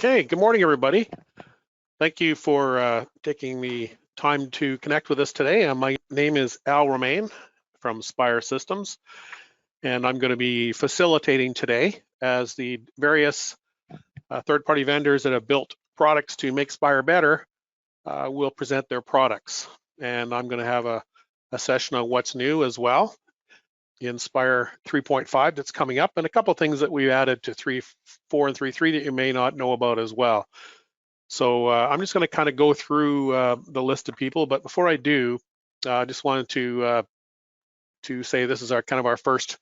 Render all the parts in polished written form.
Okay, good morning, everybody. Thank you for taking the time to connect with us today. My name is Al Romain from Spire Systems, and I'm going to be facilitating today as the various third-party vendors that have built products to make Spire better will present their products. And I'm going to have a session on what's new as well in Spire 3.5 that's coming up, and a couple things that we added to 3.4 and 3.3 that you may not know about as well. So I'm just going to kind of go through the list of people, but before I do, I just wanted to say this is our kind of our first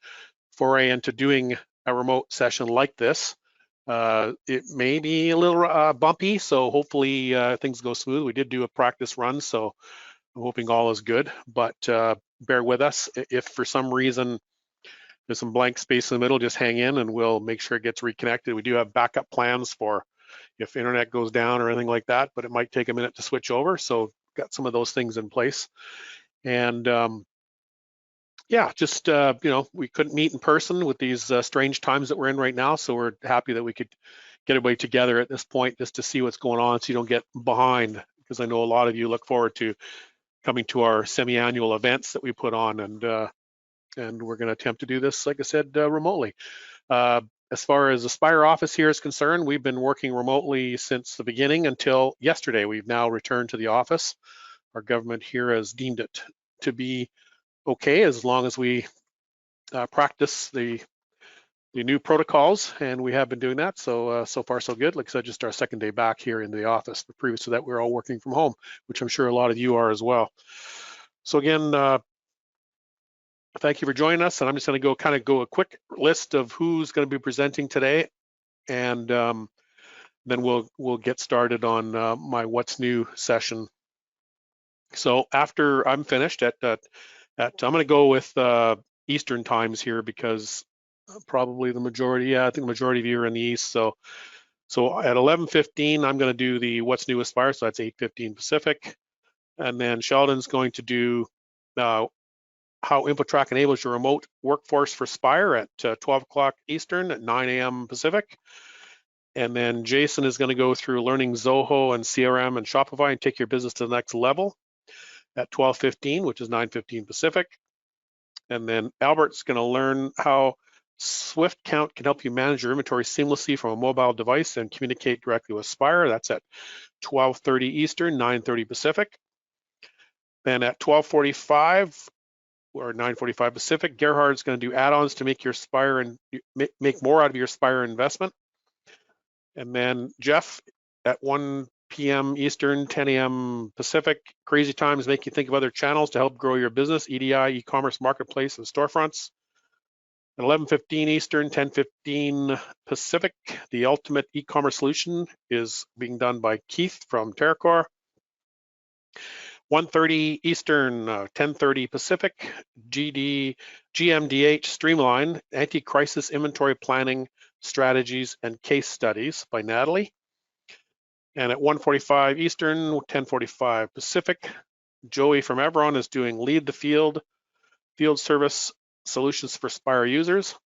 foray into doing a remote session like this. It may be a little bumpy, so hopefully things go smooth. We did do a practice run, so I'm hoping all is good, but bear with us. If for some reason there's some blank space in the middle, just hang in and we'll make sure it gets reconnected. We do have backup plans for if internet goes down or anything like that, but it might take a minute to switch over. So got some of those things in place. And yeah, just, we couldn't meet in person with these strange times that we're in right now. So we're happy that we could get everybody together at this point just to see what's going on so you don't get behind, because I know a lot of you look forward to coming to our semi-annual events that we put on, and we're going to attempt to do this, like I said, remotely. As far as the Spire office here is concerned, we've been working remotely since the beginning until yesterday. We've now returned to the office. Our government here has deemed it to be okay as long as we practice the new protocols, and we have been doing that. So so far so good. Like I said, just our second day back here in the office. But previous to that, we were all working from home, which I'm sure a lot of you are as well. So again, thank you for joining us, and I'm just going to go a quick list of who's going to be presenting today, and then we'll get started on my what's new session. So after I'm finished I'm going to go with Eastern times here, because probably the majority, I think the majority of you are in the East. So at 11:15, I'm going to do the what's new with Spire. So that's 8:15 Pacific, and then Sheldon's going to do how INFOtrac enables your remote workforce for Spire at 12 o'clock Eastern at 9 a.m. Pacific. And then Jason is going to go through learning Zoho and CRM and Shopify and take your business to the next level at 12:15, which is 9:15 Pacific. And then Albert's going to learn how Swiftcount can help you manage your inventory seamlessly from a mobile device and communicate directly with Spire. That's at 12:30 Eastern, 9:30 Pacific. Then at 12:45 or 9:45 Pacific, Gerhard's going to do add-ons to make your Spire and make more out of your Spire investment. And then Jeff at 1 p.m. Eastern, 10 a.m. Pacific, crazy times make you think of other channels to help grow your business, EDI, e-commerce marketplace, and storefronts. At 11:15 Eastern, 10:15 Pacific, the ultimate e-commerce solution is being done by Keith from TerraCore. 1:30 Eastern, 10:30 Pacific, GMDH Streamline, Anti-Crisis Inventory Planning Strategies and Case Studies by Natalie. And at 1:45 Eastern, 10:45 Pacific, Joey from Everon is doing Lead the Field Service Solutions for Spire Users.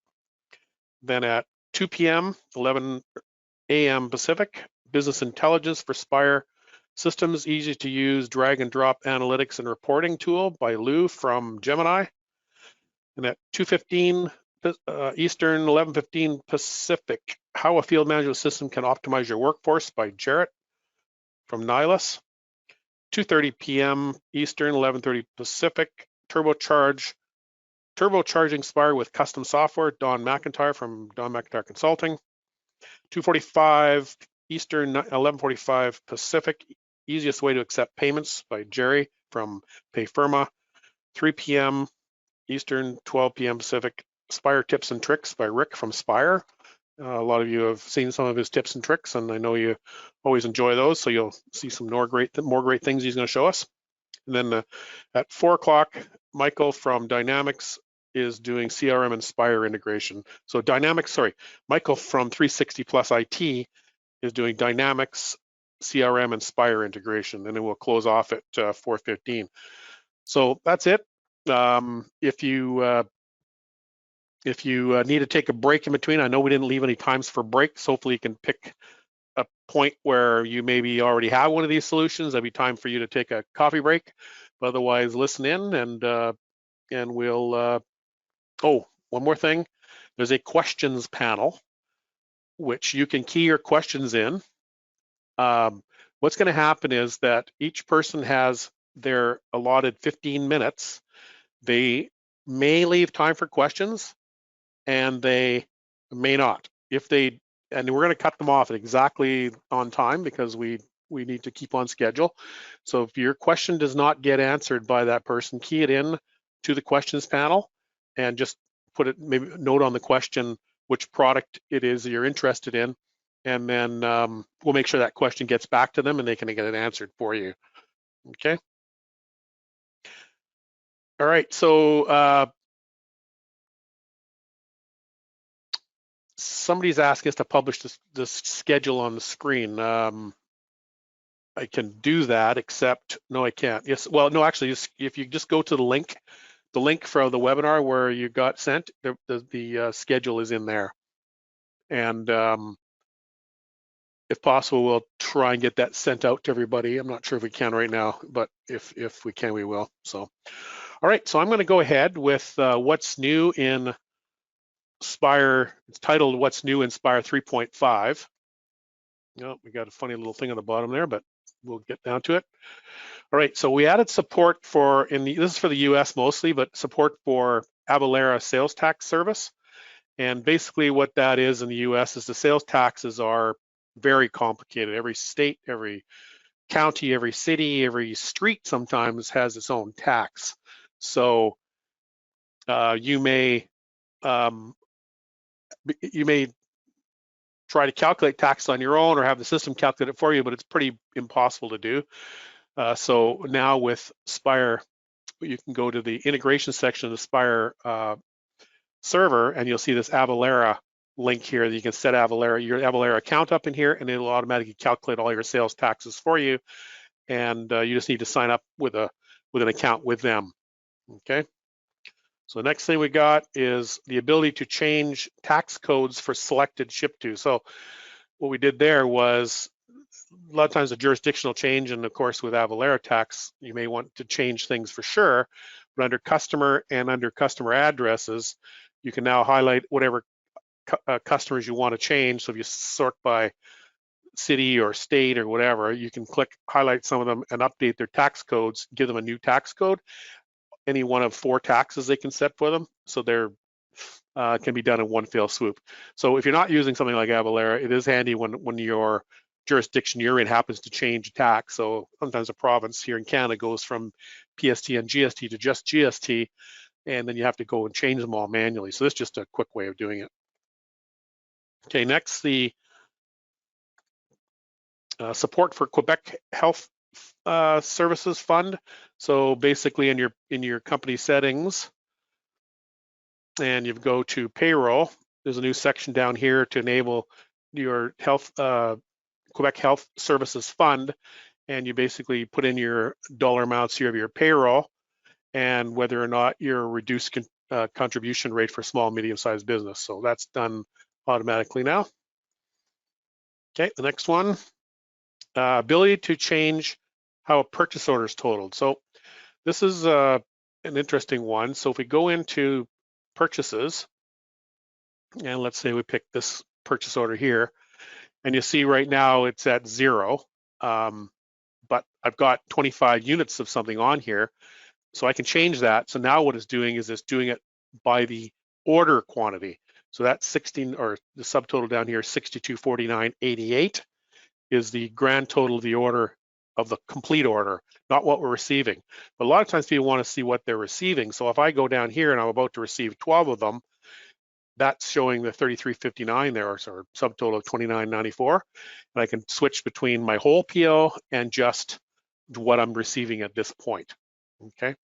Then at 2 p.m., 11 a.m. Pacific, Business Intelligence for Spire Systems, easy to use drag and drop analytics and reporting tool by Lou from Gemini. And at 2:15 Eastern, 11:15 Pacific, how a field management system can optimize your workforce by Jarrett from Nihilus. 2:30 p.m. Eastern, 11:30 Pacific, turbocharging Spire with custom software, Don McIntyre from Don McIntyre Consulting. 2:45 Eastern, 11:45 Pacific, easiest way to accept payments by Jerry from Payfirma. 3 p.m. Eastern, 12 p.m. Pacific, Spire Tips and Tricks by Rick from Spire. A lot of you have seen some of his tips and tricks, and I know you always enjoy those, so you'll see some more great things he's going to show us. And then at 4 o'clock, Michael from Dynamics is doing CRM and Spire integration. So Michael from 360 Plus IT is doing Dynamics, CRM, and Spire integration, and then we'll close off at 4:15. So that's it. If you need to take a break in between, I know we didn't leave any times for breaks. Hopefully you can pick a point where you maybe already have one of these solutions, that'd be time for you to take a coffee break. But otherwise, listen in, and we'll. Oh, one more thing. There's a questions panel, which you can key your questions in. What's going to happen is that each person has their allotted 15 minutes. They may leave time for questions, and they may not. And we're going to cut them off at exactly on time because we need to keep on schedule. So if your question does not get answered by that person, key it in to the questions panel and just put it, maybe note on the question which product it is that you're interested in, and then we'll make sure that question gets back to them and they can get it answered for you. Okay. All right. So somebody's asking us to publish this schedule on the screen. I can do that, except no, I can't. Yes, well, no, actually, if you just go to the link for the webinar where you got sent, the schedule is in there. And if possible, we'll try and get that sent out to everybody. I'm not sure if we can right now, but if we can, we will. So, all right, so I'm going to go ahead with what's new in Spire. It's titled "What's New in Spire 3.5." Oh, we got a funny little thing on the bottom there, but we'll get down to it. All right, so we added support for, this is for the US mostly, but support for Avalara sales tax service. And basically what that is in the US is the sales taxes are very complicated. Every state, every county, every city, every street sometimes has its own tax. So you may try to calculate tax on your own or have the system calculate it for you, but it's pretty impossible to do. So now with Spire, you can go to the integration section of the Spire server, and you'll see this Avalara link here that you can set your Avalara account up in here, and it'll automatically calculate all your sales taxes for you. And you just need to sign up with an account with them. Okay. So the next thing we got is the ability to change tax codes for selected ship to. So what we did there was, a lot of times a jurisdictional change, and of course with Avalara tax, you may want to change things for sure, but under customer and under customer addresses, you can now highlight whatever customers you want to change. So if you sort by city or state or whatever, you can highlight some of them and update their tax codes, give them a new tax code, any one of 4 taxes they can set for them. So they're can be done in one fell swoop. So if you're not using something like Avalara, it is handy when your jurisdiction you're in happens to change tax. So sometimes a province here in Canada goes from PST and GST to just GST, and then you have to go and change them all manually. So this is just a quick way of doing it. Okay, next, the support for Quebec Health Services Fund. So basically in your company settings, and you go to payroll, there's a new section down here to enable your Quebec Health Services Fund, and you basically put in your dollar amounts here of your payroll and whether or not you're reduced contribution rate for small, medium-sized business. So that's done automatically now. Okay, the next one, ability to change how a purchase order is totaled. So this is an interesting one. So if we go into purchases, and let's say we pick this purchase order here, and you see right now it's at 0, but I've got 25 units of something on here, so I can change that. So now what it's doing is it's doing it by the order quantity. So that's 16, or the subtotal down here, 6249.88 is the grand total of the order, of the complete order, not what we're receiving. But a lot of times people want to see what they're receiving. So if I go down here and I'm about to receive 12 of them, that's showing the 33.59 there, or subtotal of 29.94. And I can switch between my whole PO and just what I'm receiving at this point. Okay.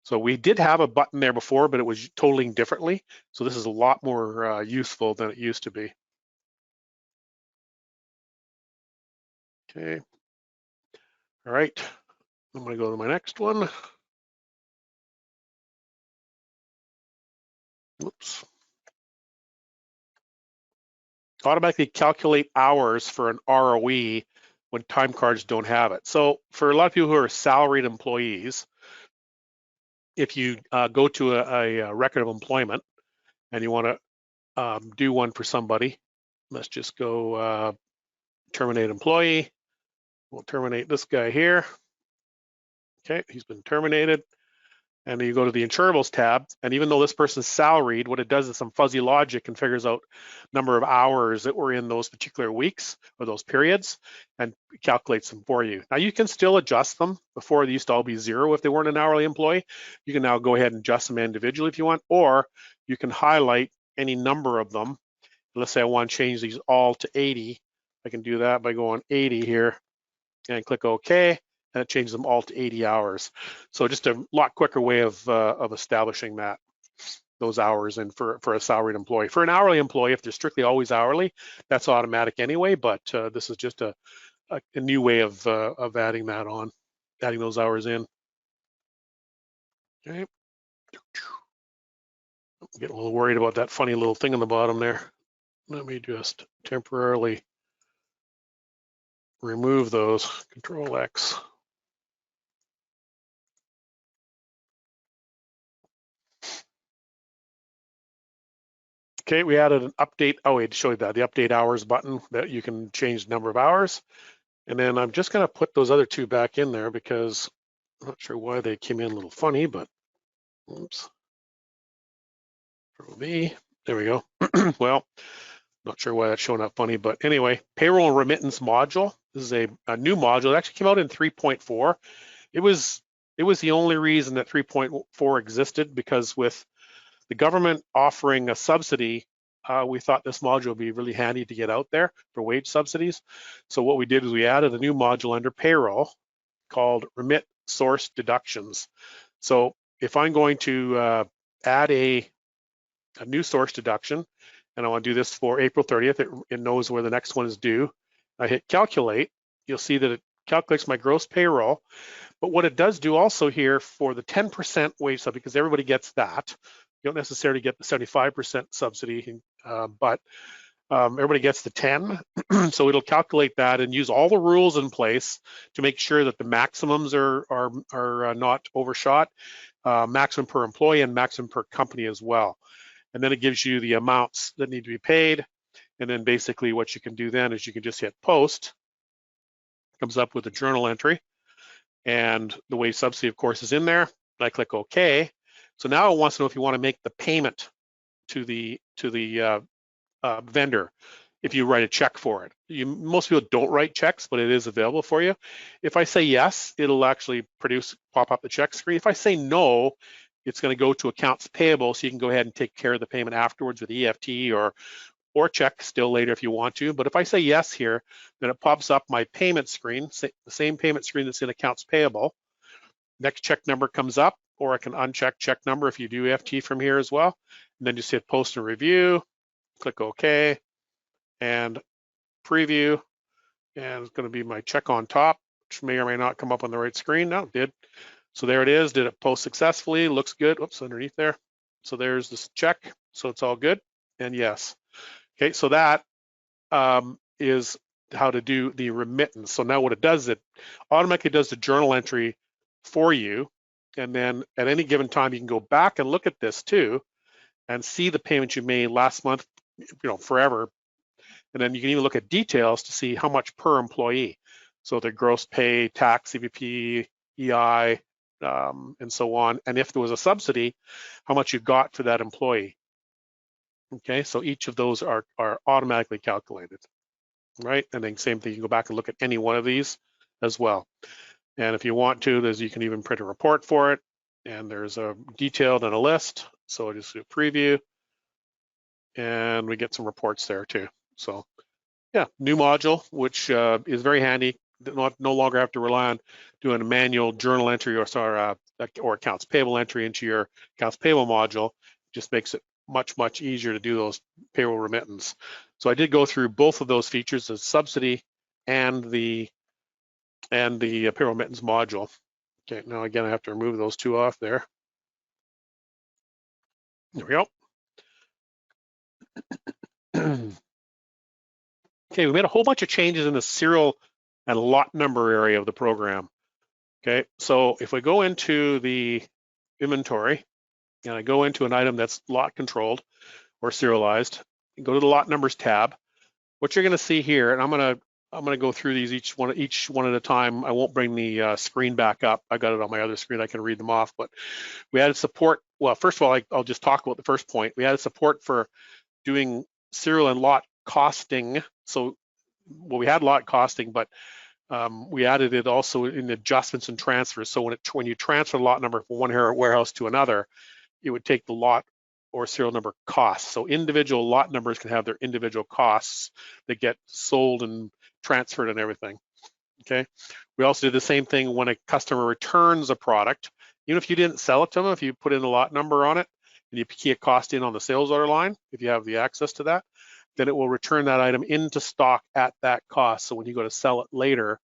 So we did have a button there before, but it was totaling differently. So this is a lot more useful than it used to be. Okay. All right. I'm going to go to my next one. Oops. automatically calculate hours for an ROE when time cards don't have it. So for a lot of people who are salaried employees, if you go to a record of employment and you want to do one for somebody, let's just go terminate employee. We'll terminate this guy here. Okay, he's been terminated. And then you go to the insurables tab, and even though this person's salaried, what it does is some fuzzy logic and figures out number of hours that were in those particular weeks or those periods and calculates them for you. Now you can still adjust them. Before they used to all be 0 if they weren't an hourly employee. You can now go ahead and adjust them individually if you want, or you can highlight any number of them. Let's say I want to change these all to 80. I can do that by going 80 here and click OK. And it changes them all to 80 hours. So just a lot quicker way of establishing those hours and for a salaried employee. For an hourly employee, if they're strictly always hourly, that's automatic anyway, but this is just a new way of adding that on, adding those hours in. Okay. I'm getting a little worried about that funny little thing on the bottom there. Let me just temporarily remove those, Control X. Okay, we added an update. Oh, wait, to show you that, the update hours button that you can change the number of hours. And then I'm just gonna put those other two back in there because I'm not sure why they came in a little funny, but oops. Control V, there we go. Well, not sure why that's showing up funny, but anyway, payroll and remittance module. This is a new module. It actually came out in 3.4. It was the only reason that 3.4 existed, because with the government offering a subsidy, we thought this module would be really handy to get out there for wage subsidies. So what we did is we added a new module under payroll called remit source deductions. So if I'm going to add a new source deduction, and I want to do this for April 30th, it knows where the next one is due. I hit calculate, you'll see that it calculates my gross payroll. But what it does do also here for the 10% wage sub, because everybody gets that, you don't necessarily get the 75% subsidy, but everybody gets the 10. So it'll calculate that and use all the rules in place to make sure that the maximums are not overshot, maximum per employee and maximum per company as well. And then it gives you the amounts that need to be paid. And then basically what you can do then is you can just hit post. It comes up with a journal entry. And the wage subsidy, of course, is in there. I click OK. So now it wants to know if you want to make the payment to the vendor if you write a check for it. Most people don't write checks, but it is available for you. If I say yes, it'll actually pop up the check screen. If I say no, it's going to go to accounts payable, so you can go ahead and take care of the payment afterwards with EFT or check still later if you want to. But if I say yes here, then it pops up my payment screen, the same payment screen that's in accounts payable. Next check number comes up, or I can uncheck check number if you do EFT from here as well. And then just hit post and review, click OK, and preview. And it's going to be my check on top, which may or may not come up on the right screen. No, it did. So there it is. Did it post successfully? Looks good. Whoops, underneath there. So there's this check. So it's all good. And yes. Okay, so that is how to do the remittance. So now what it does, it automatically does the journal entry for you. And then at any given time, you can go back and look at this too and see the payment you made last month, forever. And then you can even look at details to see how much per employee. So the gross pay, tax, CVP, EI, and so on. And if there was a subsidy, how much you got for that employee. Okay, so each of those are automatically calculated, right? And then same thing, you can go back and look at any one of these as well. And if you want to, you can even print a report for it. And there's a detailed and a list. So I just do a preview. And we get some reports there too. So yeah, new module, which is very handy. No longer have to rely on doing a manual journal entry or accounts payable entry into your accounts payable module. Just makes it much easier to do those payroll remittance. So I did go through both of those features, the subsidy and the payroll remittance module. Okay, now again, I have to remove those two off there. There we go. Okay, we made a whole bunch of changes in the serial and lot number area of the program. Okay, so if we go into the inventory and I go into an item that's lot controlled or serialized, go to the lot numbers tab. What you're going to see here, and I'm going to go through these each one at a time. I won't bring the screen back up. I got it on my other screen. I can read them off. But we added support. Well, first of all, I'll just talk about the first point. We added support for doing serial and lot costing. So, well, we had lot costing, but we added it also in adjustments and transfers. So when you transfer the lot number from one warehouse to another, it would take the lot or serial number costs. So individual lot numbers can have their individual costs that get sold and transferred and everything. Okay. We also did the same thing when a customer returns a product. Even if you didn't sell it to them, if you put in a lot number on it and you key a cost in on the sales order line, if you have the access to that, then it will return that item into stock at that cost. So when you go to sell it later,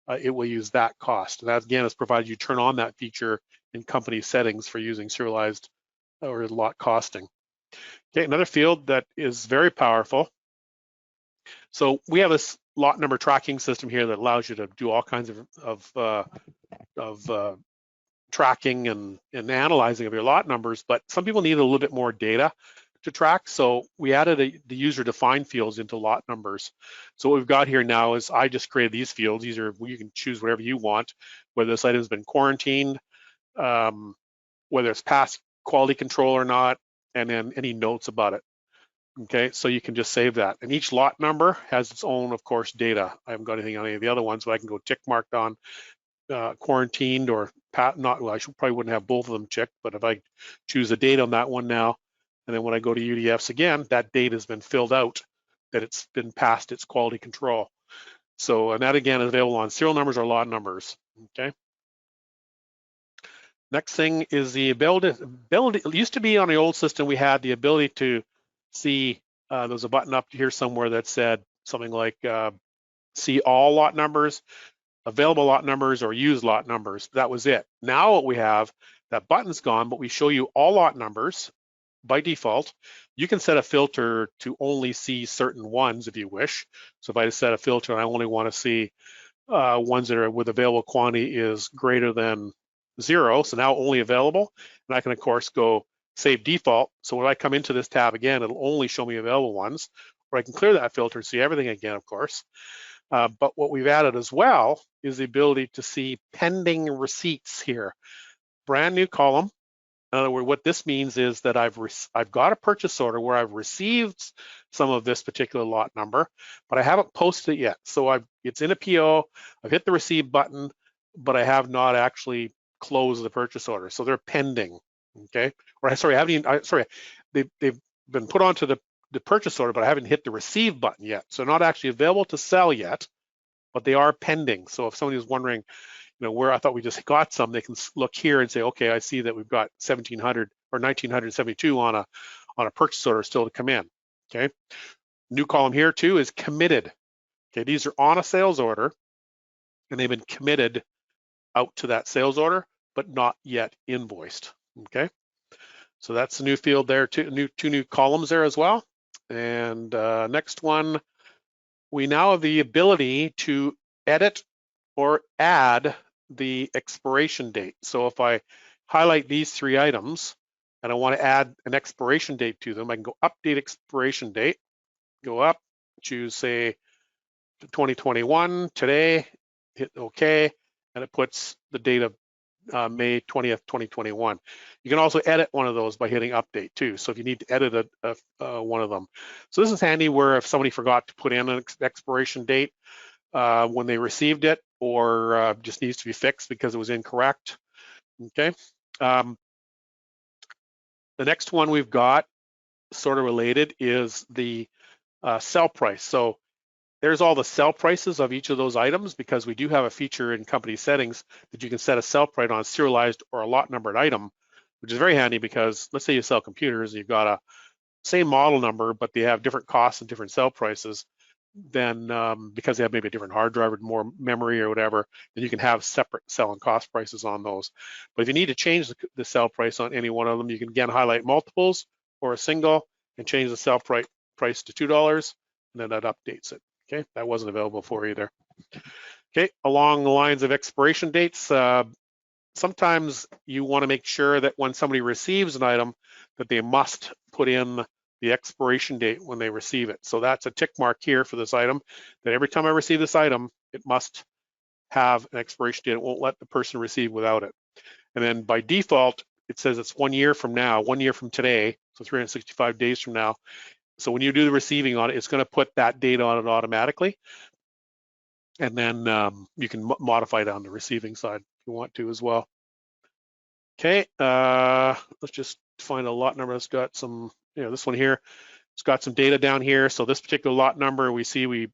it will use that cost. And that again is provided you turn on that feature in company settings for using serialized or lot costing. Okay, another field that is very powerful. So we have this lot number tracking system here that allows you to do all kinds of tracking and analyzing of your lot numbers, but some people need a little bit more data to track. So we added the user defined fields into lot numbers. So what we've got here now is I just created these fields. These are, you can choose whatever you want, whether this item has been quarantined, whether it's past quality control or not, and then any notes about it. Okay, so you can just save that. And each lot number has its own, of course, data. I haven't got anything on any of the other ones, but I can go tick marked on quarantined or not. Well, I probably wouldn't have both of them checked, but if I choose a date on that one now, and then when I go to UDFs again, that date has been filled out, that it's been past its quality control. So, and that again is available on serial numbers or lot numbers. Okay. Next thing is the ability. It used to be on the old system, we had the ability to see, there was a button up here somewhere that said something like see all lot numbers, available lot numbers, or use lot numbers. That was it. Now what we have, that button's gone, but we show you all lot numbers by default. You can set a filter to only see certain ones if you wish. So if I just set a filter and I only want to see ones that are with available quantity is greater than 0, so now only available, and I can of course go save default. So when I come into this tab again, it'll only show me available ones, or I can clear that filter and see everything again, of course. But what we've added as well is the ability to see pending receipts here. Brand new column. In other words, what this means is that I've got a purchase order where I've received some of this particular lot number, but I haven't posted it yet. So it's in a PO, I've hit the receive button, but I have not actually closed the purchase order. So they're pending, okay? Or sorry, they've been put onto the purchase order, but I haven't hit the receive button yet. So not actually available to sell yet, but they are pending. So if somebody is wondering, where I thought we just got some, they can look here and say, okay, I see that we've got 1,700 or 1,972 on a purchase order still to come in. Okay. New column here too is committed. Okay, these are on a sales order and they've been committed out to that sales order, but not yet invoiced. Okay. So that's the new field there, two new columns there as well. And next one, we now have the ability to edit or add the expiration date. So if I highlight these 3 items and I want to add an expiration date to them, I can go update expiration date, go up, choose say 2021 today, hit OK, and it puts the date of May 20th, 2021. You can also edit one of those by hitting update too. So if you need to edit one of them. So this is handy where if somebody forgot to put in an expiration date when they received it, or just needs to be fixed because it was incorrect. Okay. The next one we've got, sort of related, is the sell price. So there's all the sell prices of each of those items, because we do have a feature in company settings that you can set a sell price on a serialized or a lot numbered item, which is very handy because let's say you sell computers and you've got a same model number, but they have different costs and different sell prices. Then because they have maybe a different hard drive or more memory or whatever, then you can have separate sell and cost prices on those. But if you need to change the sell price on any one of them, you can again highlight multiples or a single and change the sell price to $2, and then that updates it. Okay, that wasn't available for either. Okay, along the lines of expiration dates, sometimes you want to make sure that when somebody receives an item that they must put in the expiration date when they receive it. So that's a tick mark here for this item, that every time I receive this item, it must have an expiration date. It won't let the person receive without it. And then by default, it says it's 1 year from now, 1 year from today, so 365 days from now. So when you do the receiving on it, it's going to put that date on it automatically. And then you can modify it on the receiving side if you want to as well. Okay, let's just find a lot number that's got some, this one here, it's got some data down here. So this particular lot number, we see we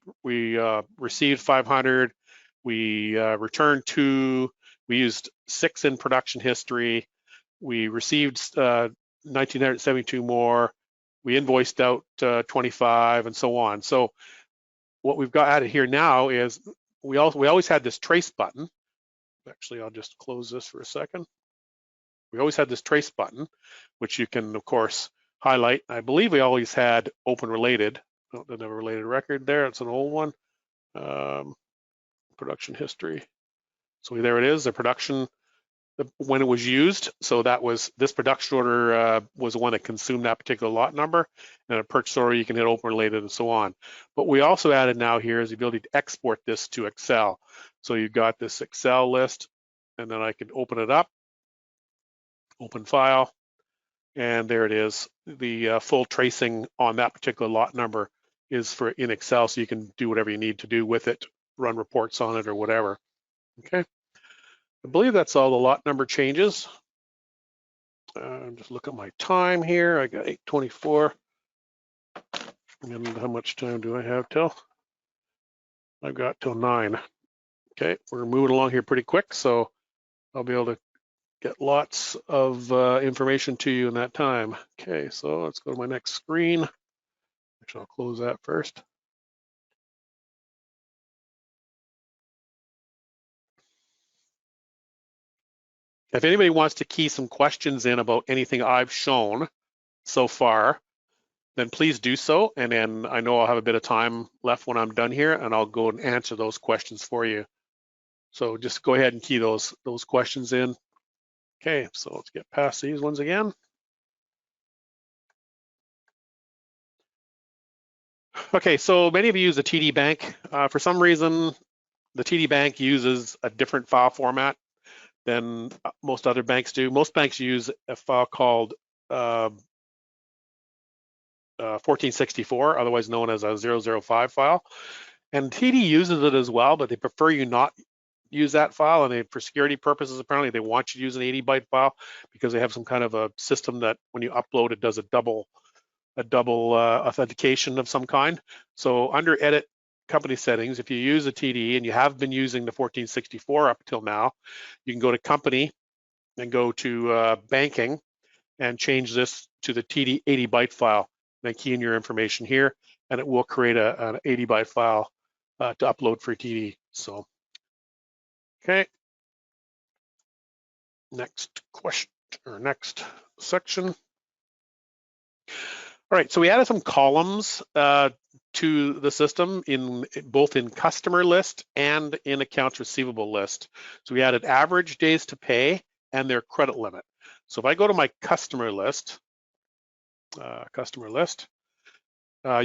received 500, we returned 2, we used 6 in production history, we received 1,972 more, we invoiced out 25, and so on. So what we've got added here now is we always had this trace button. Actually, I'll just close this for a second. We always had this trace button, which you can, of course, highlight. I believe we always had open related. Oh, doesn't have a related record there. It's an old one. Production history. So there it is, the production, when it was used. So that was, this production order was the one that consumed that particular lot number, and a purchase order, you can hit open related and so on. But we also added now here is the ability to export this to Excel. So you've got this Excel list, and then I can open it up, open file, and there it is. The full tracing on that particular lot number is for in Excel, so you can do whatever you need to do with it, run reports on it or whatever. Okay, I believe that's all the lot number changes. Just look at my time here. I got 8:24. And how much time do I have till? I've got till 9. Okay, we're moving along here pretty quick, so I'll be able to get lots of information to you in that time. Okay, so let's go to my next screen. Actually, I'll close that first. If anybody wants to key some questions in about anything I've shown so far, then please do so. And then I know I'll have a bit of time left when I'm done here, and I'll go and answer those questions for you. So just go ahead and key those questions in. Okay, so let's get past these ones again. Okay, so many of you use the TD Bank. For some reason, the TD Bank uses a different file format than most other banks do. Most banks use a file called 1464, otherwise known as a 005 file. And TD uses it as well, but they prefer you not use that file, and for security purposes, apparently they want you to use an 80-byte file because they have some kind of a system that when you upload, it does a double authentication of some kind. So under Edit Company Settings, if you use a TD and you have been using the 1464 up till now, you can go to Company and go to Banking and change this to the TD 80-byte file. Then key in your information here, and it will create an 80-byte file to upload for TD. So, okay. Next question or next section. All right, so we added some columns to the system both in customer list and in accounts receivable list. So we added average days to pay and their credit limit. So if I go to my customer list, you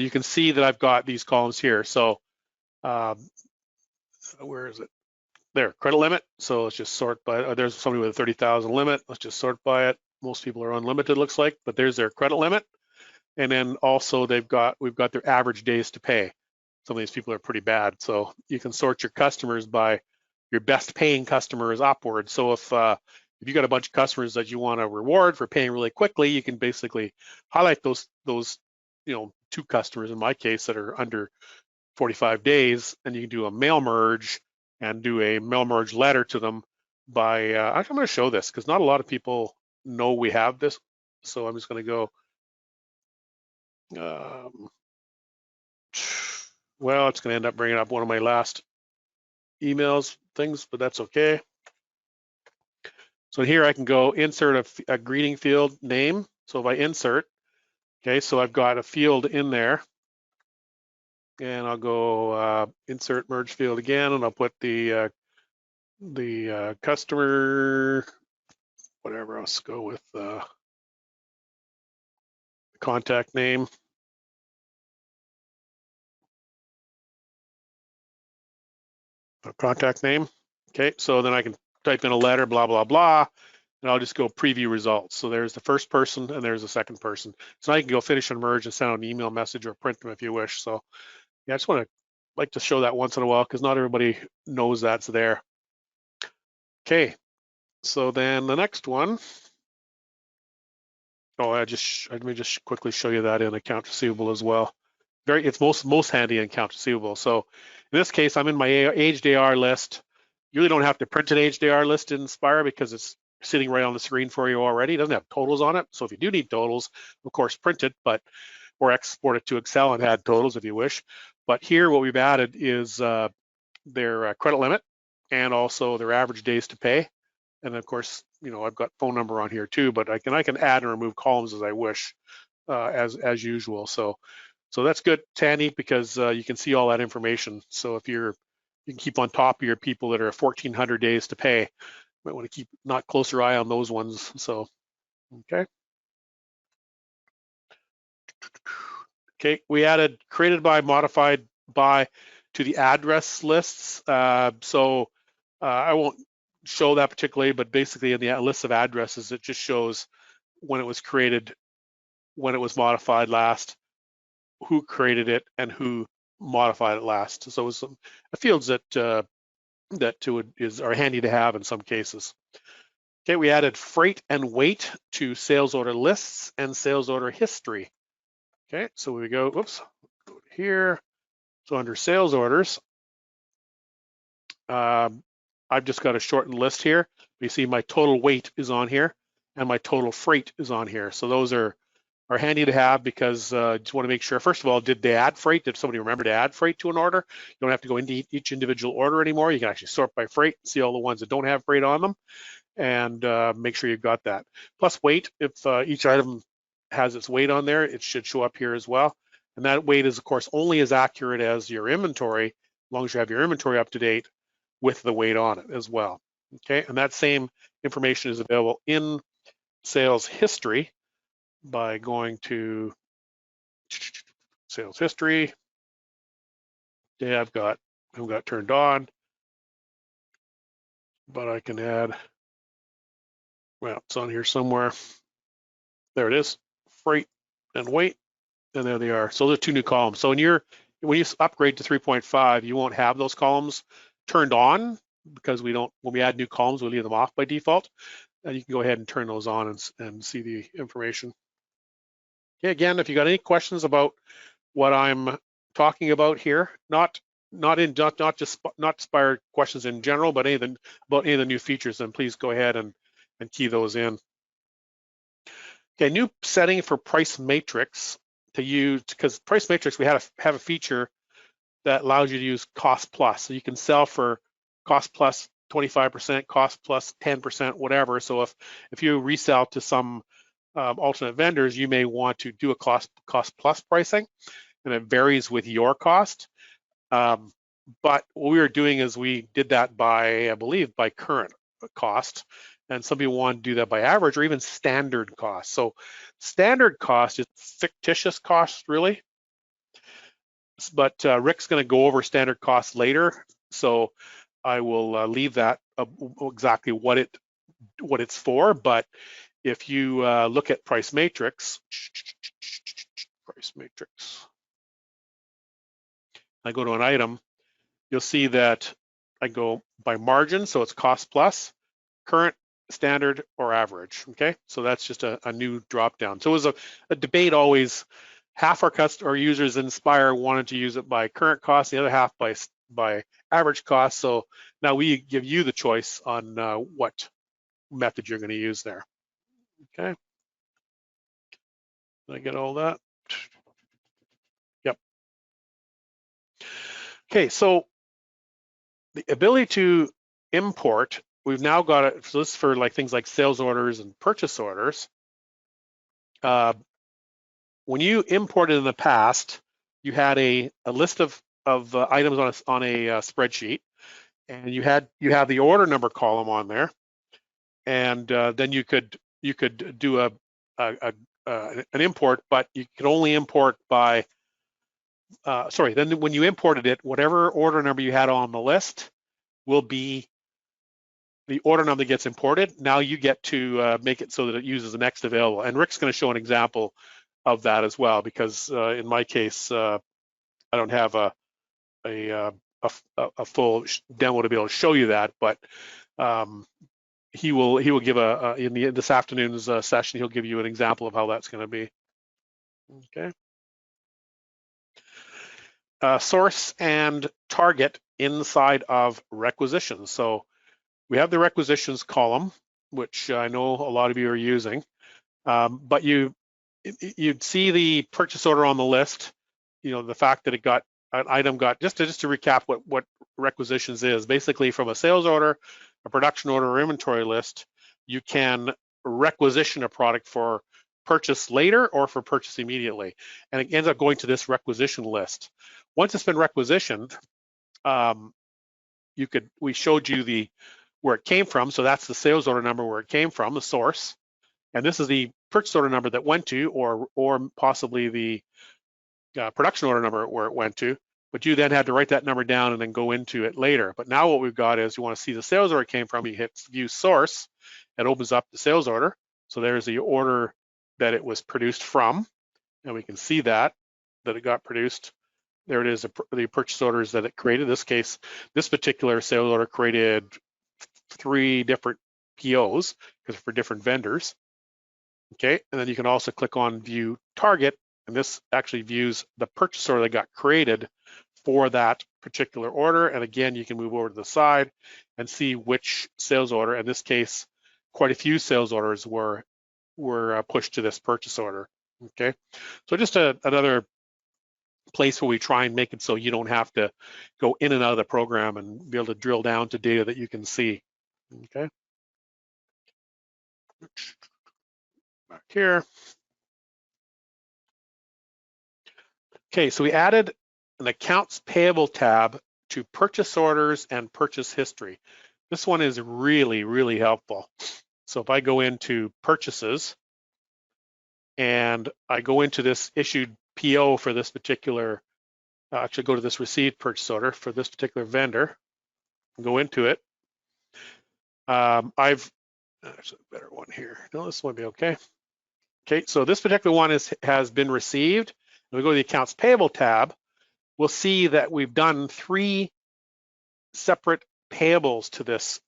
can see that I've got these columns here. So where is it? There, credit limit. So let's just sort by, there's somebody with a 30,000 limit. Let's just sort by it. Most people are unlimited, looks like, but there's their credit limit. And then also we've got their average days to pay. Some of these people are pretty bad. So you can sort your customers by your best paying customers upward. So if you got a bunch of customers that you want to reward for paying really quickly, you can basically highlight those 2 customers in my case that are under 45 days, and you can do a mail merge and do a mail merge letter to them by, I'm going to show this because not a lot of people know we have this. So I'm just going to go, well, it's going to end up bringing up one of my last emails things, but that's okay. So here I can go insert a greeting field name. So if I insert, okay, so I've got a field in there, and I'll go insert merge field again, and I'll put the customer, whatever, I'll just go with the contact name. Contact name. Okay, so then I can type in a letter, blah, blah, blah, and I'll just go preview results. So there's the first person and there's the second person. So now you can go finish and merge and send out an email message or print them if you wish. So yeah, I just like to show that once in a while because not everybody knows that's there. Okay, so then the next one. Oh, let me just quickly show you that in account receivable as well. It's most handy in account receivable. So in this case, I'm in my aged AR list. You really don't have to print an aged AR list in Spire because it's sitting right on the screen for you already. It doesn't have totals on it. So if you do need totals, of course, print it, or export it to Excel and add totals if you wish. But here, what we've added is their credit limit and also their average days to pay. And of course, I've got phone number on here too, but I can add and remove columns as I wish, as usual. So that's good, it's handy because you can see all that information. So if you can keep on top of your people that are 1,400 days to pay. Might want to keep not closer eye on those ones. So, okay. Okay, we added created by, modified by to the address lists. I won't show that particularly, but basically in the list of addresses, it just shows when it was created, when it was modified last, who created it, and who modified it last. So it's fields that are handy to have in some cases. Okay, we added freight and weight to sales order lists and sales order history. Okay, so we go, go here. So under sales orders, I've just got a shortened list here. You see my total weight is on here and my total freight is on here. So those are handy to have because just want to make sure, first of all, did they add freight? Did somebody remember to add freight to an order? You don't have to go into each individual order anymore. You can actually sort by freight, see all the ones that don't have freight on them, and make sure you've got that. Plus weight, if each item has its weight on there, it should show up here as well. And that weight is, of course, only as accurate as your inventory, as long as you have your inventory up to date with the weight on it as well. Okay, and that same information is available in sales history by going to sales history. Yeah, I've got turned on, but I can add, well, it's on here somewhere. There it is, freight and weight, and there they are. So those are two new columns. So when you upgrade to 3.5, you won't have those columns turned on because when we add new columns, we leave them off by default. And you can go ahead and turn those on and see the information. Okay, again, if you got any questions about what I'm talking about here, not Spire questions in general, but about any of the new features, then please go ahead and key those in. Okay, new setting for price matrix to use, because price matrix, we have a feature that allows you to use cost plus. So you can sell for cost plus 25%, cost plus 10%, whatever. So if you resell to some alternate vendors, you may want to do a cost plus pricing, and it varies with your cost. But what we were doing is we did that by, I believe, by current cost, and some people want to do that by average or even standard cost. So standard cost is fictitious cost, really. But Rick's going to go over standard cost later, so I will leave that exactly what it's for. But if you look at price matrix, I go to an item, you'll see that I go by margin, so it's cost plus, current, standard, or average. Okay, so that's just a new drop down. So it was a debate always. Half our users in Spire wanted to use it by current cost, the other half by average cost. So now we give you the choice on what method you're going to use there. Okay. Did I get all that? Yep. Okay, so the ability to import, we've now got it. So this is for things like sales orders and purchase orders. When you imported in the past, you had a list of items on a spreadsheet, and you have the order number column on there, and then you could do an import, but you could only import by then when you imported it, whatever order number you had on the list will be the order number that gets imported. Now you get to make it so that it uses the next available. And Rick's going to show an example of that as well, because in my case, I don't have a full demo to be able to show you that, but he will give in this afternoon's session, he'll give you an example of how that's going to be. Okay. Source and target inside of requisitions. So we have the requisitions column, which I know a lot of you are using, but you'd see the purchase order on the list. The fact that an item got, just to recap what requisitions is, basically from a sales order, a production order, or inventory list, you can requisition a product for purchase later or for purchase immediately, and it ends up going to this requisition list. Once it's been requisitioned, we showed you where it came from, so that's the sales order number where it came from, the source, and this is the purchase order number that went to, or possibly the production order number where it went to, but you then had to write that number down and then go into it later. But now what we've got is, you want to see the sales order it came from, you hit view source, it opens up the sales order. So there's the order that it was produced from, and we can see that it got produced. There it is, the purchase orders that it created. In this case, this particular sales order created 3 different POs because for different vendors. Okay, and then you can also click on view target, and this actually views the purchase order that got created for that particular order. And again, you can move over to the side and see which sales order. In this case, quite a few sales orders were pushed to this purchase order. Okay, so just another place where we try and make it so you don't have to go in and out of the program and be able to drill down to data that you can see. Okay, back here. Okay, so we added an accounts payable tab to purchase orders and purchase history. This one is really, really helpful. So if I go into purchases and I go into this issued PO for this particular, actually go to this received purchase order for this particular vendor, go into it. There's a better one here. No, this one will be okay. Okay, so this particular one has been received. When we go to the accounts payable tab, we'll see that we've done 3 separate payables to this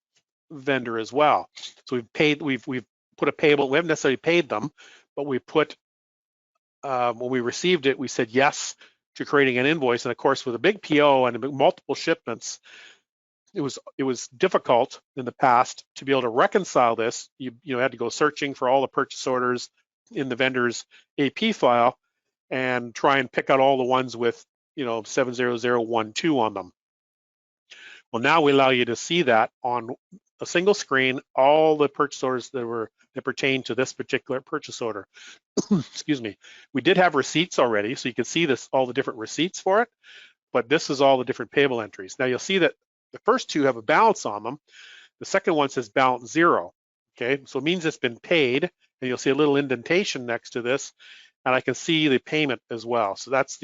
vendor as well. So we've put a payable. We haven't necessarily paid them, but we put, when we received it, we said yes to creating an invoice. And of course, with a big PO and multiple shipments, it was difficult in the past to be able to reconcile this. You had to go searching for all the purchase orders in the vendor's AP file and try and pick out all the ones with 70012 on them. Well, now we allow you to see that on a single screen, all the purchase orders that pertain to this particular purchase order. Excuse me. We did have receipts already, so you can see all the different receipts for it, but this is all the different payable entries. Now you'll see that the first 2 have a balance on them. The second one says balance 0. Okay, so it means it's been paid, and you'll see a little indentation next to this, and I can see the payment as well. So that's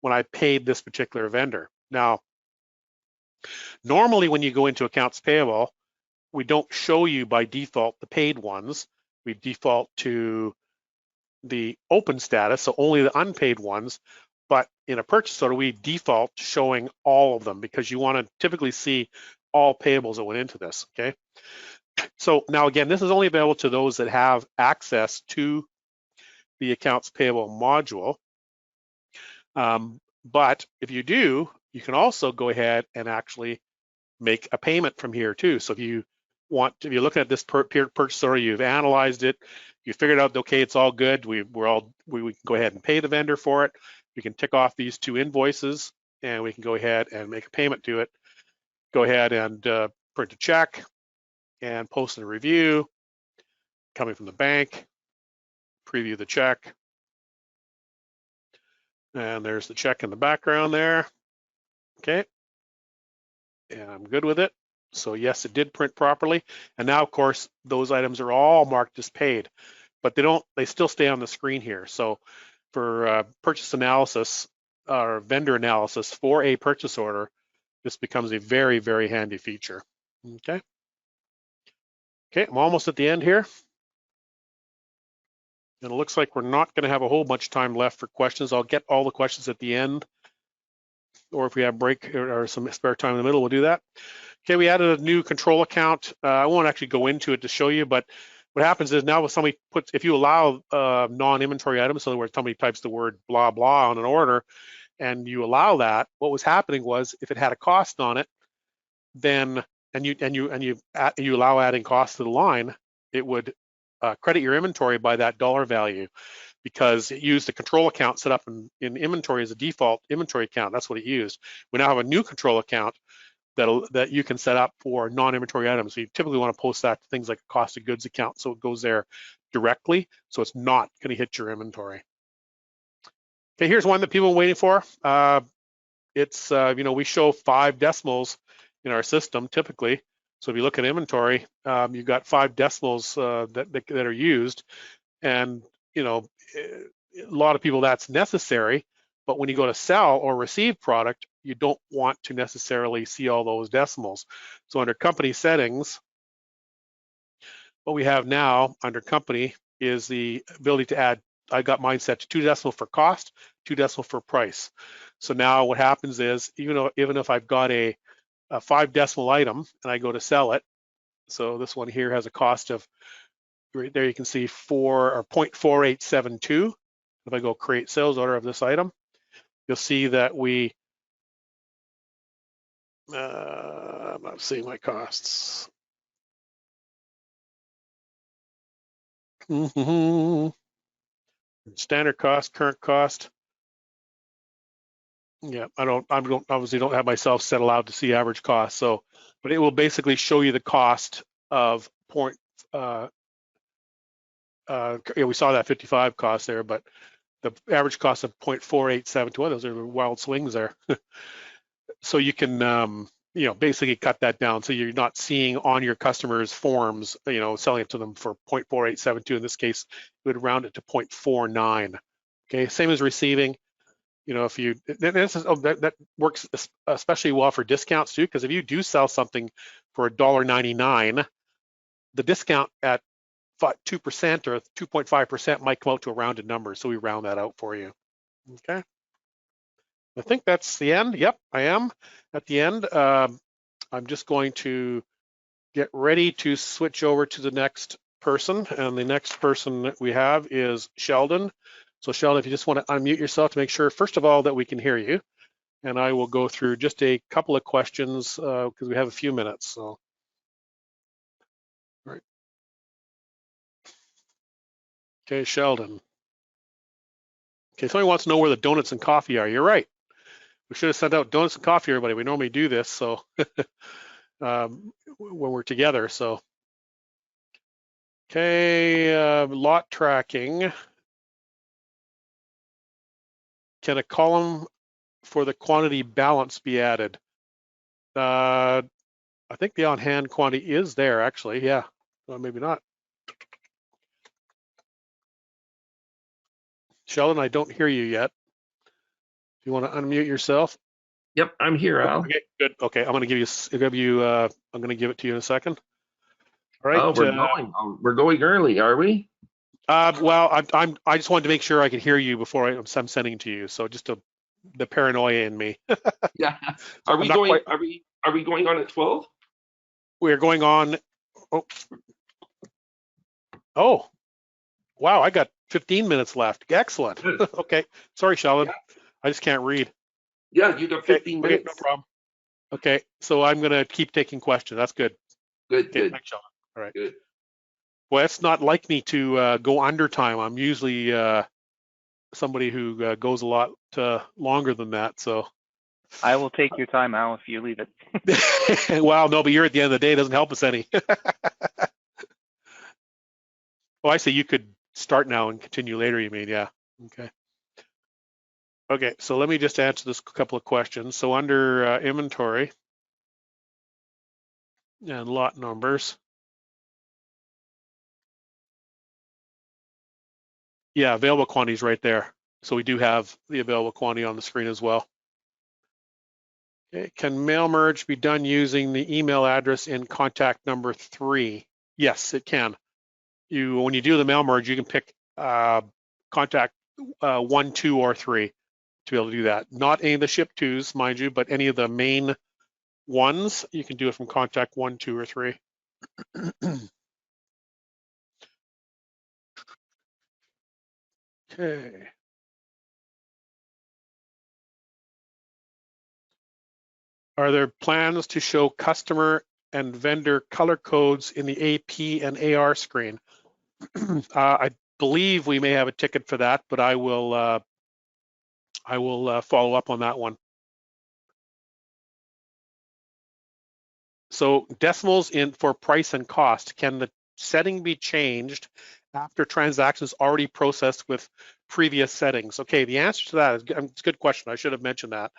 when I paid this particular vendor. Now, normally when you go into accounts payable, we don't show you by default the paid ones. We default to the open status, so only the unpaid ones. But in a purchase order, we default showing all of them because you want to typically see all payables that went into this, okay? So now again, this is only available to those that have access to the accounts payable module. But if you do, you can also go ahead and actually make a payment from here too. So if you're looking at this purchase order, you've analyzed it, you figured out, okay, it's all good. We can go ahead and pay the vendor for it. We can tick off these 2 invoices, and we can go ahead and make a payment to it. Go ahead and print a check and post a review coming from the bank. Preview the check. And there's the check in the background there. Okay, and I'm good with it. So yes, it did print properly. And now, of course, those items are all marked as paid, but they still stay on the screen here. So for purchase analysis or vendor analysis for a purchase order, this becomes a very, very handy feature. Okay. Okay, I'm almost at the end here. And it looks like we're not going to have a whole bunch of time left for questions. I'll get all the questions at the end, or if we have break or some spare time in the middle, we'll do that. Okay, we added a new control account. I won't actually go into it to show you, but what happens is now if somebody puts, if you allow non-inventory items, in other words, somebody types the word blah blah on an order, and you allow that, what was happening was if it had a cost on it, then and you allow adding costs to the line, it would credit your inventory by that dollar value because it used the control account set up in inventory as a default inventory account. That's what it used. We now have a new control account that you can set up for non-inventory items. So you typically want to post that to things like a cost of goods account, so it goes there directly, so it's not going to hit your inventory. Okay, here's one that people are waiting for. It's we show 5 decimals in our system typically. So if you look at inventory, you've got 5 decimals that are used, and a lot of people that's necessary. But when you go to sell or receive product, you don't want to necessarily see all those decimals. So under company settings, what we have now under company is the ability to add, I got mine set to 2 decimal for cost, 2 decimal for price. So now what happens is, even if I've got a 5 decimal item and I go to sell it, so this one here has a cost of, right there you can see 0.4872. If I go create sales order of this item, you'll see that I'm not seeing my costs. Standard cost, current cost. Yeah, I obviously don't have myself set allowed to see average cost. So, but it will basically show you the cost of we saw that 55 cost there, but the average cost of 0.4872, those are wild swings there. So you can, basically cut that down. So you're not seeing on your customers' forms, selling it to them for 0.4872. In this case, it would round it to 0.49. Okay, same as receiving. If you, that works especially well for discounts too, because if you do sell something for $1.99, the discount at 2% or 2.5% might come out to a rounded number. So we round that out for you. Okay. I think that's the end. Yep, I am at the end. I'm just going to get ready to switch over to the next person. And the next person that we have is Sheldon. So Sheldon, if you just want to unmute yourself to make sure, first of all, that we can hear you. And I will go through just a couple of questions because we have a few minutes. So, all right. Okay, Sheldon. Okay, somebody wants to know where the donuts and coffee are. You're right. We should have sent out donuts and coffee, everybody. We normally do this, so when we're together. So, okay, lot tracking. Can a column for the quantity balance be added? I think the on-hand quantity is there, actually. Yeah, well, maybe not. Sheldon, I don't hear you yet. Do you want to unmute yourself? Yep, I'm here, Al. Okay, good. Okay, I'm going to give you. I'm going to give it to you in a second. All right. Oh, we're going early, are we? Well, I just wanted to make sure I could hear you before I'm sending to you. So just the paranoia in me. Yeah. Are we going? Are we going on at 12? We're going on. Oh, wow! I got 15 minutes left. Excellent. Okay. Sorry, Sheldon. Yeah. I just can't read. Yeah, you got 15 minutes. Okay, no problem. Okay, so I'm gonna keep taking questions. That's good. Good. Okay, good. Thanks, Sheldon. All right. Good. Well, it's not like me to go under time. I'm usually somebody who goes a lot longer than that. So I will take your time, Al, if you leave it. Well, no, but you're at the end of the day. It doesn't help us any. Oh, I see. You could start now and continue later. You mean? Yeah. Okay. Okay, so let me just answer this couple of questions. So under inventory and lot numbers, yeah, available quantities right there. So we do have the available quantity on the screen as well. Okay. Can mail merge be done using the email address in contact number 3? Yes, it can. When you do the mail merge, you can pick contact 1, 2, or 3 to be able to do that. Not any of the ship twos, mind you, but any of the main ones, you can do it from contact 1, 2, or 3. Okay. Are there plans to show customer and vendor color codes in the AP and AR screen? I believe we may have a ticket for that, but I will follow up on that one. So decimals for price and cost, can the setting be changed after transactions already processed with previous settings? Okay, the answer to that is it's a good question. I should have mentioned that.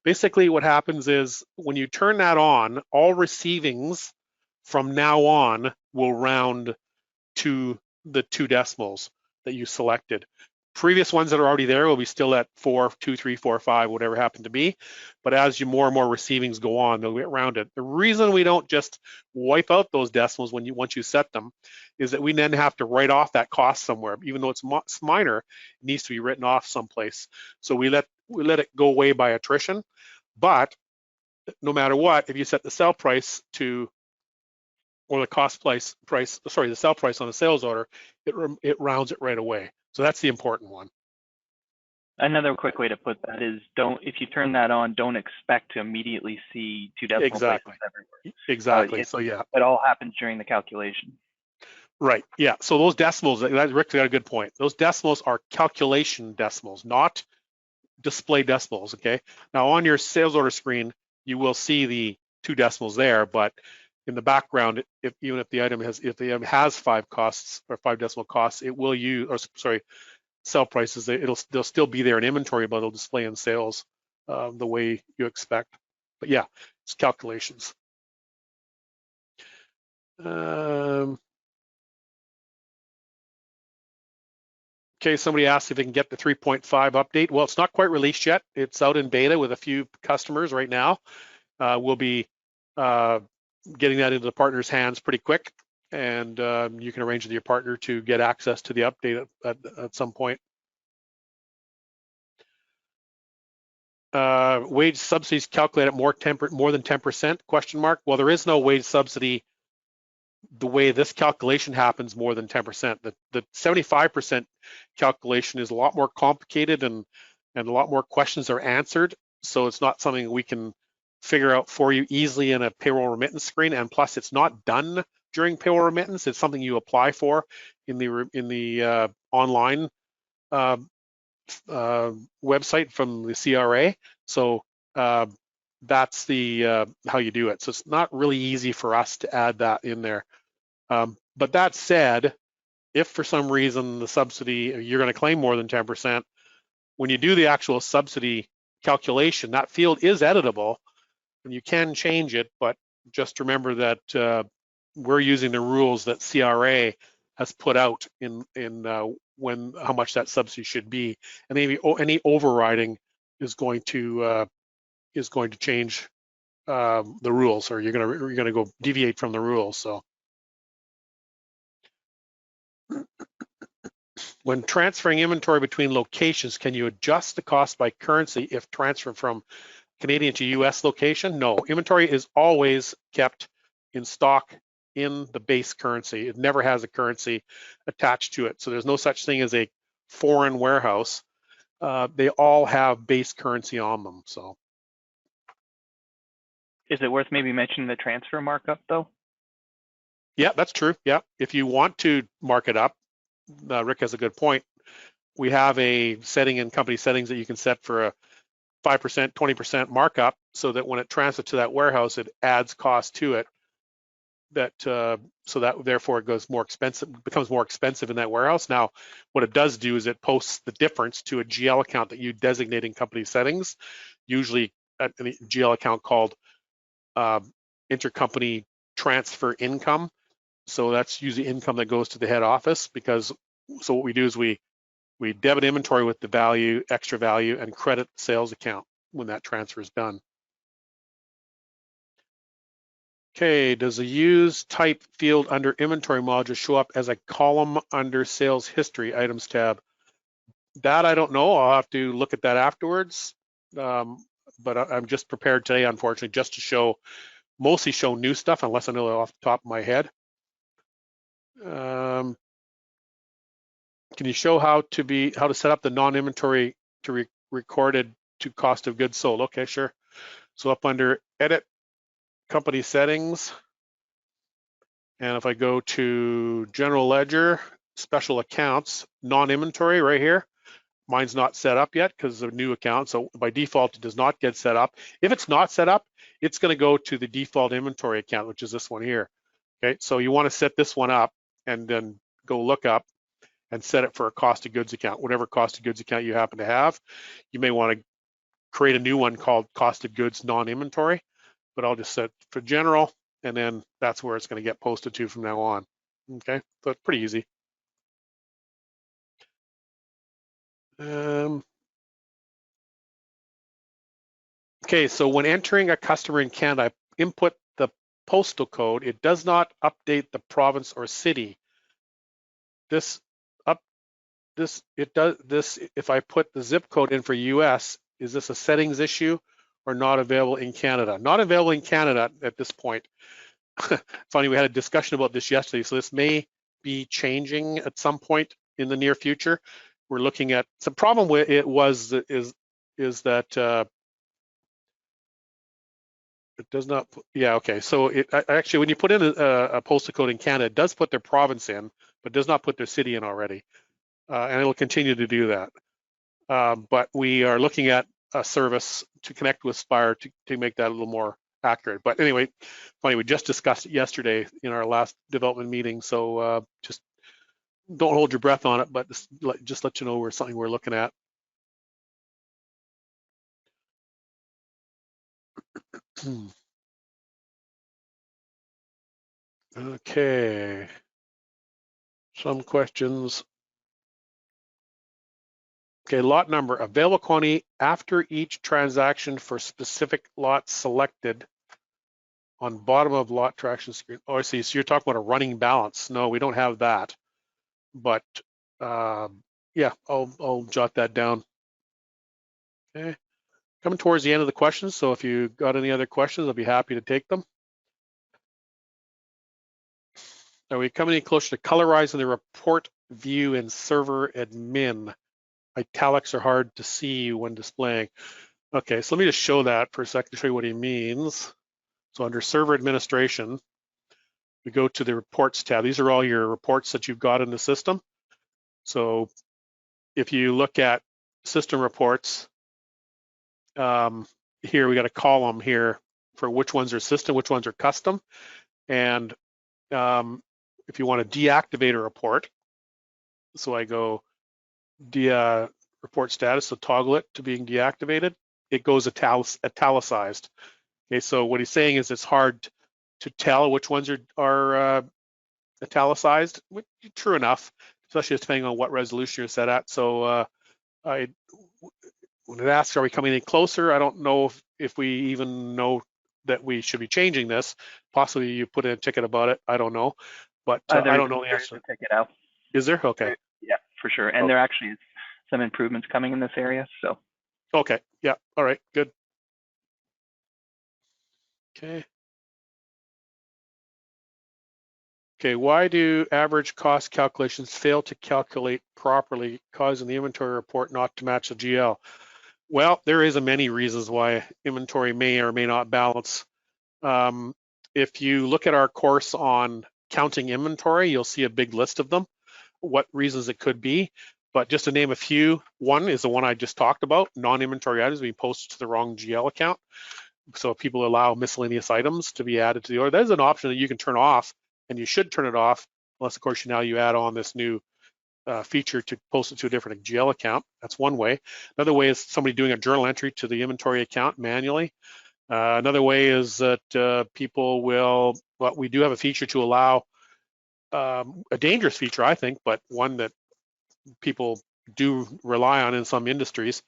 Basically, what happens is when you turn that on, all receivings from now on will round to the 2 decimals that you selected. Previous ones that are already there will be still at 4, 2, 3, 4, 5, whatever happened to be. But as you more and more receivings go on, they'll get rounded. The reason we don't just wipe out those decimals once you set them is that we then have to write off that cost somewhere. Even though it's minor, it needs to be written off someplace. So we let it go away by attrition. But no matter what, if you set the sell price to, or the the sell price on the sales order, it rounds it right away. So that's the important one. Another quick way to put that is if you turn that on, don't expect to immediately see 2 decimal places everywhere. Exactly. So yeah, it all happens during the calculation. Right. Yeah. So those decimals, Rick's got a good point. Those decimals are calculation decimals, not display decimals. Okay. Now on your sales order screen, you will see the 2 decimals there, but in the background, even if the item has 5 costs or 5 decimal costs, it will use, or sorry, sell prices. They'll still be there in inventory, but it'll display in sales the way you expect. But yeah, it's calculations. Okay, somebody asked if they can get the 3.5 update. Well, it's not quite released yet. It's out in beta with a few customers right now. We'll be getting that into the partner's hands pretty quick, and you can arrange with your partner to get access to the update at some point. Wage subsidies calculated more than 10%? Question mark. Well, there is no wage subsidy the way this calculation happens more than 10%. The 75% calculation is a lot more complicated and a lot more questions are answered. So it's not something we can figure out for you easily in a payroll remittance screen. And plus, it's not done during payroll remittance. It's something you apply for in the online website from the CRA. So that's the how you do it. So it's not really easy for us to add that in there. But that said, if for some reason the subsidy, you're going to claim more than 10%, when you do the actual subsidy calculation, that field is editable and you can change it, but just remember that we're using the rules that CRA has put out in how much that subsidy should be, and maybe any overriding is going to change the rules, or you're going to go deviate from the rules. So when transferring inventory between locations, can you adjust the cost by currency if transferred from Canadian to US location? No, inventory is always kept in stock in the base currency. It never has a currency attached to it. So there's no such thing as a foreign warehouse. They all have base currency on them. So is it worth maybe mentioning the transfer markup though? Yeah, that's true. Yeah, if you want to mark it up, Rick has a good point. We have a setting in company settings that you can set for a 5%, 20% markup so that when it transfers to that warehouse, it adds cost to it. so that therefore it goes more expensive, becomes more expensive in that warehouse. Now, what it does do is it posts the difference to a GL account that you designate in company settings, usually a GL account called intercompany transfer income. So that's usually income that goes to the head office, because so what we do is we debit inventory with the value, extra value, and credit sales account when that transfer is done. Okay, does a use type field under inventory module show up as a column under sales history items tab? That I don't know. I'll have to look at that afterwards. But I'm just prepared today, unfortunately, just to mostly show new stuff, unless I know it off the top of my head. Can you show how to set up the non-inventory to recorded to cost of goods sold? Okay, sure. So up under edit company settings, and if I go to general ledger, special accounts, non-inventory right here, mine's not set up yet because it's a new account. So by default, it does not get set up. If it's not set up, it's going to go to the default inventory account, which is this one here. Okay, so you want to set this one up and then go look up and set it for a cost of goods account, whatever cost of goods account you happen to have. You may want to create a new one called cost of goods non-inventory, but I'll just set for general, and then that's where it's going to get posted to from now on. Okay, so it's pretty easy. Okay, so when entering a customer in Canada, I input the postal code. It does not update the province or city. If I put the zip code in for US, is this a settings issue or not available in Canada? Not available in Canada at this point. Funny, we had a discussion about this yesterday, so this may be changing at some point in the near future. We're looking at the problem with it is that it does not. Yeah, okay. So actually, when you put in a postal code in Canada, it does put their province in, but does not put their city in already, and it'll continue to do that. But we are looking at a service to connect with Spire to make that a little more accurate. But anyway, funny, we just discussed it yesterday in our last development meeting, so just don't hold your breath on it, but just let you know we're something we're looking at. Okay, some questions. Okay, lot number, available quantity after each transaction for specific lots selected on bottom of lot traction screen. Oh, I see, so you're talking about a running balance. No, we don't have that, but yeah, I'll jot that down. Okay, coming towards the end of the questions, so if you got any other questions, I'll be happy to take them. Are we coming any closer to colorizing the report view in server admin? Italics are hard to see when displaying. Okay, so let me just show that for a second to show you what he means. So under server administration, we go to the reports tab. These are all your reports that you've got in the system. So if you look at system reports, here we got a column here for which ones are system, which ones are custom. And if you want to deactivate a report, so I go report status, so toggle it to being deactivated, it goes italicized. Okay, so what he's saying is it's hard to tell which ones are italicized. True enough, especially depending on what resolution you're set at. So when it asks, are we coming any closer? I don't know if we even know that we should be changing this. Possibly you put in a ticket about it. I don't know, but I don't know the answer. Ticket out. Is there? Okay. Yeah, for sure. And there actually is some improvements coming in this area. So. Okay. Yeah. All right. Good. Okay. Okay. Why do average cost calculations fail to calculate properly, causing the inventory report not to match the GL? Well, there is many reasons why inventory may or may not balance. If you look at our course on counting inventory, you'll see a big list of them, what reasons it could be. But just to name a few, one is the one I just talked about, non-inventory items being posted to the wrong GL account. So if people allow miscellaneous items to be added to the order, there's an option that you can turn off, and you should turn it off, unless of course now you add on this new feature to post it to a different GL account. That's one way. Another way is somebody doing a journal entry to the inventory account manually. Another way is that people will, well, we do have a feature to allow a dangerous feature, I think, but one that people do rely on in some industries,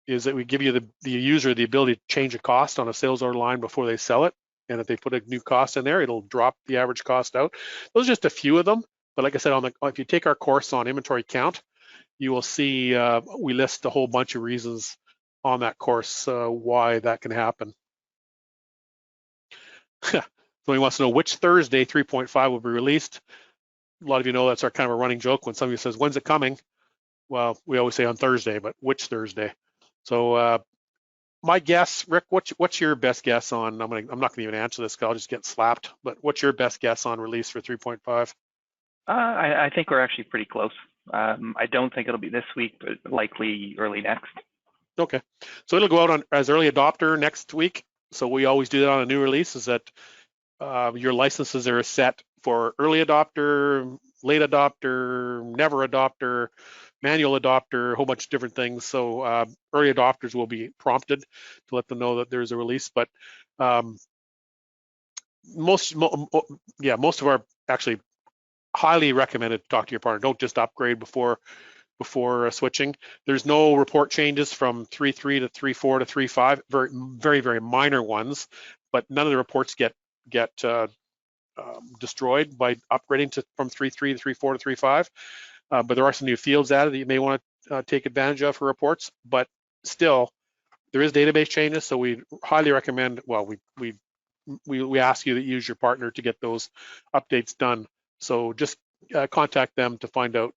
is that we give you the user the ability to change a cost on a sales order line before they sell it. And if they put a new cost in there, it'll drop the average cost out. Those are just a few of them. But like I said, if you take our course on inventory count, you will see we list a whole bunch of reasons on that course why that can happen. Somebody wants to know which Thursday 3.5 will be released. A lot of you know that's our kind of a running joke when somebody says, when's it coming? Well, we always say on Thursday, but which Thursday? So my guess, Rick, what's your best guess on, I'm not gonna even answer this because I'll just get slapped, but what's your best guess on release for 3.5? I think we're actually pretty close. I don't think it'll be this week, but likely early next. Okay, so it'll go out on as early adopter next week. So we always do that on a new release, is that your licenses are set for early adopter, late adopter, never adopter, manual adopter, a whole bunch of different things. So early adopters will be prompted to let them know that there's a release. But most of our actually highly recommended to talk to your partner. Don't just upgrade before switching. There's no report changes from 3.3 to 3.4 to 3.5. Very, very minor ones, but none of the reports get destroyed by upgrading from 3.3 to 3.4 to 3.5. But there are some new fields added that you may want to take advantage of for reports. But still, there is database changes, so we highly recommend. Well, we ask you to use your partner to get those updates done. So just contact them to find out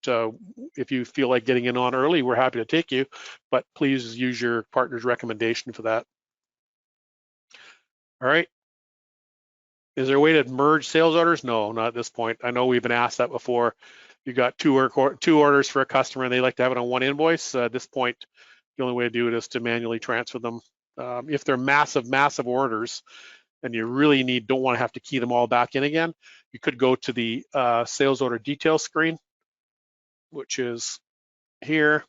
if you feel like getting in on early. We're happy to take you, but please use your partner's recommendation for that. All right. Is there a way to merge sales orders? No, not at this point. I know we've been asked that before. You got two orders for a customer and they like to have it on one invoice. At this point, the only way to do it is to manually transfer them. If they're massive orders, and you really don't want to have to key them all back in again, you could go to the sales order details screen, which is here,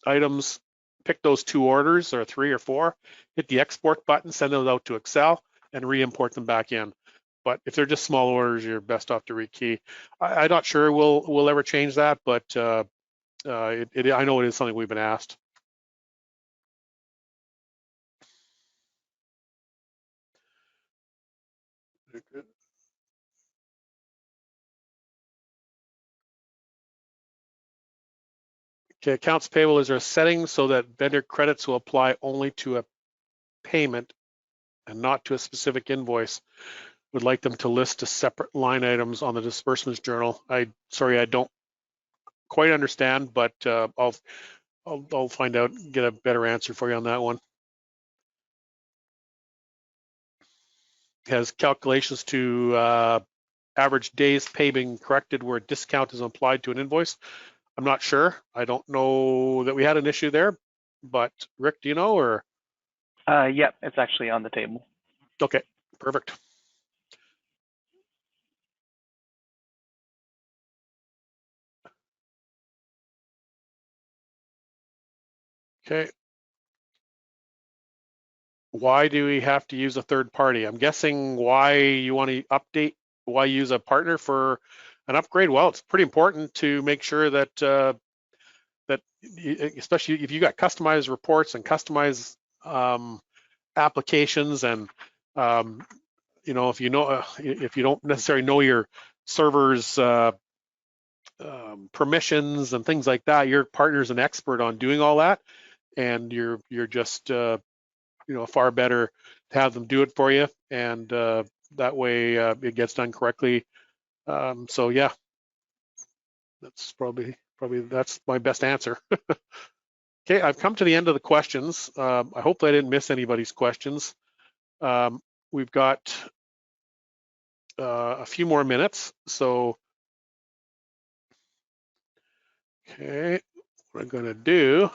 items, pick those two orders or 3 or 4, hit the export button, send those out to Excel and re-import them back in. But if they're just small orders, you're best off to rekey. I'm not sure we'll ever change that, but I know it is something we've been asked. Okay, accounts payable, is there a setting so that vendor credits will apply only to a payment and not to a specific invoice? Would like them to list a separate line items on the disbursements journal. Sorry, I don't quite understand, but I'll find out, get a better answer for you on that one. Has calculations to average days pay been corrected where a discount is applied to an invoice? I'm not sure. I don't know that we had an issue there, but Rick, do you know, or? Yeah, it's actually on the table. Okay, perfect. Okay. Why do we have to use a third party? I'm guessing why you want to update, why use a partner for an upgrade? Well, it's pretty important to make sure that especially if you got customized reports and customized applications, and if you don't necessarily know your server's permissions and things like that, your partner's an expert on doing all that, and you're just far better to have them do it for you, and that way it gets done correctly. So yeah, that's probably that's my best answer. Okay, I've come to the end of the questions. I hope I didn't miss anybody's questions. We've got a few more minutes, so okay, what I'm going to do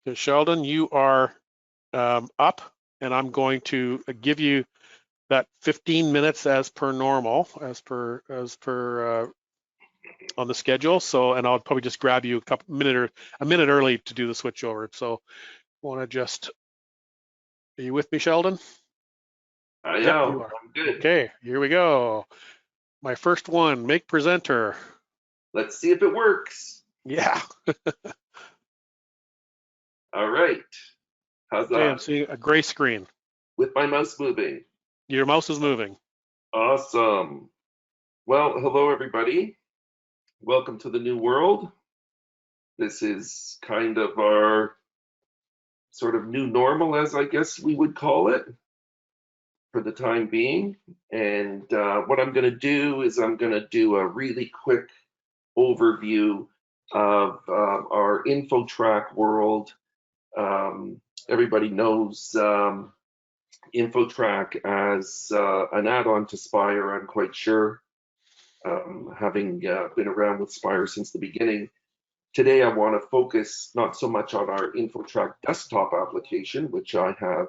So Sheldon, you are up, and I'm going to give you that 15 minutes as per normal, as per on the schedule. So, and I'll probably just grab you a minute early to do the switch over. So, want to just, are you with me, Sheldon? I am. Yep, you are. I'm good. Okay, here we go. My first one, make presenter. Let's see if it works. Yeah. All right. How's that? Okay, I'm seeing a gray screen. With my mouse moving. Your mouse is moving. Awesome. Well, hello, everybody. Welcome to the new world. This is kind of our sort of new normal, as I guess we would call it, for the time being. And what I'm going to do is I'm going to do a really quick overview of our INFOtrac world. Everybody knows INFOtrac as an add-on to Spire, I'm quite sure, having been around with Spire since the beginning. Today, I want to focus not so much on our INFOtrac desktop application, which I have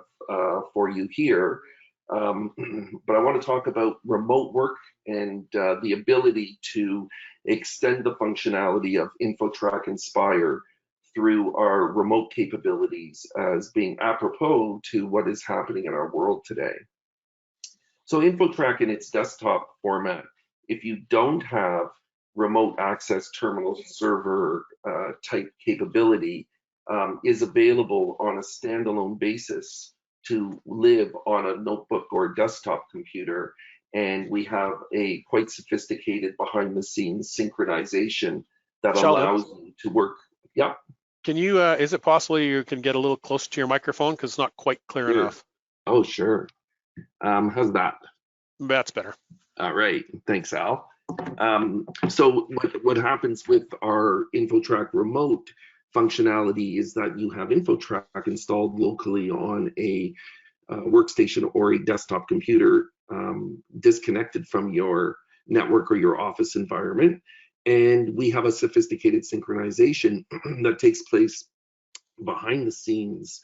for you here, but I want to talk about remote work and the ability to extend the functionality of INFOtrac and Spire through our remote capabilities as being apropos to what is happening in our world today. So INFOtrac in its desktop format, if you don't have remote access terminal server type capability, is available on a standalone basis to live on a notebook or desktop computer. And we have a quite sophisticated behind the scenes synchronization that Sheldon, allows you to work. Yeah. Can you, is it possible you can get a little closer to your microphone because it's not quite clear enough? Oh, sure. How's that? That's better. All right. Thanks, Al. So what happens with our INFOtrac remote functionality is that you have INFOtrac installed locally on a workstation or a desktop computer, disconnected from your network or your office environment. And we have a sophisticated synchronization that takes place behind the scenes.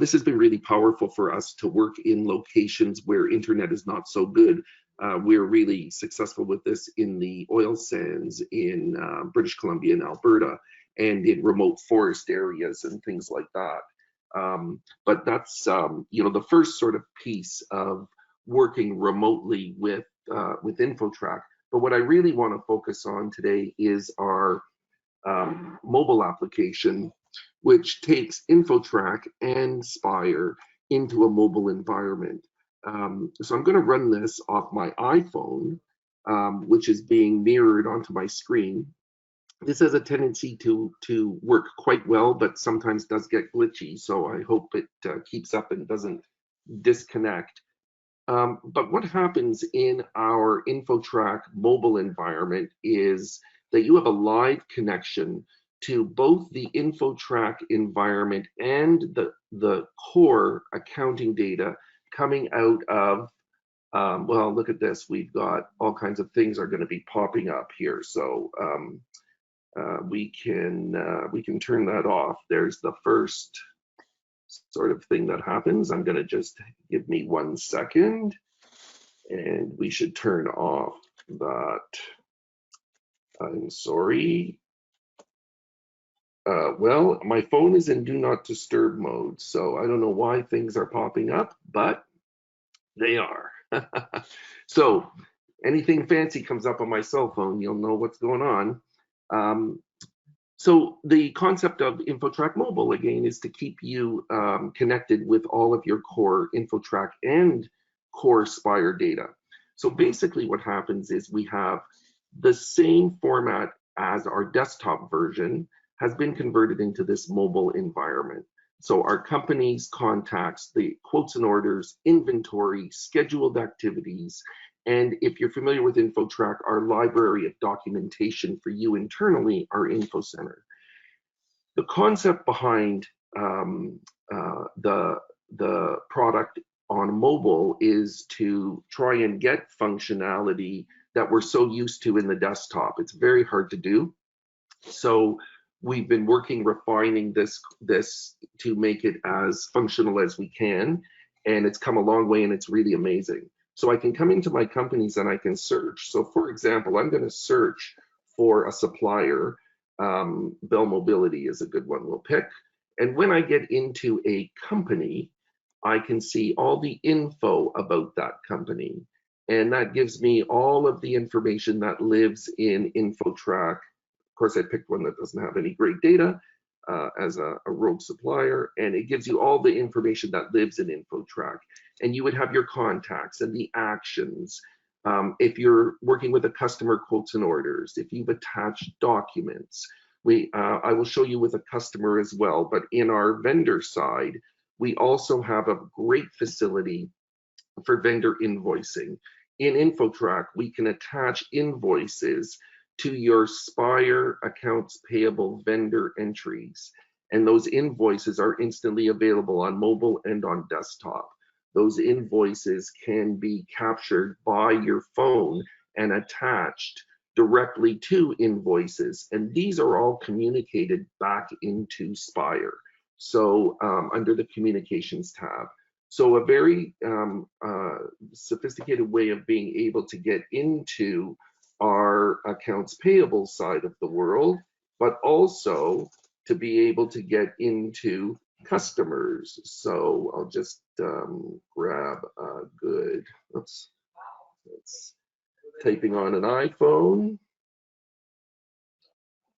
This has been really powerful for us to work in locations where internet is not so good. We're really successful with this in the oil sands in British Columbia and Alberta, and in remote forest areas and things like that. But that's the first sort of piece of working remotely with INFOtrac. But what I really want to focus on today is our mobile application, which takes INFOtrac and Spire into a mobile environment. So I'm going to run this off my iPhone, which is being mirrored onto my screen. This has a tendency to work quite well, but sometimes does get glitchy. So I hope it keeps up and doesn't disconnect. But what happens in our INFOtrac mobile environment is that you have a live connection to both the INFOtrac environment and the core accounting data coming out of, well, look at this. We've got all kinds of things are going to be popping up here. So we can turn that off. There's the first sort of thing that happens. I'm going to just give me 1 second, and we should turn off that. I'm sorry. Well, my phone is in do not disturb mode, so I don't know why things are popping up, but they are. So anything fancy comes up on my cell phone, you'll know what's going on. So the concept of INFOtrac Mobile, again, is to keep you connected with all of your core INFOtrac and core Spire data. So basically what happens is we have the same format as our desktop version has been converted into this mobile environment. So our company's contacts, the quotes and orders, inventory, scheduled activities, and if you're familiar with INFOtrac, our library of documentation for you internally, our info center. The concept behind the product on mobile is to try and get functionality that we're so used to in the desktop. It's very hard to do. So we've been refining this to make it as functional as we can, and it's come a long way and it's really amazing. So I can come into my companies and I can search. So for example, I'm going to search for a supplier. Bell Mobility is a good one we'll pick. And when I get into a company, I can see all the info about that company. And that gives me all of the information that lives in INFOtrac. Of course, I picked one that doesn't have any great data as a rogue supplier, and it gives you all the information that lives in INFOtrac. And you would have your contacts and the actions. If you're working with a customer, quotes and orders, if you've attached documents, I will show you with a customer as well, but in our vendor side, we also have a great facility for vendor invoicing. In INFOtrac, we can attach invoices to your Spire accounts payable vendor entries, and those invoices are instantly available on mobile and on desktop. Those invoices can be captured by your phone and attached directly to invoices, and these are all communicated back into Spire. So under the communications tab. So a very sophisticated way of being able to get into our accounts payable side of the world, but also to be able to get into customers. So I'll just grab a good, oops, it's typing on an iPhone.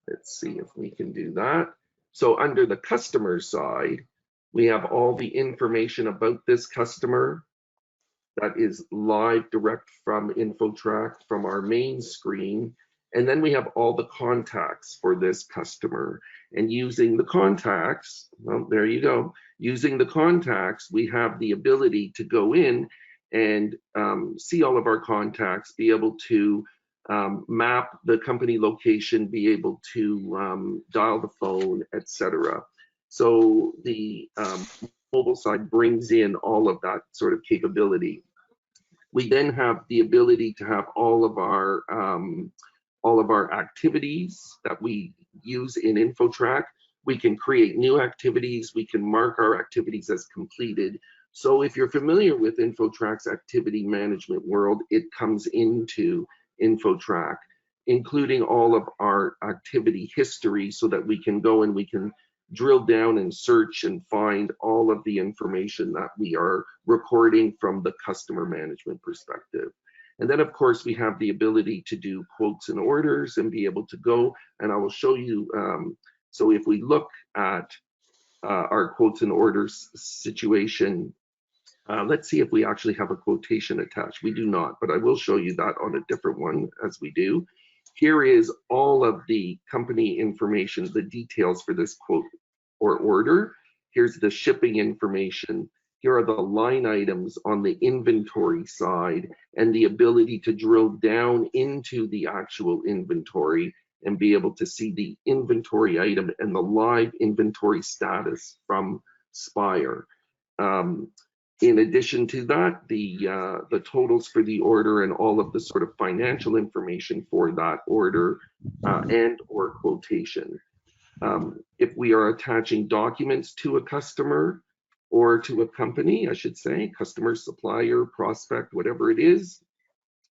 Let's see if we can do that. So under the customer side, we have all the information about this customer that is live direct from INFOtrac from our main screen. And then we have all the contacts for this customer. And using the contacts, well, there you go. Using the contacts, we have the ability to go in and see all of our contacts, be able to map the company location, be able to dial the phone, etc. So the mobile side brings in all of that sort of capability. We then have the ability to have all of our activities that we use in INFOtrac. We can create new activities. We can mark our activities as completed. So if you're familiar with INFOtrac's activity management world, it comes into INFOtrac, including all of our activity history, so that we can go and we can drill down and search and find all of the information that we are recording from the customer management perspective. And then of course we have the ability to do quotes and orders and be able to go, and I will show you. So if we look at our quotes and orders situation, let's see if we actually have a quotation attached. We do not, but I will show you that on a different one as we do. Here is all of the company information, the details for this quote or order. Here's the shipping information. Here are the line items on the inventory side and the ability to drill down into the actual inventory and be able to see the inventory item and the live inventory status from Spire. In addition to that, the totals for the order and all of the sort of financial information for that order and or quotation. If we are attaching documents to a customer or to a company, I should say, customer, supplier, prospect, whatever it is,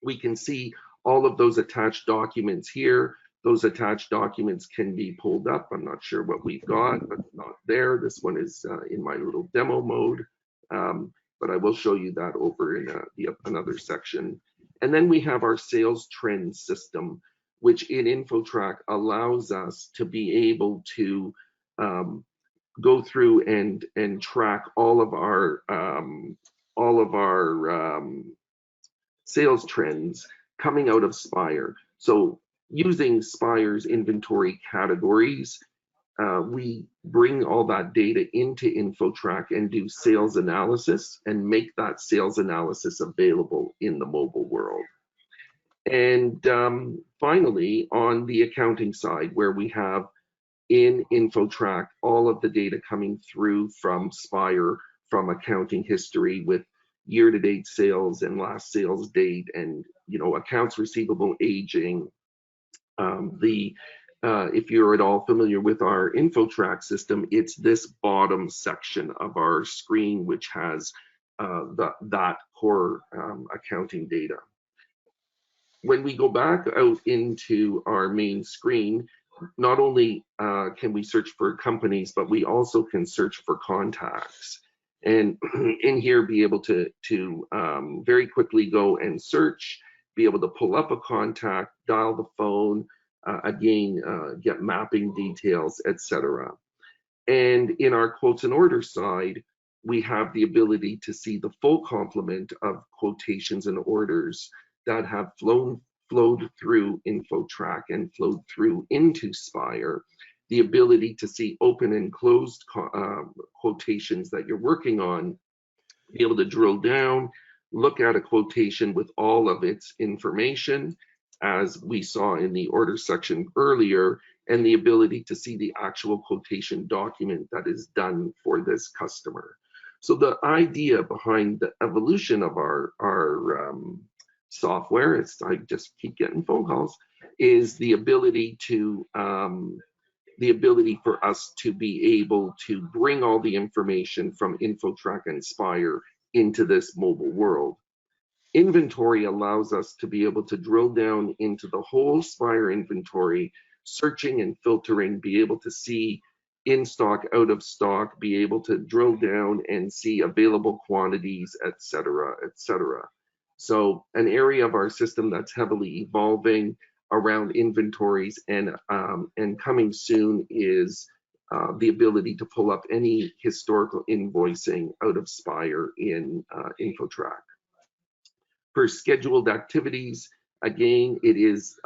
we can see all of those attached documents here. Those attached documents can be pulled up. I'm not sure what we've got, but not there. This one is in my little demo mode. But I will show you that over in another section. And then we have our sales trend system, which in INFOtrac allows us to be able to go through and track all of our sales trends coming out of Spire. So using Spire's inventory categories, we bring all that data into INFOtrac and do sales analysis and make that sales analysis available in the mobile world. And finally, on the accounting side, where we have in INFOtrac all of the data coming through from Spire, from accounting history with year-to-date sales and last sales date, and accounts receivable aging, the if you're at all familiar with our INFOtrac system, it's this bottom section of our screen, which has that core accounting data. When we go back out into our main screen, not only can we search for companies, but we also can search for contacts. And in here, be able to very quickly go and search, be able to pull up a contact, dial the phone, again, get mapping details, etc. And in our quotes and orders side, we have the ability to see the full complement of quotations and orders that have flowed through INFOtrac and flowed through into Spire, the ability to see open and closed quotations that you're working on, be able to drill down, look at a quotation with all of its information, as we saw in the order section earlier, and the ability to see the actual quotation document that is done for this customer. So the idea behind the evolution of our software, I just keep getting phone calls, is the ability for us to be able to bring all the information from INFOtrac and Spire into this mobile world. Inventory allows us to be able to drill down into the whole Spire inventory, searching and filtering, be able to see in stock, out of stock, be able to drill down and see available quantities, etc., etc. So an area of our system that's heavily evolving around inventories, and coming soon is the ability to pull up any historical invoicing out of Spire in INFOtrac. For scheduled activities, again, it is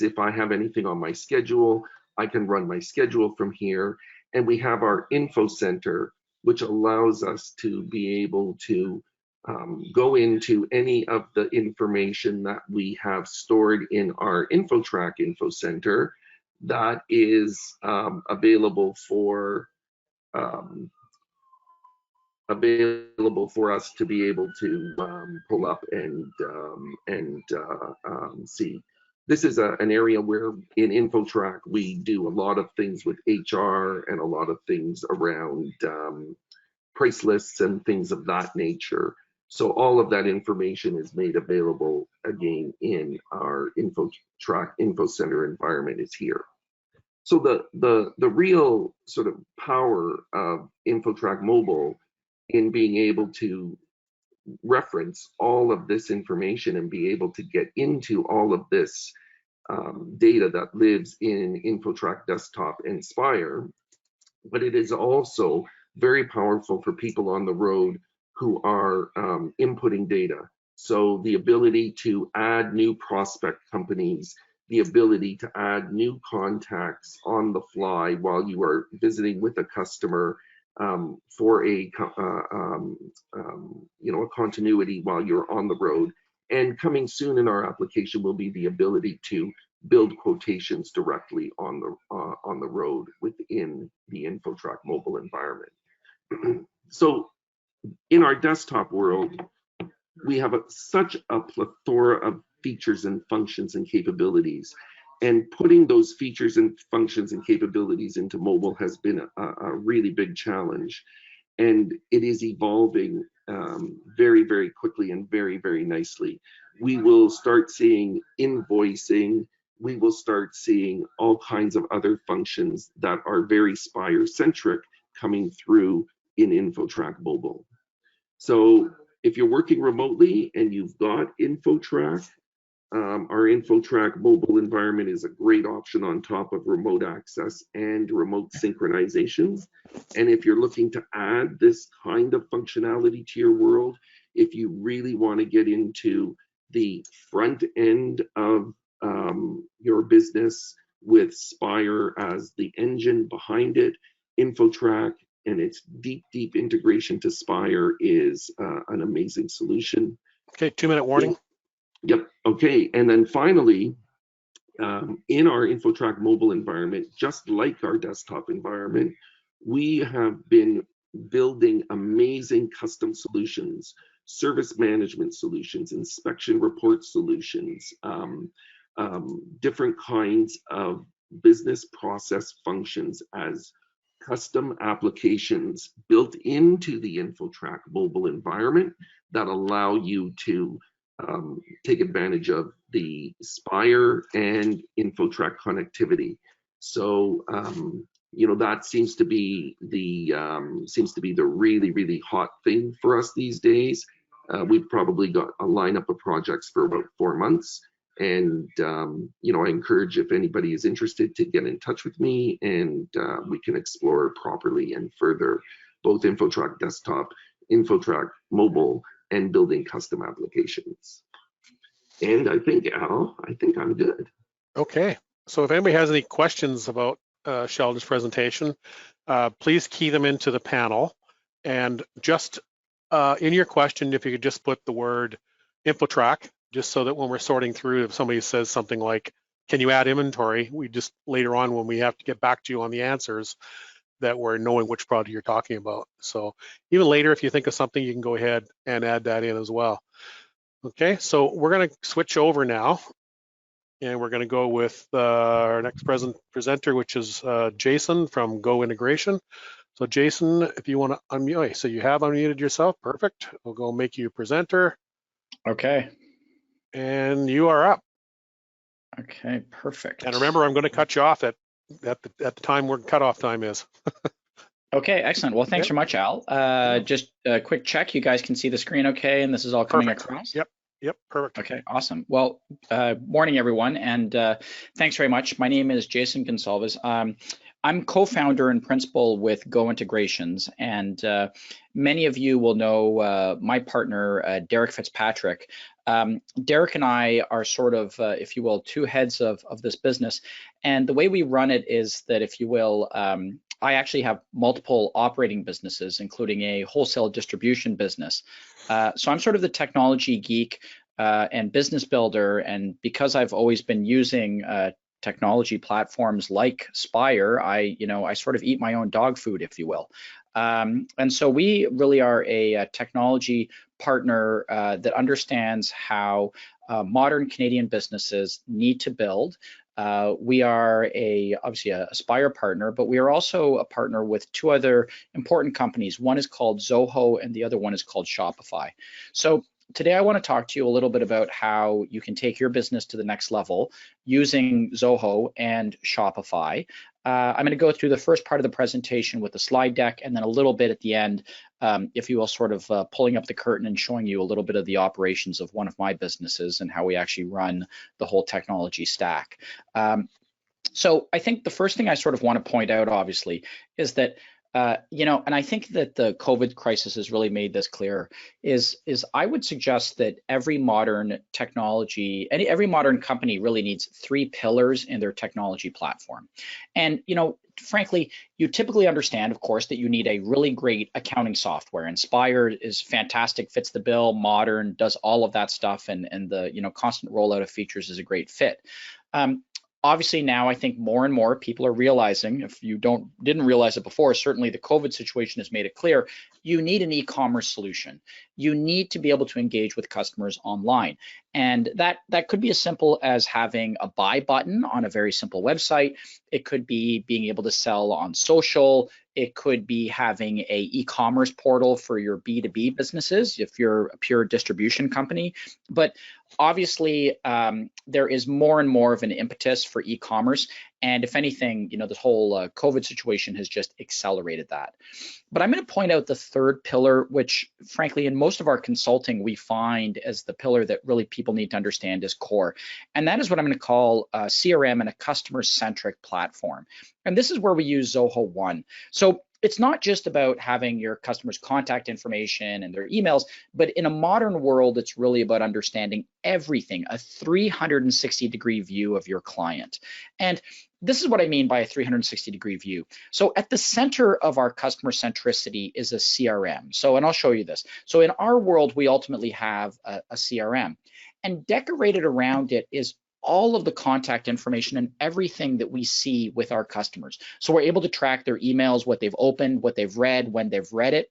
if I have anything on my schedule, I can run my schedule from here. And we have our info center, which allows us to be able to go into any of the information that we have stored in our INFOtrac info center that is available for us to be able to pull up and see. This is an area where in INFOtrac we do a lot of things with HR and a lot of things around price lists and things of that nature. So all of that information is made available again in our INFOtrac info center environment is here. So the real sort of power of INFOtrac Mobile in being able to reference all of this information and be able to get into all of this data that lives in INFOtrac Desktop and Spire, but it is also very powerful for people on the road who are inputting data. So the ability to add new prospect companies, the ability to add new contacts on the fly while you are visiting with a customer for a continuity while you're on the road. And coming soon in our application will be the ability to build quotations directly on the road within the INFOtrac mobile environment. So in our desktop world, we have such a plethora of features and functions and capabilities, and putting those features and functions and capabilities into mobile has been a really big challenge, and it is evolving very, very quickly and very, very nicely. We will start seeing invoicing, we will start seeing all kinds of other functions that are very Spire centric coming through in INFOtrac Mobile. So if you're working remotely and you've got INFOtrac, our INFOtrac mobile environment is a great option on top of remote access and remote synchronizations. And if you're looking to add this kind of functionality to your world, if you really want to get into the front end of your business with Spire as the engine behind it, INFOtrac and its deep, deep integration to Spire is an amazing solution. Okay, 2-minute warning. Yep. Okay. And then finally, in our INFOtrac mobile environment, just like our desktop environment, we have been building amazing custom solutions, service management solutions, inspection report solutions, different kinds of business process functions as custom applications built into the INFOtrac mobile environment that allow you to take advantage of the Spire and INFOtrac connectivity. So that seems to be the really hot thing for us these days. We've probably got a lineup of projects for about 4 months. And, I encourage, if anybody is interested, to get in touch with me, and we can explore properly and further both INFOtrac desktop, INFOtrac mobile, and building custom applications. And I think, Al, I'm good. Okay. So if anybody has any questions about Sheldon's presentation, please key them into the panel. And just in your question, if you could just put the word INFOtrac, just so that when we're sorting through, if somebody says something like, can you add inventory? We just later on, when we have to get back to you on the answers, that we're knowing which product you're talking about. So even later, if you think of something, you can go ahead and add that in as well. Okay, so we're going to switch over now, and we're going to go with our next presenter, which is Jason from Go Integration. So Jason, if you want to unmute, so you have unmuted yourself, perfect. We'll go make you a presenter. Okay. And you are up. Okay, perfect. And remember, I'm going to cut you off at the time where cutoff time is. Okay, excellent. Well, thanks so much, Al. Just a quick check. You guys can see the screen okay, and this is all coming across? Yep, perfect. Okay, awesome. Well, morning, everyone, and thanks very much. My name is Jason Gonsalves. I'm co-founder and principal with Go Integrations, and many of you will know my partner, Derek Fitzpatrick. Derek and I are sort of, if you will, two heads of this business. And the way we run it is that, if you will, I actually have multiple operating businesses, including a wholesale distribution business. So I'm sort of the technology geek and business builder. And because I've always been using technology platforms like Spire, I sort of eat my own dog food, if you will. And so we really are a technology partner that understands how modern Canadian businesses need to build. We are obviously a Spire partner, but we are also a partner with two other important companies. One is called Zoho, and the other one is called Shopify. So today I want to talk to you a little bit about how you can take your business to the next level using Zoho and Shopify. I'm going to go through the first part of the presentation with the slide deck, and then a little bit at the end, if you will, sort of pulling up the curtain and showing you a little bit of the operations of one of my businesses and how we actually run the whole technology stack. So I think the first thing I sort of want to point out, obviously, is that and I think that the COVID crisis has really made this clear, is I would suggest that every modern technology, every modern company really needs 3 pillars in their technology platform. And, frankly, you typically understand, of course, that you need a really great accounting software. And Spire is fantastic, fits the bill, modern, does all of that stuff, and the constant rollout of features is a great fit. Obviously, now I think more and more people are realizing, if you didn't realize it before, certainly the COVID situation has made it clear, you need an e-commerce solution. You need to be able to engage with customers online. And that could be as simple as having a buy button on a very simple website. It could be being able to sell on social. It could be having a e-commerce portal for your B2B businesses if you're a pure distribution company. But obviously, there is more and more of an impetus for e-commerce. And if anything, this whole COVID situation has just accelerated that. But I'm going to point out the third pillar, which frankly, in most of our consulting, we find as the pillar that really people need to understand is core. And that is what I'm going to call a CRM and a customer-centric platform. And this is where we use Zoho One. So it's not just about having your customers' contact information and their emails, but in a modern world, it's really about understanding everything, a 360-degree view of your client. And this is what I mean by a 360-degree view. So at the center of our customer centricity is a CRM. So, and I'll show you this. So in our world, we ultimately have a CRM, and decorated around it is all of the contact information and everything that we see with our customers. So we're able to track their emails, what they've opened, what they've read, when they've read it.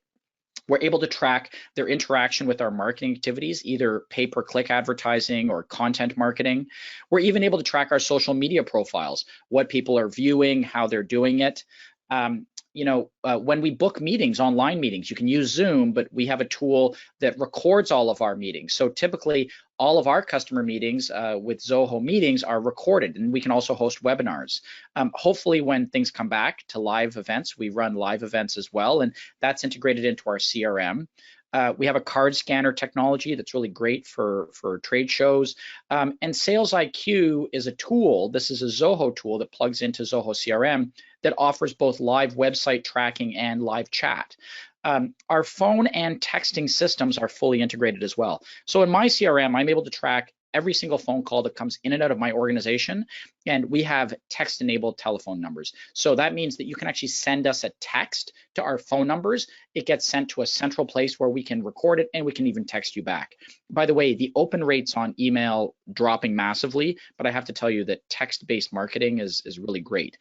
We're able to track their interaction with our marketing activities, either pay-per-click advertising or content marketing. We're even able to track our social media profiles, what people are viewing, how they're doing it. When we book meetings, online meetings, you can use Zoom, but we have a tool that records all of our meetings. So typically, all of our customer meetings with Zoho Meetings are recorded, and we can also host webinars. Hopefully, when things come back to live events, we run live events as well, and that's integrated into our CRM. We have a card scanner technology that's really great for trade shows. And Sales IQ is a tool. This is a Zoho tool that plugs into Zoho CRM that offers both live website tracking and live chat. Our phone and texting systems are fully integrated as well. So in my CRM, I'm able to track every single phone call that comes in and out of my organization, and we have text-enabled telephone numbers. So that means that you can actually send us a text to our phone numbers. It gets sent to a central place where we can record it, and we can even text you back. By the way, the open rates on email dropping massively, but I have to tell you that text-based marketing is really great.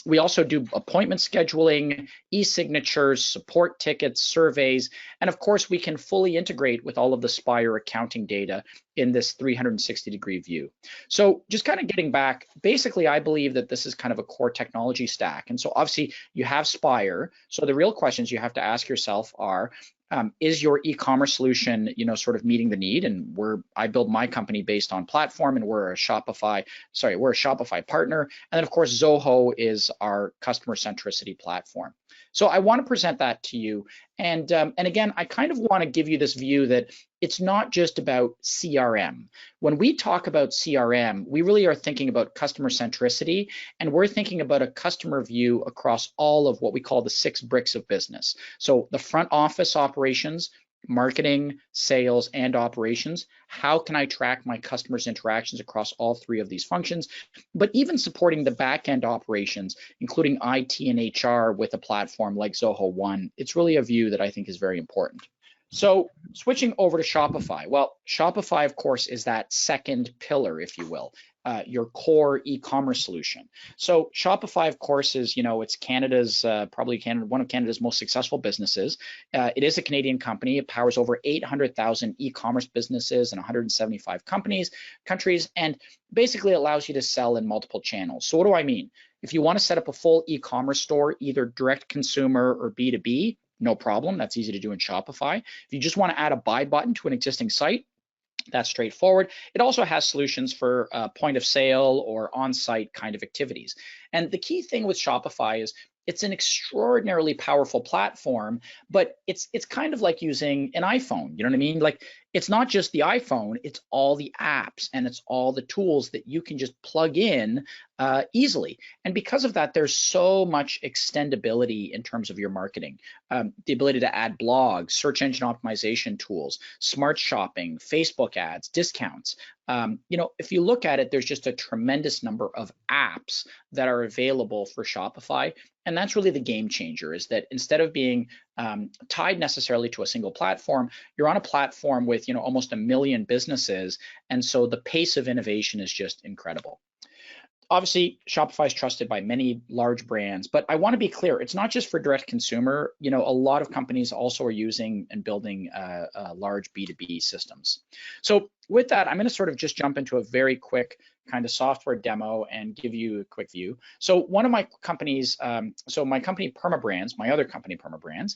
We also do appointment scheduling, e-signatures, support tickets, surveys, and of course, we can fully integrate with all of the Spire accounting data in this 360-degree view. So just kind of getting back, basically, I believe that this is kind of a core technology stack. And so obviously, you have Spire. So the real questions you have to ask yourself are, is your e-commerce solution, sort of meeting the need? And I build my company based on platform, and we're a Shopify partner. And then of course, Zoho is our customer centricity platform. So I want to present that to you. And again, I kind of want to give you this view that it's not just about CRM. When we talk about CRM, we really are thinking about customer centricity, and we're thinking about a customer view across all of what we call the 6 bricks of business. So the front office operations, marketing, sales, and operations. How can I track my customers' interactions across all 3 of these functions? But even supporting the back-end operations, including IT and HR with a platform like Zoho One. It's really a view that I think is very important. So switching over to Shopify. Well, Shopify, of course, is that second pillar, if you will, your core e-commerce solution. So Shopify, of course, is, it's Canada's, one of Canada's most successful businesses. It is a Canadian company. It powers over 800,000 e-commerce businesses in 175 countries, and basically allows you to sell in multiple channels. So what do I mean? If you want to set up a full e-commerce store, either direct consumer or B2B, no problem. That's easy to do in Shopify. If you just want to add a buy button to an existing site, that's straightforward. It also has solutions for point of sale or on-site kind of activities. And the key thing with Shopify is it's an extraordinarily powerful platform, but it's kind of like using an iPhone. You know what I mean? Like, it's not just the iPhone, it's all the apps and it's all the tools that you can just plug in easily. And because of that, there's so much extendability in terms of your marketing. The ability to add blogs, search engine optimization tools, smart shopping, Facebook ads, discounts. If you look at it, there's just a tremendous number of apps that are available for Shopify. And that's really the game changer, is that instead of being tied necessarily to a single platform, you're on a platform with almost 1 million businesses. And so the pace of innovation is just incredible. Obviously, Shopify is trusted by many large brands, but I want to be clear, it's not just for direct consumer. A lot of companies also are using and building large B2B systems. So with that, I'm going to sort of just jump into a very quick kind of software demo and give you a quick view. So one of my companies, my company Permabrands, my other company Permabrands,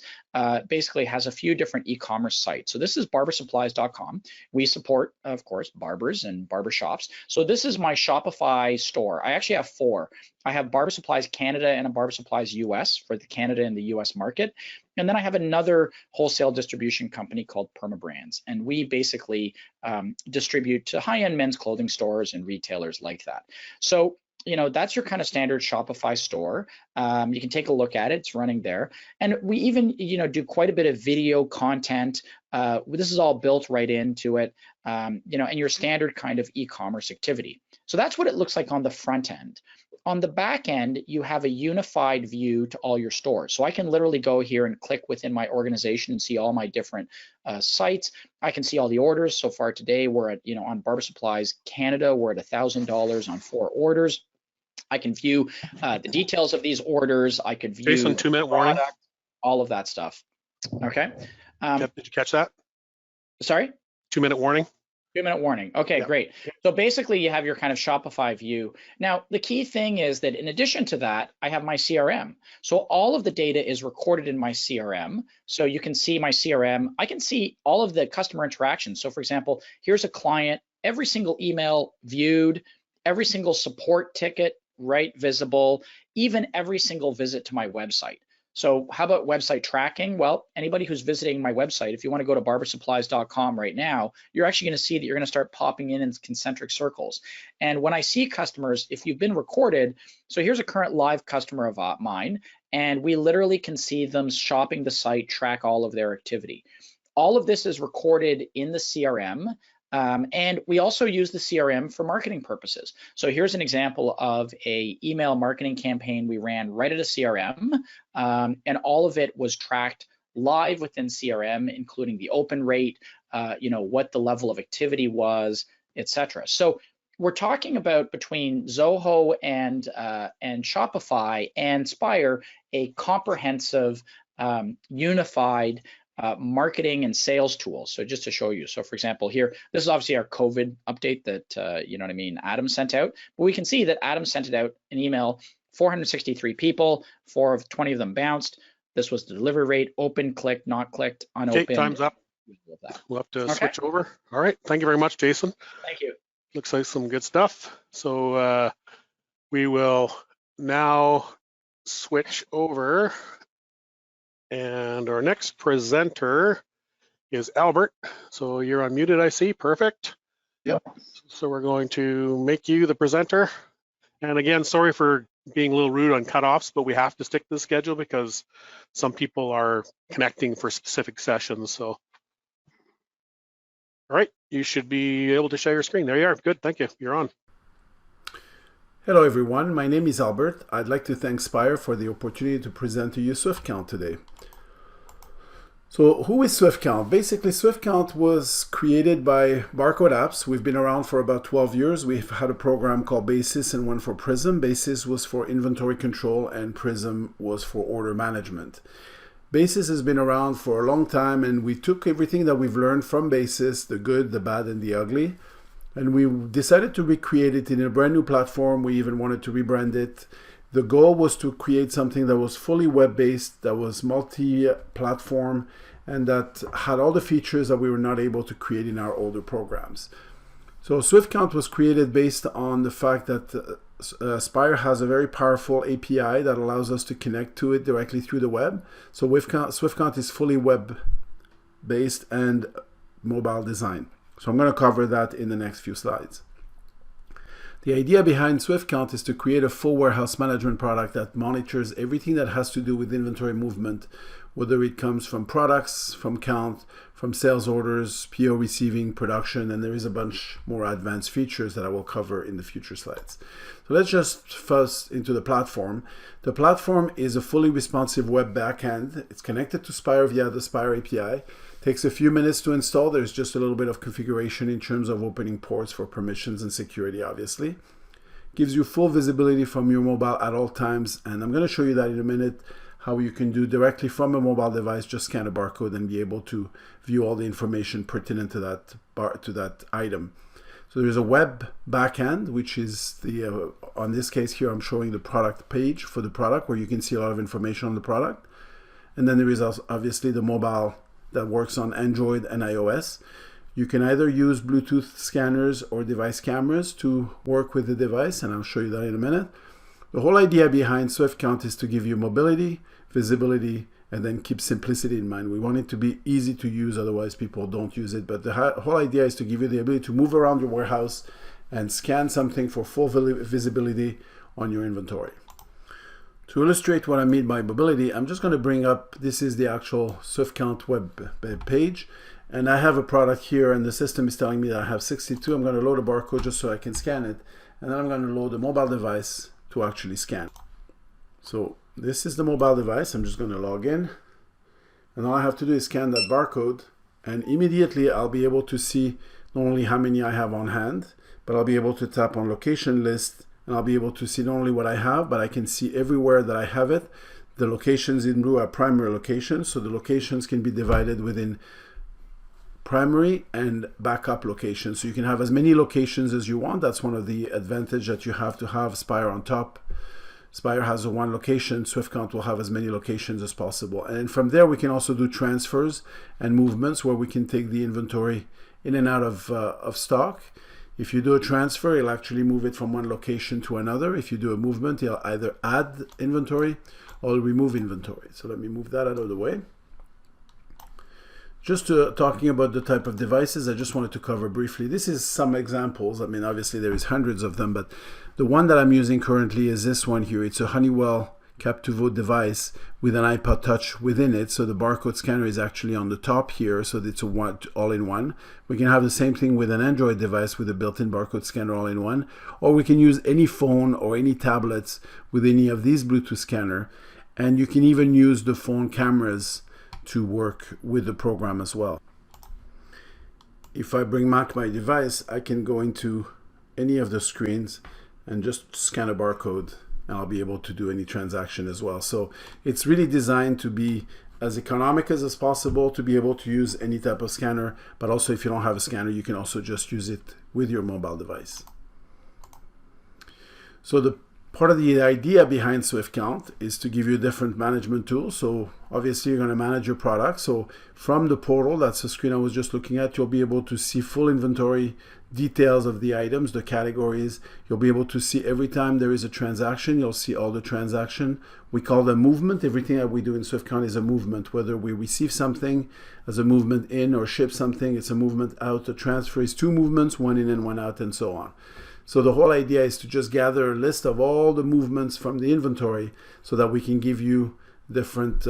basically has a few different e-commerce sites. So this is barbersupplies.com. We support, of course, barbers and barbershops. So this is my Shopify store. I actually have 4. I have Barber Supplies Canada and a Barber Supplies US for the Canada and the US market. And then I have another wholesale distribution company called Permabrands. And we basically distribute to high-end men's clothing stores and retailers like that. So, that's your kind of standard Shopify store. You can take a look at it. It's running there. And we even, do quite a bit of video content. This is all built right into it, and your standard kind of e-commerce activity. So that's what it looks like on the front end. On the back end, you have a unified view to all your stores. So I can literally go here and click within my organization and see all my different sites. I can see all the orders. So far today, we're at, on Barber Supplies Canada, we're at $1,000 on 4 orders. I can view the details of these orders. I could view Jason, 2-minute warning. All of that stuff. Okay. Did you catch that? Sorry? 2-minute warning. 2-minute warning. Okay, Yeah. great. So basically you have your kind of Shopify view. Now, the key thing is that in addition to that, I have my CRM. So all of the data is recorded in my CRM. So you can see my CRM. I can see all of the customer interactions. So for example, here's a client, every single email viewed, every single support ticket, right, visible, even every single visit to my website. So how about website tracking? Well, anybody who's visiting my website, if you want to go to barbersupplies.com right now, you're actually going to see that you're going to start popping in concentric circles. And when I see customers, if you've been recorded, so here's a current live customer of mine, and we literally can see them shopping the site, track all of their activity. All of this is recorded in the CRM. And we also use the CRM for marketing purposes. So here's an example of a email marketing campaign we ran right at a CRM, and all of it was tracked live within CRM, including the open rate, what the level of activity was, etc. So we're talking about between Zoho and Shopify and Spire, a comprehensive, unified marketing and sales tools. So just to show you, so for example, here, this is obviously our COVID update that, Adam sent out, but we can see that Adam sent it out an email, 463 people, 20 of them bounced. This was the delivery rate, open, clicked, not clicked, unopened. Okay, time's up. We'll have to switch over. All right, thank you very much, Jason. Thank you. Looks like some good stuff. So we will now switch over. And our next presenter is Albert. So you're unmuted, I see. Perfect. Yep. So we're going to make you the presenter. And again, sorry for being a little rude on cutoffs, but we have to stick to the schedule because some people are connecting for specific sessions. So, all right, you should be able to share your screen. There you are. Good, thank you. You're on. Hello everyone, my name is Albert. I'd like to thank Spire for the opportunity to present to you Swiftcount today. So who is Swiftcount? Basically, Swiftcount was created by Barcode Apps. We've been around for about 12 years. We've had a program called Basis and one for Prism. Basis was for inventory control and Prism was for order management. Basis has been around for a long time, and we took everything that we've learned from Basis, the good, the bad, and the ugly, and we decided to recreate it in a brand new platform. We even wanted to rebrand it. The goal was to create something that was fully web-based, that was multi-platform, and that had all the features that we were not able to create in our older programs. So Swiftcount was created based on the fact that Spire has a very powerful API that allows us to connect to it directly through the web. So Swiftcount is fully web-based and mobile design. So I'm going to cover that in the next few slides. The idea behind Swiftcount is to create a full warehouse management product that monitors everything that has to do with inventory movement, whether it comes from products, from count, from sales orders, PO receiving, production, and there is a bunch more advanced features that I will cover in the future slides. So let's just first into the platform. The platform is a fully responsive web backend. It's connected to Spire via the Spire API. Takes a few minutes to install. There's just a little bit of configuration in terms of opening ports for permissions and security, obviously. Gives you full visibility from your mobile at all times, and I'm going to show you that in a minute, how you can do directly from a mobile device, just scan a barcode and be able to view all the information pertinent to that item. So there's a web backend, which is the, on this case here, I'm showing the product page for the product where you can see a lot of information on the product. And then there is also obviously the mobile that works on Android and iOS. You can either use Bluetooth scanners or device cameras to work with the device, and I'll show you that in a minute. The whole idea behind Swiftcount is to give you mobility, visibility, and then keep simplicity in mind. We want it to be easy to use, otherwise people don't use it. But the whole idea is to give you the ability to move around your warehouse and scan something for full visibility on your inventory. To illustrate what I mean by mobility, I'm just going to bring up, this is the actual Swiftcount web page, and I have a product here and the system is telling me that I have 62. I'm going to load a barcode just so I can scan it, and then I'm going to load a mobile device to actually scan. So this is the mobile device. I'm just going to log in, and all I have to do is scan that barcode, and immediately I'll be able to see not only how many I have on hand, but I'll be able to tap on location list, and I'll be able to see not only what I have, but I can see everywhere that I have it, The locations in blue are primary locations, so the locations can be divided within primary and backup locations. So you can have as many locations as you want. That's one of the advantage that you have to have Spire on top. Spire has a one location, Swiftcount will have as many locations as possible. And from there, we can also do transfers and movements where we can take the inventory in and out of stock. If you do a transfer, it'll actually move it from one location to another. If you do a movement, it'll either add inventory or remove inventory. So let me move that out of the way. Just talking about the type of devices, I just wanted to cover briefly. This is some examples. I mean, obviously there is hundreds of them, but the one that I'm using currently is this one here. It's a Honeywell Captivo device with an iPod Touch within it. So the barcode scanner is actually on the top here, so it's a one all-in-one. We can have the same thing with an Android device with a built-in barcode scanner all-in-one, or we can use any phone or any tablets with any of these Bluetooth scanner, and you can even use the phone cameras to work with the program as well. If I bring back my device, I can go into any of the screens and just scan a barcode, and I'll be able to do any transaction as well. So it's really designed to be as economic as possible, to be able to use any type of scanner, but also if you don't have a scanner, you can also just use it with your mobile device. So the part of the idea behind Swiftcount is to give you a different management tool. So obviously you're going to manage your product. So from the portal, that's the screen I was just looking at, you'll be able to see full inventory details of the items, the categories. You'll be able to see every time there is a transaction, you'll see all the transaction. We call them movement. Everything that we do in Swiftcount is a movement. Whether we receive something as a movement in or ship something, it's a movement out. The transfer is two movements, one in and one out, and so on. So the whole idea is to just gather a list of all the movements from the inventory so that we can give you different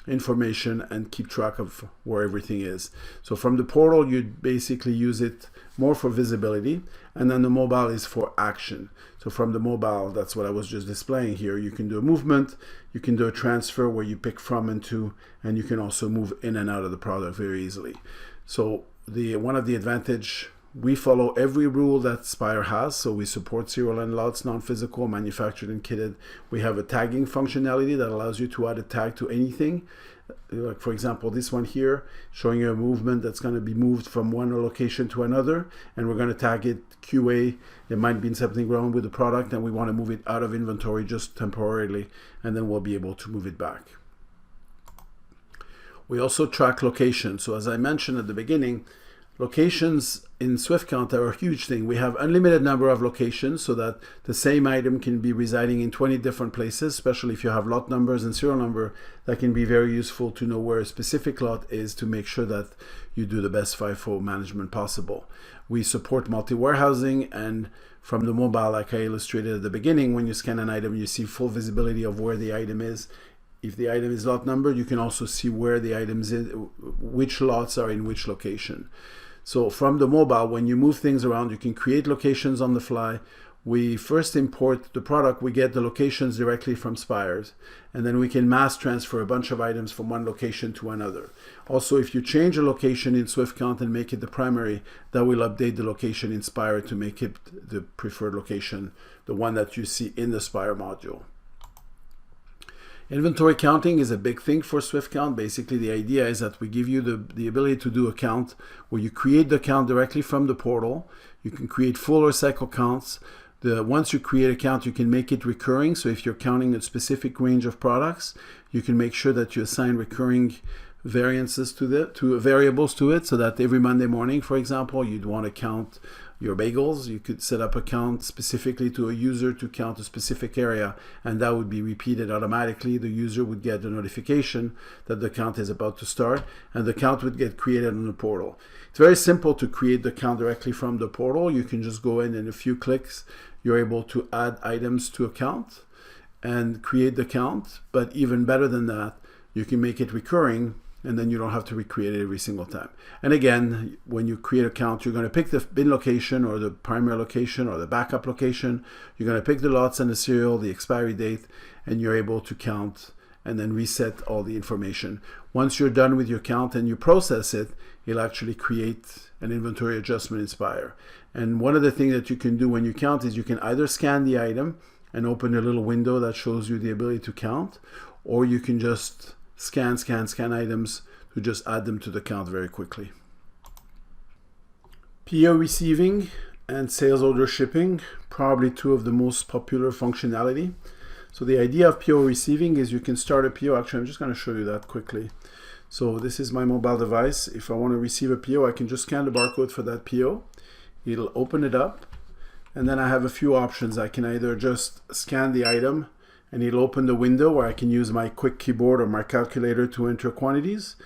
information and keep track of where everything is. So from the portal, you basically use it more for visibility, and then the mobile is for action. So from the mobile, that's what I was just displaying here. You can do a movement, you can do a transfer where you pick from and to, and you can also move in and out of the product very easily. So one of the advantage, we follow every rule that Spire has. So we support serial and lots, non-physical, manufactured and kitted. We have a tagging functionality that allows you to add a tag to anything. Like for example, this one here, showing you a movement that's going to be moved from one location to another, and we're going to tag it QA. There might be something wrong with the product and we want to move it out of inventory just temporarily, and then we'll be able to move it back. We also track location. So as I mentioned at the beginning, locations in Swiftcount are a huge thing. We have unlimited number of locations so that the same item can be residing in 20 different places, especially if you have lot numbers and serial number. That can be very useful to know where a specific lot is to make sure that you do the best FIFO management possible. We support multi-warehousing, and from the mobile, like I illustrated at the beginning, when you scan an item, you see full visibility of where the item is. If the item is lot numbered, you can also see where the items is, which lots are in which location. So from the mobile, when you move things around, you can create locations on the fly. We first import the product, we get the locations directly from Spires, and then we can mass transfer a bunch of items from one location to another. Also, if you change a location in Swiftcount and make it the primary, that will update the location in Spire to make it the preferred location, the one that you see in the Spire module. Inventory counting is a big thing for Swiftcount. Basically, the idea is that we give you the ability to do a count where you create the count directly from the portal. You can create full or cycle counts. Once you create a count, you can make it recurring. So if you're counting a specific range of products, you can make sure that you assign recurring variances to variables to it, so that every Monday morning, for example, you'd want to count your bagels. You could set up a count specifically to a user to count a specific area, and that would be repeated automatically. The user would get a notification that the count is about to start, and the count would get created on the portal. It's very simple to create the count directly from the portal. You can just go in a few clicks, you're able to add items to a count and create the count. But even better than that, you can make it recurring, and then you don't have to recreate it every single time. And again, when you create a count, you're going to pick the bin location or the primary location or the backup location. You're going to pick the lots and the serial, the expiry date, and you're able to count and then reset all the information. Once you're done with your count and you process it, it'll actually create an inventory adjustment in Spire. And one of the things that you can do when you count is you can either scan the item and open a little window that shows you the ability to count, or you can just scan items to just add them to the count very quickly. PO receiving and sales order shipping, probably two of the most popular functionality. So the idea of PO receiving is you can start a PO. Actually, I'm just going to show you that quickly. So this is my mobile device. If I want to receive a PO, I can just scan the barcode for that PO. It'll open it up. And then I have a few options. I can either just scan the item and it'll open the window where I can use my quick keyboard or my calculator to enter quantities.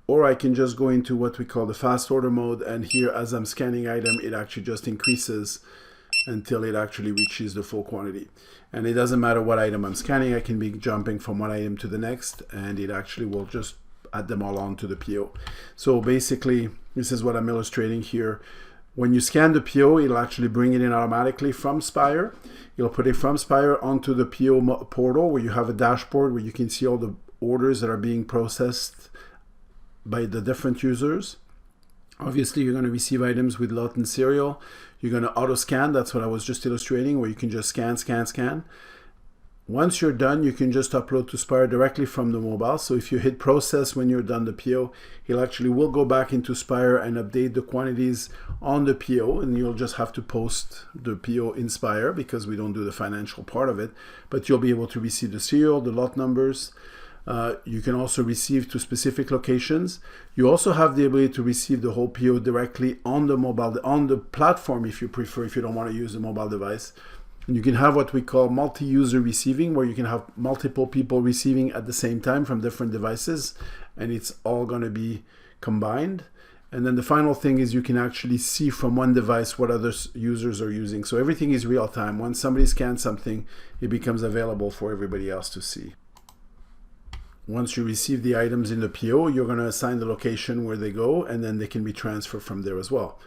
Or I can just go into what we call the fast order mode. And here, as I'm scanning item, it actually just increases until it actually reaches the full quantity. And it doesn't matter what item I'm scanning. I can be jumping from one item to the next, and it actually will just add them all onto the PO. So basically, this is what I'm illustrating here. When you scan the PO, it'll actually bring it in automatically from Spire. You'll put it from Spire onto the PO portal where you have a dashboard where you can see all the orders that are being processed by the different users. Obviously, you're going to receive items with lot and serial. You're going to auto scan. That's what I was just illustrating, where you can just scan. Once you're done, you can just upload to Spire directly from the mobile. So if you hit process when you're done the PO, it actually will go back into Spire and update the quantities on the PO, and you'll just have to post the PO in Spire because we don't do the financial part of it, but you'll be able to receive the serial, the lot numbers. You can also receive to specific locations. You also have the ability to receive the whole PO directly on the mobile, on the platform if you prefer, if you don't want to use the mobile device. And you can have what we call multi-user receiving, where you can have multiple people receiving at the same time from different devices, and it's all going to be combined. And then the final thing is you can actually see from one device what other users are using. So everything is real time. Once somebody scans something, it becomes available for everybody else to see. Once you receive the items in the PO, you're going to assign the location where they go, and then they can be transferred from there as well.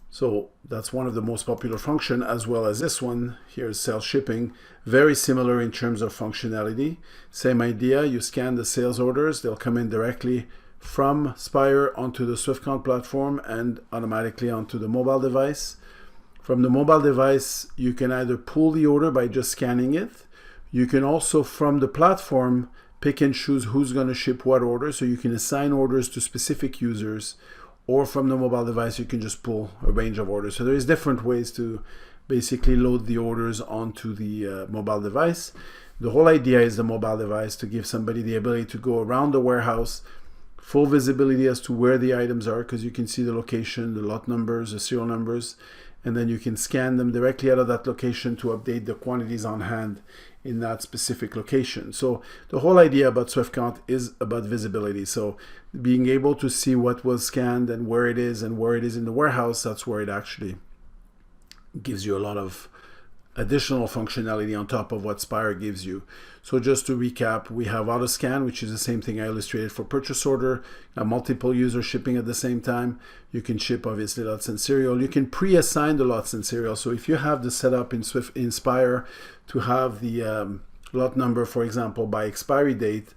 So that's one of the most popular functions, as well as this one. Here's sales shipping. Very similar in terms of functionality. Same idea. You scan the sales orders. They'll come in directly from Spire onto the Swiftcount platform and automatically onto the mobile device. From the mobile device, you can either pull the order by just scanning it. You can also, from the platform, pick and choose who's going to ship what order. So you can assign orders to specific users, or from the mobile device, you can just pull a range of orders. So there's different ways to basically load the orders onto the mobile device. The whole idea is the mobile device to give somebody the ability to go around the warehouse, full visibility as to where the items are, because you can see the location, the lot numbers, the serial numbers, and then you can scan them directly out of that location to update the quantities on hand in that specific location. So the whole idea about Swiftcount is about visibility. So being able to see what was scanned and where it is in the warehouse, that's where it actually gives you a lot of additional functionality on top of what Spire gives you. So just to recap, we have auto scan, which is the same thing I illustrated for purchase order, multiple users shipping at the same time. You can ship obviously lots and serial. You can pre-assign the lots and serial. So if you have the setup in Spire to have the lot number, for example, by expiry date,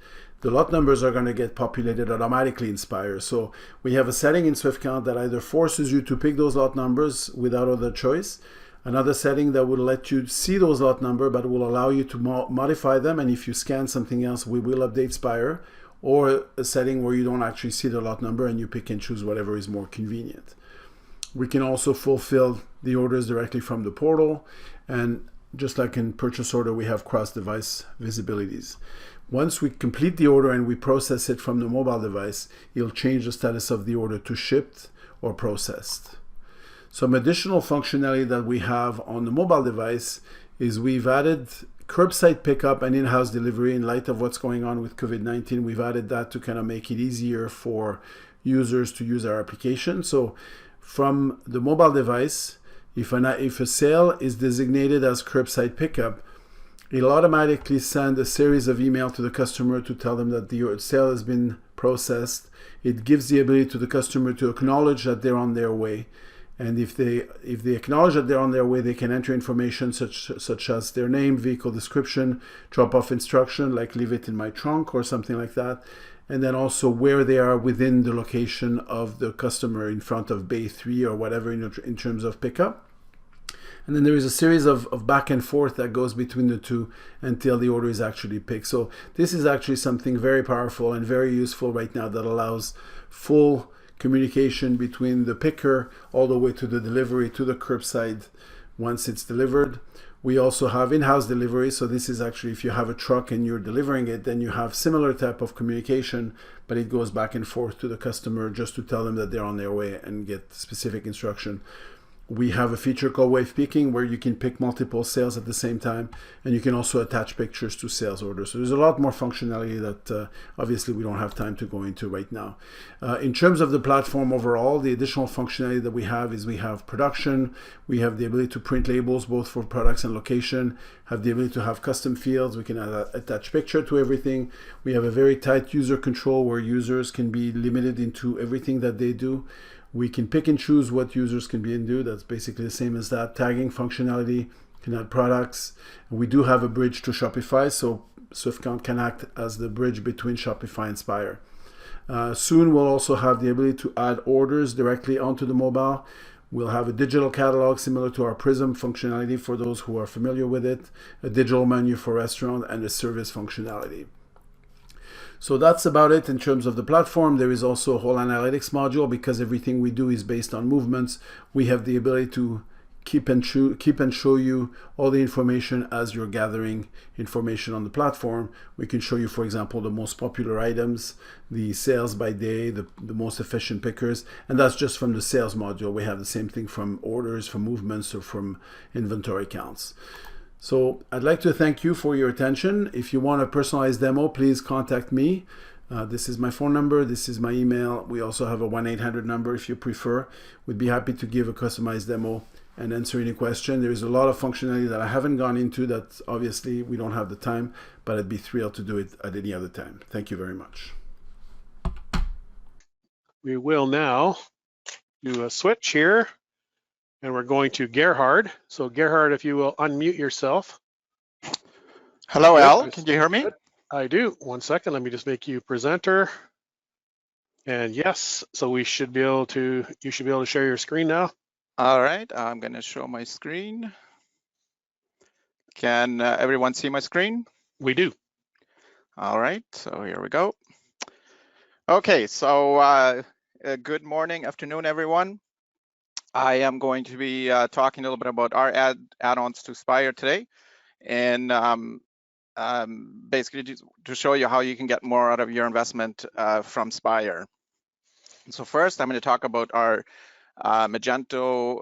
the lot numbers are going to get populated automatically in Spire. So we have a setting in Swiftcount that either forces you to pick those lot numbers without other choice, another setting that will let you see those lot number but will allow you to modify them, and if you scan something else, we will update Spire, or a setting where you don't actually see the lot number and you pick and choose whatever is more convenient. We can also fulfill the orders directly from the portal, and just like in purchase order, we have cross-device visibilities. Once we complete the order and we process it from the mobile device, it'll change the status of the order to shipped or processed. Some additional functionality that we have on the mobile device is we've added curbside pickup and in-house delivery. In light of what's going on with COVID-19, we've added that to kind of make it easier for users to use our application. So from the mobile device, if a sale is designated as curbside pickup, it'll automatically send a series of emails to the customer to tell them that the sale has been processed. It gives the ability to the customer to acknowledge that they're on their way. And if they acknowledge that they're on their way, they can enter information such as their name, vehicle description, drop-off instruction, like leave it in my trunk or something like that. And then also where they are within the location of the customer in front of Bay 3 or whatever in terms of pickup. And then there is a series of back and forth that goes between the two until the order is actually picked. So this is actually something very powerful and very useful right now that allows full communication between the picker all the way to the delivery to the curbside once it's delivered. We also have in-house delivery. So this is actually, if you have a truck and you're delivering it, then you have similar type of communication, but it goes back and forth to the customer just to tell them that they're on their way and get specific instruction. We have a feature called wave picking where you can pick multiple sales at the same time, and you can also attach pictures to sales orders. So there's a lot more functionality that obviously we don't have time to go into right now. In terms of the platform overall, the additional functionality that we have is we have production, we have the ability to print labels both for products and location, have the ability to have custom fields, we can attach picture to everything. We have a very tight user control where users can be limited into everything that they do. We can pick and choose what users can be and do. That's basically the same as that. Tagging functionality, can add products. We do have a bridge to Shopify, so Swiftcount can act as the bridge between Shopify and Spire. Soon we'll also have the ability to add orders directly onto the mobile. We'll have a digital catalog similar to our Prism functionality for those who are familiar with it, a digital menu for restaurant, and a service functionality. So that's about it in terms of the platform. There is also a whole analytics module because everything we do is based on movements. We have the ability to keep and show you all the information as you're gathering information on the platform. We can show you, for example, the most popular items, the sales by day, the most efficient pickers, and that's just from the sales module. We have the same thing from orders, from movements, or from inventory counts. So I'd like to thank you for your attention. If you want a personalized demo, please contact me. This is my phone number. This is my email. We also have a 1-800 number if you prefer. We'd be happy to give a customized demo and answer any question. There's a lot of functionality that I haven't gone into that obviously we don't have the time, but I'd be thrilled to do it at any other time. Thank you very much. We will now do a switch here. And we're going to Gerhard. So Gerhard, if you will unmute yourself. Hello, Al. Can you hear me? I do. 1 second. Let me just make you presenter. And yes, so you should be able to share your screen now. All right. I'm going to show my screen. Can everyone see my screen? We do. All right. So here we go. Okay. So good morning, afternoon, everyone. I am going to be talking a little bit about our add-ons to Spire today, and basically to show you how you can get more out of your investment from Spire. So first, I'm going to talk about our Magento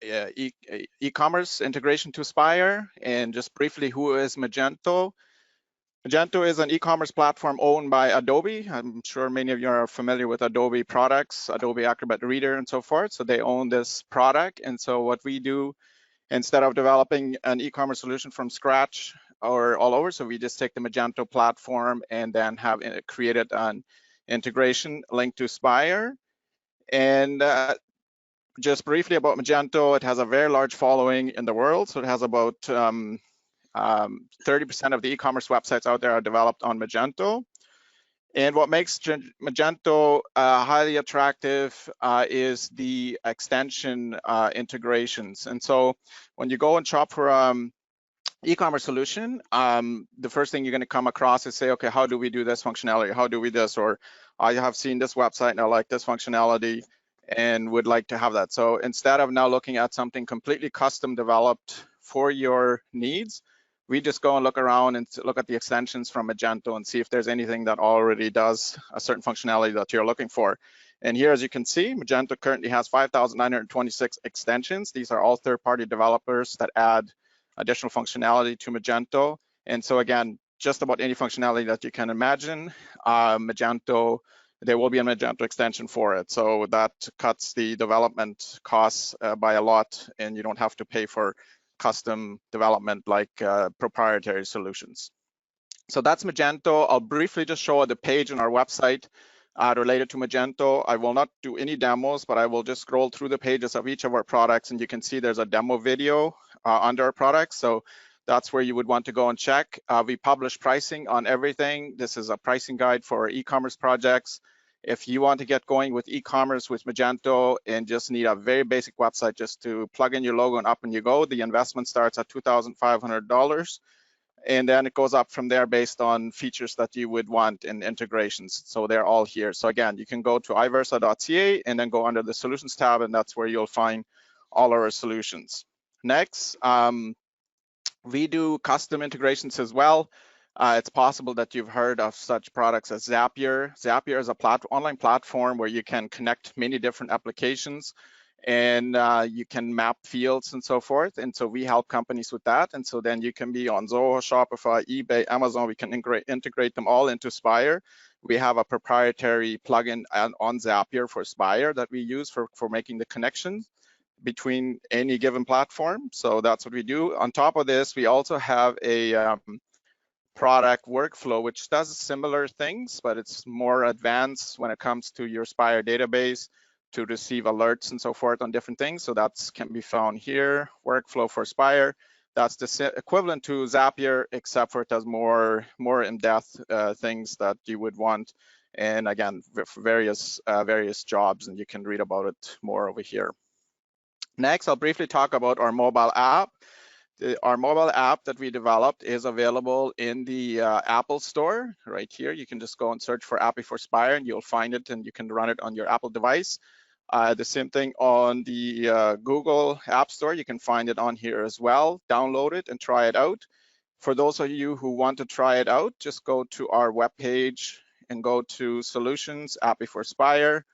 e-commerce integration to Spire, and just briefly, who is Magento? Magento is an e-commerce platform owned by Adobe. I'm sure many of you are familiar with Adobe products, Adobe Acrobat Reader and so forth. So they own this product. And so what we do, instead of developing an e-commerce solution from scratch or all over, so we just take the Magento platform and then have created an integration linked to Spire. And just briefly about Magento, it has a very large following in the world. So it has about 30% of the e-commerce websites out there are developed on Magento. And what makes Magento highly attractive is the extension integrations. And so when you go and shop for e-commerce solution, the first thing you're going to come across is say, okay, how do we do this functionality? How do we this? Or I have seen this website and I like this functionality and would like to have that. So instead of now looking at something completely custom developed for your needs, we just go and look around and look at the extensions from Magento and see if there's anything that already does a certain functionality that you're looking for. And here, as you can see, Magento currently has 5,926 extensions. These are all third-party developers that add additional functionality to Magento. And so again, just about any functionality that you can imagine, Magento, there will be a Magento extension for it. So that cuts the development costs by a lot, and you don't have to pay for custom development like proprietary solutions. So that's Magento. I'll briefly just show the page on our website related to Magento. I will not do any demos, but I will just scroll through the pages of each of our products, and you can see there's a demo video under our products. So that's where you would want to go and check. We publish pricing on everything. This is a pricing guide for e-commerce projects. If you want to get going with e-commerce with Magento and just need a very basic website just to plug in your logo and up and you go, the investment starts at $2,500. And then it goes up from there based on features that you would want and integrations. So they're all here. So again, you can go to iversa.ca and then go under the solutions tab, and that's where you'll find all our solutions. Next, we do custom integrations as well. It's possible that you've heard of such products as Zapier. Zapier is a online platform where you can connect many different applications, and you can map fields and so forth. And so we help companies with that. And so then you can be on Zoho, Shopify, eBay, Amazon. We can integrate them all into Spire. We have a proprietary plugin on Zapier for Spire that we use for making the connections between any given platform. So that's what we do. On top of this, we also have a product workflow, which does similar things, but it's more advanced when it comes to your Spire database to receive alerts and so forth on different things. So that can be found here, workflow for Spire. That's the equivalent to Zapier, except for it does more in-depth things that you would want. And again, various jobs, and you can read about it more over here. Next, I'll briefly talk about our mobile app. Our mobile app that we developed is available in the Apple Store right here. You can just go and search for Appy for Spire and you'll find it, and you can run it on your Apple device. The same thing on the Google App Store. You can find it on here as well. Download it and try it out. For those of you who want to try it out, just go to our webpage and go to Solutions, Appy for Spire.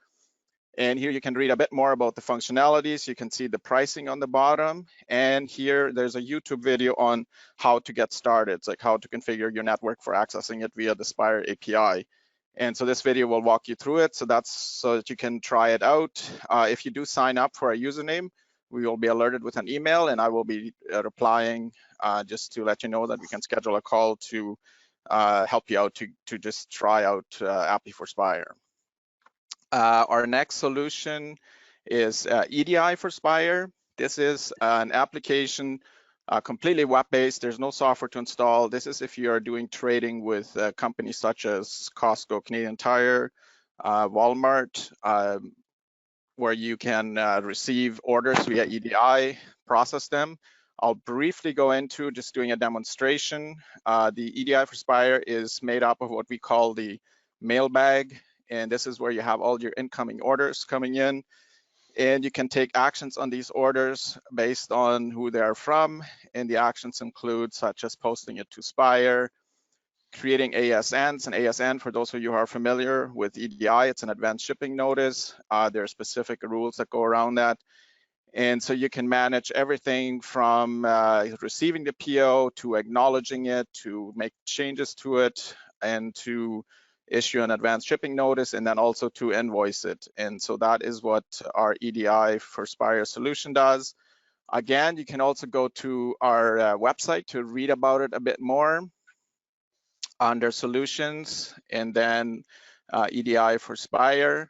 And here you can read a bit more about the functionalities. You can see the pricing on the bottom. And here there's a YouTube video on how to get started. It's like how to configure your network for accessing it via the Spire API. And so this video will walk you through it. So that's so that you can try it out. If you do sign up for a username, we will be alerted with an email, and I will be replying just to let you know that we can schedule a call to help you out to just try out Appy for Spire. Our next solution is EDI for Spire. This is an application completely web-based. There's no software to install. This is if you are doing trading with companies such as Costco, Canadian Tire, Walmart, where you can receive orders via EDI, process them. I'll briefly go into just doing a demonstration. The EDI for Spire is made up of what we call the mailbag, and this is where you have all your incoming orders coming in. And you can take actions on these orders based on who they are from. And the actions include such as posting it to Spire, creating ASNs. An ASN, for those of you who are familiar with EDI, it's an advanced shipping notice. There are specific rules that go around that. And so you can manage everything from receiving the PO to acknowledging it, to make changes to it, and to issue an advanced shipping notice, and then also to invoice it. And so that is what our EDI for Spire solution does. Again, you can also go to our website to read about it a bit more under solutions, and then EDI for Spire.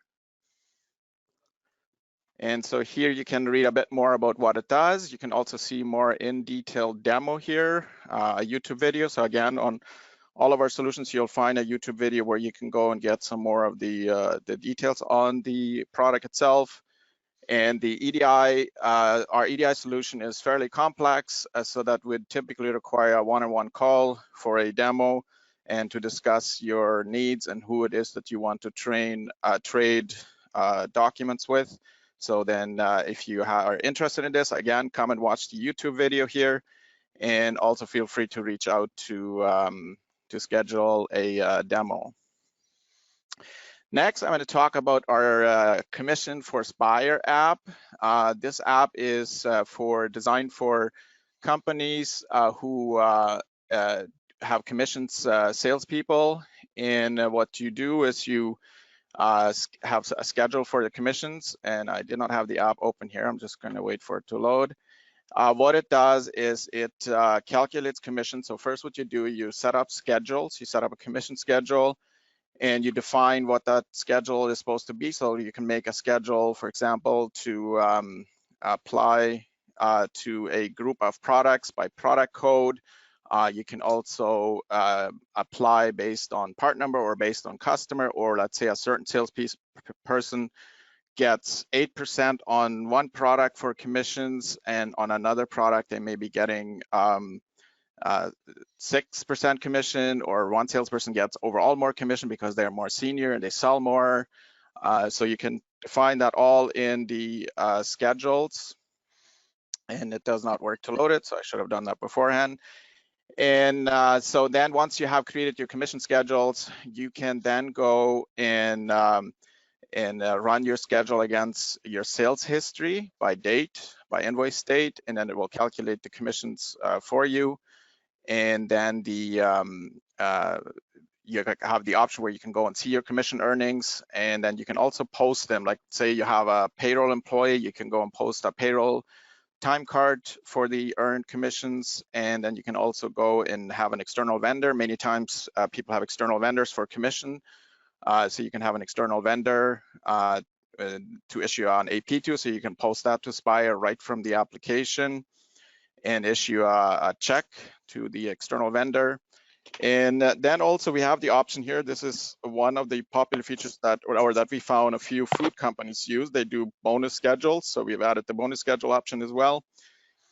And so here you can read a bit more about what it does. You can also see more in detail demo here, a YouTube video. So again, on all of our solutions, you'll find a YouTube video where you can go and get some more of the details on the product itself. And the EDI, our EDI solution is fairly complex, so that would typically require a one-on-one call for a demo and to discuss your needs and who it is that you want to trade documents with. So then if you are interested in this, again, come and watch the YouTube video here, and also feel free to reach out to schedule a demo. Next, I'm going to talk about our Commission for Spire app. This app is designed for companies who have commissions salespeople. And what you do is you have a schedule for the commissions. And I did not have the app open here. I'm just going to wait for it to load. What it does is it calculates commissions. So first what you do, you set up schedules. You set up a commission schedule, and you define what that schedule is supposed to be. So you can make a schedule, for example, to apply to a group of products by product code. You can also apply based on part number or based on customer, or let's say a certain sales person gets 8% on one product for commissions, and on another product they may be getting 6% commission, or one salesperson gets overall more commission because they're more senior and they sell more. So you can define that all in the schedules, and it does not work to load it, so I should have done that beforehand. And so then once you have created your commission schedules, you can then go and run your schedule against your sales history by date, by invoice date, and then it will calculate the commissions for you. And then you have the option where you can go and see your commission earnings, and then you can also post them. Like say you have a payroll employee, you can go and post a payroll time card for the earned commissions, and then you can also go and have an external vendor. Many times people have external vendors for commission, so you can have an external vendor to issue an AP to, so you can post that to Spire right from the application and issue a check to the external vendor. And then also we have the option here. This is one of the popular features that we found a few food companies use. They do bonus schedules, so we've added the bonus schedule option as well.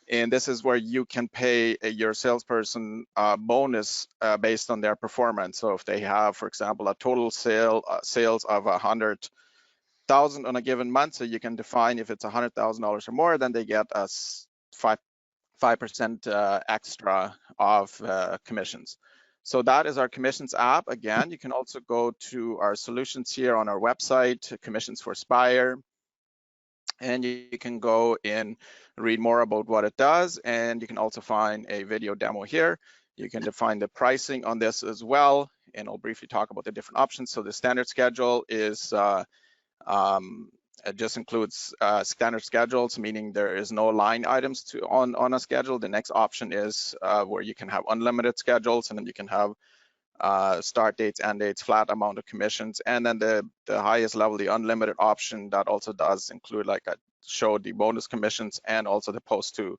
And this is where you can pay your salesperson bonus based on their performance. So if they have, for example, a total sales of 100,000 on a given month, so you can define if it's $100,000 or more, then they get a 5% extra of commissions. So that is our commissions app. Again, you can also go to our solutions here on our website, Commissions for Spire, and you can go and read more about what it does. And you can also find a video demo here. You can define the pricing on this as well. And I'll briefly talk about the different options. So the standard schedule is it just includes standard schedules, meaning there is no line items on a schedule. The next option is where you can have unlimited schedules, and then you can have start dates, end dates, flat amount of commissions. And then the highest level, the unlimited option, that also does include, like I showed, the bonus commissions and also the post to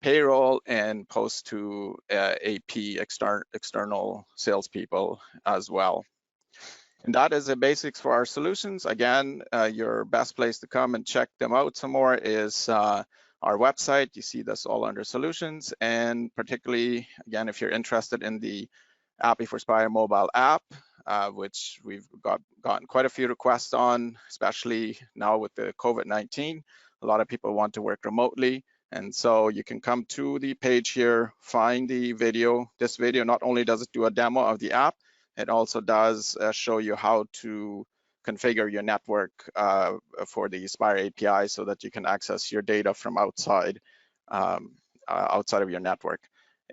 payroll and post to AP external salespeople as well. And that is the basics for our solutions. Again, your best place to come and check them out some more is our website. You see this all under solutions, and particularly, again, if you're interested in the Appy for Spire mobile app, which we've gotten quite a few requests on, especially now with the COVID-19. A lot of people want to work remotely. And so you can come to the page here, find the video. This video, not only does it do a demo of the app, it also does show you how to configure your network for the Spire API so that you can access your data from outside of your network.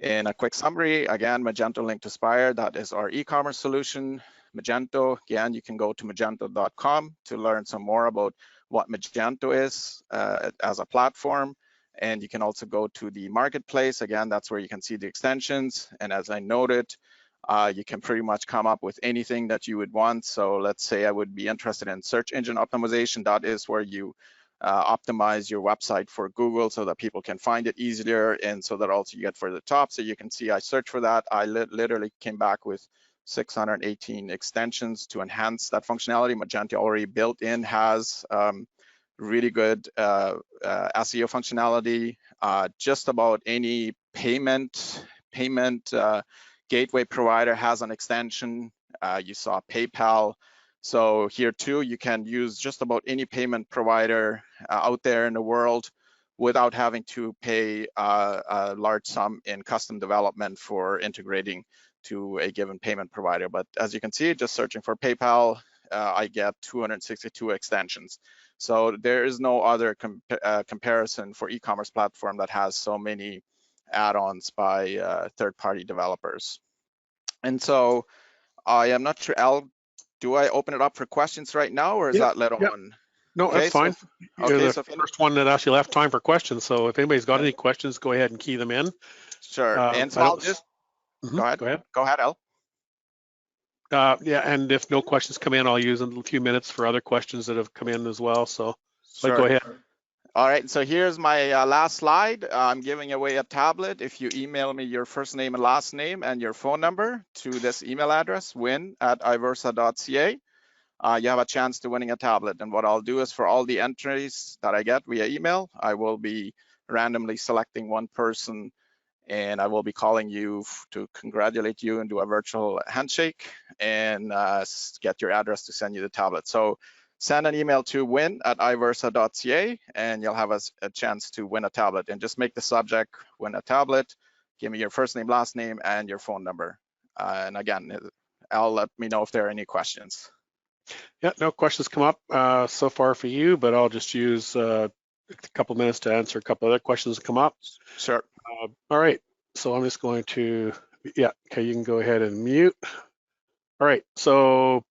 In a quick summary, again, Magento link to Spire, that is our e-commerce solution. Magento, again, you can go to magento.com to learn some more about what Magento is as a platform. And you can also go to the marketplace. Again, that's where you can see the extensions. And as I noted, you can pretty much come up with anything that you would want. So let's say I would be interested in search engine optimization. That is where you optimize your website for Google so that people can find it easier, and so that also you get for the top. So you can see I searched for that. I literally came back with 618 extensions to enhance that functionality. Magento already built in has really good SEO functionality. Just about any payment gateway provider has an extension. You saw PayPal. So here too, you can use just about any payment provider out there in the world without having to pay a large sum in custom development for integrating to a given payment provider. But as you can see, just searching for PayPal, I get 262 extensions. So there is no other comparison for e-commerce platform that has so many add-ons by third-party developers. And so I am not sure, Al, do I open it up for questions right now, or is that later on? No, okay, that's fine. So, You're the first one that actually left time for questions. So if anybody's got any questions, go ahead and key them in. Sure. And so I'll just go ahead. Go ahead, Al. Yeah, and if no questions come in, I'll use a few minutes for other questions that have come in as well. So sure. Go ahead. All right, so here's my last slide. I'm giving away a tablet. If you email me your first name and last name and your phone number to this email address, win@iversa.ca, you have a chance to winning a tablet. And what I'll do is for all the entries that I get via email, I will be randomly selecting one person, and I will be calling you to congratulate you and do a virtual handshake and get your address to send you the tablet. So send an email to win@iversa.ca and you'll have a chance to win a tablet. And just make the subject win a tablet. Give me your first name, last name, and your phone number. And again, Al, let me know if there are any questions. Yeah, no questions come up so far for you, but I'll just use a couple minutes to answer a couple other questions that come up. Sure. All right, so I'm just going to, yeah, okay, you can go ahead and mute. All right, so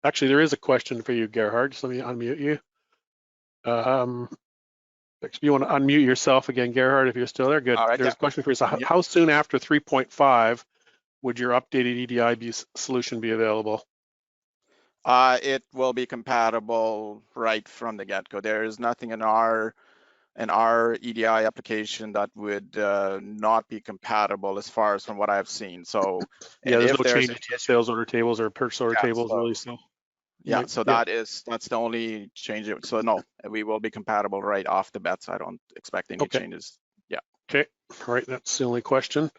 actually there is a question for you, Gerhard. Just let me unmute you. If you want to unmute yourself again, Gerhard, if you're still there, good. All right, There's yeah. a question for you. So how soon after 3.5 would your updated EDI solution be available? It will be compatible right from the get-go. There is nothing in our EDI application that would not be compatible as far as from what I've seen. So yeah, there's no changes to sales order tables or purchase order tables, really. So yeah, so that's the only change. So no, we will be compatible right off the bat. So I don't expect any changes. Yeah. Okay. All right. That's the only question.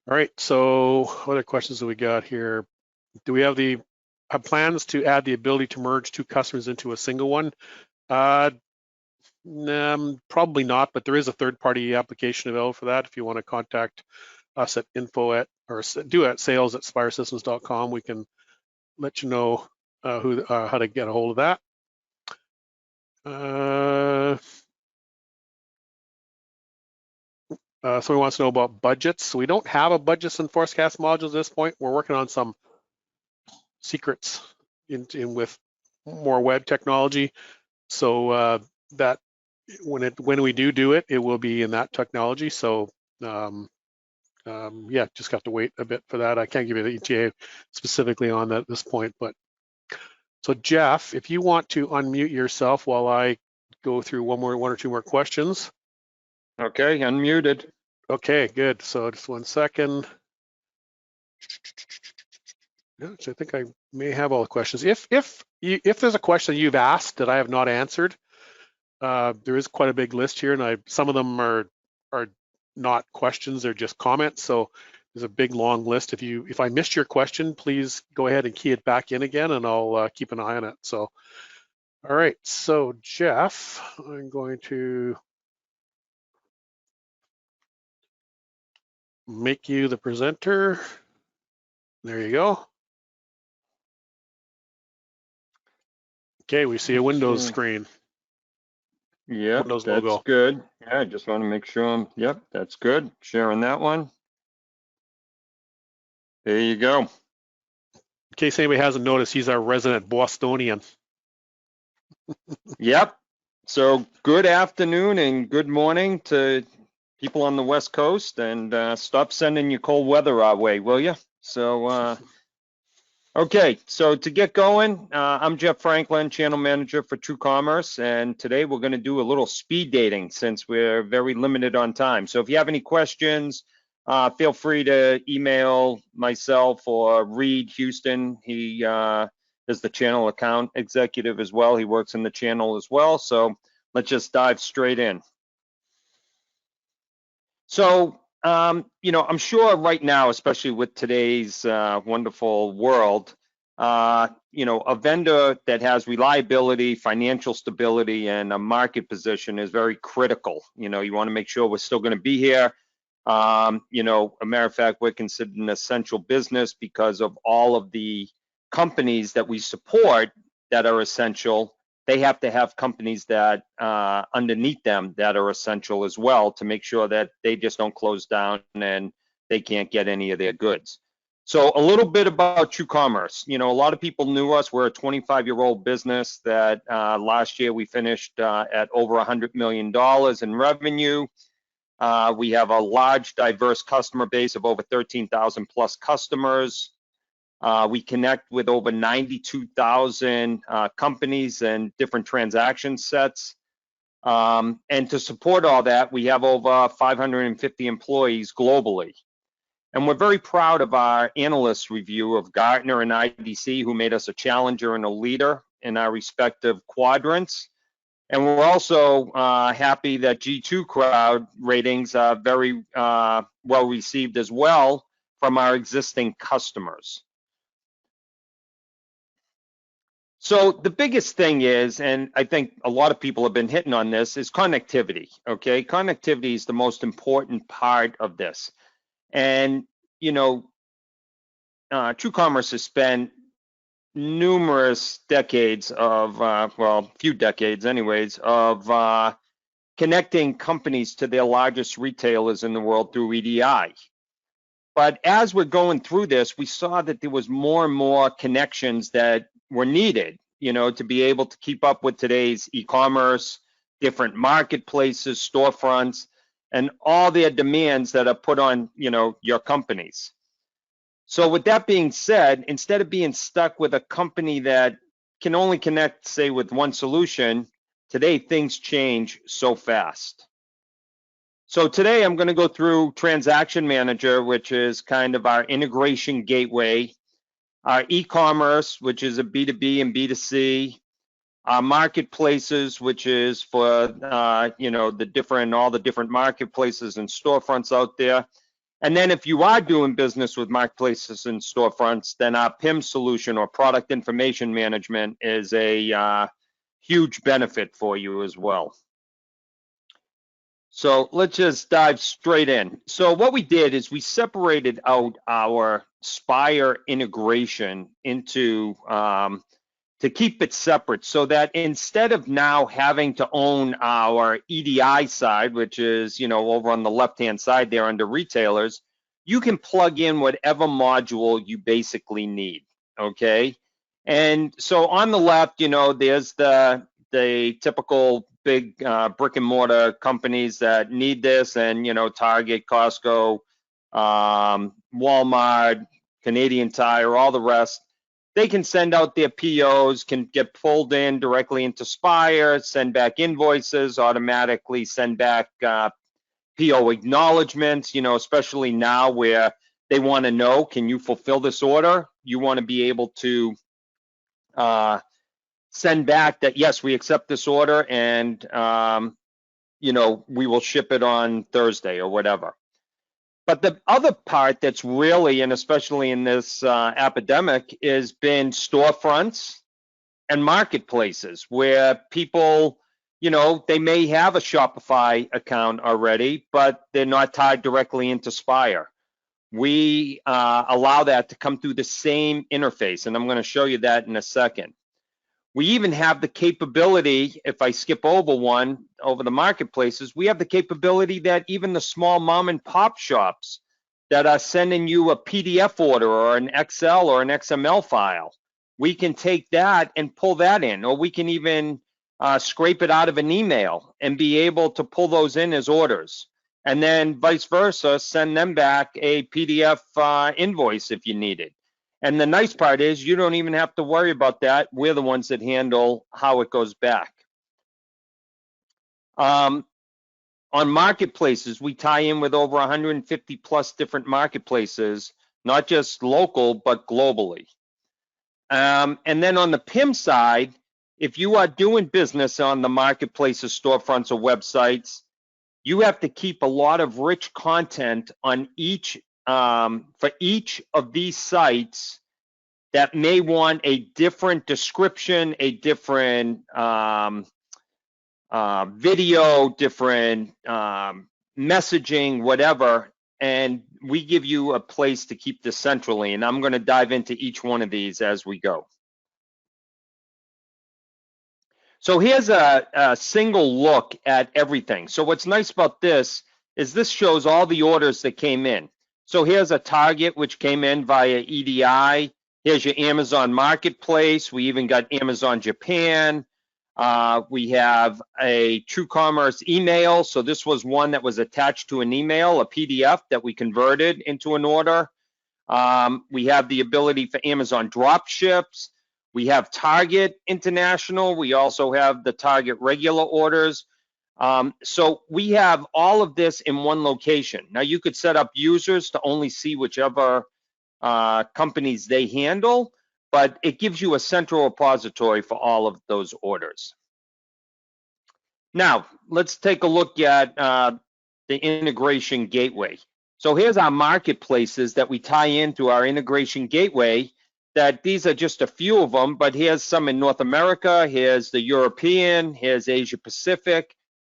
All right. So what other questions do we got here? Do we have plans to add the ability to merge two customers into a single one? Probably not, but there is a third-party application available for that. If you want to contact us at sales@spiresystems.com, we can let you know how to get a hold of that. Someone wants to know about budgets. So we don't have a budgets and forecast module at this point. We're working on some secrets in with more web technology. So that when we do it, it will be in that technology. So yeah, just got to wait a bit for that. I can't give you the ETA specifically on that at this point, but so Jeff, if you want to unmute yourself while I go through one or two more questions. Okay, unmuted. Okay, good. So just 1 second. Yeah, so I think I may have all the questions. If there's a question you've asked that I have not answered, there is quite a big list here, and some of them are not questions; they're just comments. So there's a big long list. If I missed your question, please go ahead and key it back in again, and I'll keep an eye on it. So, all right. So Jeff, I'm going to make you the presenter. There you go. Okay, we see a Windows screen. Yep, Windows that's logo. good. Yeah, I just want to make sure yep, that's good. Sharing that one. There you go. In case anybody hasn't noticed, he's our resident Bostonian. Yep. So good afternoon and good morning to people on the West Coast, and stop sending your cold weather our way, will you? So, okay, so to get going, I'm Jeff Franklin, Channel Manager for TrueCommerce, and today we're going to do a little speed dating since we're very limited on time. So if you have any questions, feel free to email myself or Reed Houston. He is the channel account executive as well. He works in the channel as well. So let's just dive straight in. So, you know, I'm sure right now, especially with today's wonderful world, you know, a vendor that has reliability, financial stability, and a market position is very critical. You know, you want to make sure we're still going to be here. You know, a matter of fact, we're considered an essential business because of all of the companies that we support that are essential. They have to have companies that underneath them that are essential as well to make sure that they just don't close down and they can't get any of their goods. So a little bit about TrueCommerce. You know, a lot of people knew us. We're a 25-year-old business that last year we finished at over $100 million in revenue. We have a large, diverse customer base of over 13,000 plus customers. We connect with over 92,000 companies and different transaction sets. And to support all that, we have over 550 employees globally. And we're very proud of our analyst review of Gartner and IDC, who made us a challenger and a leader in our respective quadrants. And we're also happy that G2 crowd ratings are very well received as well from our existing customers. So the biggest thing is, and I think a lot of people have been hitting on this, is connectivity, okay? Connectivity is the most important part of this. And, you know, TrueCommerce has spent numerous decades of, well, few decades anyways, of connecting companies to their largest retailers in the world through EDI. But as we're going through this, we saw that there was more and more connections that were needed, you know, to be able to keep up with today's e-commerce, different marketplaces, storefronts, and all their demands that are put on, you know, your companies. So with that being said, instead of being stuck with a company that can only connect, say, with one solution, today things change so fast. So today I'm going to go through Transaction Manager, which is kind of our integration gateway, our e-commerce, which is a B2B and B2C, our marketplaces, which is for you know, all the different marketplaces and storefronts out there. And then if you are doing business with marketplaces and storefronts, then our PIM solution, or product information management, is a huge benefit for you as well. So let's just dive straight in. So what we did is we separated out our Spire integration into to keep it separate, so that instead of now having to own our EDI side, which is, you know, over on the left-hand side there under retailers, you can plug in whatever module you basically need, okay? And so on the left, you know, there's the typical big brick and mortar companies that need this, and, you know, Target, Costco, Walmart, Canadian Tire, all the rest. They can send out their POs, can get pulled in directly into Spire, send back invoices, automatically send back PO acknowledgements, you know, especially now where they want to know, can you fulfill this order? You want to be able to send back that, yes, we accept this order, and, you know, we will ship it on Thursday or whatever. But the other part that's really, and especially in this epidemic, has been storefronts and marketplaces, where people, you know, they may have a Shopify account already, but they're not tied directly into Spire. We allow that to come through the same interface, and I'm going to show you that in a second. We even have the capability, if I skip over the marketplaces, we have the capability that even the small mom and pop shops that are sending you a PDF order or an Excel or an XML file, we can take that and pull that in, or we can even scrape it out of an email and be able to pull those in as orders. And then vice versa, send them back a PDF invoice if you need it. And the nice part is you don't even have to worry about that. We're the ones that handle how it goes back. On marketplaces, we tie in with over 150 plus different marketplaces, not just local, but globally. And then on the PIM side, if you are doing business on the marketplaces, storefronts, or websites, you have to keep a lot of rich content on each for each of these sites that may want a different description, a different video, different messaging, whatever, and we give you a place to keep this centrally, and I'm going to dive into each one of these as we go. So here's a single look at everything. So what's nice about this is this shows all the orders that came in. So here's a Target, which came in via EDI. Here's your Amazon Marketplace. We even got Amazon Japan. We have a TrueCommerce email. So this was one that was attached to an email, a PDF that we converted into an order. We have the ability for Amazon drop ships. We have Target International. We also have the Target regular orders. So we have all of this in one location. Now you could set up users to only see whichever companies they handle, but it gives you a central repository for all of those orders. Now, let's take a look at the integration gateway. So here's our marketplaces that we tie into our integration gateway. That these are just a few of them, but here's some in North America, here's the European, here's Asia Pacific.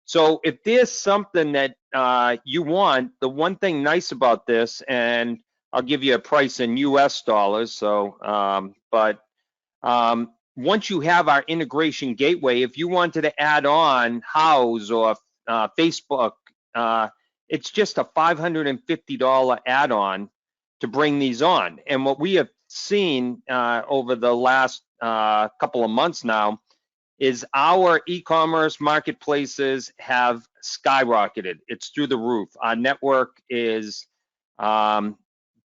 So if there's something that you want, the one thing nice about this, and I'll give you a price in US dollars, so, once you have our integration gateway, if you wanted to add on House or Facebook, it's just a $550 add-on to bring these on. And what we have seen over the last couple of months now is our e-commerce marketplaces have skyrocketed. It's through the roof. Our network is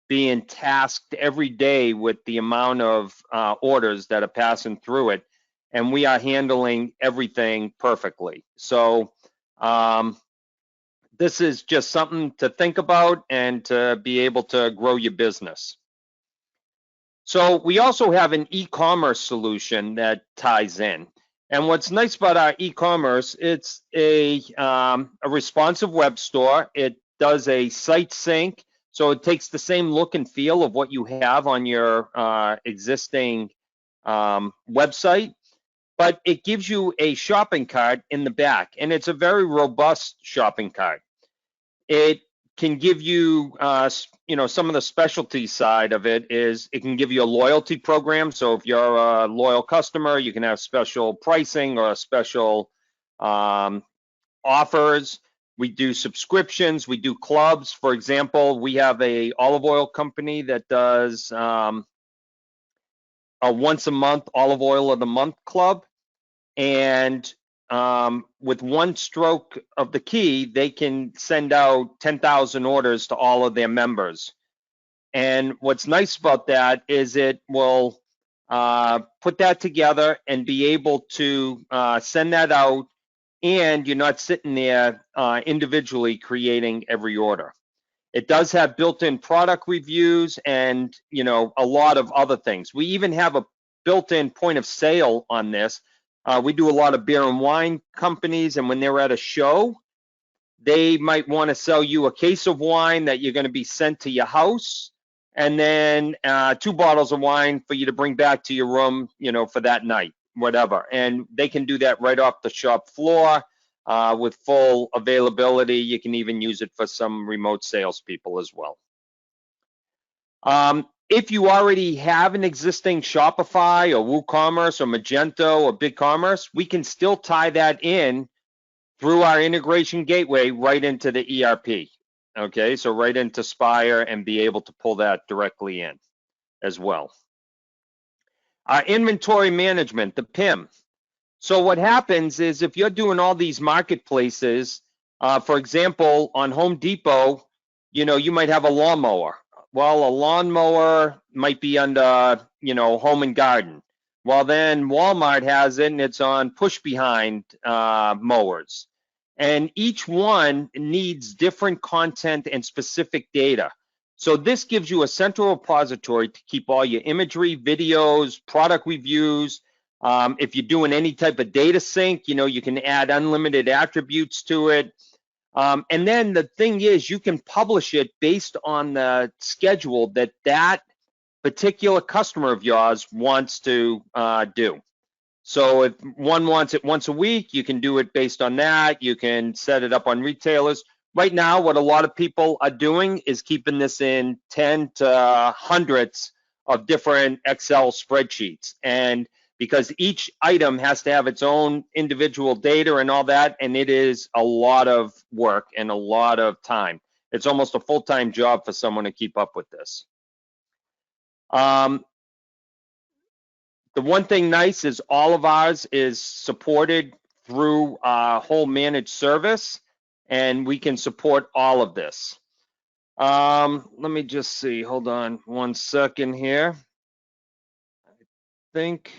being tasked every day with the amount of orders that are passing through it, and we are handling everything perfectly. So this is just something to think about and to be able to grow your business. So we also have an e-commerce solution that ties in. And what's nice about our e-commerce, it's a responsive web store. It does a site sync, so it takes the same look and feel of what you have on your existing website, but it gives you a shopping cart in the back, and it's a very robust shopping cart. It can give you, some of the specialty side of it is it can give you a loyalty program. So if you're a loyal customer, you can have special pricing or special offers. We do subscriptions, we do clubs. For example, we have a olive oil company that does a once a month olive oil of the month club. And with one stroke of the key, they can send out 10,000 orders to all of their members. And what's nice about that is it will put that together and be able to send that out, and you're not sitting there individually creating every order. It does have built-in product reviews and a lot of other things. We even have a built-in point of sale on this. We do a lot of beer and wine companies, and when they're at a show, they might want to sell you a case of wine that you're going to be sent to your house, and then 2 bottles of wine for you to bring back to your room, for that night, whatever. And they can do that right off the shop floor with full availability. You can even use it for some remote salespeople as well. If you already have an existing Shopify or WooCommerce or Magento or BigCommerce, we can still tie that in through our integration gateway right into the ERP. Okay, so right into Spire, and be able to pull that directly in as well. Our inventory management, the PIM. So what happens is if you're doing all these marketplaces, for example, on Home Depot, you might have a lawnmower. Well, a lawnmower might be under, home and garden. Well, then Walmart has it, and it's on push behind mowers. And each one needs different content and specific data. So this gives you a central repository to keep all your imagery, videos, product reviews. If you're doing any type of data sync, you can add unlimited attributes to it. And then the thing is, you can publish it based on the schedule that particular customer of yours wants to do. So if one wants it once a week, you can do it based on that. You can set it up on retailers. Right now, what a lot of people are doing is keeping this in 10 to hundreds of different Excel spreadsheets. And because each item has to have its own individual data and all that, and it is a lot of work and a lot of time. It's almost a full-time job for someone to keep up with this. The one thing nice is all of ours is supported through our whole managed service, and we can support all of this. Let me just see. Hold on 1 second here. I think,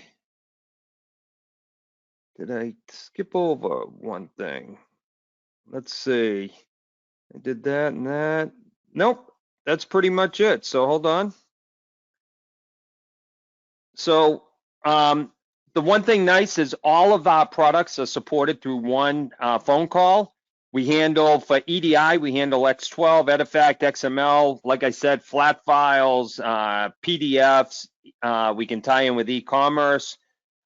did I skip over one thing? Let's see. I did that and that. Nope, that's pretty much it. So hold on. So the one thing nice is all of our products are supported through one phone call. We handle, for EDI, we handle X12, Edifact, XML, like I said, flat files, PDFs. We can tie in with e-commerce.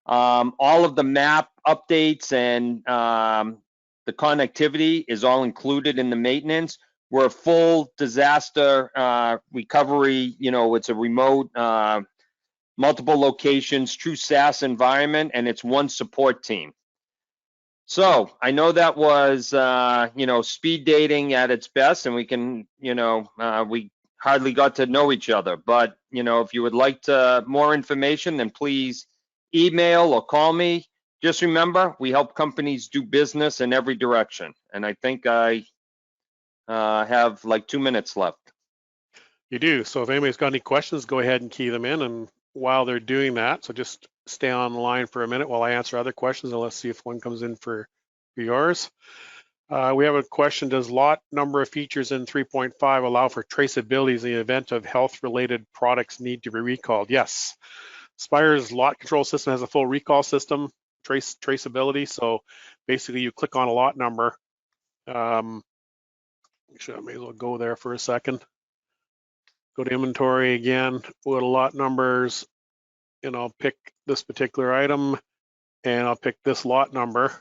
All of the map updates and the connectivity is all included in the maintenance. We're a full disaster recovery, it's a remote, multiple locations, true SaaS environment, and it's one support team. So I know that was, speed dating at its best, and we can, we hardly got to know each other. But, if you would like more information, then please email or call me. Just remember, we help companies do business in every direction. And I think I have like 2 minutes left. You do. So if anybody's got any questions, go ahead and key them in. And while they're doing that, so just stay on the line for a minute while I answer other questions, and let's see if one comes in for yours. We have a question: does lot number of features in 3.5 allow for traceability in the event of health-related products need to be recalled? Yes. Spire's lot control system has a full recall system, traceability. So basically, you click on a lot number. Actually, I may as well go there for a second. Go to inventory again, go to lot numbers, and I'll pick this particular item, and I'll pick this lot number.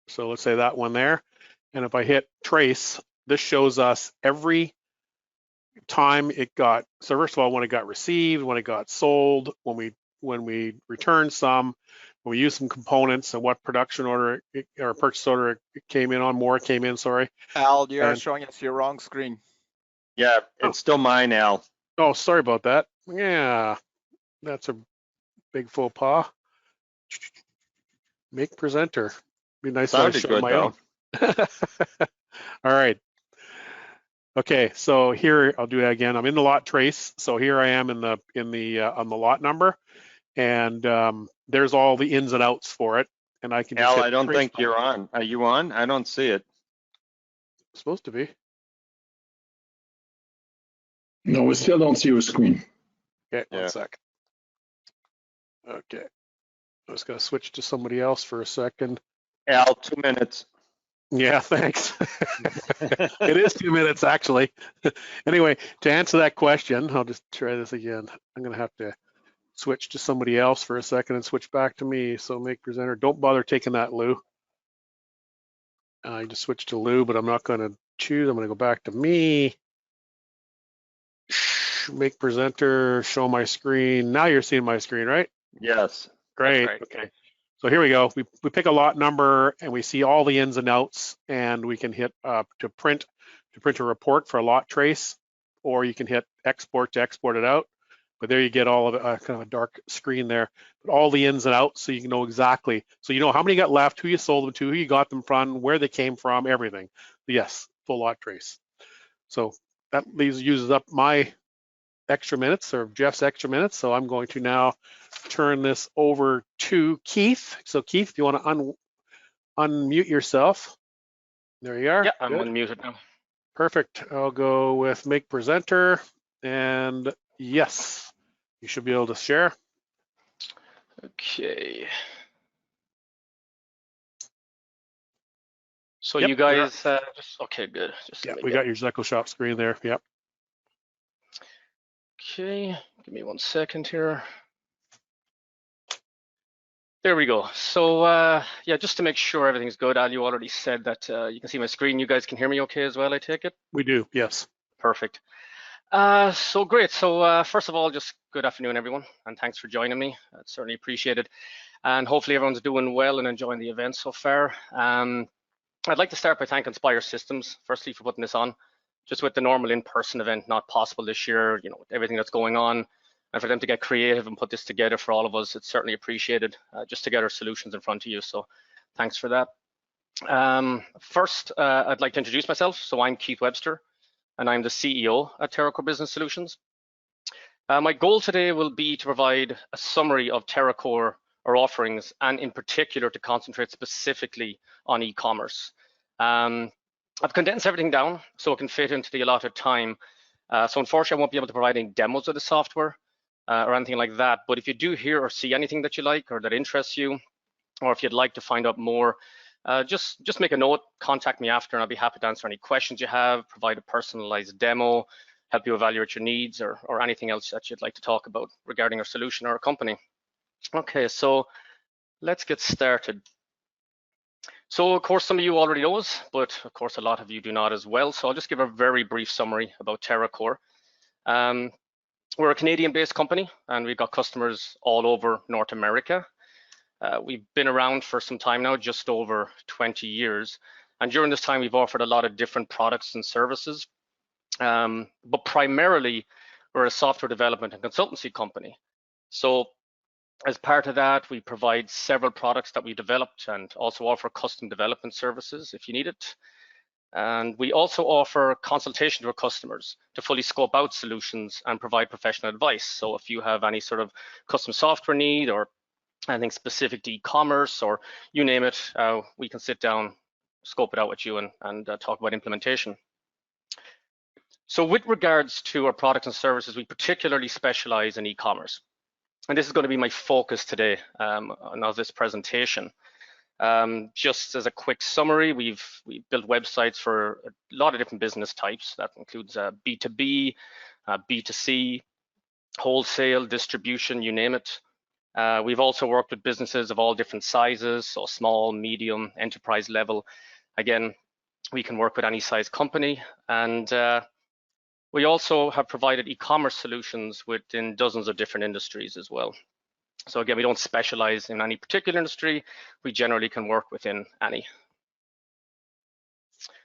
So let's say that one there. And if I hit trace, this shows us every time it got, so first of all, when it got received, when it got sold, when we returned some, when we used some components, and what production order or purchase order it came in on, more it came in, sorry. Al, you are showing us your wrong screen. Yeah, it's still mine, Al. Oh, sorry about that. Yeah, that's a big faux pas. Make presenter. Be nice if I showed my own. All right. Okay, so here I'll do that again. I'm in the lot trace. So here I am in the on the lot number, and there's all the ins and outs for it. And I can just Al, I don't think you're on. Are you on? I don't see it. It's supposed to be. No, we still don't see your screen. Okay, one sec. Okay, I was gonna switch to somebody else for a second. Al, 2 minutes. Yeah, thanks. It is 2 minutes actually. Anyway, to answer that question, I'll just try this again. I'm gonna have to switch to somebody else for a second and switch back to me. So make presenter. Don't bother taking that, Lou. I just switched to Lou, but I'm not gonna choose. I'm gonna go back to me. Make presenter, show my screen. Now you're seeing my screen, right? Yes. Great. Right. Okay. So here we go. We pick a lot number and we see all the ins and outs, and we can hit to print a report for a lot trace, or you can hit export to export it out. But there you get all of it, kind of a dark screen there. But all the ins and outs, so you can know exactly. So you know how many got left, who you sold them to, who you got them from, where they came from, everything. Yes, full lot trace. So that uses up my extra minutes, or Jeff's extra minutes. So I'm going to now turn this over to Keith. So Keith, if you want to unmute yourself. There you are. Yeah, I'm unmuted now. Perfect. I'll go with make presenter, and yes, you should be able to share. Okay. So yep, you guys, just, okay, good. Just yeah, we got your Zoho Shop screen there. Yep. Okay, give me 1 second here. There we go. So yeah, just to make sure everything's good, Al, you already said that you can see my screen. You guys can hear me okay as well, I take it? We do, yes. Perfect. So great. So first of all, just good afternoon, everyone, and thanks for joining me. I certainly appreciate it. And hopefully everyone's doing well and enjoying the event so far. I'd like to start by thanking Spire Systems, firstly, for putting this on. Just with the normal in-person event not possible this year, you know, with everything that's going on, and for them to get creative and put this together for all of us, it's certainly appreciated, just to get our solutions in front of you. So thanks for that. First, I'd like to introduce myself. So I'm Keith Webster. and I'm the CEO at TerraCore Business Solutions. My goal today will be to provide a summary of TerraCore, our offerings, and in particular to concentrate specifically on e-commerce. I've condensed everything down so it can fit into the allotted time. So unfortunately, I won't be able to provide any demos of the software or anything like that. But if you do hear or see anything that you like or that interests you, or if you'd like to find out more, just make a note, contact me after, and I'll be happy to answer any questions you have, provide a personalized demo, help you evaluate your needs, or anything else that you'd like to talk about regarding our solution or our company. Okay, so let's get started. So of course, some of you already know us, but of course, a lot of you do not as well. So I'll just give a very brief summary about TerraCore. We're a Canadian-based company, and we've got customers all over North America. We've been around for some time now, just over 20 years. And during this time, we've offered a lot of different products and services. But primarily, we're a software development and consultancy company. So as part of that, we provide several products that we developed and also offer custom development services if you need it. And we also offer consultation to our customers to fully scope out solutions and provide professional advice. So if you have any sort of custom software need or anything specific to e-commerce or you name it, we can sit down, scope it out with you and talk about implementation. So with regards to our products and services, we particularly specialize in e-commerce. And this is going to be my focus today of this presentation. Just as a quick summary, we've built websites for a lot of different business types. That includes B2B, B2C, wholesale, distribution, you name it. We've also worked with businesses of all different sizes, so small, medium, enterprise level. Again, we can work with any size company. And we also have provided e-commerce solutions within dozens of different industries as well. So again, we don't specialize in any particular industry. We generally can work within any.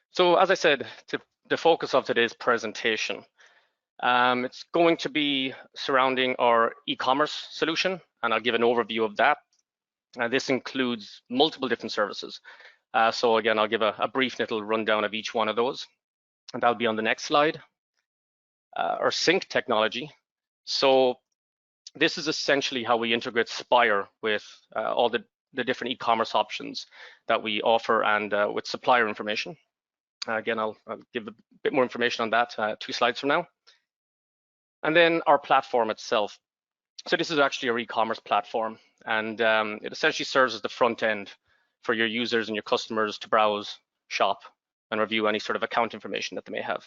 So as I said, the focus of today's presentation, it's going to be surrounding our e-commerce solution, and I'll give an overview of that. This includes multiple different services. So again, I'll give a brief little rundown of each one of those, and that'll be on the next slide. Our sync technology. So this is essentially how we integrate Spire with all the different e-commerce options that we offer and with supplier information. Again, I'll give a bit more information on that 2 slides from now. And then our platform itself. So this is actually our e-commerce platform, and it essentially serves as the front end for your users and your customers to browse, shop, and review any sort of account information that they may have.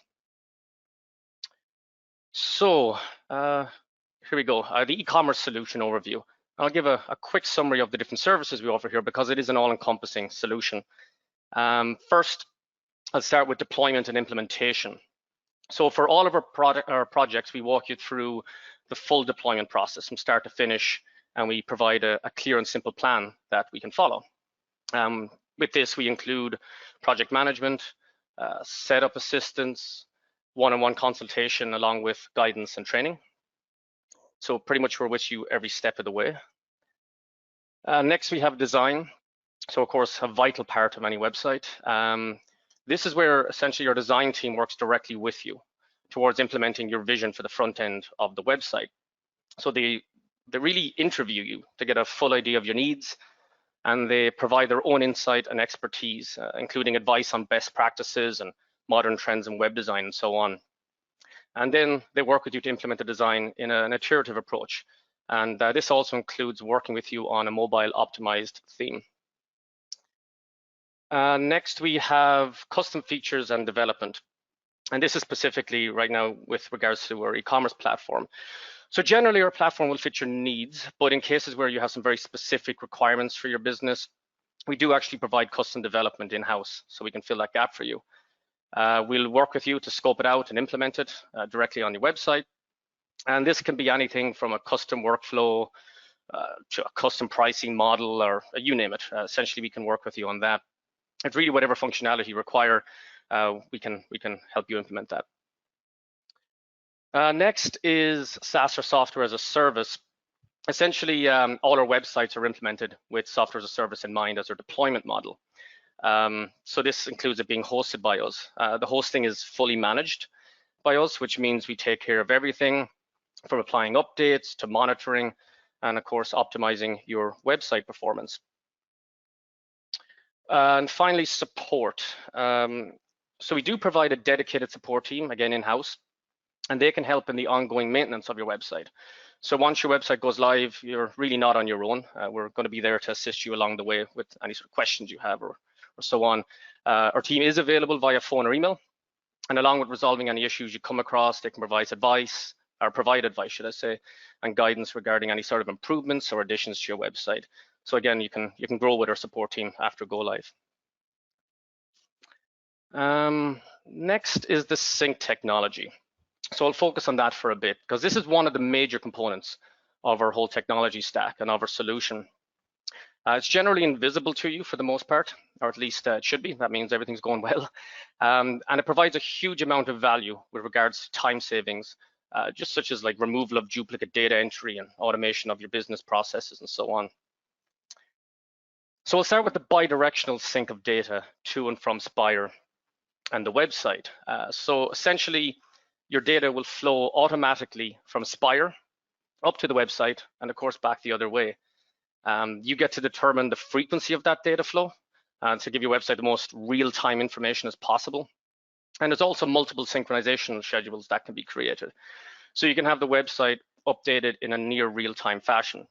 So here we go, the e-commerce solution overview. I'll give a quick summary of the different services we offer here because it is an all-encompassing solution. First, I'll start with deployment and implementation. So for all of our projects, we walk you through the full deployment process from start to finish, and we provide a clear and simple plan that we can follow. With this, we include project management, setup assistance, one-on-one consultation along with guidance and training. So pretty much we're with you every step of the way. Next, we have design. So of course, a vital part of any website. This is where essentially your design team works directly with you towards implementing your vision for the front end of the website. So they really interview you to get a full idea of your needs, and they provide their own insight and expertise, including advice on best practices and modern trends in web design and so on. And then they work with you to implement the design in an iterative approach. And this also includes working with you on a mobile optimized theme. Next, we have custom features and development. And this is specifically right now with regards to our e-commerce platform. So generally our platform will fit your needs, but in cases where you have some very specific requirements for your business, we do actually provide custom development in-house so we can fill that gap for you. We'll work with you to scope it out and implement it directly on your website. And this can be anything from a custom workflow to a custom pricing model, or you name it. Essentially, we can work with you on that. It's really whatever functionality you require, we can help you implement that. Next is SaaS or software as a service. Essentially, all our websites are implemented with software as a service in mind as our deployment model. So this includes it being hosted by us. The hosting is fully managed, by us, which means we take care of everything from applying updates to monitoring and of course optimizing your website performance. And finally, support. So we do provide a dedicated support team, again in-house, and they can help in the ongoing maintenance of your website. So once your website goes live, you're really not on your own. We're going to be there to assist you along the way with any sort of questions you have or so on. Our team is available via phone or email, and along with resolving any issues you come across, they can provide advice, should I say, and guidance regarding any sort of improvements or additions to your website. So again, you can grow with our support team after go live. Next is the sync technology. So I'll focus on that for a bit because this is one of the major components of our whole technology stack and of our solution. It's generally invisible to you for the most part, or at least it should be. That means everything's going well. And it provides a huge amount of value with regards to time savings, just such as like removal of duplicate data entry and automation of your business processes and so on. So we'll start with the bidirectional sync of data to and from Spire and the website. So essentially, your data will flow automatically from Spire up to the website and of course back the other way. You get to determine the frequency of that data flow to give your website the most real-time information as possible. And there's also multiple synchronization schedules that can be created. So you can have the website updated in a near real-time fashion.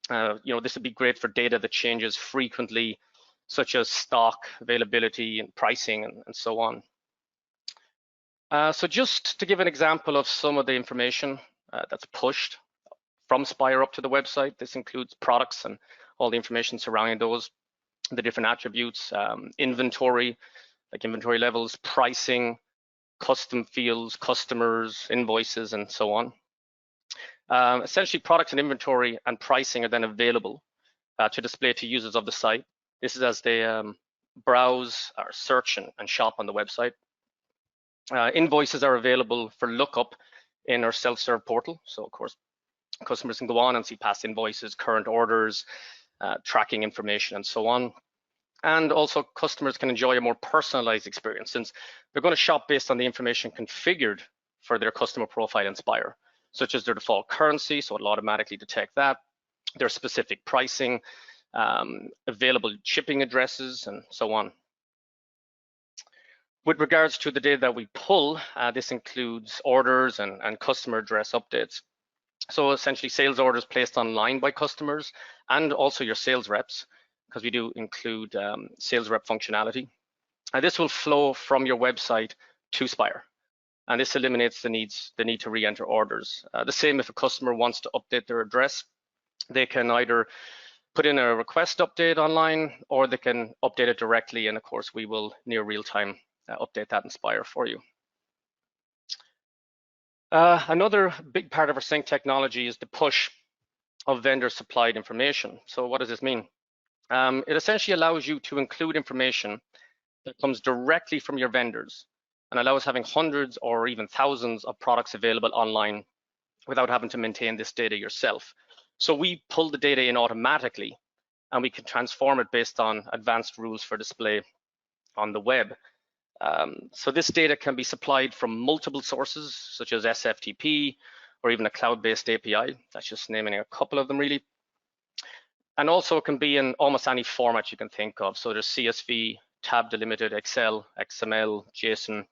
This would be great for data that changes frequently, such as stock, availability, and pricing, and so on. So just to give an example of some of the information that's pushed from Spire up to the website, this includes products and all the information surrounding those, the different attributes, inventory, like inventory levels, pricing, custom fields, customers, invoices, and so on. Essentially, products and inventory and pricing are then available to display to users of the site. This is as they browse or search and shop on the website. Invoices are available for lookup in our self-serve portal. So of course, customers can go on and see past invoices, current orders, tracking information, and so on. And also customers can enjoy a more personalized experience since they're going to shop based on the information configured for their customer profile in Spire, such as their default currency, so it'll automatically detect that, their specific pricing, available shipping addresses, and so on. With regards to the data that we pull, this includes orders and customer address updates. So essentially sales orders placed online by customers and also your sales reps, because we do include sales rep functionality. And this will flow from your website to Spire. And this eliminates the need to re-enter orders. The same if a customer wants to update their address, they can either put in a request update online or they can update it directly. And of course, we will near real time update that in Spire for you. Another big part of our sync technology is the push of vendor supplied information. So what does this mean? It essentially allows you to include information that comes directly from your vendors and allows having hundreds or even thousands of products available online without having to maintain this data yourself. So we pull the data in automatically and we can transform it based on advanced rules for display on the web. So this data can be supplied from multiple sources, such as SFTP or even a cloud-based API. That's just naming a couple of them, really. And also it can be in almost any format you can think of. So there's CSV, tab delimited, Excel, XML, JSON.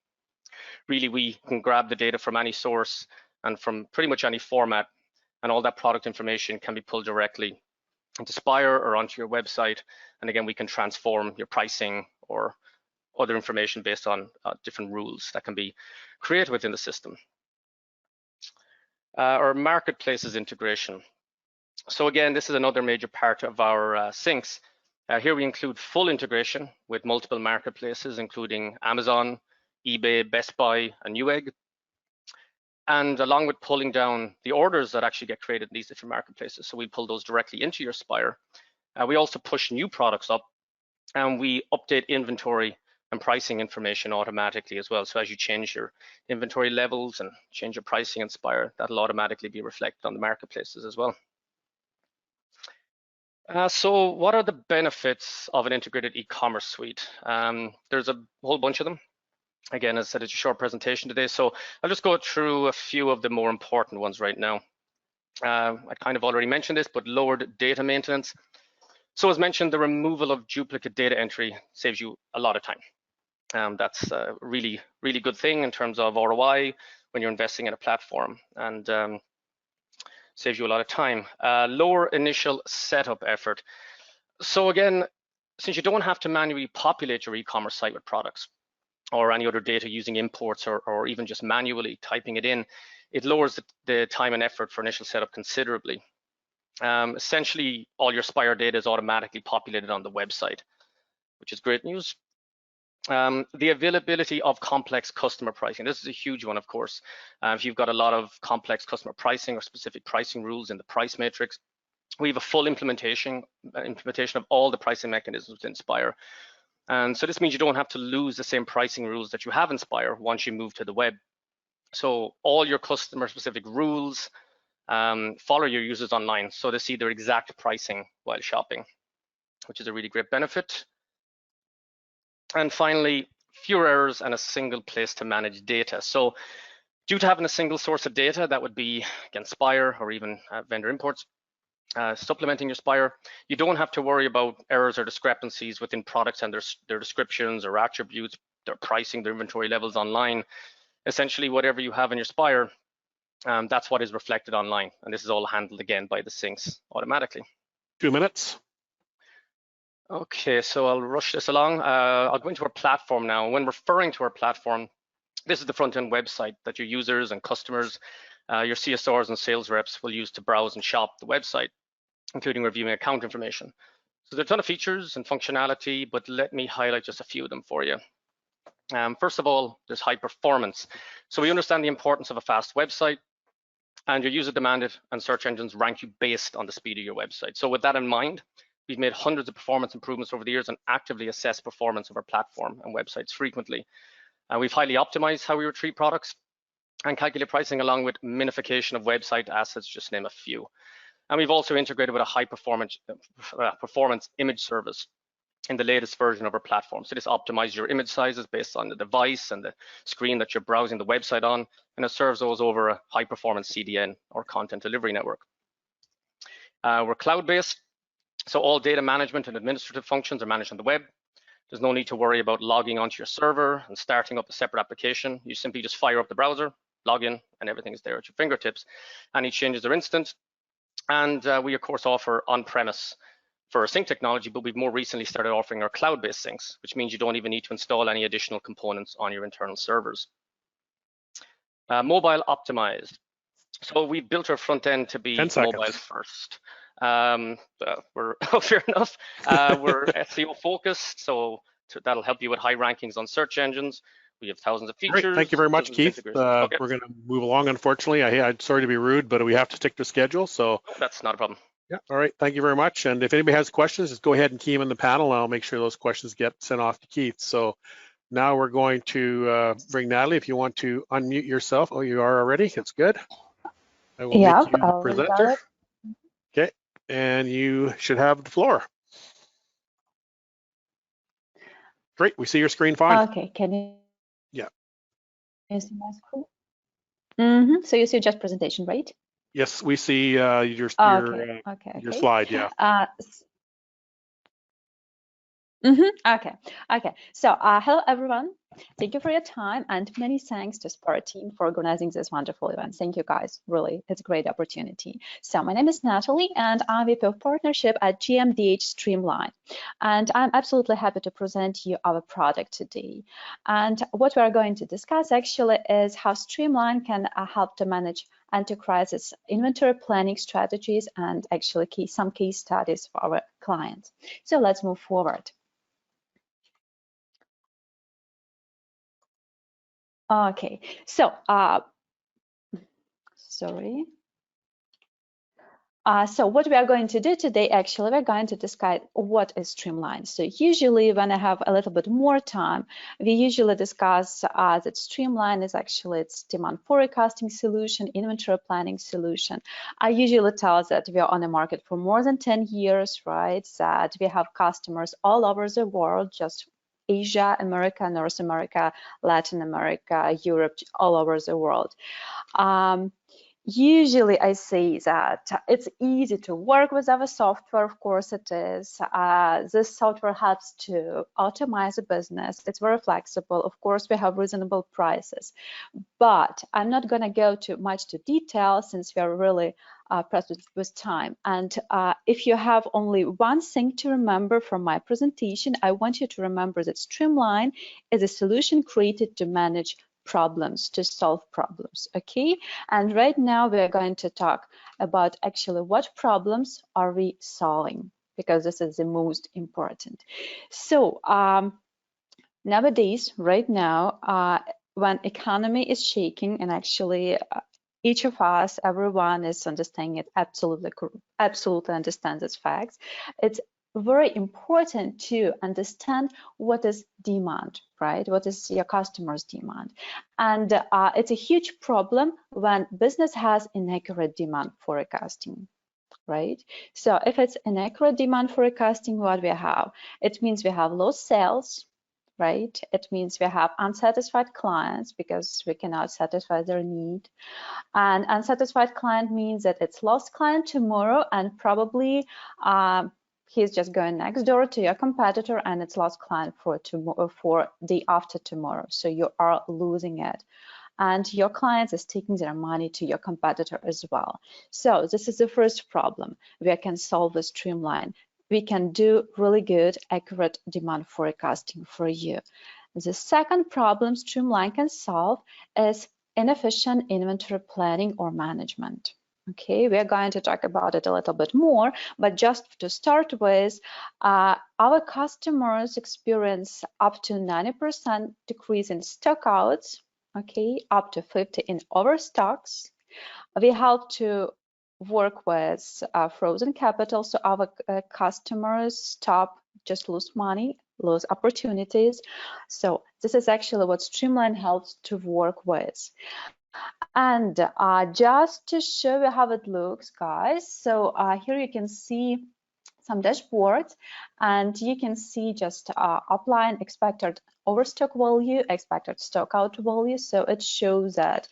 Really, we can grab the data from any source and from pretty much any format, and all that product information can be pulled directly into Spire or onto your website. And again, we can transform your pricing or other information based on different rules that can be created within the system. Our marketplaces integration. So again, this is another major part of our syncs. Here we include full integration with multiple marketplaces, including Amazon, eBay, Best Buy, and Newegg. And along with pulling down the orders that actually get created in these different marketplaces, so we pull those directly into your Spire. We also push new products up, and we update inventory and pricing information automatically as well. So as you change your inventory levels and change your pricing in Spire, that'll automatically be reflected on the marketplaces as well. So what are the benefits of an integrated e-commerce suite? There's a whole bunch of them. Again, as I said, it's a short presentation today, so I'll just go through a few of the more important ones right now. I kind of already mentioned this, but lowered data maintenance. So as mentioned, the removal of duplicate data entry saves you a lot of time. That's a really, really good thing in terms of ROI when you're investing in a platform, and saves you a lot of time. Lower initial setup effort. So again, since you don't have to manually populate your e-commerce site with products or any other data using imports or even just manually typing it in, it lowers the time and effort for initial setup considerably. Essentially, all your Spire data is automatically populated on the website, which is great news. The availability of complex customer pricing. This is a huge one, of course. If you've got a lot of complex customer pricing or specific pricing rules in the price matrix, we have a full implementation of all the pricing mechanisms in Spire. And so this means you don't have to lose the same pricing rules that you have in Spire once you move to the web. So all your customer specific rules follow your users online, so they see their exact pricing while shopping, which is a really great benefit. And finally, fewer errors and a single place to manage data. So due to having a single source of data, that would be, again, Spire or even vendor imports, supplementing your Spire, you don't have to worry about errors or discrepancies within products and their descriptions or attributes, their pricing, their inventory levels online. Essentially, whatever you have in your Spire, that's what is reflected online. And this is all handled again by the syncs automatically. 2 minutes. Okay, so I'll rush this along. I'll go into our platform now. When referring to our platform, this is the front-end website that your users and customers, your CSRs and sales reps will use to browse and shop the website, including reviewing account information. So there's a ton of features and functionality, but let me highlight just a few of them for you. First of all, there's high performance. So we understand the importance of a fast website, and your user demanded and search engines rank you based on the speed of your website. So with that in mind, we've made hundreds of performance improvements over the years and actively assess performance of our platform and websites frequently. We've highly optimized how we retrieve products and calculate pricing along with minification of website assets, just to name a few. And we've also integrated with a high performance image service in the latest version of our platform. So this optimizes your image sizes based on the device and the screen that you're browsing the website on, and it serves those over a high performance CDN or content delivery network. We're cloud-based, so all data management and administrative functions are managed on the web. There's no need to worry about logging onto your server and starting up a separate application. You simply just fire up the browser, log in, and everything is there at your fingertips. Any changes are instant. And we, of course, offer on-premise for our sync technology, but we've more recently started offering our cloud-based syncs, which means you don't even need to install any additional components on your internal servers. Mobile optimized. So we built our front end to be mobile first. We're fair enough. We're SEO focused, so that'll help you with high rankings on search engines. We have thousands of features. Great. Thank you very much, Keith. Okay. We're going to move along, unfortunately. I'm sorry to be rude, but we have to stick to schedule. So that's not a problem. Yeah. All right. Thank you very much. And if anybody has questions, just go ahead and key them in the panel, and I'll make sure those questions get sent off to Keith. So now we're going to bring Natalie. If you want to unmute yourself. Oh, you are already. That's good. I will make you the presenter. Okay. And you should have the floor. Great. We see your screen fine. Okay. Can you? Yeah. Can you see my screen? So you see just presentation, right? Yes, we see your slide. Yeah. Okay. So hello everyone. Thank you for your time, and many thanks to Spire team for organizing this wonderful event. Thank you guys. Really, it's a great opportunity. So my name is Natalie, and I'm VP of Partnership at GMDH Streamline. And I'm absolutely happy to present you our product today. And what we are going to discuss actually is how Streamline can help to manage anti-crisis inventory planning strategies and actually some case studies for our clients. So let's move forward. Okay, so sorry. So what we are going to do today, actually, we're going to discuss what is Streamline. So usually when I have a little bit more time, we usually discuss that Streamline is actually its demand forecasting solution, inventory planning solution. I usually tell that we are on the market for more than 10 years, right? That we have customers all over the world, just Asia, America, North America, Latin America, Europe, all over the world. Usually I say that it's easy to work with our software. Of course it is. This software helps to automate the business. It's very flexible. Of course, we have reasonable prices, but I'm not going to go too much to detail since we are really pressed with time. And if you have only one thing to remember from my presentation, I want you to remember that Streamline is a solution created to manage problems, to solve problems, okay? And right now we are going to talk about actually what problems are we solving, because this is the most important. So nowadays, right now, when economy is shaking, and actually each of us, everyone is understanding it, absolutely understands its facts, it's very important to understand what is demand, right? What is your customer's demand? And it's a huge problem when business has inaccurate demand forecasting, right? So if it's inaccurate demand forecasting, what we have? It means we have low sales, right? It means we have unsatisfied clients because we cannot satisfy their need. And unsatisfied client means that it's lost client tomorrow, and probably he's just going next door to your competitor, and it's lost client for tomorrow, for the after tomorrow. So you are losing it, and your client is taking their money to your competitor as well. So this is the first problem we can solve with Streamline. We can do really good, accurate demand forecasting for you. The second problem Streamline can solve is inefficient inventory planning or management. Okay, we are going to talk about it a little bit more, but just to start with, our customers experience up to 90% decrease in stockouts, okay, up to 50% in overstocks. We help to work with frozen capital, so our customers stop, just lose money, lose opportunities. So this is actually what Streamline helps to work with. And just to show you how it looks, guys, so here you can see some dashboards, and you can see just upline expected overstock value, expected stockout value. So it shows that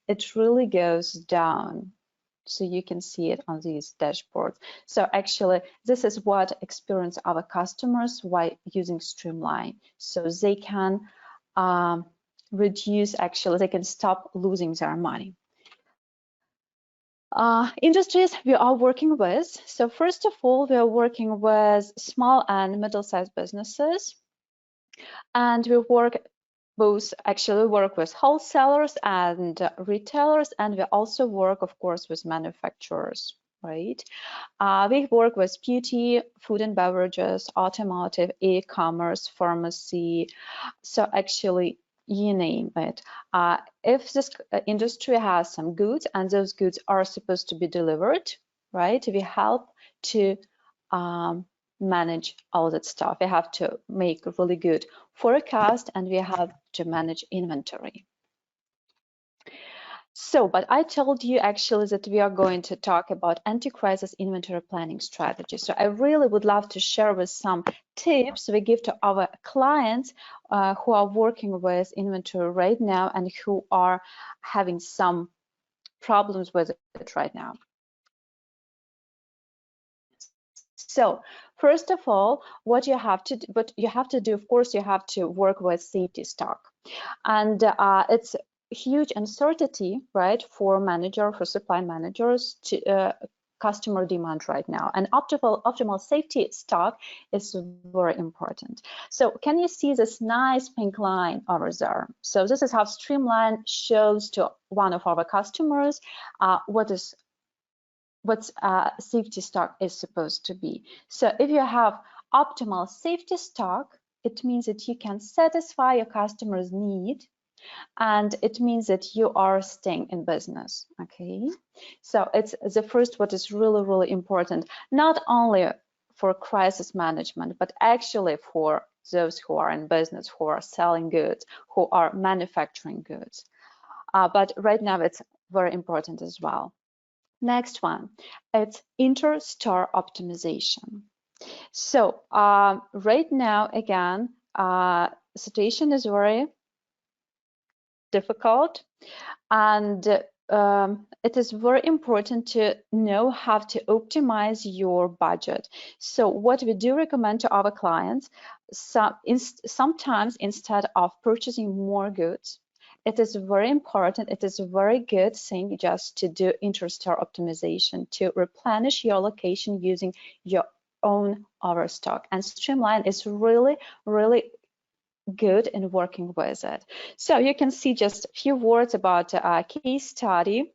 it really goes down. So you can see it on these dashboards. So actually, this is what experience our customers while using Streamline. So they can reduce, actually, they can stop losing their money. Industries we are working with. So first of all, we are working with small and middle-sized businesses. And we work work with wholesalers and retailers, and we also work, of course, with manufacturers, right? We work with beauty, food and beverages, automotive, e-commerce, pharmacy. So actually, you name it. If this industry has some goods and those goods are supposed to be delivered, right, we help to manage all that stuff. We have to make a really good forecast, and we have to manage inventory. So, but I told you actually that we are going to talk about anti-crisis inventory planning strategy. So I really would love to share with some tips we give to our clients who are working with inventory right now and who are having some problems with it right now. So first of all, what you have to do, of course, you have to work with safety stock, and it's huge uncertainty, right, for supply managers to customer demand right now, and optimal safety stock is very important. So can you see this nice pink line over there? So this is how Streamline shows to one of our customers what safety stock is supposed to be. So if you have optimal safety stock, it means that you can satisfy your customer's need, and it means that you are staying in business, okay? So it's the first, what is really, really important, not only for crisis management, but actually for those who are in business, who are selling goods, who are manufacturing goods. But right now it's very important as well. Next one, it's inter-store optimization. So right now, again, situation is very difficult, and it is very important to know how to optimize your budget. So what we do recommend to our clients, sometimes instead of purchasing more goods, it is very important, it is a very good thing just to do inter-store optimization, to replenish your location using your own overstock. And Streamline is really, really good in working with it. So you can see just a few words about a case study.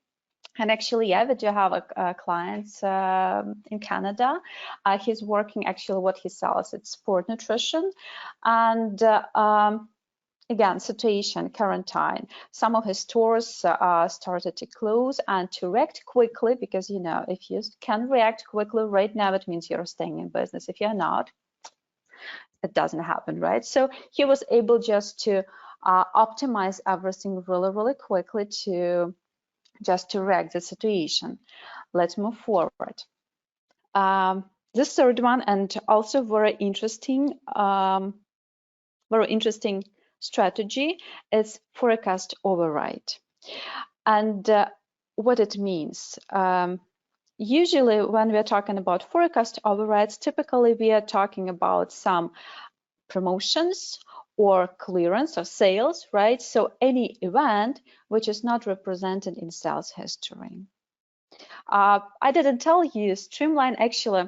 And actually, yeah, we do have a client in Canada. He's working, actually what he sells, it's sport nutrition. And again, situation, quarantine. Some of his stores started to close, and to react quickly, because, you know, if you can react quickly right now, it means you're staying in business. If you're not, it doesn't happen, right? So he was able just to optimize everything really, really quickly to just to react the situation. Let's move forward. This third one, and also very interesting strategy, is forecast override. And what it means. Usually when we're talking about forecast overrides, typically we are talking about some promotions or clearance or sales, right? So any event which is not represented in sales history. I didn't tell you, Streamline actually,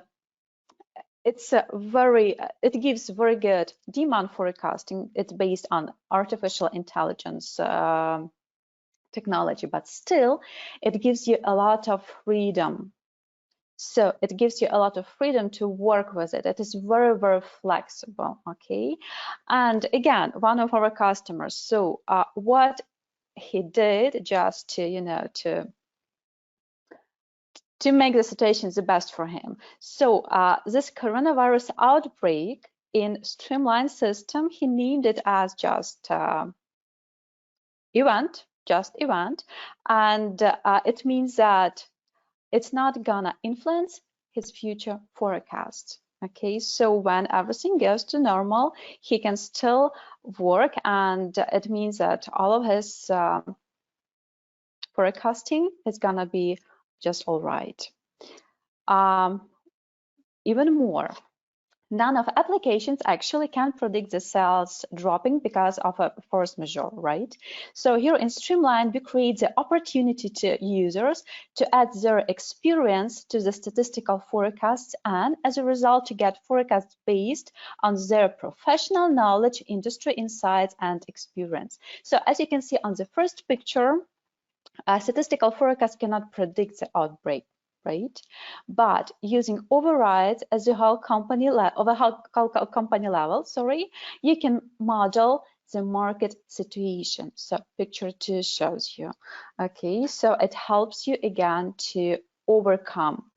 it gives very good demand forecasting. It's based on artificial intelligence technology, but still it gives you a lot of freedom. So it gives you a lot of freedom to work with it. It is very, very flexible, okay? And again, one of our customers, so what he did just to, you know, to make the situation the best for him. So this coronavirus outbreak in Streamline system, he named it as just event, and it means that it's not gonna influence his future forecasts. Okay, so when everything goes to normal, he can still work, and it means that all of his forecasting is gonna be just all right. Even more, none of applications actually can predict the sales dropping because of a force majeure, right? So here in Streamline, we create the opportunity to users to add their experience to the statistical forecasts, and as a result to get forecasts based on their professional knowledge, industry insights, and experience. So as you can see on the first picture, a statistical forecast cannot predict the outbreak, right? But using overrides as a whole company level, you can model the market situation. So picture 2 shows you. Okay, so it helps you again to overcome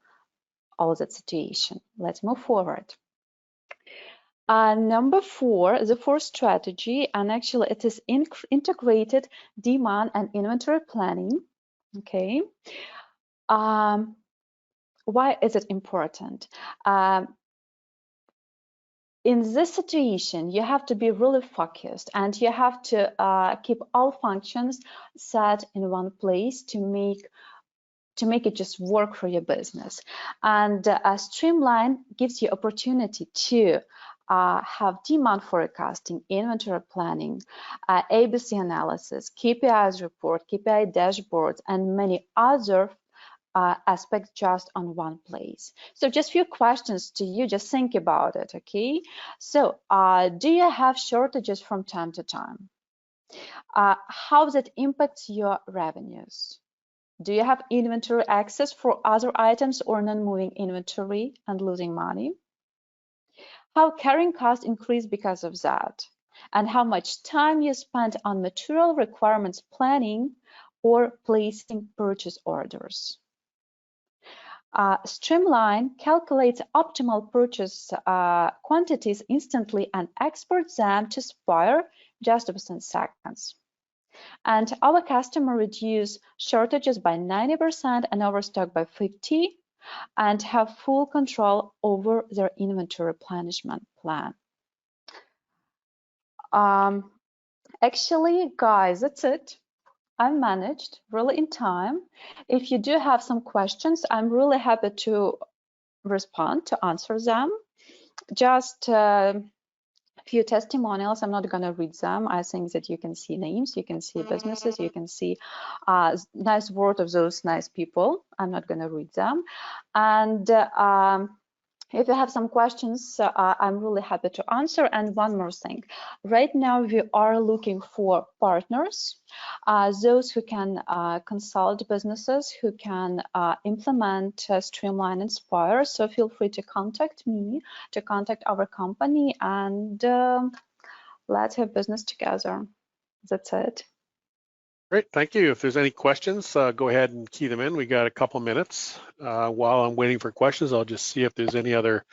all that situation. Let's move forward. Number 4, the fourth strategy, and actually it is integrated demand and inventory planning. Okay. Why is it important? In this situation, you have to be really focused, and you have to keep all functions set in one place to make it just work for your business. And Streamline gives you opportunity to have demand forecasting, inventory planning, ABC analysis, KPIs report, KPI dashboards, and many other aspects just on one place. So just few questions to you, just think about it, okay? So do you have shortages from time to time? How that impacts your revenues? Do you have inventory access for other items or non-moving inventory and losing money? How carrying costs increase because of that? And how much time you spend on material requirements planning or placing purchase orders? Streamline calculates optimal purchase quantities instantly and exports them to Spire just within seconds. And our customer reduce shortages by 90% and overstock by 50%, and have full control over their inventory replenishment plan. Actually, guys, that's it. I managed really in time. If you do have some questions, I'm really happy to respond, to answer them. Just a few testimonials. I'm not going to read them. I think that you can see names, you can see businesses, you can see nice word of those nice people. I'm not going to read them. And if you have some questions, I'm really happy to answer. And one more thing, right now we are looking for partners, those who can consult businesses, who can implement Streamline and Spire. So feel free to contact me, to contact our company, and let's have business together. That's it. Great, thank you. If there's any questions, go ahead and key them in. We got a couple minutes. While I'm waiting for questions, I'll just see if there's any other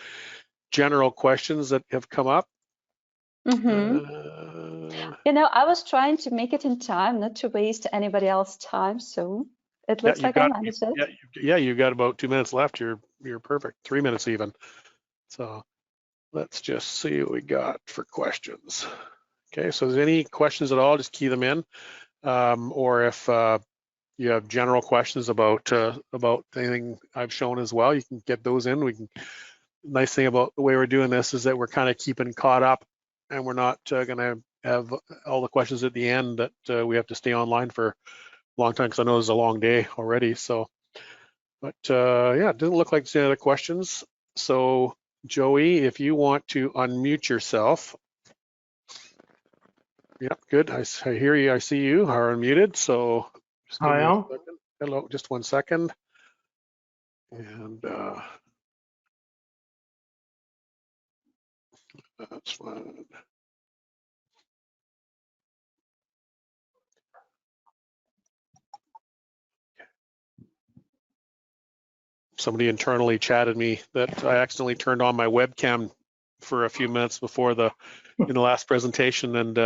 general questions that have come up. You know, I was trying to make it in time, not to waste anybody else's time, so it looks like I managed it. Yeah, you've got about 2 minutes left. You're perfect. 3 minutes even. So let's just see what we got for questions. Okay, so if there's any questions at all, just key them in. Or if you have general questions about anything I've shown as well, you can get those in. Nice thing about the way we're doing this is that we're kind of keeping caught up, and we're not going to have all the questions at the end that we have to stay online for a long time, because I know it's a long day already. So, but yeah, it doesn't look like there's any other questions. So Joey, if you want to unmute yourself. Yep, good. I hear you. I see you are unmuted. So just give me a second. Hello, just 1 second. And that's fine. Somebody internally chatted me that I accidentally turned on my webcam for a few minutes before in the last presentation, and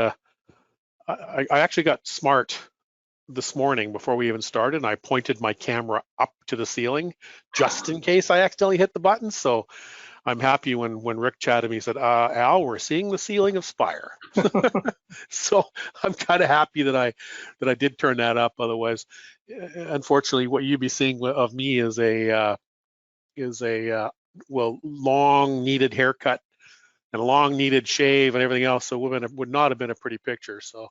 I actually got smart this morning before we even started, and I pointed my camera up to the ceiling just in case I accidentally hit the button. So I'm happy when Rick chatted me, he said, Al, we're seeing the ceiling of Spire. So I'm kind of happy that I did turn that up. Otherwise, unfortunately, what you'd be seeing of me is a well, long needed haircut and a long needed shave and everything else. So would not have been a pretty picture. So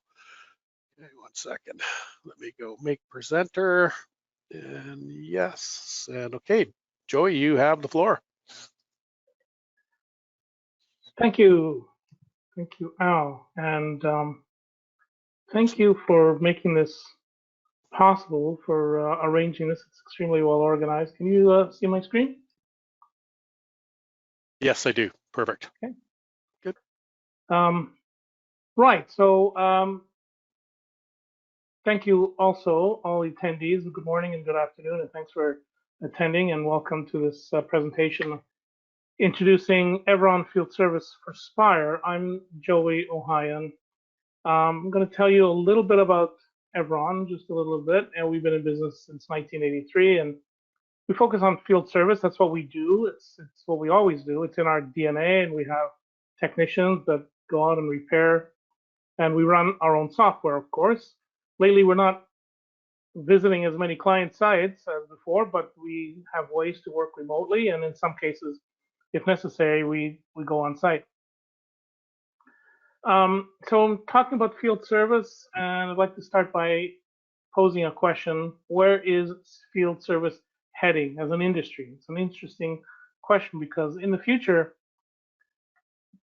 1 second, let me go make presenter, and yes, and okay, Joey, you have the floor. Thank you, Al, and thank you for making this possible, for arranging this. It's extremely well organized. Can you see my screen? Yes, I do. Perfect. Okay. Good. Right. So thank you also, all attendees. Good morning and good afternoon, and thanks for attending, and welcome to this presentation introducing Evron Field Service for Spire. I'm Joey Ohayan. I'm going to tell you a little bit about Evron, just a little bit, and we've been in business since 1983, and we focus on field service. That's what we do. It's what we always do. It's in our DNA, and we have technicians that go out and repair, and we run our own software, of course. Lately, we're not visiting as many client sites as before, but we have ways to work remotely, and in some cases, if necessary, we go on site. So I'm talking about field service, and I'd like to start by posing a question. Where is field service heading as an industry? It's an interesting question, because in the future,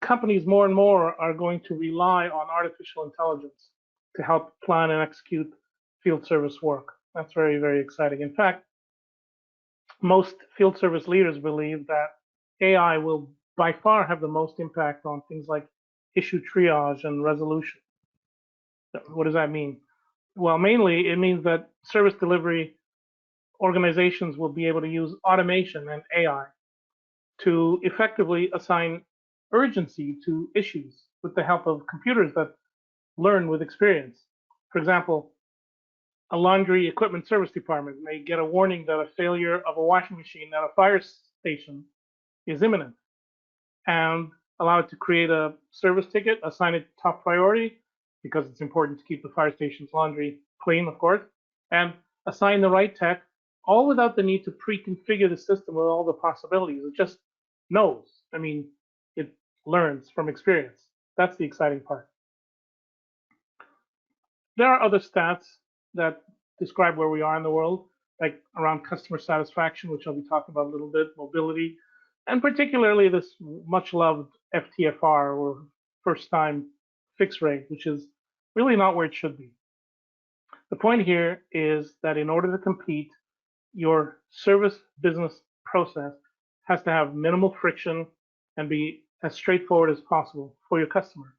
companies more and more are going to rely on artificial intelligence to help plan and execute field service work. That's very, very exciting. In fact, most field service leaders believe that AI will by far have the most impact on things like issue triage and resolution. What does that mean? Well, mainly it means that service delivery organizations will be able to use automation and AI to effectively assign urgency to issues with the help of computers that learn with experience. For example, a laundry equipment service department may get a warning that a failure of a washing machine at a fire station is imminent. And allow it to create a service ticket, assign it top priority, because it's important to keep the fire station's laundry clean, of course, and assign the right tech, all without the need to pre-configure the system with all the possibilities. It just knows. I mean, it learns from experience. That's the exciting part. There are other stats that describe where we are in the world, like around customer satisfaction, which I'll be talking about a little bit, mobility, and particularly this much loved FTFR, or first time fix rate, which is really not where it should be. The point here is that in order to compete, your service business process has to have minimal friction and be as straightforward as possible for your customer.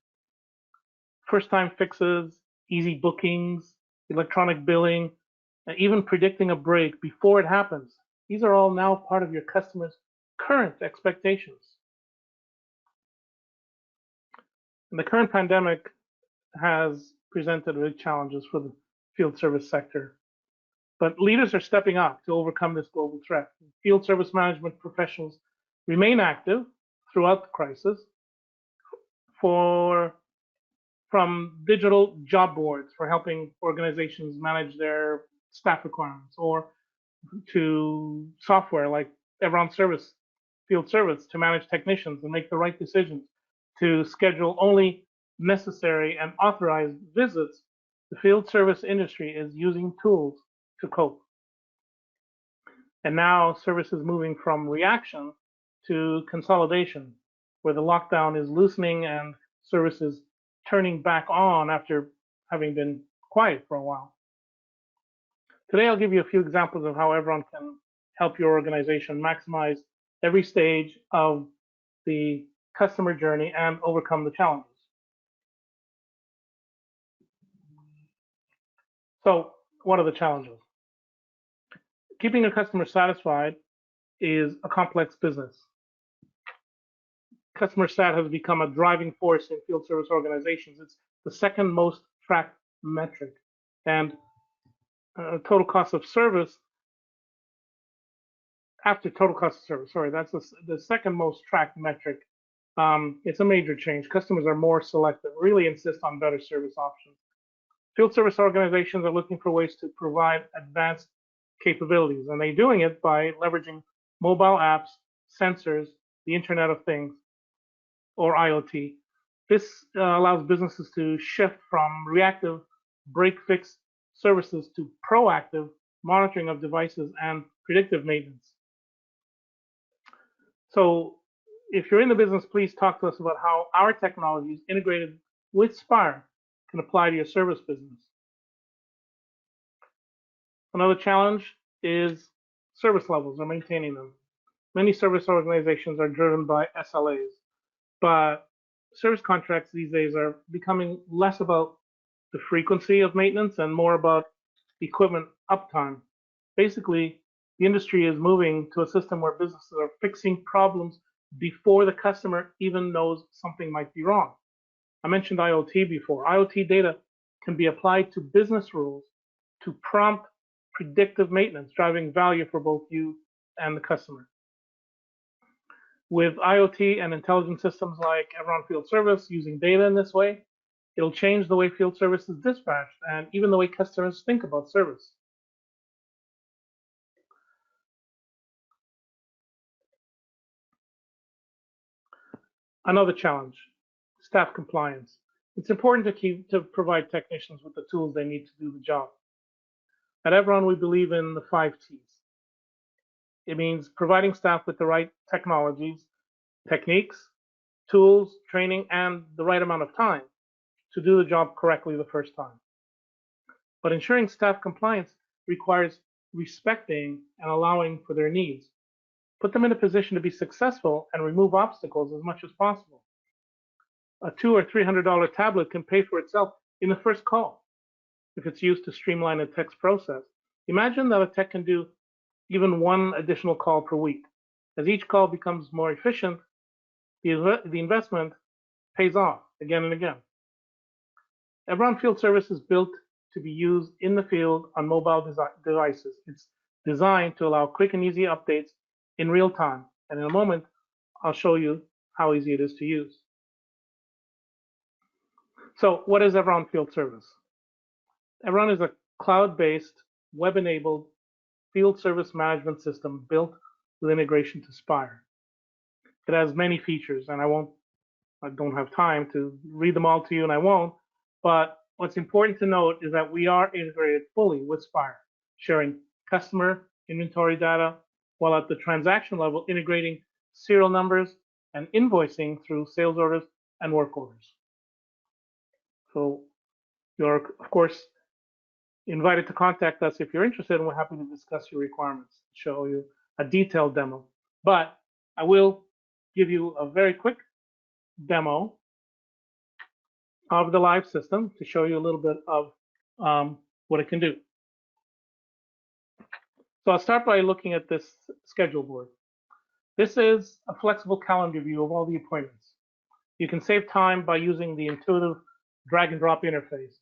First time fixes, easy bookings, electronic billing, and even predicting a break before it happens. These are all now part of your customer's current expectations. And the current pandemic has presented big challenges for the field service sector, but leaders are stepping up to overcome this global threat. Field service management professionals remain active throughout the crisis, from digital job boards for helping organizations manage their staff requirements, or to software like Everon Service, Field Service, to manage technicians and make the right decisions, to schedule only necessary and authorized visits. The field service industry is using tools to cope. And now service is moving from reaction to consolidation, where the lockdown is loosening and services turning back on after having been quiet for a while. Today, I'll give you a few examples of how Everon can help your organization maximize every stage of the customer journey and overcome the challenges. So, what are the challenges? Keeping a customer satisfied is a complex business. Customer sat has become a driving force in field service organizations. It's the second most tracked metric, and total cost of service, after total cost of service, sorry, that's the second most tracked metric. It's a major change. Customers are more selective, really insist on better service options. Field service organizations are looking for ways to provide advanced capabilities, and they're doing it by leveraging mobile apps, sensors, the Internet of Things, or IoT. This allows businesses to shift from reactive break-fix services to proactive monitoring of devices and predictive maintenance. So if you're in the business, please talk to us about how our technologies integrated with Spire can apply to your service business. Another challenge is service levels or maintaining them. Many service organizations are driven by SLAs, but service contracts these days are becoming less about the frequency of maintenance and more about equipment uptime. Basically, the industry is moving to a system where businesses are fixing problems before the customer even knows something might be wrong. I mentioned IoT before. IoT data can be applied to business rules to prompt predictive maintenance, driving value for both you and the customer. With IoT and intelligent systems like Everon Field Service using data in this way, it'll change the way field service is dispatched and even the way customers think about service. Another challenge, staff compliance. It's important to provide technicians with the tools they need to do the job. At Everon, we believe in the 5 T's. It means providing staff with the right technologies, techniques, tools, training, and the right amount of time to do the job correctly the first time. But ensuring staff compliance requires respecting and allowing for their needs. Put them in a position to be successful and remove obstacles as much as possible. A $200 or $300 tablet can pay for itself in the first call if it's used to streamline a tech's process. Imagine that a tech can do even one additional call per week. As each call becomes more efficient, the investment pays off again and again. Everon Field Service is built to be used in the field on mobile devices. It's designed to allow quick and easy updates in real time. And in a moment, I'll show you how easy it is to use. So what is Evron Field Service? Evron is a cloud-based, web-enabled field service management system built with integration to Spire. It has many features, and I don't have time to read them all to you, and I won't, but what's important to note is that we are integrated fully with Spire, sharing customer inventory data, while at the transaction level integrating serial numbers and invoicing through sales orders and work orders. So you're, of course, invited to contact us if you're interested, and we're happy to discuss your requirements, show you a detailed demo. But I will give you a very quick demo of the live system to show you a little bit of what it can do. So I'll start by looking at this schedule board. This is a flexible calendar view of all the appointments. You can save time by using the intuitive drag and drop interface.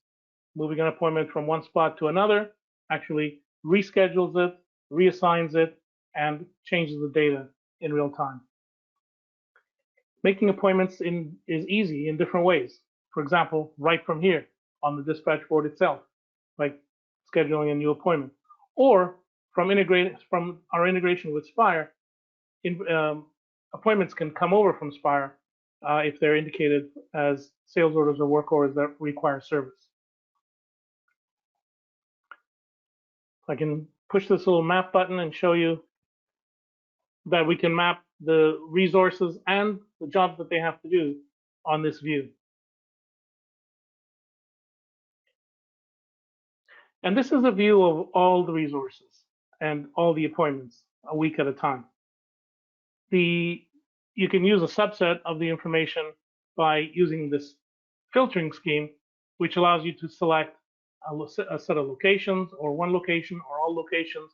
Moving an appointment from one spot to another actually reschedules it, reassigns it, and changes the data in real time. Making appointments is easy in different ways. For example, right from here on the dispatch board itself, like scheduling a new appointment, or from our integration with Spire, appointments can come over from Spire if they're indicated as sales orders or work orders that require service. I can push this little map button and show you that we can map the resources and the jobs that they have to do on this view. And this is a view of all the resources and all the appointments a week at a time. You can use a subset of the information by using this filtering scheme, which allows you to select a set of locations, or one location, or all locations,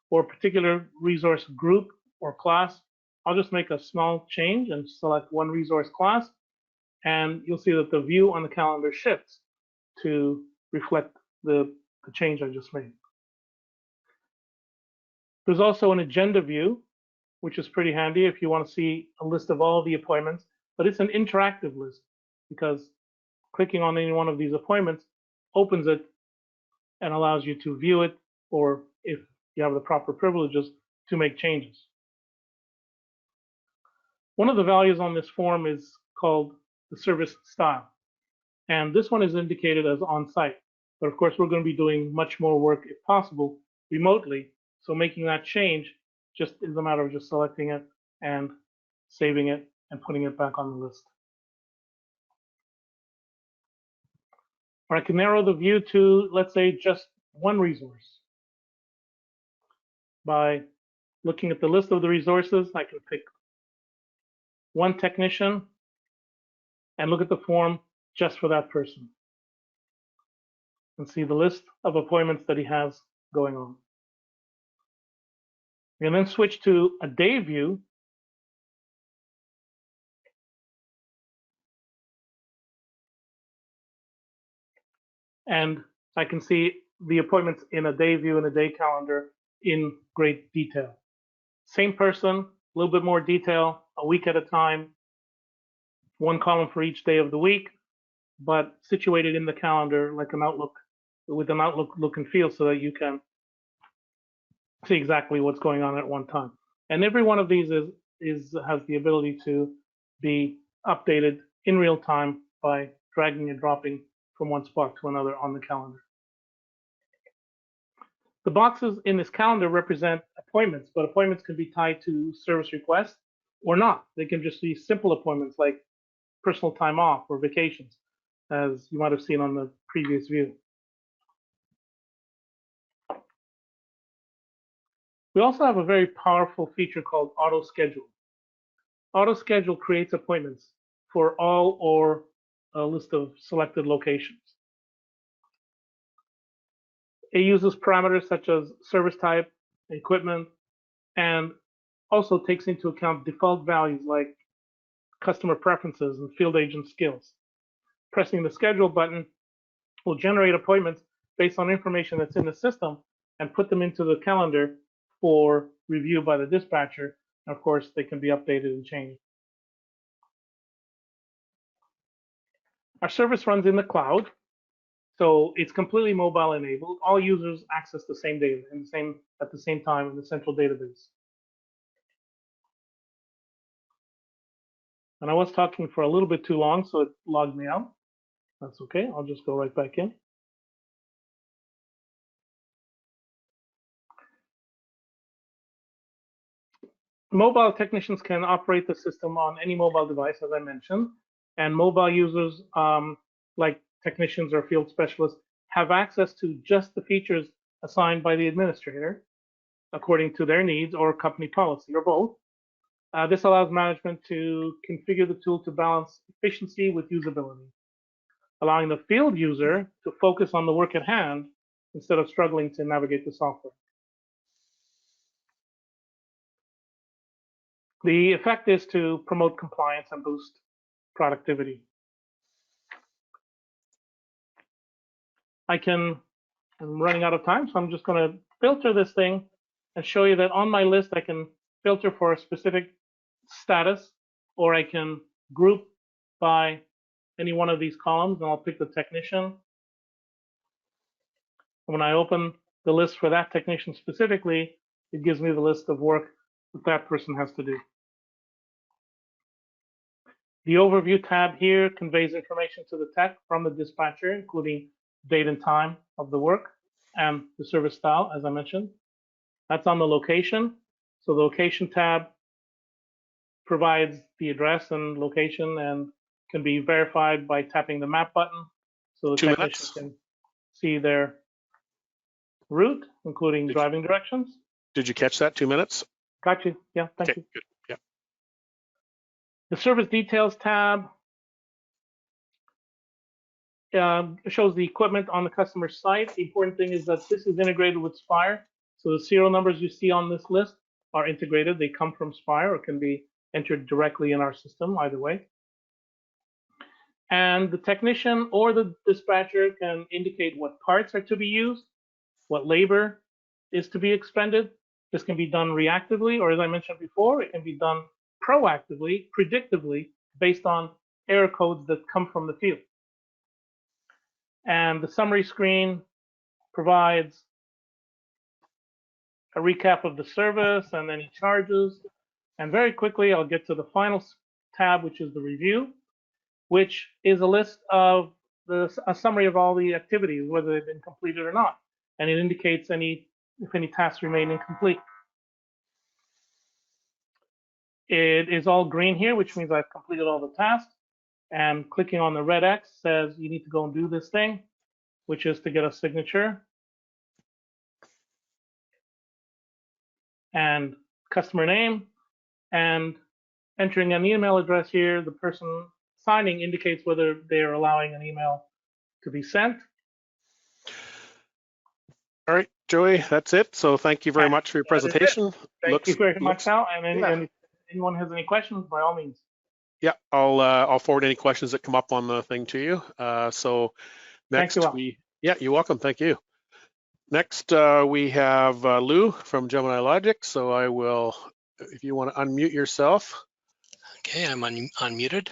or a particular resource group or class. I'll just make a small change and select one resource class, and you'll see that the view on the calendar shifts to reflect the change I just made. There's also an agenda view, which is pretty handy if you want to see a list of all of the appointments, but it's an interactive list because clicking on any one of these appointments opens it and allows you to view it, or if you have the proper privileges, to make changes. One of the values on this form is called the service style, and this one is indicated as on-site. But of course, we're going to be doing much more work, if possible, remotely. So making that change just is a matter of just selecting it and saving it and putting it back on the list. Or I can narrow the view to, let's say, just one resource. By looking at the list of the resources, I can pick one technician and look at the form just for that person and see the list of appointments that he has going on. We can then switch to a day view. And I can see the appointments in a day view and a day calendar in great detail. Same person, a little bit more detail, a week at a time, one column for each day of the week, but situated in the calendar like an Outlook, with an Outlook look and feel, so that you can see exactly what's going on at one time. And every one of these has the ability to be updated in real time by dragging and dropping from one spot to another on the calendar. The boxes in this calendar represent appointments, but appointments can be tied to service requests or not. They can just be simple appointments like personal time off or vacations, as you might have seen on the previous view. We also have a very powerful feature called Auto Schedule. Auto Schedule creates appointments for all or a list of selected locations. It uses parameters such as service type, equipment, and also takes into account default values like customer preferences and field agent skills. Pressing the schedule button will generate appointments based on information that's in the system and put them into the calendar for review by the dispatcher. And of course, they can be updated and changed. Our service runs in the cloud, so it's completely mobile enabled. All users access the same data at the same time in the central database. And I was talking for a little bit too long, so it logged me out. That's okay. I'll just go right back in. Mobile technicians can operate the system on any mobile device, as I mentioned, and mobile users, like technicians or field specialists, have access to just the features assigned by the administrator according to their needs or company policy, or both. This allows management to configure the tool to balance efficiency with usability, allowing the field user to focus on the work at hand instead of struggling to navigate the software. The effect is to promote compliance and boost productivity. I'm running out of time, so I'm just going to filter this thing and show you that on my list I can filter for a specific status, or I can group by any one of these columns, and I'll pick the technician. When I open the list for that technician specifically, it gives me the list of work that that person has to do. The overview tab here conveys information to the tech from the dispatcher, including date and time of the work and the service style, as I mentioned. That's on the location. So the location tab provides the address and location and can be verified by tapping the map button. So the technician can see their route, including driving directions. Did you catch that? 2 minutes? Got you. Yeah, thank you. Good. Yeah. The service details tab shows the equipment on the customer site. The important thing is that this is integrated with Spire. So the serial numbers you see on this list are integrated. They come from Spire or can be entered directly in our system, either way. And the technician or the dispatcher can indicate what parts are to be used, what labor is to be expended. This can be done reactively, or as I mentioned before, it can be done proactively, predictively, based on error codes that come from the field. And the summary screen provides a recap of the service and any charges. And very quickly, I'll get to the final tab, which is the review, which is a list of a summary of all the activities, whether they've been completed or not. And it indicates if any tasks remain incomplete. It is all green here, which means I've completed all the tasks. And clicking on the red X says you need to go and do this thing, which is to get a signature and customer name, and entering an email address here. The person signing indicates whether they are allowing an email to be sent. All right, Joey, that's it. So thank you very much for your presentation. Thank you very much, Al. And anyone has any questions, by all means. Yeah, I'll forward any questions that come up on the thing to you. So next you're welcome. Thank you. Next we have Lou from Gemini Logic. So I will, if you want to unmute yourself. Okay, I'm unmuted.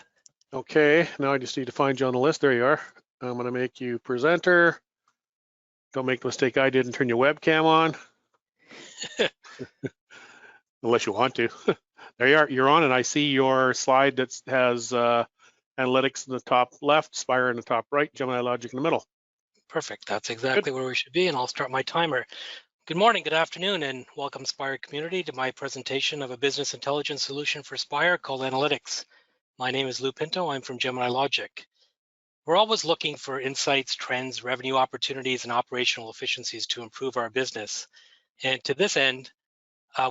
Okay, now I just need to find you on the list. There you are. I'm going to make you presenter. Don't make the mistake I did and turn your webcam on. Unless you want to. There you are, you're on, and I see your slide that has analytics in the top left, Spire in the top right, Gemini Logic in the middle. Perfect, that's exactly where we should be, and I'll start my timer. Good morning, good afternoon, and welcome Spire community to my presentation of a business intelligence solution for Spire called Analytics. My name is Lou Pinto, I'm from Gemini Logic. We're always looking for insights, trends, revenue opportunities, and operational efficiencies to improve our business. And to this end,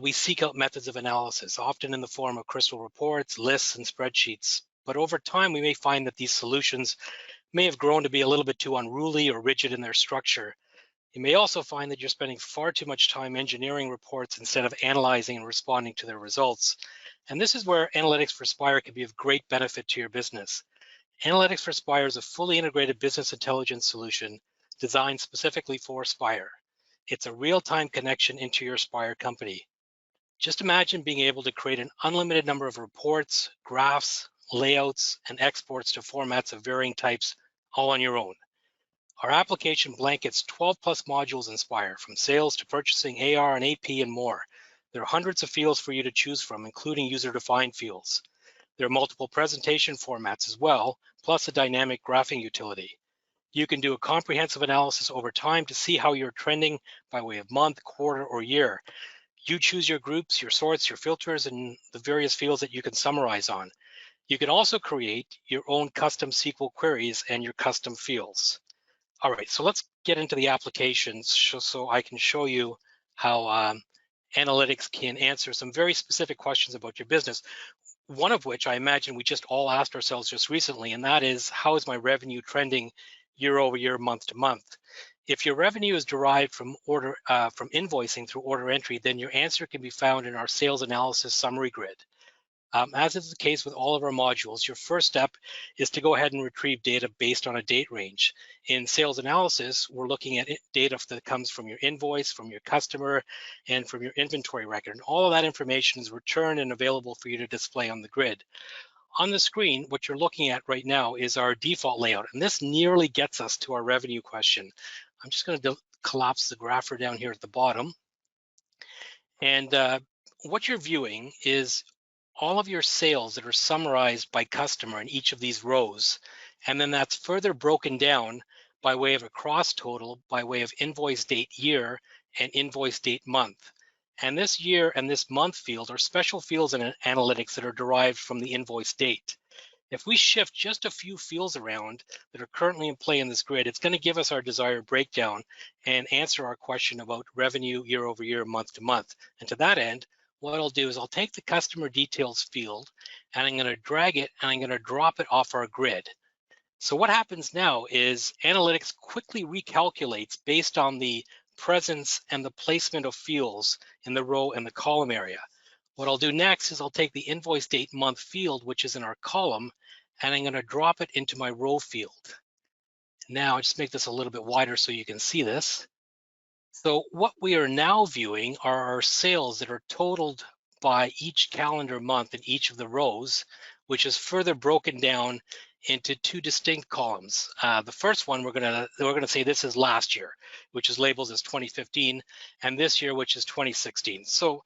we seek out methods of analysis, often in the form of crystal reports, lists, and spreadsheets. But over time, we may find that these solutions may have grown to be a little bit too unruly or rigid in their structure. You may also find that you're spending far too much time engineering reports instead of analyzing and responding to their results. And this is where Analytics for Spire can be of great benefit to your business. Analytics for Spire is a fully integrated business intelligence solution designed specifically for Spire. It's a real-time connection into your Spire company. Just imagine being able to create an unlimited number of reports, graphs, layouts, and exports to formats of varying types all on your own. Our application blankets 12 plus modules in Spire, from sales to purchasing, AR and AP and more. There are hundreds of fields for you to choose from, including user-defined fields. There are multiple presentation formats as well, plus a dynamic graphing utility. You can do a comprehensive analysis over time to see how you're trending by way of month, quarter, or year. You choose your groups, your sorts, your filters, and the various fields that you can summarize on. You can also create your own custom SQL queries and your custom fields. All right, so let's get into the applications so I can show you how analytics can answer some very specific questions about your business. One of which I imagine we just all asked ourselves just recently, and that is, how is my revenue trending year over year, month to month? If your revenue is derived from invoicing through order entry, then your answer can be found in our sales analysis summary grid. As is the case with all of our modules, your first step is to go ahead and retrieve data based on a date range. In sales analysis, we're looking at data that comes from your invoice, from your customer, and from your inventory record. And all of that information is returned and available for you to display on the grid. On the screen, what you're looking at right now is our default layout, and this nearly gets us to our revenue question. I'm just going to collapse the grapher down here at the bottom. And what you're viewing is all of your sales that are summarized by customer in each of these rows. And then that's further broken down by way of a cross total, by way of invoice date year and invoice date month. And this year and this month field are special fields in analytics that are derived from the invoice date. If we shift just a few fields around that are currently in play in this grid, it's going to give us our desired breakdown and answer our question about revenue year over year, month to month. And to that end, what I'll do is I'll take the customer details field and I'm going to drag it and I'm going to drop it off our grid. So what happens now is analytics quickly recalculates based on the presence and the placement of fields in the row and the column area. What I'll do next is I'll take the invoice date month field, which is in our column, and I'm going to drop it into my row field. Now I'll just make this a little bit wider so you can see this. So what we are now viewing are our sales that are totaled by each calendar month in each of the rows, which is further broken down into two distinct columns. The first one, we're gonna say this is last year, which is labeled as 2015, and this year, which is 2016. So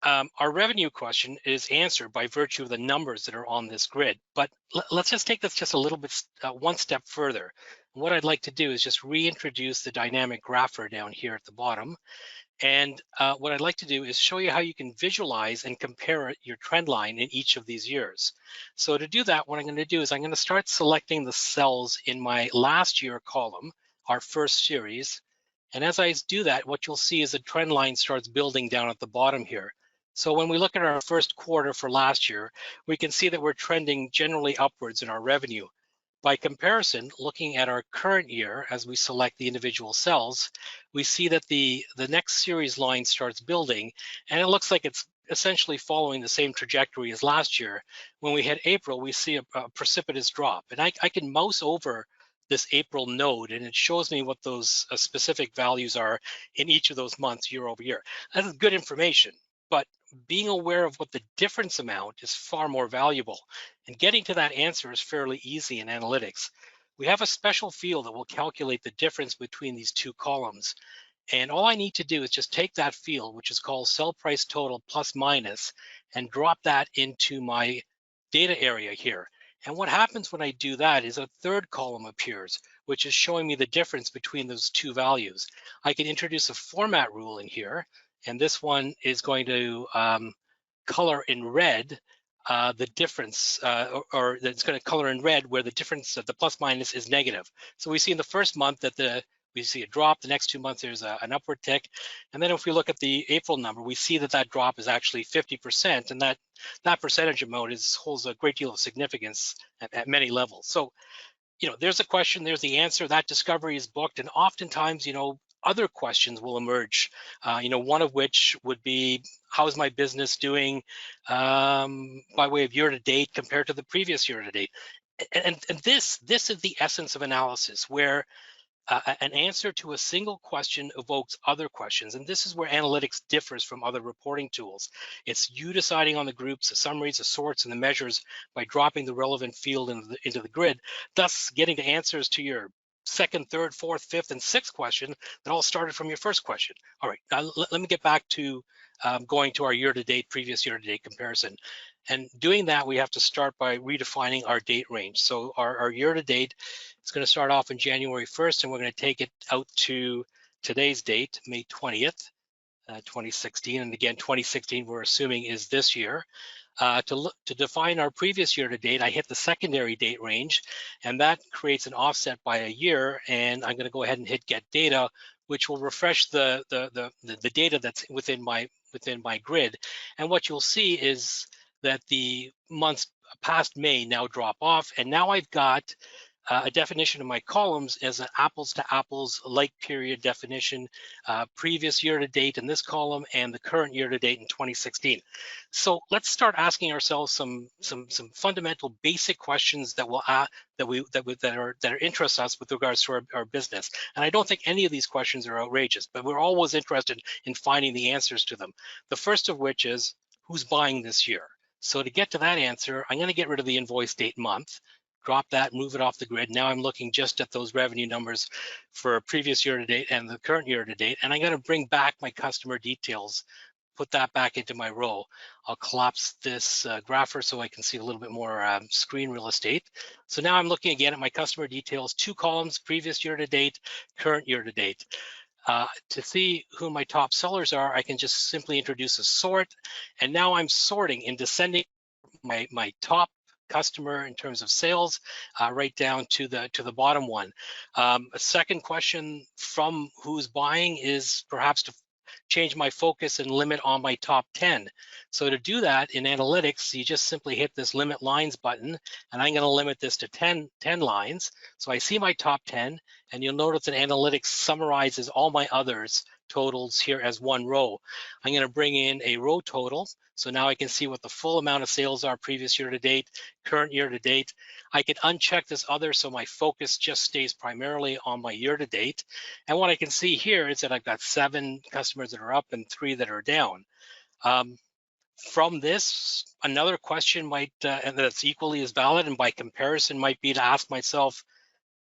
our revenue question is answered by virtue of the numbers that are on this grid. But let's just take this just a little bit, one step further. What I'd like to do is just reintroduce the dynamic grapher down here at the bottom. And what I'd like to do is show you how you can visualize and compare your trend line in each of these years. So to do that, what I'm going to do is I'm going to start selecting the cells in my last year column, our first series. And as I do that, what you'll see is the trend line starts building down at the bottom here. So when we look at our first quarter for last year, we can see that we're trending generally upwards in our revenue. By comparison, looking at our current year, as we select the individual cells, we see that the next series line starts building, and it looks like it's essentially following the same trajectory as last year. When we hit April, we see a precipitous drop. And I can mouse over this April node, and it shows me what those specific values are in each of those months year over year. That's good information, but being aware of what the difference amount is far more valuable. And getting to that answer is fairly easy in analytics. We have a special field that will calculate the difference between these two columns. And all I need to do is just take that field, which is called sell price total plus minus, and drop that into my data area here. And what happens when I do that is a third column appears, which is showing me the difference between those two values. I can introduce a format rule in here, and this one is going to color in red the difference, or it's going to color in red where the difference of the plus minus is negative. So we see in the first month that we see a drop. The next 2 months there's an upward tick, and then if we look at the April number, we see that that drop is actually 50%, and that percentage amount holds a great deal of significance at many levels. So, you know, there's a question, there's the answer. That discovery is booked, and oftentimes, you know, other questions will emerge, you know, one of which would be, how's my business doing by way of year to date compared to the previous year to date? And this is the essence of analysis, where an answer to a single question evokes other questions, and this is where analytics differs from other reporting tools. It's you deciding on the groups, the summaries, the sorts, and the measures by dropping the relevant field into the grid, thus getting to answers to your second, third, fourth, fifth, and sixth question that all started from your first question. All right, now let me get back to going to our year-to-date, previous year-to-date comparison. And doing that, we have to start by redefining our date range. So our year-to-date is going to start off on January 1st, and we're going to take it out to today's date, May 20th, 2016. And again, 2016, we're assuming is this year. To define our previous year-to-date, I hit the secondary date range, and that creates an offset by a year. And I'm going to go ahead and hit Get Data, which will refresh the data that's within my grid. And what you'll see is that the months past May now drop off, and now I've got a definition of my columns as an apples to apples like period definition, previous year to date in this column and the current year to date in 2016. So let's start asking ourselves some fundamental basic questions that will that interest us with regards to our business. And I don't think any of these questions are outrageous, but we're always interested in finding the answers to them. The first of which is, who's buying this year? So to get to that answer, I'm going to get rid of the invoice date month, drop that, move it off the grid. Now I'm looking just at those revenue numbers for previous year to date and the current year to date. And I'm going to bring back my customer details, put that back into my row. I'll collapse this grapher so I can see a little bit more screen real estate. So now I'm looking again at my customer details, 2 columns, previous year to date, current year to date. To see who my top sellers are, I can just simply introduce a sort, and now I'm sorting in descending my top customer in terms of sales right down to the bottom one. A second question from who's buying is perhaps to change my focus and limit on my top 10. So to do that in analytics, you just simply hit this limit lines button, and I'm going to limit this to 10 lines. So I see my top 10, and you'll notice that analytics summarizes all my others totals here as one row. I'm going to bring in a row total. So now I can see what the full amount of sales are previous year to date, current year to date. I can uncheck this other so my focus just stays primarily on my year to date. And what I can see here is that I've got 7 customers that are up and 3 that are down. From this, another question might, and that's equally as valid and by comparison might be to ask myself,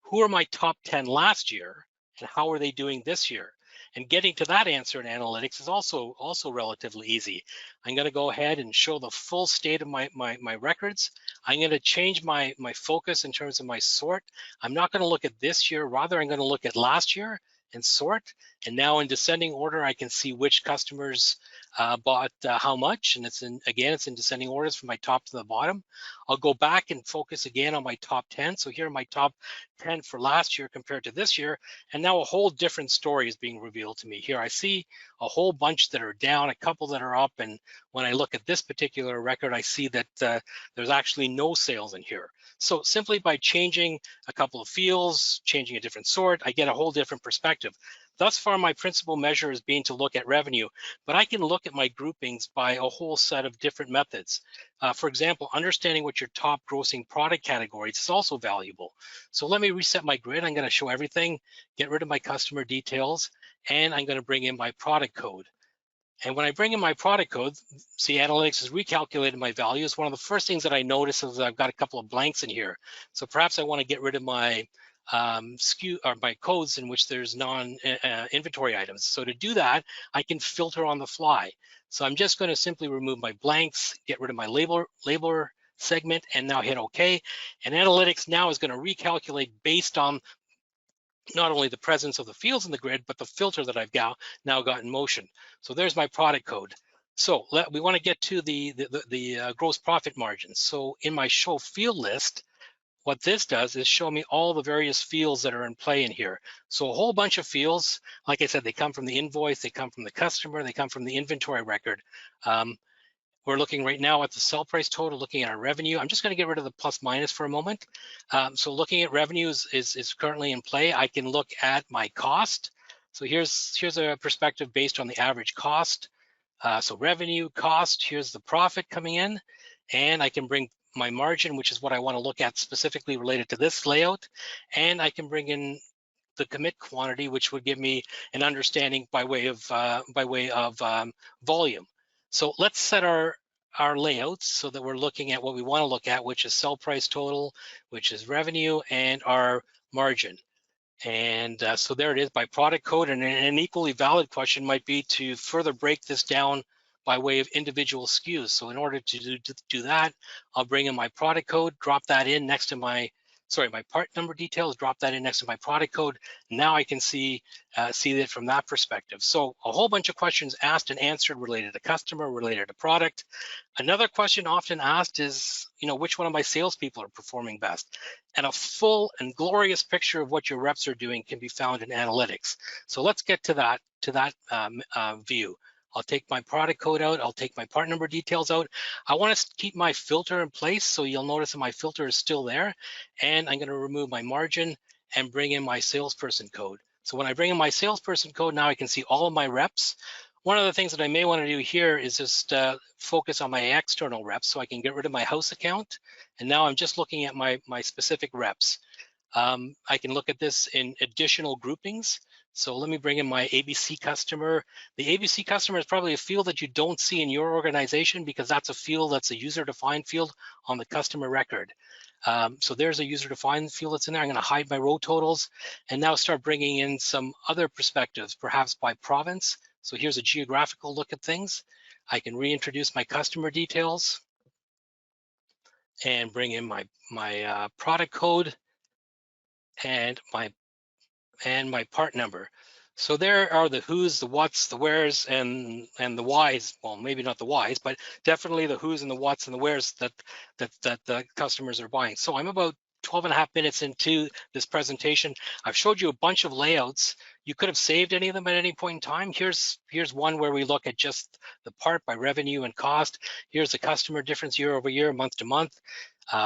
who are my top 10 last year and how are they doing this year? And getting to that answer in analytics is also relatively easy. I'm going to go ahead and show the full state of my records. I'm going to change my focus in terms of my sort. I'm not going to look at this year, rather I'm going to look at last year and sort. And now in descending order, I can see which customers bought how much, and it's in descending orders from my top to the bottom. I'll go back and focus again on my top 10. So here are my top 10 for last year compared to this year, and now a whole different story is being revealed to me. Here I see a whole bunch that are down, a couple that are up, and when I look at this particular record, I see that there's actually no sales in here. So simply by changing a couple of fields, changing a different sort, I get a whole different perspective. Thus far, my principal measure is being to look at revenue, but I can look at my groupings by a whole set of different methods. For example, understanding what your top grossing product categories is also valuable. So let me reset my grid. I'm going to show everything, get rid of my customer details, and I'm going to bring in my product code. And when I bring in my product code, see, analytics has recalculated my values. One of the first things that I notice is that I've got a couple of blanks in here. So perhaps I want to get rid of my SKU or my codes in which there's non-inventory items. So to do that, I can filter on the fly. So I'm just going to simply remove my blanks, get rid of my labeler segment, and now hit OK. And analytics now is going to recalculate based on not only the presence of the fields in the grid, but the filter that I've now got in motion. So there's my product code. So we want to get to the gross profit margins. So in my show field list, what this does is show me all the various fields that are in play in here. So a whole bunch of fields, like I said, they come from the invoice, they come from the customer, they come from the inventory record. We're looking right now at the sell price total, looking at our revenue. I'm just going to get rid of the plus minus for a moment. So looking at revenues is currently in play. I can look at my cost. So here's a perspective based on the average cost. So revenue, cost, here's the profit coming in, and I can bring my margin, which is what I want to look at specifically related to this layout, and I can bring in the commit quantity, which would give me an understanding by way of volume. So let's set our layouts so that we're looking at what we want to look at, which is sell price total, which is revenue, and our margin. And so there it is by product code. And an equally valid question might be to further break this down by way of individual SKUs. So in order to do that, I'll bring in my product code, drop that in next to my part number details, drop that in next to my product code. Now I can see it from that perspective. So a whole bunch of questions asked and answered related to customer, related to product. Another question often asked is, which one of my salespeople are performing best? And a full and glorious picture of what your reps are doing can be found in analytics. So let's get to that view. I'll take my product code out. I'll take my part number details out. I want to keep my filter in place. So you'll notice that my filter is still there. And I'm going to remove my margin and bring in my salesperson code. So when I bring in my salesperson code, now I can see all of my reps. One of the things that I may want to do here is just focus on my external reps so I can get rid of my house account. And now I'm just looking at my specific reps. I can look at this in additional groupings. So let me bring in my ABC customer. The ABC customer is probably a field that you don't see in your organization because that's a field that's a user-defined field on the customer record. So there's a user-defined field that's in there. I'm going to hide my row totals and now start bringing in some other perspectives, perhaps by province. So here's a geographical look at things. I can reintroduce my customer details and bring in my product code and my part number. So there are the who's, the what's, the where's, and the why's. Well, maybe not the why's, but definitely the who's and the what's and the where's that the customers are buying. So I'm about 12.5 minutes into this presentation. I've showed you a bunch of layouts. You could have saved any of them at any point in time. Here's one where we look at just the part by revenue and cost. Here's the customer difference year over year, month to month.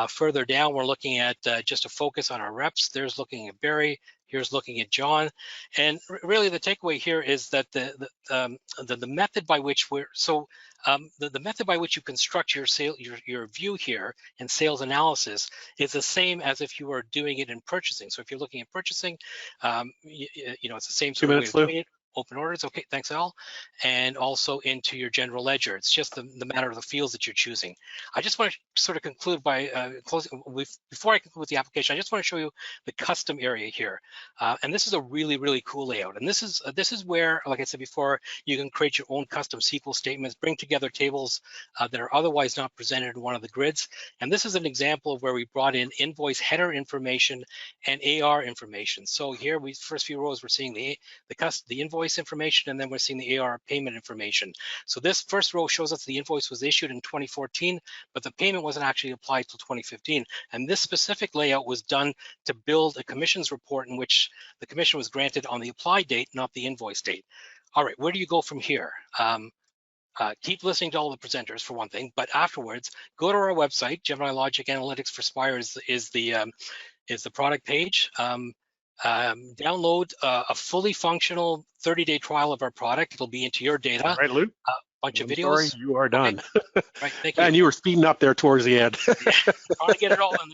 Further down, we're looking at just a focus on our reps. There's looking at Barry. Here's looking at John. And really the takeaway here is that the method by which the method by which you construct your view here in sales analysis is the same as if you were doing it in purchasing. So if you're looking at purchasing, it's the same sort of way of doing it. Open orders, okay, thanks Al, and also into your general ledger. It's just the matter of the fields that you're choosing. I just want to sort of conclude by closing. Before I conclude with the application, I just want to show you the custom area here, and this is a really, really cool layout. And this is where, like I said before, you can create your own custom SQL statements, bring together tables that are otherwise not presented in one of the grids. And this is an example of where we brought in invoice header information and AR information. So here, first few rows, we're seeing the invoice information, and then we're seeing the AR payment information. So this first row shows us the invoice was issued in 2014, but the payment wasn't actually applied till 2015. And this specific layout was done to build a commissions report in which the commission was granted on the applied date, not the invoice date. All right, where do you go from here? Keep listening to all the presenters for one thing, but afterwards, go to our website. Gemini Logic Analytics for Spire is the product page. Download a fully functional 30-day trial of our product. It'll be into your data. All right, Luke. Bunch of videos. Sorry, you are done. Okay. Right, thank you. And you were speeding up there towards the end. Yeah, trying to get it all in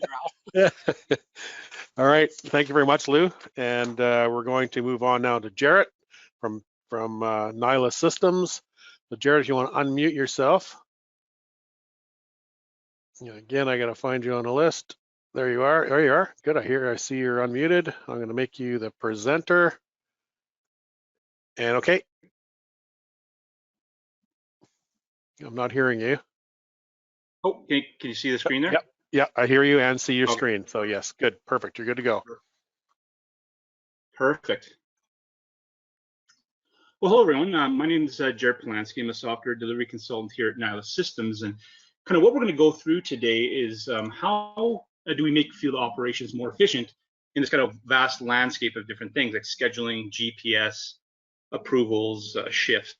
there, Al. All right, thank you very much, Lou. And we're going to move on now to Jarrett from Nyla Systems. So Jarrett, if you want to unmute yourself. Again, I got to find you on the list. There you are. There you are. Good. I see you're unmuted. I'm going to make you the presenter. And okay. I'm not hearing you. Oh, can you see the screen there? Yep. Yeah, I hear you and see your screen. So yes, good. Perfect. You're good to go. Perfect. Well, hello, everyone. My name is Jared Polanski. I'm a software delivery consultant here at Nyla Systems. And kind of what we're going to go through today is how do we make field operations more efficient in this kind of vast landscape of different things like scheduling, GPS, approvals, shifts.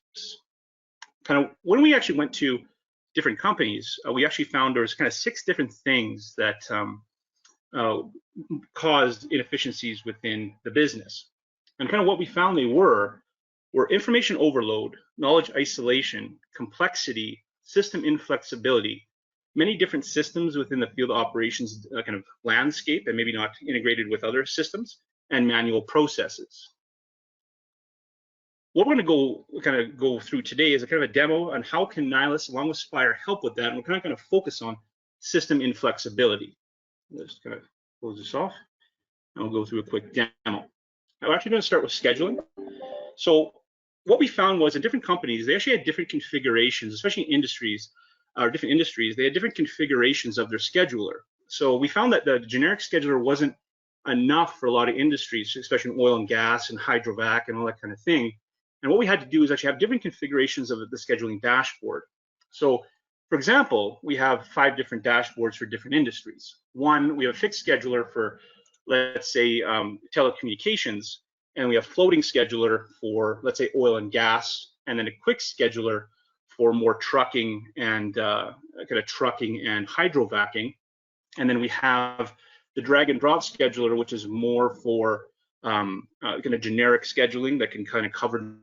Kind of when we actually went to different companies, we actually found there was kind of 6 different things that caused inefficiencies within the business. And kind of what we found they were information overload, knowledge isolation, complexity, system inflexibility, many different systems within the field operations kind of landscape and maybe not integrated with other systems, and manual processes. What we're going to go through today is a kind of a demo on how can Nihilus along with Spire help with that, and we're kind of focus on system inflexibility. Let's kind of close this off, and we'll go through a quick demo. Now, we're actually going to start with scheduling. So what we found was in different companies, they actually had different configurations, especially in industries, or different industries, they had different configurations of their scheduler. So we found that the generic scheduler wasn't enough for a lot of industries, especially in oil and gas and hydrovac and all that kind of thing. And what we had to do is actually have different configurations of the scheduling dashboard. So for example, we have 5 different dashboards for different industries. One, we have a fixed scheduler for, let's say, telecommunications, and we have floating scheduler for, let's say, oil and gas, and then a quick scheduler for more trucking and kind of trucking and hydrovacing. And then we have the drag and drop scheduler, which is more for kind of generic scheduling that can kind of cover. And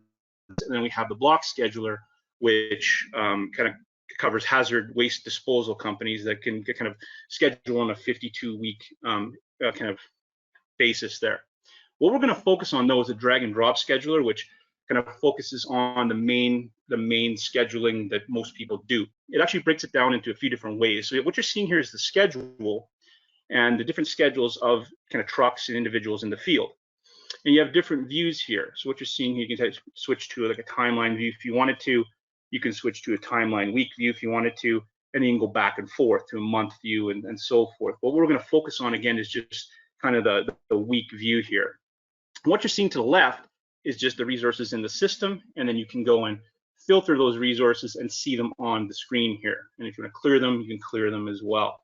then we have the block scheduler, which kind of covers hazard waste disposal companies that can kind of schedule on a 52-week kind of basis there. What we're going to focus on though is the drag and drop scheduler, which kind of focuses on the main scheduling that most people do. It actually breaks it down into a few different ways. So what you're seeing here is the schedule and the different schedules of kind of trucks and individuals in the field. And you have different views here. So what you're seeing here, you can switch to like a timeline view if you wanted to. You can switch to a timeline week view if you wanted to, and then you can go back and forth to a month view and so forth. What we're going to focus on again is just kind of the week view here. What you're seeing to the left is just the resources in the system, and then you can go and filter those resources and see them on the screen here. And if you want to clear them, you can clear them as well.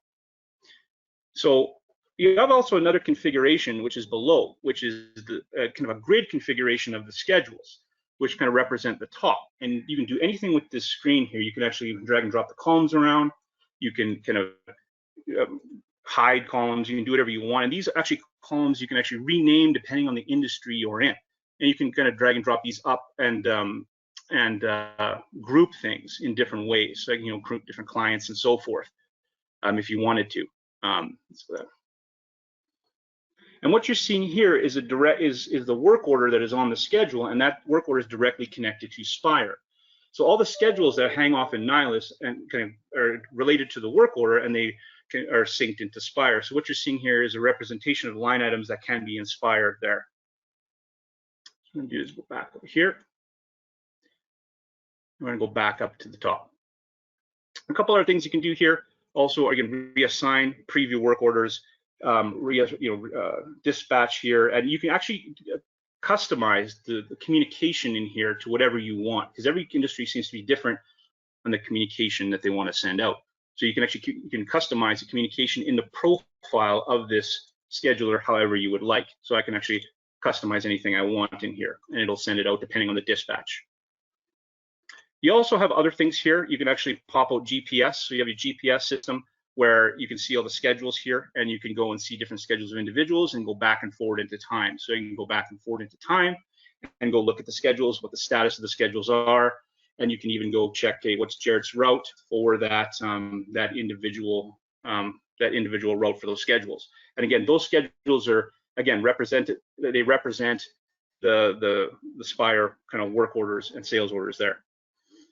So you have also another configuration, which is below, which is the kind of a grid configuration of the schedules, which kind of represent the top. And you can do anything with this screen here. You can actually drag and drop the columns around. You can kind of hide columns. You can do whatever you want. And these are actually columns you can actually rename depending on the industry you're in. And you can kind of drag and drop these up and group things in different ways. So, you know, group different clients and so forth, if you wanted to. And what you're seeing here is the work order that is on the schedule, and that work order is directly connected to Spire. So all the schedules that hang off in Nihilus and kind of are related to the work order, and they are synced into Spire. So what you're seeing here is a representation of line items that can be inspired there. So what I'm going to do is go back over here. I'm going to go back up to the top. A couple other things you can do here. Also, again, reassign preview work orders, dispatch here, and you can actually customize the communication in here to whatever you want, because every industry seems to be different on the communication that they want to send out. So you can actually customize the communication in the profile of this scheduler however you would like. So I can actually customize anything I want in here, and it'll send it out depending on the dispatch. You also have other things here. You can actually pop out GPS. So you have your GPS system where you can see all the schedules here, and you can go and see different schedules of individuals and go back and forward into time. So you can go back and forward into time and go look at the schedules, what the status of the schedules are, and you can even go check, hey, what's Jared's route for that that individual route for those schedules. And again, those schedules are again represented. They represent the Spire kind of work orders and sales orders there.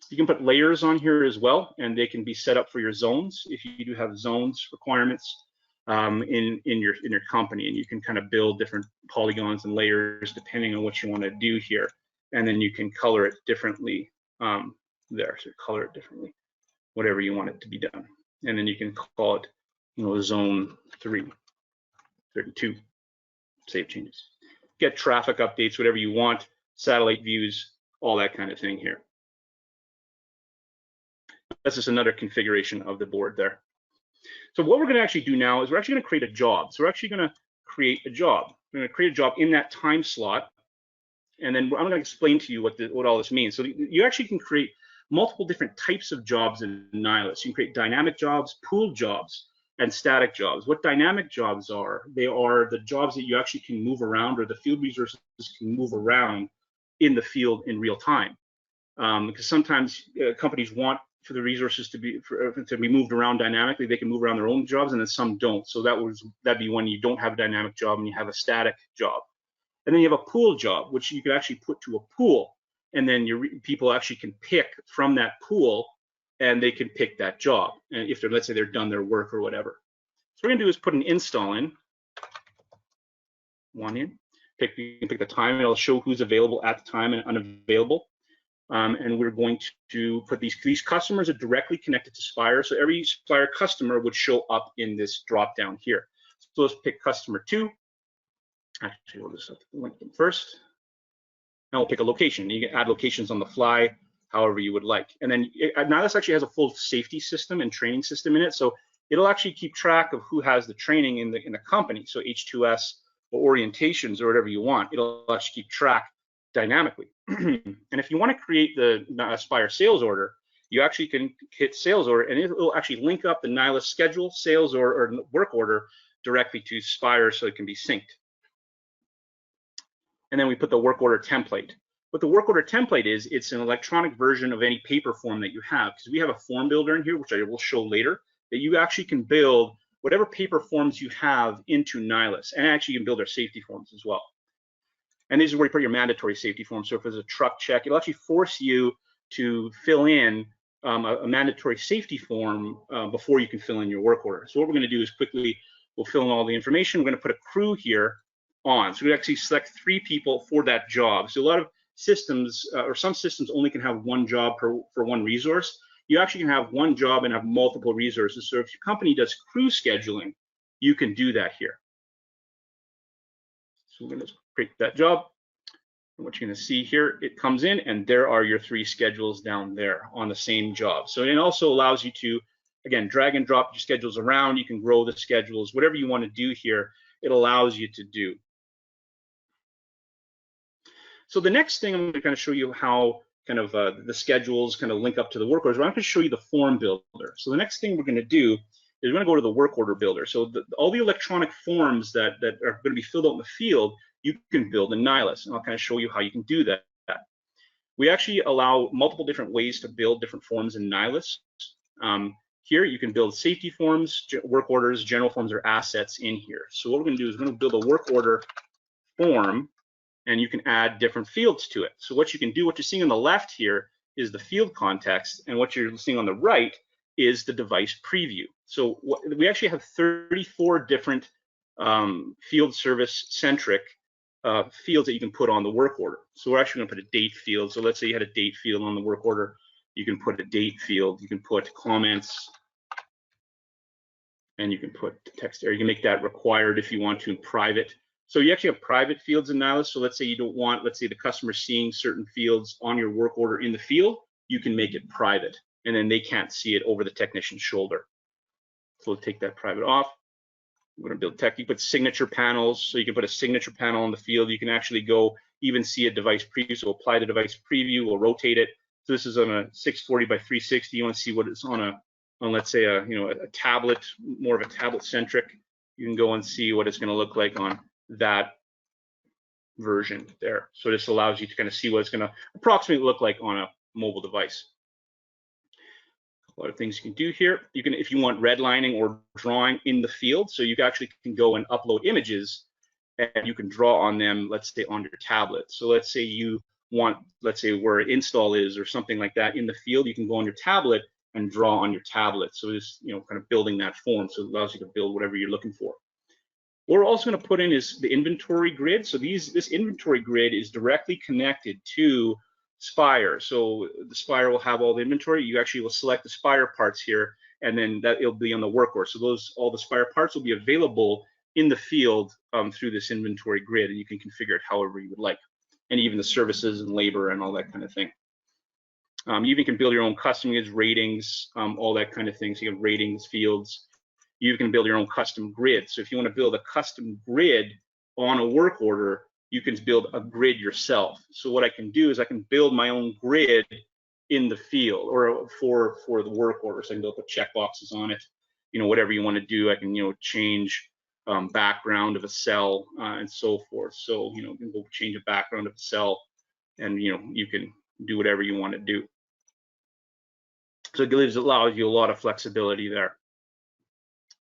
You can put layers on here as well, and they can be set up for your zones if you do have zones requirements in your company, and you can kind of build different polygons and layers depending on what you want to do here, and then you can color it differently there. So color it differently, whatever you want it to be done, and then you can call it, zone 3, 32. Save changes. Get traffic updates, whatever you want, satellite views, all that kind of thing here. That's just another configuration of the board there. So what we're going to actually do now is we're actually going to create a job. So we're actually going to create a job. We're going to create a job in that time slot, and then I'm going to explain to you what all this means. So you actually can create multiple different types of jobs in Nihilus. You can create dynamic jobs, pooled jobs, and static jobs. What dynamic jobs are, they are the jobs that you actually can move around, or the field resources can move around in the field in real time. Because sometimes companies want for the resources to be moved around dynamically. They can move around their own jobs, and then some don't. So that'd be when you don't have a dynamic job and you have a static job. And then you have a pool job, which you could actually put to a pool, and then your people actually can pick from that pool, and they can pick that job. And if they're, let's say they're done their work or whatever. So what we're gonna do is put an install in, one in, you can pick the time, and it'll show who's available at the time and unavailable. And we're going to put these customers are directly connected to Spire. So every Spire customer would show up in this drop down here. So let's pick customer 2. Actually, we'll just link them first. Now we'll pick a location. You can add locations on the fly, however you would like. And then now this actually has a full safety system and training system in it. So it'll actually keep track of who has the training in the company. So H2S or orientations or whatever you want. It'll actually keep track dynamically. And if you want to create the Spire sales order, you actually can hit sales order, and it will actually link up the Nihilus schedule, sales or work order directly to Spire so it can be synced. And then we put the work order template. What the work order template is, it's an electronic version of any paper form that you have, because we have a form builder in here, which I will show later, that you actually can build whatever paper forms you have into Nihilus, and actually you can build our safety forms as well. And this is where you put your mandatory safety form. So if there's a truck check, it'll actually force you to fill in a mandatory safety form before you can fill in your work order. So what we're going to do is quickly, we'll fill in all the information. We're going to put a crew here on. So we actually select 3 people for that job. So a lot of systems, or some systems only can have 1 job for 1 resource. You actually can have 1 job and have multiple resources. So if your company does crew scheduling, you can do that here. So we're going to create that job. And what you're going to see here, it comes in, and there are your 3 schedules down there on the same job. So it also allows you to, again, drag and drop your schedules around. You can grow the schedules, whatever you want to do here, it allows you to do. So the next thing I'm going to kind of show you how kind of the schedules kind of link up to the work orders. I'm going to show you the form builder. So the next thing we're going to do is we're going to go to the work order builder. So all the electronic forms that are going to be filled out in the field, you can build in Nihilus, and I'll kind of show you how you can do that. We actually allow multiple different ways to build different forms in Nihilus. Here you can build safety forms, work orders, general forms, or assets in here. So what we're going to do is we're going to build a work order form, and you can add different fields to it. So what you can do, what you're seeing on the left here is the field context, and what you're seeing on the right is the device preview. So we actually have 34 different field service centric fields that you can put on the work order. So we're actually going to put a date field. So let's say you had a date field on the work order. You can put a date field. You can put comments, and you can put text there. You can make that required if you want to in private. So you actually have private fields in Nihilus. So let's say you don't want, let's say the customer seeing certain fields on your work order in the field, you can make it private, and then they can't see it over the technician's shoulder. So we'll take that private off. We're going to build tech. You put signature panels, so you can put a signature panel in the field. You can actually go even see a device preview. So apply the device preview. We'll rotate it. So this is on a 640 by 360. You want to see what it's on let's say a tablet, more of a tablet centric. You can go and see what it's going to look like on that version there. So this allows you to kind of see what it's going to approximately look like on a mobile device. A lot of things you can do here. You can, if you want redlining or drawing in the field, so you actually can go and upload images, and you can draw on them, let's say on your tablet. So let's say you want, let's say where install is or something like that in the field, you can go on your tablet and draw on your tablet. So it's, kind of building that form. So it allows you to build whatever you're looking for. What we're also going to put in is the inventory grid. So this inventory grid is directly connected to Spire. So the Spire will have all the inventory. You actually will select the Spire parts here, and then that it'll be on the work order. So all the Spire parts will be available in the field through this inventory grid, and you can configure it however you would like, and even the services and labor and all that kind of thing. You even can build your own custom ratings, all that kind of thing. So you have ratings fields. You can build your own custom grid. So if you want to build a custom grid on a work order, you can build a grid yourself. So what I can do is I can build my own grid in the field or for the work order. So I can build the checkboxes on it, whatever you want to do. I can, change background of a cell and so forth. So, you can go change a background of a cell, and, you can do whatever you want to do. So it allows you a lot of flexibility there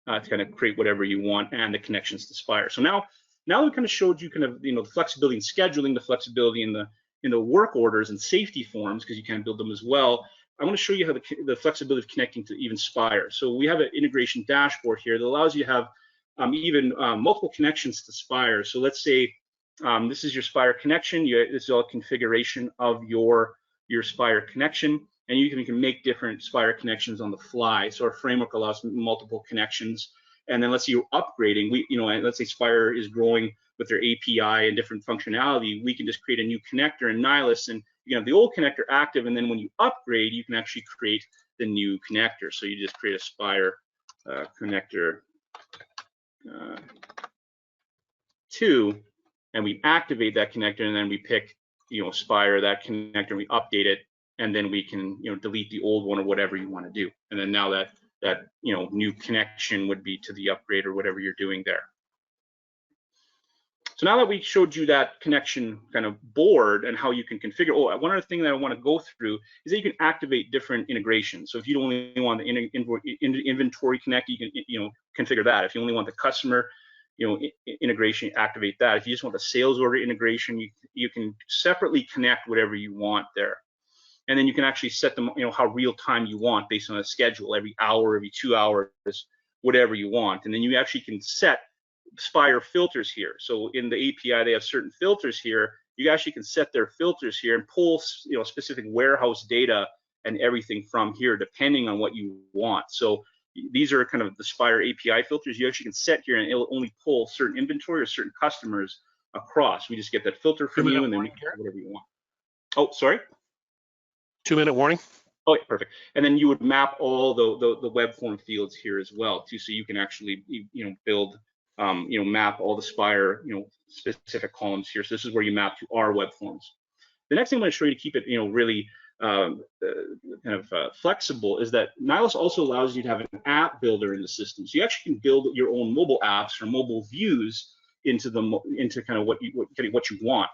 to kind of create whatever you want and the connections to Spire. So now now we kind of showed you kind of, the flexibility in scheduling, the flexibility in the work orders and safety forms, because you can build them as well. I want to show you how the flexibility of connecting to even Spire. So we have an integration dashboard here that allows you to have even multiple connections to Spire. So let's say this is your Spire connection. This is all configuration of your Spire connection, and you can make different Spire connections on the fly. So our framework allows multiple connections. And then let's say you're upgrading. And let's say Spire is growing with their API and different functionality. We can just create a new connector in Nihilus, and you can have the old connector active. And then when you upgrade, you can actually create the new connector. So you just create a Spire connector 2, and we activate that connector, and then we pick, Spire, that connector, and we update it, and then we can, delete the old one or whatever you want to do. And then now that new connection would be to the upgrade or whatever you're doing there. So now that we showed you that connection kind of board and how you can configure, one other thing that I want to go through is that you can activate different integrations. So if you only want the inventory connect, you can configure that. If you only want the customer integration, activate that. If you just want the sales order integration, you can separately connect whatever you want there. And then you can actually set them, how real time you want based on a schedule, every hour, every 2 hours, whatever you want. And then you actually can set Spire filters here. So in the API, they have certain filters here. You actually can set their filters here and pull, specific warehouse data and everything from here, depending on what you want. So these are kind of the Spire API filters. You actually can set here, and it'll only pull certain inventory or certain customers across. We just get that filter from you, and then you can do whatever you want. Oh, sorry. 2-minute warning. Oh, yeah, perfect. And then you would map all the web form fields here as well too, so you can actually build map all the Spire specific columns here. So this is where you map to our web forms. The next thing I'm going to show you to keep it really flexible is that Nihilus also allows you to have an app builder in the system. So you actually can build your own mobile apps or mobile views into kind of what you want.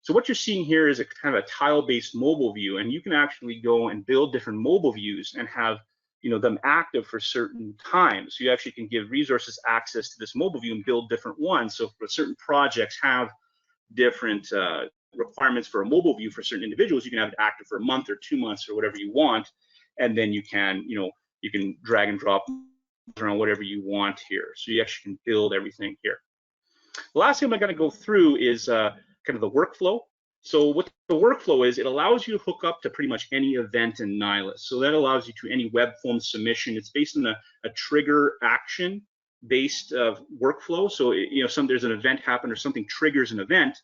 So what you're seeing here is a kind of a tile-based mobile view, and you can actually go and build different mobile views and have them active for certain times. So you actually can give resources access to this mobile view and build different ones. So for certain projects have different requirements for a mobile view for certain individuals, you can have it active for a month or 2 months or whatever you want, and then you can you can drag and drop around whatever you want here. So you actually can build everything here. The last thing I'm going to go through is kind of the workflow. So what the workflow is, it allows you to hook up to pretty much any event in Nihilus. So that allows you to any web form submission. It's based on a trigger action based workflow. So there's an event happen or something triggers an event,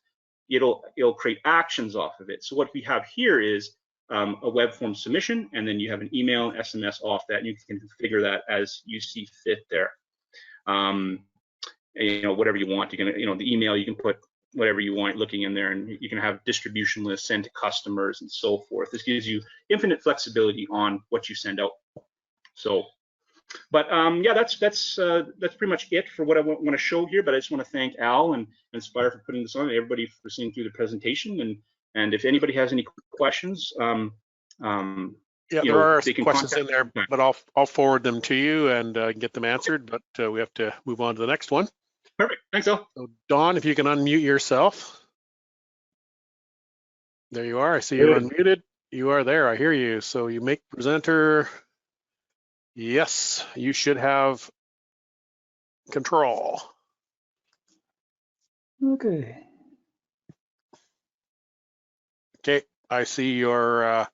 it'll create actions off of it. So what we have here is a web form submission, and then you have an email and SMS off that, and you can configure that as you see fit there. Whatever you want, you can the email, you can put whatever you want looking in there, and you can have distribution lists sent to customers and so forth. This gives you infinite flexibility on what you send out. So, but yeah, that's pretty much it for what I want to show here. But I just want to thank Al and Spire for putting this on, and everybody for seeing through the presentation. And if anybody has any questions, yeah, there are questions in there, but I'll forward them to you and get them answered. But we have to move on to the next one. Perfect. Thanks, Al. So Don, if you can unmute yourself. There you are. I see you're unmuted. You are there. I hear you. So you make presenter. Yes, you should have control. Okay. Okay, I see your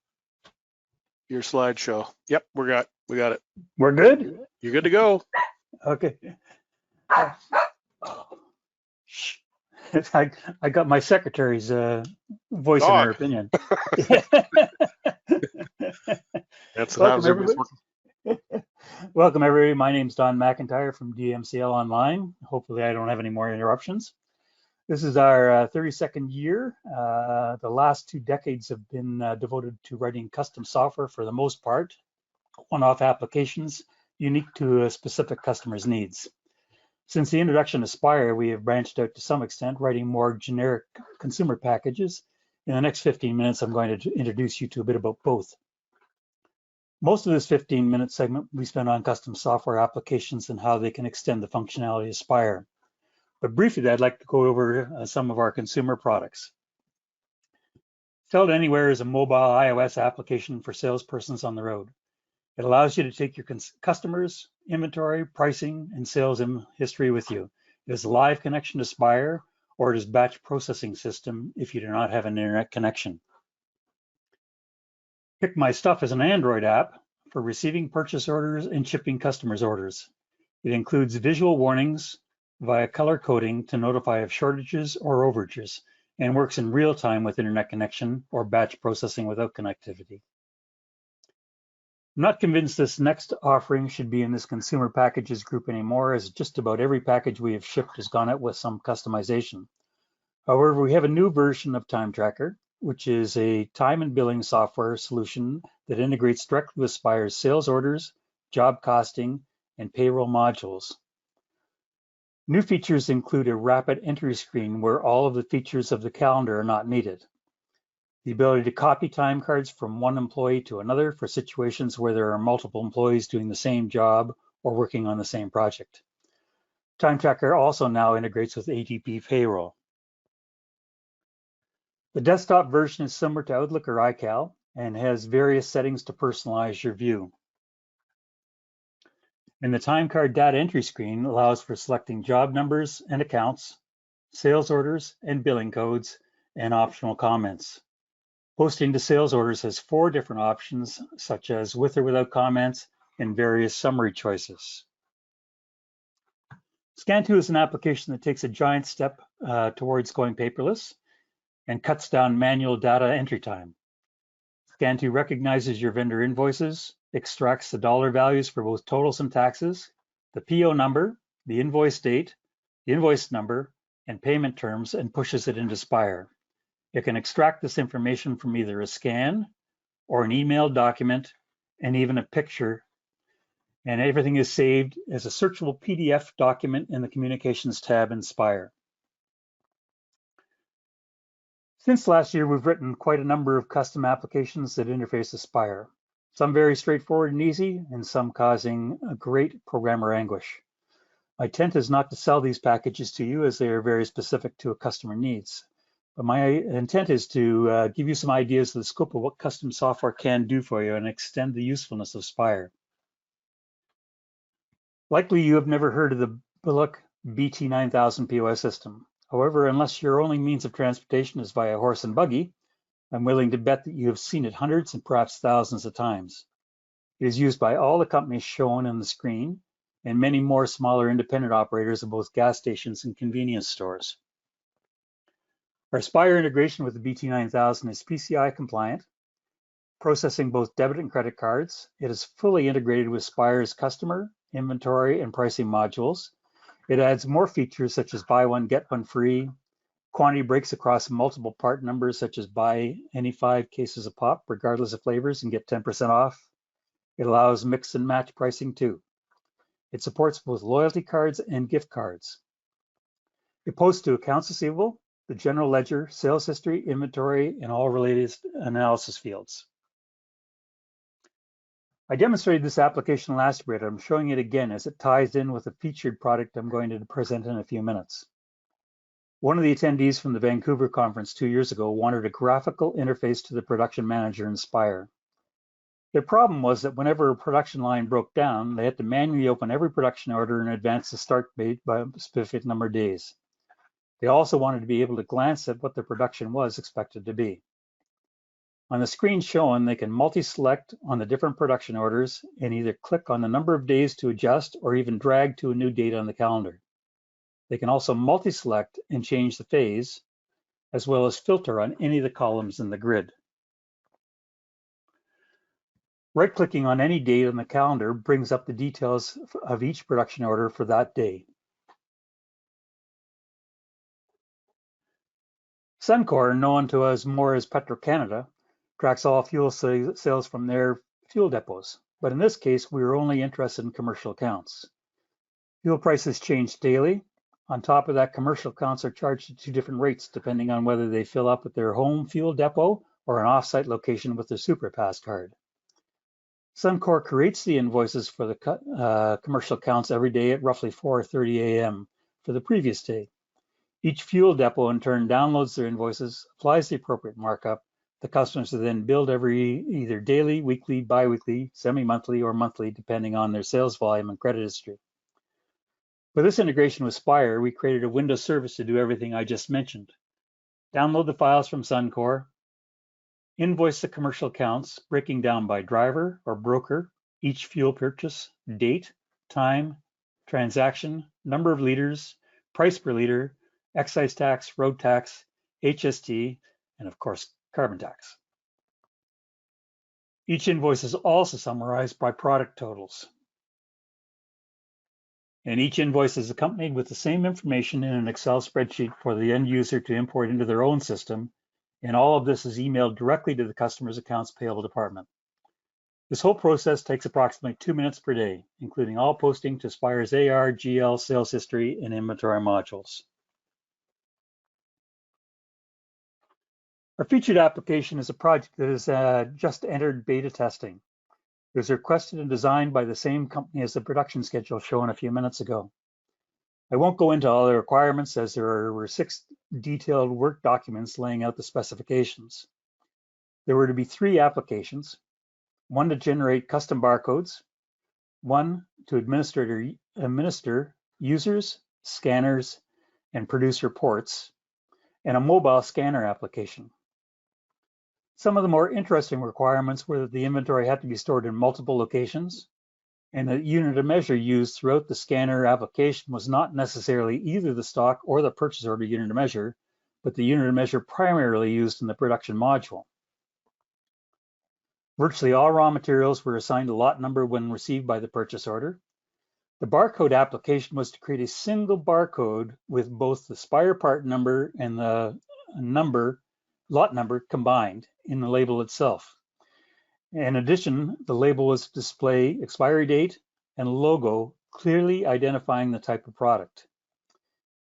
slideshow. Yep, we got it. We're good? You're good to go. Okay. I got my secretary's voice in her opinion. That's Welcome, everybody. Welcome, everybody. My name's Don McIntyre from DMCL Online. Hopefully I don't have any more interruptions. This is our 32nd year. The last 2 decades have been devoted to writing custom software for the most part, one-off applications unique to a specific customer's needs. Since the introduction of Spire, we have branched out to some extent, writing more generic consumer packages. In the next 15 minutes, I'm going to introduce you to a bit about both. Most of this 15-minute segment we spend on custom software applications and how they can extend the functionality of Spire. But briefly, I'd like to go over some of our consumer products. Sell to Anywhere is a mobile iOS application for salespersons on the road. It allows you to take your customers, inventory, pricing, and sales history with you. It is a live connection to Spire, or it is batch processing system if you do not have an internet connection. Pick My Stuff is an Android app for receiving purchase orders and shipping customers' orders. It includes visual warnings via color coding to notify of shortages or overages, and works in real time with internet connection or batch processing without connectivity. I'm not convinced this next offering should be in this consumer packages group anymore, as just about every package we have shipped has gone out with some customization. However, we have a new version of Time Tracker, which is a time and billing software solution that integrates directly with Spire's sales orders, job costing, and payroll modules. New features include a rapid entry screen where all of the features of the calendar are not needed. The ability to copy time cards from one employee to another for situations where there are multiple employees doing the same job or working on the same project. Time Tracker also now integrates with ADP Payroll. The desktop version is similar to Outlook or iCal and has various settings to personalize your view. And the time card data entry screen allows for selecting job numbers and accounts, sales orders and billing codes, and optional comments. Posting to sales orders has 4 different options, such as with or without comments and various summary choices. Scan2 is an application that takes a giant step towards going paperless and cuts down manual data entry time. Scan2 recognizes your vendor invoices, extracts the dollar values for both totals and taxes, the PO number, the invoice date, the invoice number, and payment terms, and pushes it into Spire. It can extract this information from either a scan or an email document and even a picture, and everything is saved as a searchable PDF document in the Communications tab in Spire. Since last year, we've written quite a number of custom applications that interface with Spire, some very straightforward and easy, and some causing a great programmer anguish. My intent is not to sell these packages to you, as they are very specific to a customer needs. But my intent is to give you some ideas of the scope of what custom software can do for you and extend the usefulness of Spire. Likely you have never heard of the Bullock BT9000 POS system. However, unless your only means of transportation is via horse and buggy, I'm willing to bet that you have seen it hundreds and perhaps thousands of times. It is used by all the companies shown on the screen and many more smaller independent operators of both gas stations and convenience stores. Our Spire integration with the BT9000 is PCI compliant, processing both debit and credit cards. It is fully integrated with Spire's customer, inventory, and pricing modules. It adds more features such as buy one, get one free, quantity breaks across multiple part numbers such as buy any 5 cases of pop, regardless of flavors, and get 10% off. It allows mix and match pricing too. It supports both loyalty cards and gift cards. It posts to accounts receivable, the general ledger, sales history, inventory, and all related analysis fields. I demonstrated this application last year, but I'm showing it again as it ties in with a featured product I'm going to present in a few minutes. One of the attendees from the Vancouver conference 2 years ago wanted a graphical interface to the production manager in Spire. Their problem was that whenever a production line broke down, they had to manually open every production order in advance to start date by a specific number of days. They also wanted to be able to glance at what their production was expected to be. On the screen shown, they can multi-select on the different production orders and either click on the number of days to adjust or even drag to a new date on the calendar. They can also multi-select and change the phase, as well as filter on any of the columns in the grid. Right-clicking on any date on the calendar brings up the details of each production order for that day. Suncor, known to us more as Petro-Canada, tracks all fuel sales from their fuel depots, but in this case, we are only interested in commercial accounts. Fuel prices change daily. On top of that, commercial accounts are charged at 2 different rates, depending on whether they fill up at their home fuel depot or an off-site location with their SuperPass card. Suncor creates the invoices for the commercial accounts every day at roughly 4:30 a.m. for the previous day. Each fuel depot in turn downloads their invoices, applies the appropriate markup. The customers are then billed either daily, weekly, bi-weekly, semi-monthly, or monthly, depending on their sales volume and credit history. For this integration with Spire, we created a Windows service to do everything I just mentioned. Download the files from Suncor, invoice the commercial accounts, breaking down by driver or broker, each fuel purchase, date, time, transaction, number of liters, price per liter, excise tax, road tax, HST, and of course, carbon tax. Each invoice is also summarized by product totals. And each invoice is accompanied with the same information in an Excel spreadsheet for the end user to import into their own system. And all of this is emailed directly to the customer's accounts payable department. This whole process takes approximately 2 minutes per day, including all posting to Spire's AR, GL, sales history, and inventory modules. Our featured application is a project that has just entered beta testing. It was requested and designed by the same company as the production schedule shown a few minutes ago. I won't go into all the requirements as there were 6 detailed work documents laying out the specifications. There were to be 3 applications, one to generate custom barcodes, one to administer users, scanners, and produce reports, and a mobile scanner application. Some of the more interesting requirements were that the inventory had to be stored in multiple locations, and the unit of measure used throughout the scanner application was not necessarily either the stock or the purchase order unit of measure, but the unit of measure primarily used in the production module. Virtually all raw materials were assigned a lot number when received by the purchase order. The barcode application was to create a single barcode with both the Spire part number and the lot number combined in the label itself. In addition, the label was to display expiry date and logo, clearly identifying the type of product.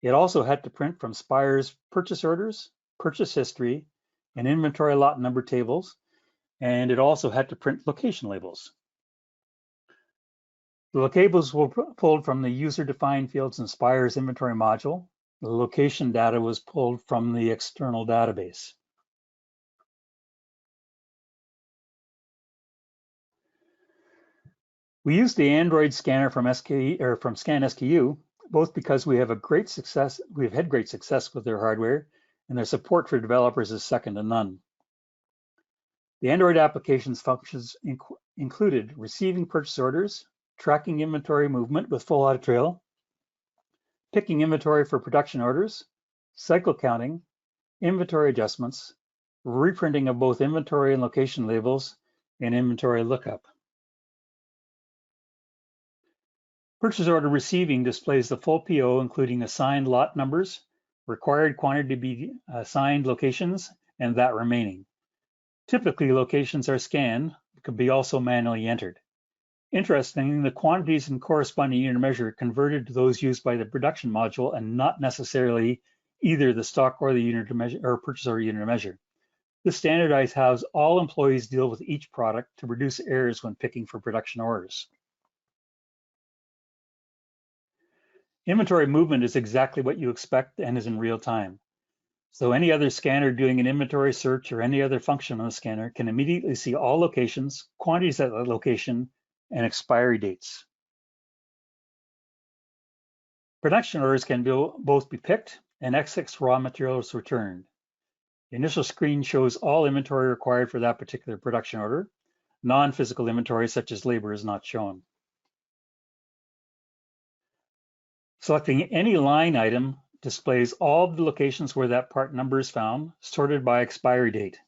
It also had to print from Spire's purchase orders, purchase history, and inventory lot number tables, and it also had to print location labels. The labels were pulled from the user-defined fields in Spire's inventory module. The location data was pulled from the external database. We used the Android scanner from ScanSKU, both because we've had great success with their hardware, and their support for developers is second to none. The Android application's functions included receiving purchase orders, tracking inventory movement with full audit trail, picking inventory for production orders, cycle counting, inventory adjustments, reprinting of both inventory and location labels, and inventory lookup. Purchase order receiving displays the full PO, including assigned lot numbers, required quantity to be assigned locations, and that remaining. Typically, locations are scanned, but could be also manually entered. Interestingly, the quantities and corresponding unit measure converted to those used by the production module and not necessarily either the stock or the unit of measure or purchase order unit of measure. This standardized how all employees deal with each product to reduce errors when picking for production orders. Inventory movement is exactly what you expect and is in real time. So any other scanner doing an inventory search or any other function on the scanner can immediately see all locations, quantities at that location, and expiry dates. Production orders can both be picked and excess raw materials returned. The initial screen shows all inventory required for that particular production order. Non-physical inventory such as labor is not shown. Selecting any line item displays all the locations where that part number is found, sorted by expiry date.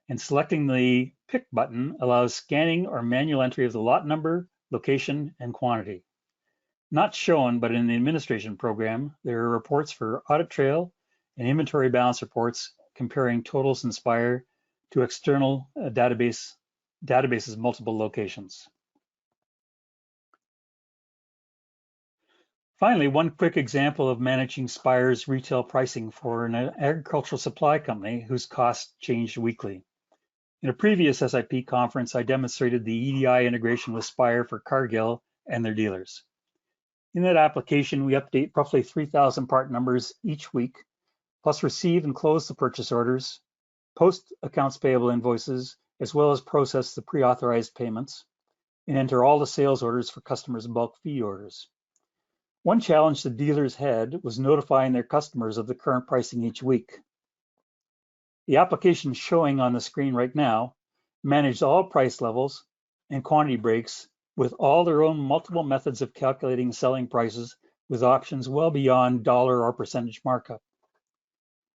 And selecting the Pick button allows scanning or manual entry of the lot number, location, and quantity. Not shown, but in the administration program, there are reports for audit trail and inventory balance reports comparing totals in Spire to external databases multiple locations. Finally, one quick example of managing Spire's retail pricing for an agricultural supply company whose costs changed weekly. In a previous SIP conference, I demonstrated the EDI integration with Spire for Cargill and their dealers. In that application, we update roughly 3,000 part numbers each week, plus receive and close the purchase orders, post accounts payable invoices, as well as process the pre-authorized payments, and enter all the sales orders for customers' bulk fee orders. One challenge the dealers had was notifying their customers of the current pricing each week. The application showing on the screen right now managed all price levels and quantity breaks with all their own multiple methods of calculating selling prices with options well beyond dollar or percentage markup.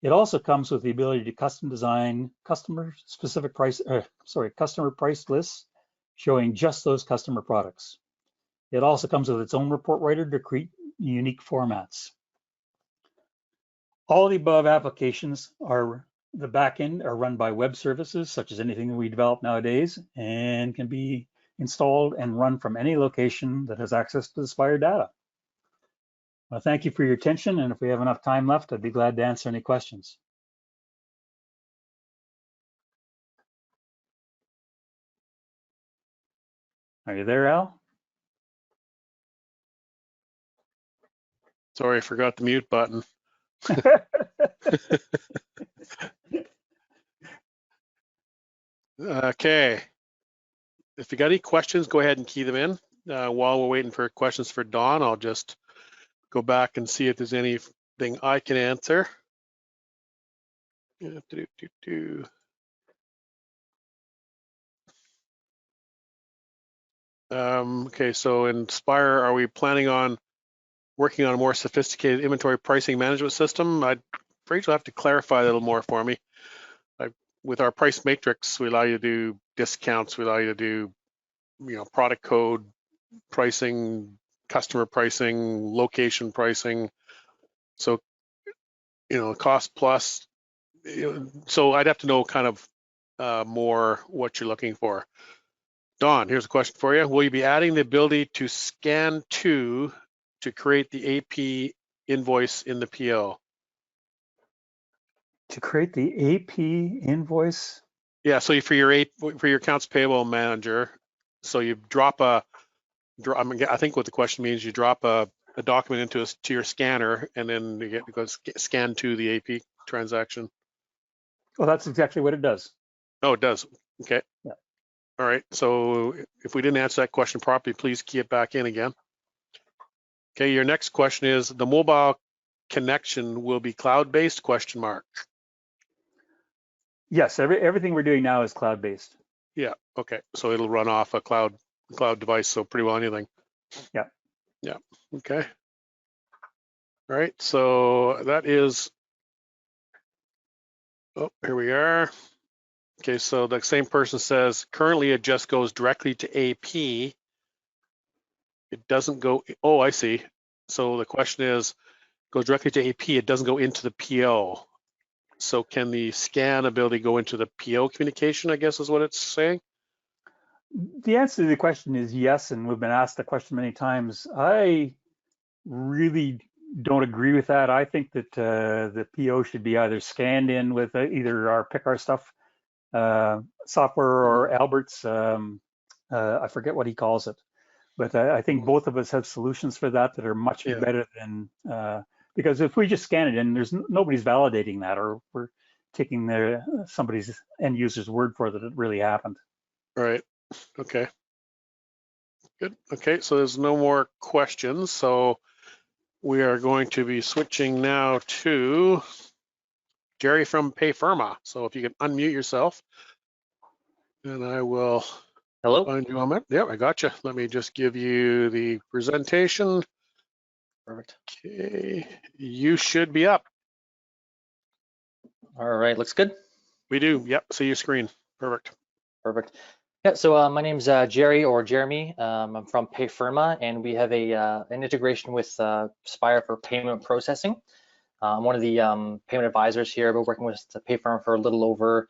It also comes with the ability to custom design customer price lists showing just those customer products. It also comes with its own report writer to create unique formats. All the above applications are the backend are run by web services, such as anything that we develop nowadays, and can be installed and run from any location that has access to the Spire data. Well, thank you for your attention, and if we have enough time left, I'd be glad to answer any questions. Are you there, Al? Sorry, I forgot the mute button. Okay. If you got any questions, go ahead and key them in. While we're waiting for questions for Don, I'll just go back and see if there's anything I can answer. Okay, so in Spire, are we planning on working on a more sophisticated inventory pricing management system? I'm afraid you'll have to clarify that a little more for me. With our price matrix, we allow you to do discounts, we allow you to do, product code pricing, customer pricing, location pricing. So, cost plus. So I'd have to know kind of more what you're looking for. Don, here's a question for you. Will you be adding the ability to scan to create the AP invoice in the PO? To create the AP invoice? Yeah, so for your accounts payable manager, so you I think what the question means, you drop a document to your scanner, and then it goes scan to the AP transaction. Well, that's exactly what it does. Oh, it does. Okay. Yeah. All right. So if we didn't answer that question properly, please key it back in again. Okay. Your next question is, the mobile connection will be cloud-based ? Yes, everything we're doing now is cloud-based. Yeah. Okay. So it'll run off a cloud device. So pretty well anything. Yeah. Yeah. Okay. All right. So that is. Oh, here we are. Okay. So the same person says currently it just goes directly to AP. It doesn't go. Oh, I see. So the question is, goes directly to AP. It doesn't go into the PO. So can the scan ability go into the PO communication, I guess is what it's saying? The answer to the question is yes, and we've been asked the question many times. I really don't agree with that. I think that the PO should be either scanned in with either our Pick Our Stuff software or Albert's, I forget what he calls it. But I think both of us have solutions for that are much better than, because if we just scan it in, nobody's validating that, or we're taking somebody's end user's word for that it really happened. All right. Okay. Good. Okay. So there's no more questions. So we are going to be switching now to Jerry from Payfirma. So if you can unmute yourself, and I will find you on that. Yeah, I got you. Let me just give you the presentation. Perfect. Okay, you should be up. All right, looks good. We do. Yep. See your screen. Perfect. Perfect. Yeah. So my name's Jerry or Jeremy. I'm from Payfirma, and we have an integration with Spire for payment processing. I'm one of the payment advisors here. I've been working with Payfirma for a little over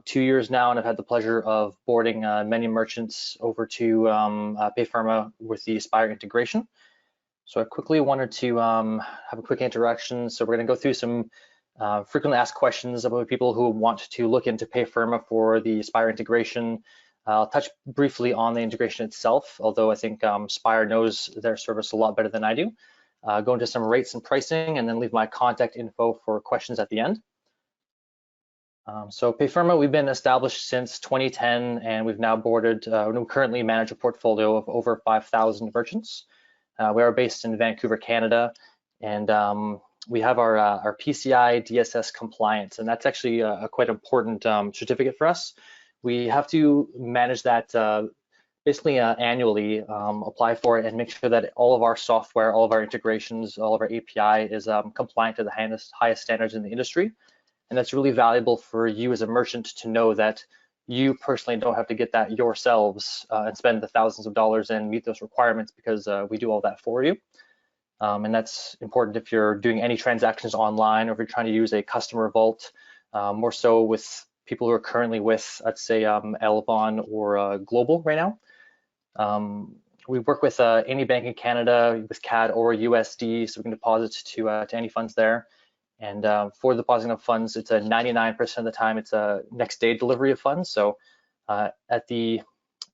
2 years now, and I've had the pleasure of boarding many merchants over to Payfirma with the Spire integration. So I quickly wanted to have a quick introduction. So we're going to go through some frequently asked questions about people who want to look into Payfirma for the Spire integration, I'll touch briefly on the integration itself, although I think Spire knows their service a lot better than I do. Go into some rates and pricing, and then leave my contact info for questions at the end. So Payfirma, we've been established since 2010, and we've now boarded, we currently manage a portfolio of over 5,000 merchants. We are based in Vancouver, Canada, and we have our PCI DSS compliance, and that's actually a quite important certificate for us. We have to manage that basically annually, apply for it and make sure that all of our software, all of our integrations, all of our API is compliant to the highest standards in the industry. And that's really valuable for you as a merchant to know that you personally don't have to get that yourselves and spend the thousands of dollars and meet those requirements, because we do all that for you. And that's important if you're doing any transactions online, or if you're trying to use a customer vault, more so with people who are currently with, let's say, Elavon or Global right now. We work with any bank in Canada with CAD or USD, so we can deposit to any funds there. And for the depositing of funds, it's a 99% of the time, it's a next day delivery of funds. So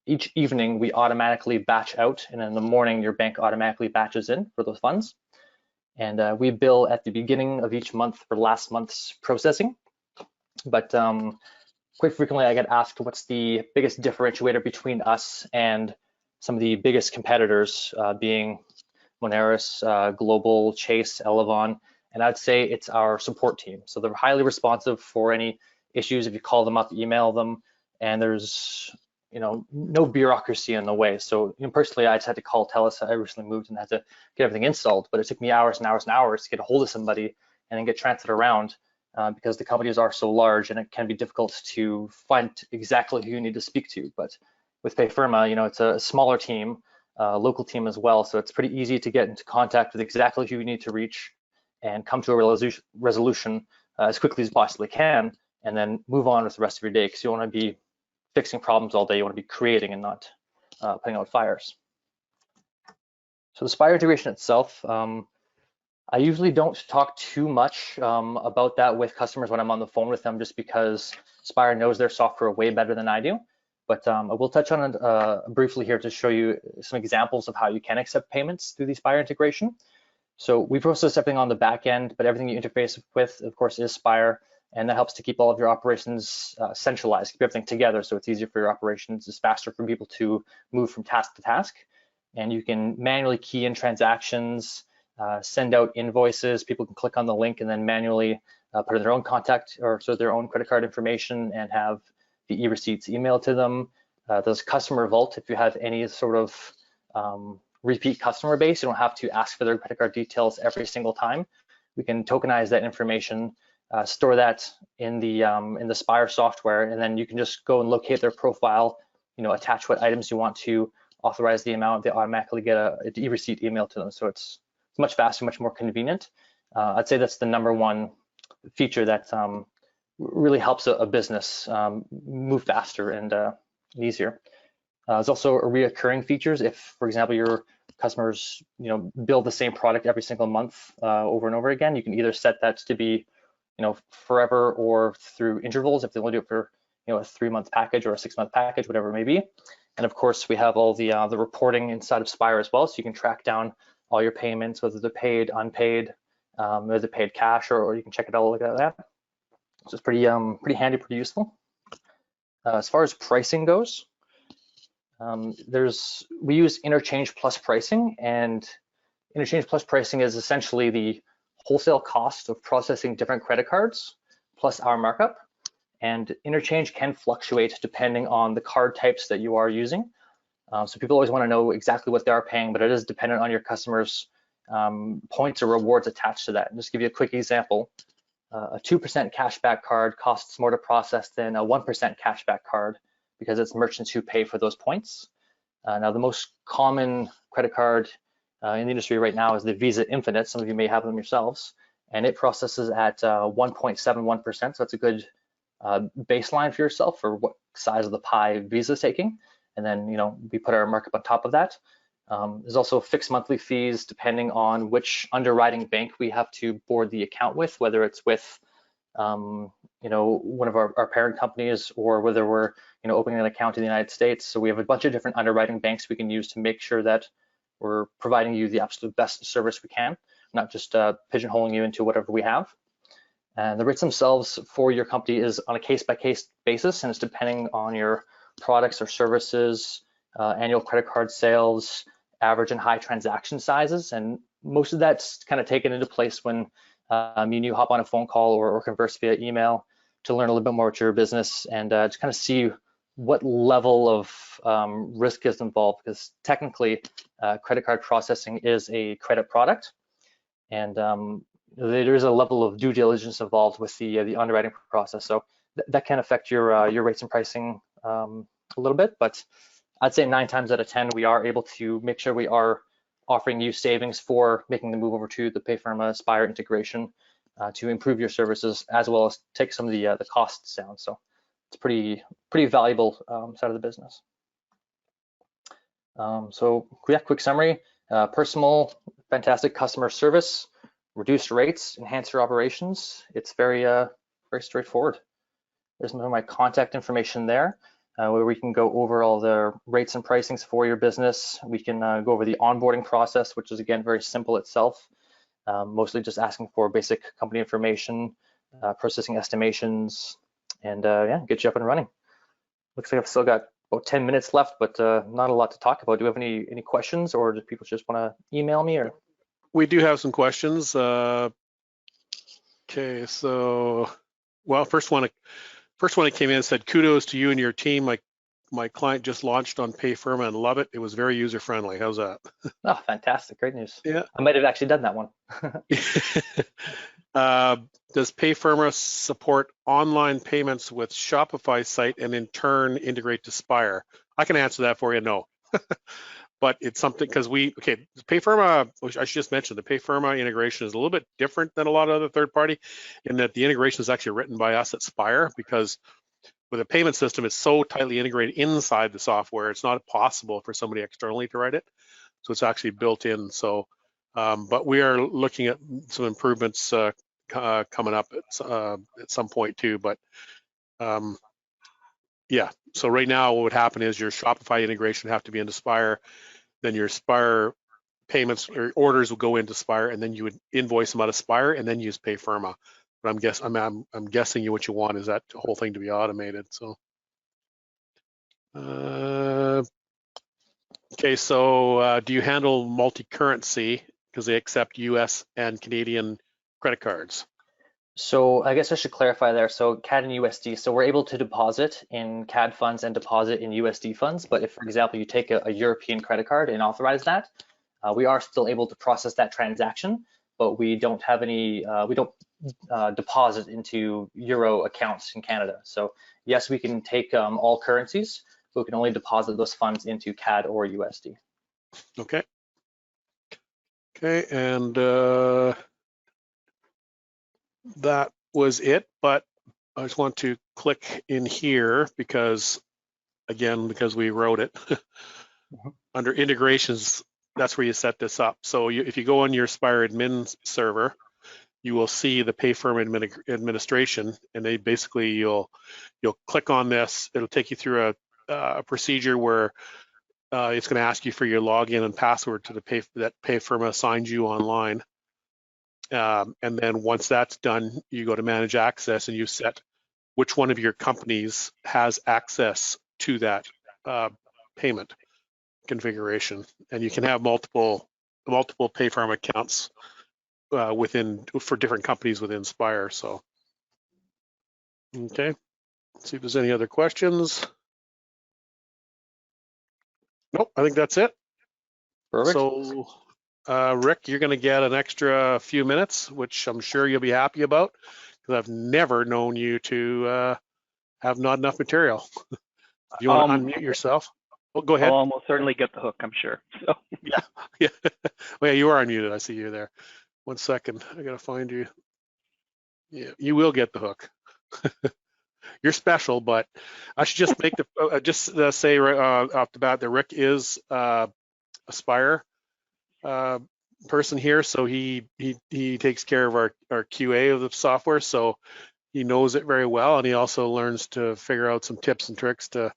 each evening, we automatically batch out, and in the morning, your bank automatically batches in for those funds. And we bill at the beginning of each month for last month's processing. But quite frequently, I get asked what's the biggest differentiator between us and some of the biggest competitors, being Moneris, Global, Chase, Elavon. And I'd say it's our support team. So they're highly responsive for any issues. If you call them up, email them, and there's no bureaucracy in the way. So personally, I just had to call TELUS. I recently moved and had to get everything installed, but it took me hours and hours and hours to get a hold of somebody and then get transferred around because the companies are so large, and it can be difficult to find exactly who you need to speak to. But with Payfirma, it's a smaller team, local team as well. So it's pretty easy to get into contact with exactly who you need to reach and come to a resolution as quickly as you possibly can, and then move on with the rest of your day, because you want to be fixing problems all day. You want to be creating and not putting out fires. So the Spire integration itself, I usually don't talk too much about that with customers when I'm on the phone with them, just because Spire knows their software way better than I do. But I will touch on it briefly here to show you some examples of how you can accept payments through the Spire integration. So we process everything on the back end, but everything you interface with, of course, is Spire, and that helps to keep all of your operations centralized, keep everything together, so it's easier for your operations. It's faster for people to move from task to task, and you can manually key in transactions, send out invoices. People can click on the link and then manually put in their own contact or so their own credit card information and have the e-receipts emailed to them. There's customer vault. If you have any sort of repeat customer base, you don't have to ask for their credit card details every single time. We can tokenize that information, store that in the Spire software, and then you can just go and locate their profile, attach what items you want to, authorize the amount. They automatically get an e-receipt email to them. So it's much faster, much more convenient. I'd say that's the #1 feature that really helps a business move faster and easier. There's also reoccurring features. If, for example, your customers, build the same product every single month over and over again, you can either set that to be, forever or through intervals. If they want to do it for, a 3-month package or a 6-month package, whatever it may be. And of course, we have all the reporting inside of Spire as well, so you can track down all your payments, whether they're paid, unpaid, whether they're paid cash, or you can check it all like that. So it's pretty handy, pretty useful. As far as pricing goes, we use interchange plus pricing, and interchange plus pricing is essentially the wholesale cost of processing different credit cards plus our markup. And interchange can fluctuate depending on the card types that you are using. So people always want to know exactly what they are paying, but it is dependent on your customers' points or rewards attached to that. And just give you a quick example. A 2% cashback card costs more to process than a 1% cashback card, because it's merchants who pay for those points. Now, the most common credit card in the industry right now is the Visa Infinite. Some of you may have them yourselves, and it processes at 1.71%. So that's a good baseline for yourself for what size of the pie Visa is taking. And then, we put our markup on top of that. There's also fixed monthly fees depending on which underwriting bank we have to board the account with, whether it's with one of our parent companies, or whether we're opening an account in the United States. So we have a bunch of different underwriting banks we can use to make sure that we're providing you the absolute best service we can, not just pigeonholing you into whatever we have. And the rates themselves for your company is on a case-by-case basis, and it's depending on your products or services, annual credit card sales, average and high transaction sizes, and most of that's kind of taken into place when you hop on a phone call or converse via email to learn a little bit more about your business and to kind of see what level of risk is involved, because technically credit card processing is a credit product, and there is a level of due diligence involved with the underwriting process. So that can affect your rates and pricing a little bit, but I'd say 9 times out of 10 we are able to make sure we are offering you savings for making the move over to the Payfirma Spire integration to improve your services, as well as take some of the costs down. So it's pretty valuable side of the business. So yeah, quick summary: personal, fantastic customer service, reduced rates, enhance your operations. It's very straightforward. There's some of my contact information there, where we can go over all the rates and pricings for your business. We can go over the onboarding process, which is again very simple itself, mostly just asking for basic company information, processing estimations, and yeah, get you up and running. Looks like I've still got about 10 minutes left, but not a lot to talk about. Do you have any questions, or do people just want to email me? Or we do have some questions. Okay, so well, first one that came in said, kudos to you and your team. My client just launched on Payfirma and love it. It was very user friendly. How's that? Oh, fantastic! Great news. Yeah, I might have actually done that one. Does Payfirma support online payments with Shopify site and in turn integrate to Spire? I can answer that for you. No, but it's something because Payfirma. I should just mention the Payfirma integration is a little bit different than a lot of other third party, in that the integration is actually written by us at Spire, because with a payment system, it's so tightly integrated inside the software, it's not possible for somebody externally to write it. So it's actually built in. So, but we are looking at some improvements coming up at some point too. But yeah, so right now what would happen is your Shopify integration would have to be into Spire, then your Spire payments or orders will go into Spire, and then you would invoice them out of Spire and then use Payfirma. But I'm guessing what you want is that whole thing to be automated. So, okay. So, do you handle multi-currency, because they accept US and Canadian credit cards? So I guess I should clarify there. So CAD and USD. So we're able to deposit in CAD funds and deposit in USD funds. But if, for example, you take a European credit card and authorize that, we are still able to process that transaction. But we don't have any. We don't deposit into Euro accounts in Canada. So yes, we can take all currencies, but we can only deposit those funds into CAD or USD. Okay. Okay, and that was it. But I just want to click in here because we wrote it. Under integrations, that's where you set this up. So if you go on your Spire admin server, you will see the Payfirma administration, and they basically you'll click on this. It'll take you through a procedure where it's going to ask you for your login and password to that Payfirma assigned you online. And then once that's done, you go to manage access and you set which one of your companies has access to that payment configuration, and you can have multiple Payfirma accounts for different companies within Spire. So, okay, let's see if there's any other questions. Nope, I think that's it. Perfect. So, Rick, you're going to get an extra few minutes, which I'm sure you'll be happy about, because I've never known you to have not enough material. If you want to unmute yourself. Well, go ahead. I'll almost certainly get the hook, I'm sure. So. Yeah. Well, yeah, you are unmuted. I see you there. 1 second. I got to find you. Yeah, you will get the hook. You're special, but I should just make say right off the bat that Rick is a Spire person here, so he takes care of our QA of the software. So he knows it very well, and he also learns to figure out some tips and tricks to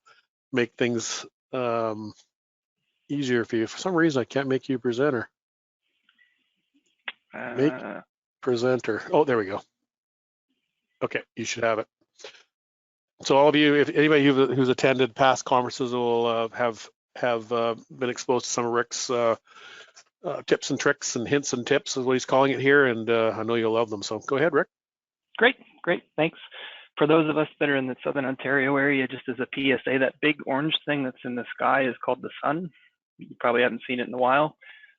make things easier for you. For some reason, I can't make you presenter. Make presenter. Oh, there we go. Okay, you should have it. So all of you, if anybody who's attended past conferences will have been exposed to some of Rick's tips and tricks and hints and tips is what he's calling it here, and I know you'll love them. So go ahead, Rick. Great, thanks. For those of us that are in the Southern Ontario area, just as a PSA, that big orange thing that's in the sky is called the sun. You probably haven't seen it in a while.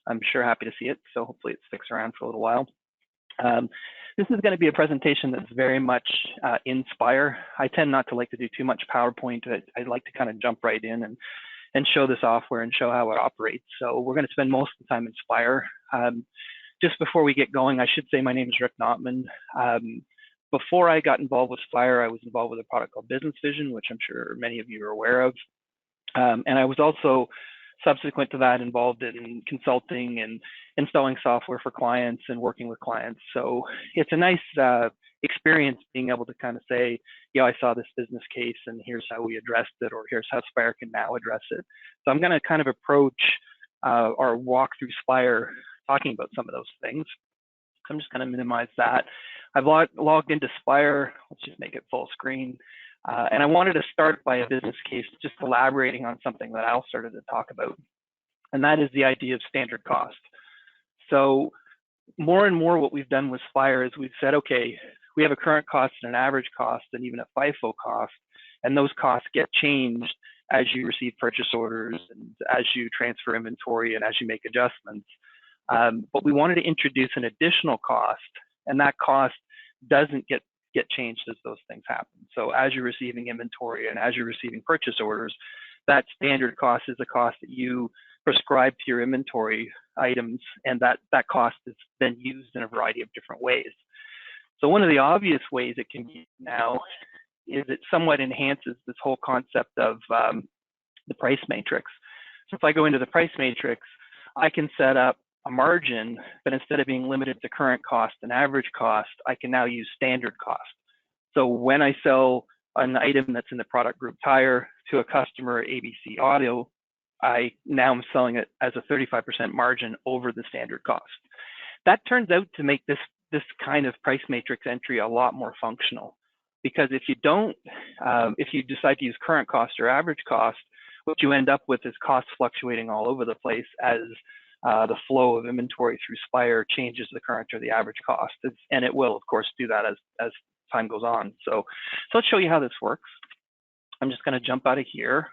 I'm sure happy to see it, so hopefully it sticks around for a little while. This is going to be a presentation that's very much in Spire. I tend not to like to do too much PowerPoint. I like to kind of jump right in and show the software and show how it operates. So we're going to spend most of the time in Spire. Just before we get going, I should say my name is Rick Notman. Before I got involved with Spire, I was involved with a product called Business Vision, which I'm sure many of you are aware of. And I was also, subsequent to that, involved in consulting and installing software for clients and working with clients. So it's a nice experience being able to kind of say, yeah, I saw this business case and here's how we addressed it, or here's how Spire can now address it. So I'm going to kind of approach or walk through Spire talking about some of those things. So I'm just going to minimize that. I've logged into Spire. Let's just make it full screen. And I wanted to start by a business case, just elaborating on something that Al started to talk about. And that is the idea of standard cost. So more and more what we've done with Spire is we've said, okay, we have a current cost and an average cost and even a FIFO cost. And those costs get changed as you receive purchase orders and as you transfer inventory and as you make adjustments. But we wanted to introduce an additional cost, and that cost doesn't get changed as those things happen. So as you're receiving inventory and as you're receiving purchase orders, that standard cost is a cost that you prescribe to your inventory items, and that cost is then used in a variety of different ways. So one of the obvious ways it can be now is it somewhat enhances this whole concept of the price matrix. So if I go into the price matrix, I can set up a margin, but instead of being limited to current cost and average cost, I can now use standard cost. So when I sell an item that's in the product group tire to a customer at ABC Audio, I now am selling it as a 35% margin over the standard cost. That turns out to make this kind of price matrix entry a lot more functional, because if you don't, if you decide to use current cost or average cost, what you end up with is costs fluctuating all over the place as the flow of inventory through Spire changes the current or the average cost. And it will, of course, do that as time goes on. So let's show you how this works. I'm just going to jump out of here.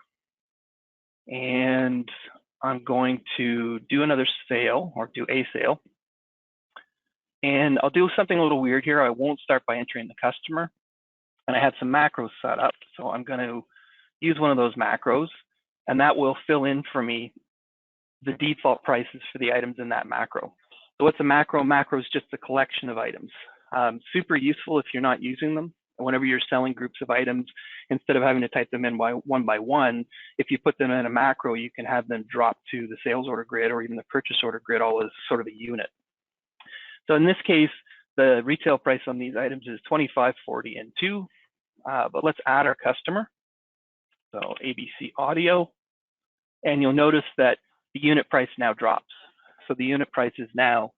And I'm going to do another sale, or do a sale. And I'll do something a little weird here. I won't start by entering the customer. And I have some macros set up. So I'm going to use one of those macros, and that will fill in for me the default prices for the items in that macro. So what's a macro? Macro is just a collection of items. Super useful if you're not using them. Whenever you're selling groups of items, instead of having to type them in one by one, if you put them in a macro, you can have them drop to the sales order grid or even the purchase order grid all as sort of a unit. So in this case, the retail price on these items is $25.40 and 2, but let's add our customer. So ABC Audio, and you'll notice that the unit price now drops. So the unit price is now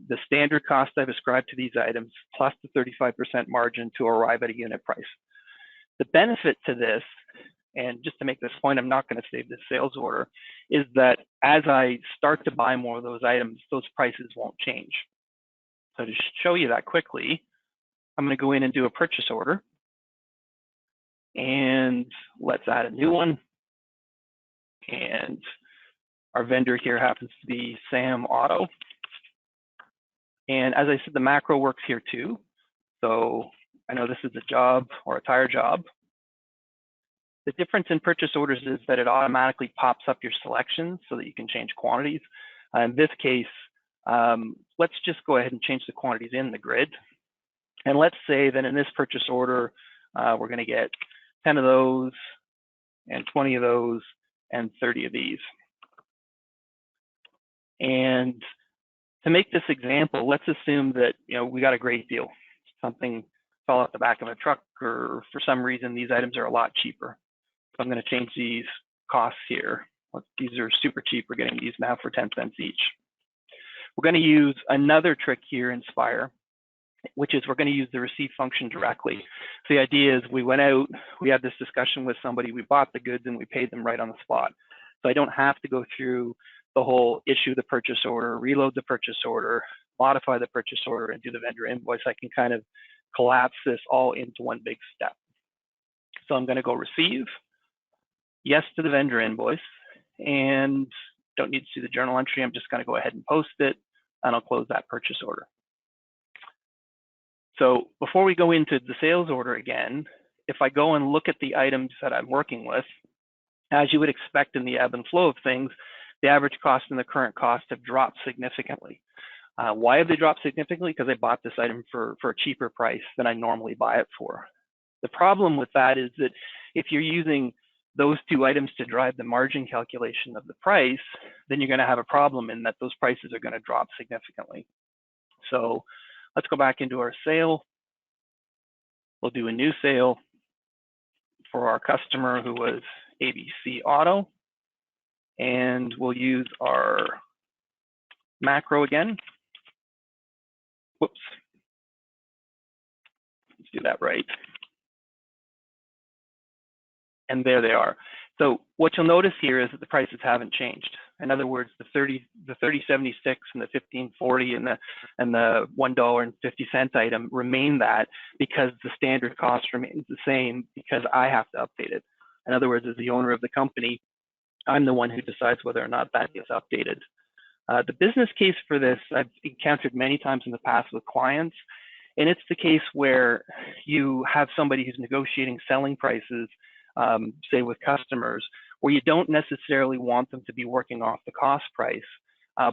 the standard cost I've ascribed to these items plus the 35% margin to arrive at a unit price. The benefit to this, and just to make this point, I'm not going to save this sales order, is that as I start to buy more of those items, those prices won't change. So to show you that quickly, I'm going to go in and do a purchase order. And let's add a new one. And our vendor here happens to be Sam Auto. And as I said, the macro works here too. So I know this is a job or a tire job. The difference in purchase orders is that it automatically pops up your selections so that you can change quantities. In this case, let's just go ahead and change the quantities in the grid. And let's say that in this purchase order, we're going to get 10 of those and 20 of those and 30 of these. And to make this example, let's assume that we got a great deal, something fell off the back of a truck, or for some reason these items are a lot cheaper. So I'm going to change these costs here. These are super cheap. We're getting these now for 10 cents each. We're going to use another trick here in Spire, which is we're going to use the receive function directly. So the idea is we went out, we had this discussion with somebody, we bought the goods and we paid them right on the spot. So I don't have to go through the whole issue the purchase order, reload the purchase order, modify the purchase order, and do the vendor invoice. I can kind of collapse this all into one big step. So I'm going to go receive, yes to the vendor invoice, and don't need to do the journal entry. I'm just going to go ahead and post it, and I'll close that purchase order. So before we go into the sales order again, if I go and look at the items that I'm working with, as you would expect in the ebb and flow of things, the average cost and the current cost have dropped significantly. Why have they dropped significantly? Because I bought this item for a cheaper price than I normally buy it for. The problem with that is that if you're using those two items to drive the margin calculation of the price, then you're going to have a problem in that those prices are going to drop significantly. So let's go back into our sale. We'll do a new sale for our customer who was ABC Auto, and we'll use our macro again. Whoops. Let's do that right. And there they are. So what you'll notice here is that the prices haven't changed. In other words, the 3076 and the 1540 and the $1.50 item remain that because the standard cost remains the same because I have to update it. In other words, as the owner of the company, I'm the one who decides whether or not that gets updated. The business case for this I've encountered many times in the past with clients, and it's the case where you have somebody who's negotiating selling prices, say with customers, where you don't necessarily want them to be working off the cost price,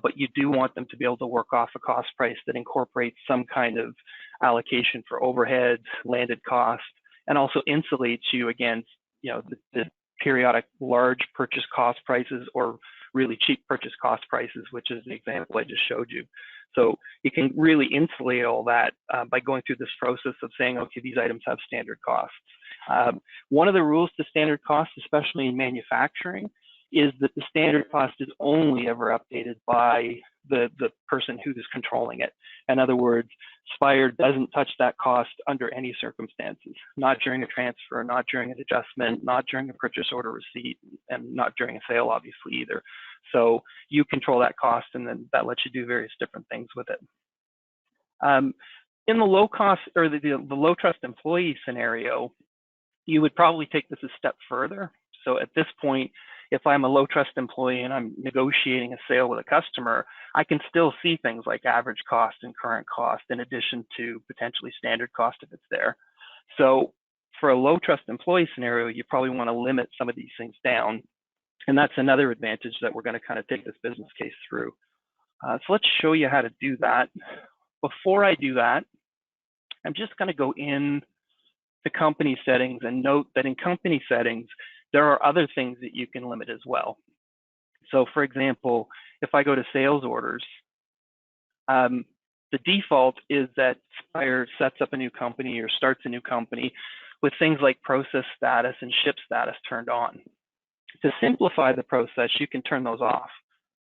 but you do want them to be able to work off a cost price that incorporates some kind of allocation for overheads, landed costs, and also insulates you against, the periodic large purchase cost prices or really cheap purchase cost prices, which is the example I just showed you. So you can really insulate all that by going through this process of saying, okay, these items have standard costs. One of the rules to standard costs, especially in manufacturing, is that the standard cost is only ever updated by the person who is controlling it. In other words, Spire doesn't touch that cost under any circumstances, not during a transfer, not during an adjustment, not during a purchase order receipt, and not during a sale, obviously, either. So you control that cost, and then that lets you do various different things with it. In the low cost or the low trust employee scenario, you would probably take this a step further. So at this point, if I'm a low trust employee and I'm negotiating a sale with a customer, I can still see things like average cost and current cost in addition to potentially standard cost if it's there. So for a low trust employee scenario, you probably want to limit some of these things down. And that's another advantage that we're going to kind of take this business case through. So let's show you how to do that. Before I do that, I'm just going to go in to company settings and note that in company settings, there are other things that you can limit as well. So for example, if I go to sales orders, the default is that Spire sets up a new company or starts a new company with things like process status and ship status turned on. To simplify the process, you can turn those off.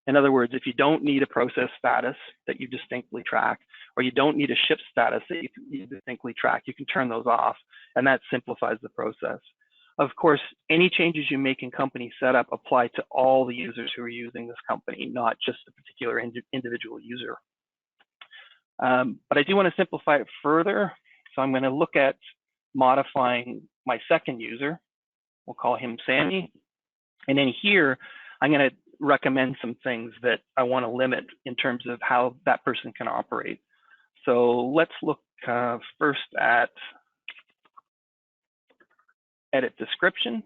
In other words, if you don't need a process status that you distinctly track, or you don't need a ship status that you distinctly track, you can turn those off, and that simplifies the process. Of course, any changes you make in company setup apply to all the users who are using this company, not just a particular individual user. But I do want to simplify it further. So I'm going to look at modifying my second user. We'll call him Sammy. And then here, I'm going to recommend some things that I want to limit in terms of how that person can operate. So let's look first at edit description.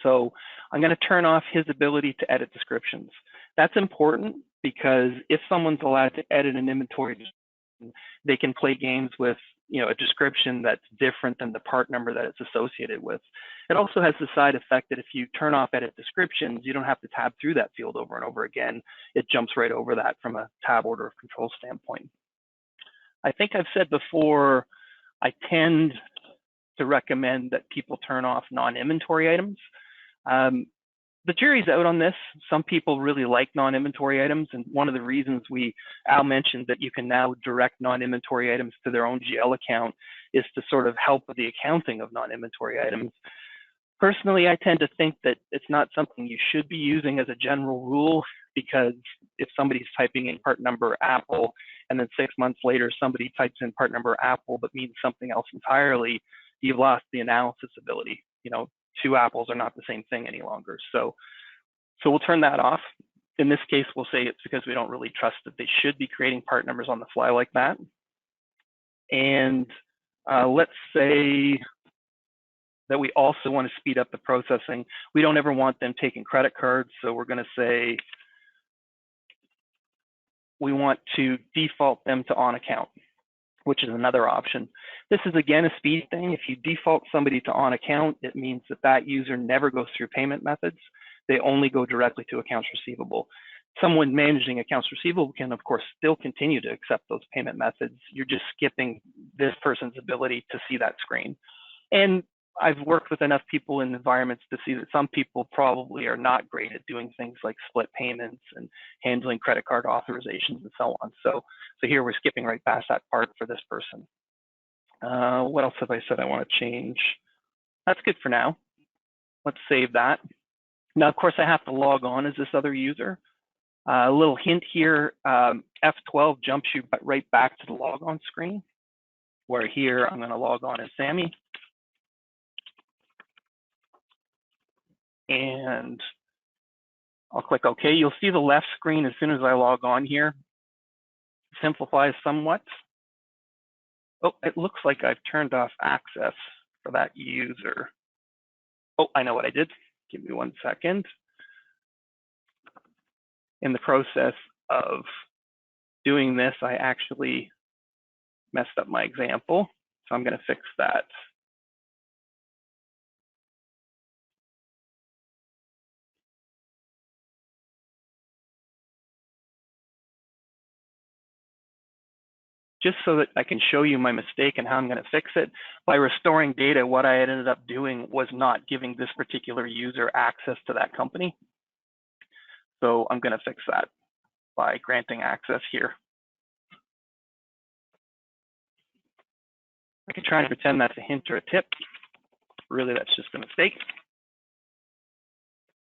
So I'm going to turn off his ability to edit descriptions. That's important because if someone's allowed to edit an inventory, they can play games with a description that's different than the part number that it's associated with. It also has the side effect that if you turn off edit descriptions, you don't have to tab through that field over and over again. It jumps right over that from a tab order of control standpoint. I think I've said before, I tend to recommend that people turn off non-inventory items. The jury's out on this. Some people really like non-inventory items, and one of the reasons Al mentioned that you can now direct non-inventory items to their own GL account is to sort of help with the accounting of non-inventory items. Personally, I tend to think that it's not something you should be using as a general rule, because if somebody's typing in part number Apple, and then 6 months later somebody types in part number Apple but means something else entirely, you've lost the analysis ability. You know, two apples are not the same thing any longer. So we'll turn that off. In this case, we'll say it's because we don't really trust that they should be creating part numbers on the fly like that. And let's say that we also want to speed up the processing. We don't ever want them taking credit cards, so we're going to say we want to default them to on account, which is another option. This is again a speed thing. If you default somebody to on account, it means that that user never goes through payment methods. They only go directly to accounts receivable. Someone managing accounts receivable can, of course, still continue to accept those payment methods. You're just skipping this person's ability to see that screen. And I've worked with enough people in environments to see that some people probably are not great at doing things like split payments and handling credit card authorizations and so on. So here we're skipping right past that part for this person. What else have I said I want to change? That's good for now. Let's save that. Now, of course, I have to log on as this other user. A little hint here, F12 jumps you right back to the logon screen, where here I'm going to log on as Sammy. And I'll click OK. You'll see the left screen as soon as I log on here. Simplifies somewhat. Oh, it looks like I've turned off access for that user. Oh, I know what I did. Give me 1 second. In the process of doing this, I actually messed up my example. So I'm going to fix that. Just so that I can show you my mistake and how I'm going to fix it. By restoring data, what I had ended up doing was not giving this particular user access to that company. So I'm going to fix that by granting access here. I can try and pretend that's a hint or a tip. Really, that's just a mistake.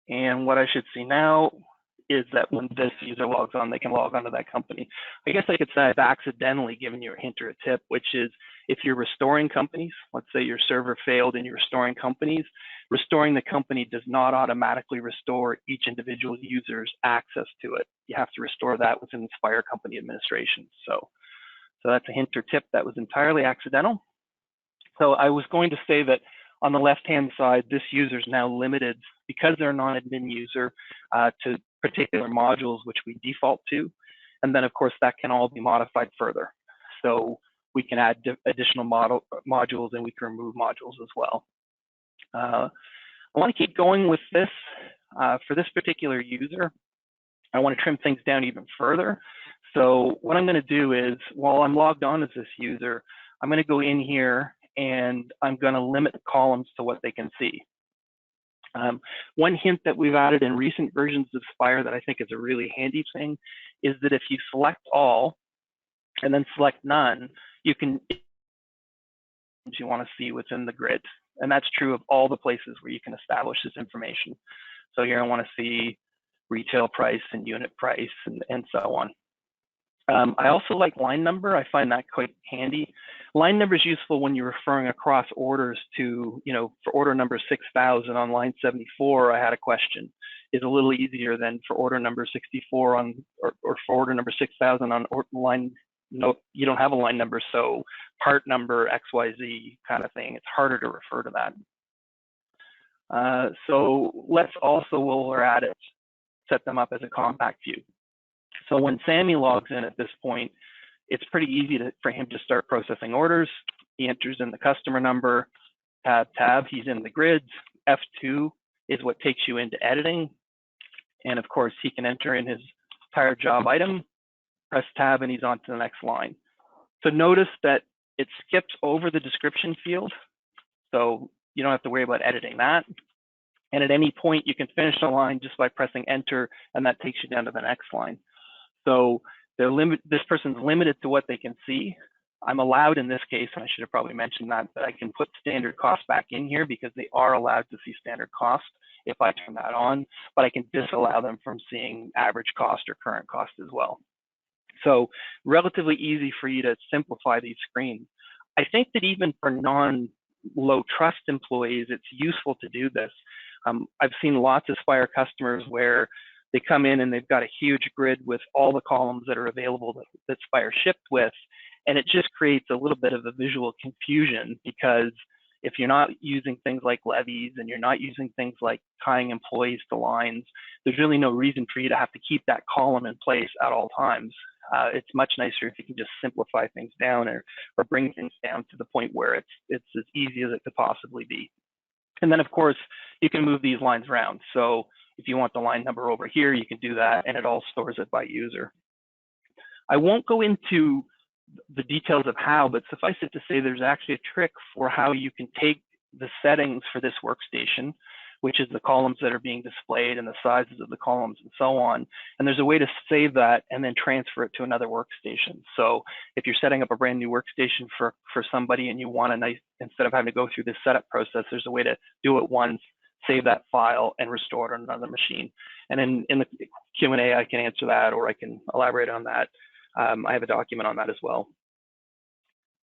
And what I should see now is that when this user logs on, they can log onto that company. I guess I could say I've accidentally given you a hint or a tip, which is if you're restoring companies, let's say your server failed and you're restoring companies, restoring the company does not automatically restore each individual user's access to it. You have to restore that within the Spire company administration. So that's a hint or tip that was entirely accidental. So I was going to say that on the left-hand side, this user is now limited because they're a non-admin user to particular modules which we default to. And then, of course, that can all be modified further. So we can add additional modules and we can remove modules as well. I want to keep going with this. For this particular user, I want to trim things down even further. So what I'm going to do is, while I'm logged on as this user, I'm going to go in here and I'm going to limit the columns to what they can see. One hint that we've added in recent versions of Spire that I think is a really handy thing is that if you select all and then select none, you can you want to see within the grid. And that's true of all the places where you can establish this information. So here I want to see retail price and unit price and so on. I also like line number. I find that quite handy. Line number is useful when you're referring across orders to, for order number 6,000 on line 74, I had a question. Is a little easier than for order number 64 on, or for order number 6,000 on line, you don't have a line number, so part number XYZ kind of thing. It's harder to refer to that. So let's also, while we're at it, set them up as a compact view. So when Sammy logs in at this point, it's pretty easy for him to start processing orders. He enters in the customer number, tab, he's in the grids. F2 is what takes you into editing. And of course, he can enter in his entire job item, press tab, and he's on to the next line. So notice that it skips over the description field, so you don't have to worry about editing that. And at any point, you can finish a line just by pressing enter, and that takes you down to the next line. So this person's limited to what they can see. I'm allowed in this case, and I should have probably mentioned that I can put standard cost back in here because they are allowed to see standard cost if I turn that on, but I can disallow them from seeing average cost or current cost as well. So relatively easy for you to simplify these screens. I think that even for non-low trust employees, it's useful to do this. I've seen lots of Spire customers where they come in and they've got a huge grid with all the columns that are available that Spire shipped with, and it just creates a little bit of a visual confusion because if you're not using things like levies and you're not using things like tying employees to lines, there's really no reason for you to have to keep that column in place at all times. It's much nicer if you can just simplify things down or bring things down to the point where it's as easy as it could possibly be. And then, of course, you can move these lines around. So if you want the line number over here, you can do that, and it all stores it by user. I won't go into the details of how, but suffice it to say there's actually a trick for how you can take the settings for this workstation, which is the columns that are being displayed and the sizes of the columns and so on. And there's a way to save that and then transfer it to another workstation. So if you're setting up a brand new workstation for somebody and you want a nice, instead of having to go through this setup process, there's a way to do it once, save that file and restore it on another machine. And in the Q&A, I can answer that or I can elaborate on that. I have a document on that as well.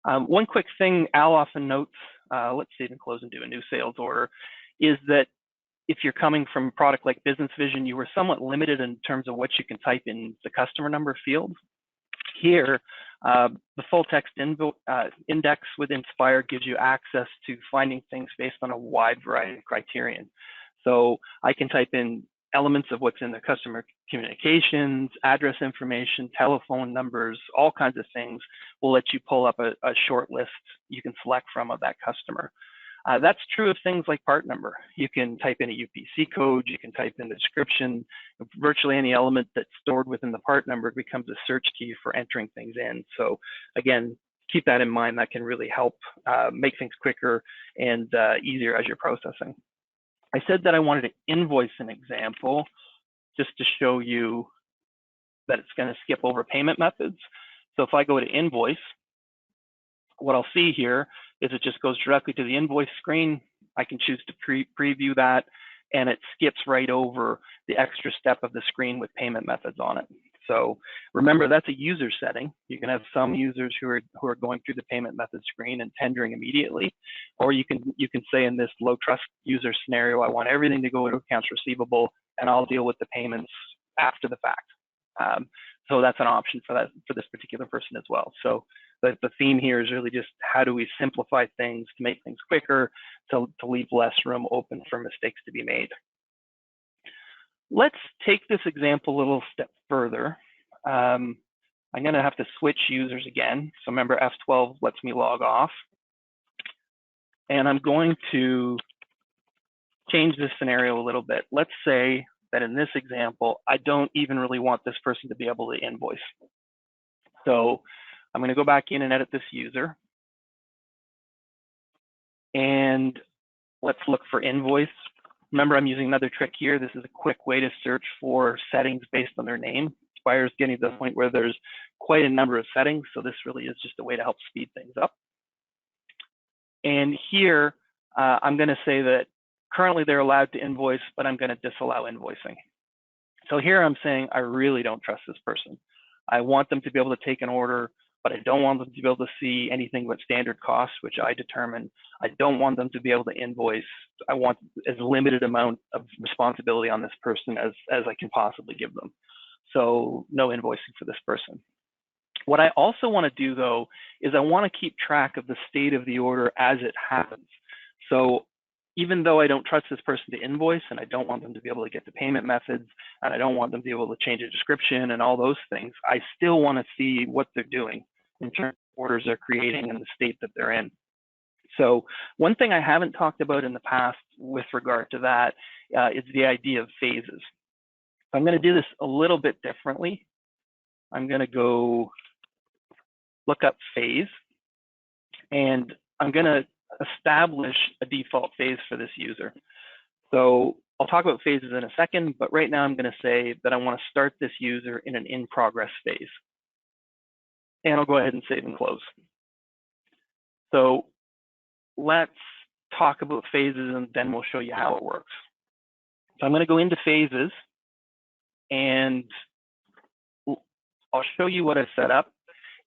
One quick thing Al often notes, let's save and close and do a new sales order, is that if you're coming from a product like Business Vision, you were somewhat limited in terms of what you can type in the customer number field. Here, the full text index within Spire gives you access to finding things based on a wide variety of criterion. So I can type in elements of what's in the customer communications, address information, telephone numbers, all kinds of things will let you pull up a short list you can select from of that customer. That's true of things like part number. You can type in a UPC code, you can type in the description, virtually any element that's stored within the part number becomes a search key for entering things in. So again, keep that in mind. That can really help make things quicker and easier as you're processing. I said that I wanted to invoice an example just to show you that it's going to skip over payment methods. So if I go to invoice, what I'll see here is it just goes directly to the invoice screen. I can choose to preview that, and it skips right over the extra step of the screen with payment methods on it. So remember, that's a user setting. You can have some users who are going through the payment method screen and tendering immediately, or you can say in this low trust user scenario, I want everything to go to accounts receivable, and I'll deal with the payments after the fact. So that's an option for this particular person as well. So the theme here is really just how do we simplify things to make things quicker, to leave less room open for mistakes to be made. Let's take this example a little step further. I'm going to have to switch users again. So remember, F12 lets me log off. And I'm going to change this scenario a little bit. Let's say that in this example, I don't even really want this person to be able to invoice. So I'm going to go back in and edit this user. And let's look for invoice. Remember, I'm using another trick here. This is a quick way to search for settings based on their name. Spire is getting to the point where there's quite a number of settings, so this really is just a way to help speed things up. And here, I'm going to say that currently they're allowed to invoice, but I'm going to disallow invoicing. So here I'm saying I really don't trust this person. I want them to be able to take an order, but I don't want them to be able to see anything but standard costs, which I determine. I don't want them to be able to invoice. I want as limited amount of responsibility on this person as I can possibly give them. So no invoicing for this person. What I also want to do, though, is I want to keep track of the state of the order as it happens. So even though I don't trust this person to invoice, and I don't want them to be able to get the payment methods, and I don't want them to be able to change a description and all those things, I still want to see what they're doing in terms of orders they're creating and the state that they're in. So one thing I haven't talked about in the past with regard to that is the idea of phases. I'm going to do this a little bit differently. I'm going to go look up phase. And I'm going to establish a default phase for this user. So I'll talk about phases in a second, but right now I'm going to say that I want to start this user in an in progress phase. And I'll go ahead and save and close. So let's talk about phases and then we'll show you how it works. So I'm going to go into phases and I'll show you what I've set up.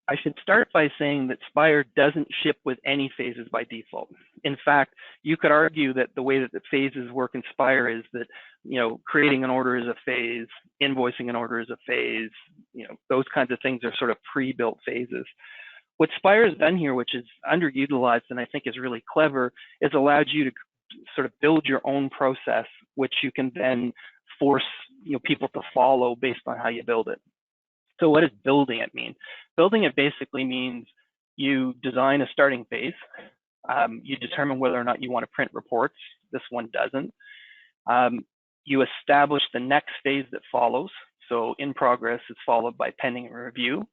I should start by saying that Spire doesn't ship with any phases by default. In fact, you could argue that the way that the phases work in Spire is that, creating an order is a phase, invoicing an order is a phase, those kinds of things are sort of pre-built phases. What Spire has done here, which is underutilized and I think is really clever, is allowed you to sort of build your own process, which you can then force people to follow based on how you build it. So what does building it mean? Building it basically means you design a starting phase. You determine whether or not you want to print reports. This one doesn't. You establish the next phase that follows. So in progress is followed by pending review.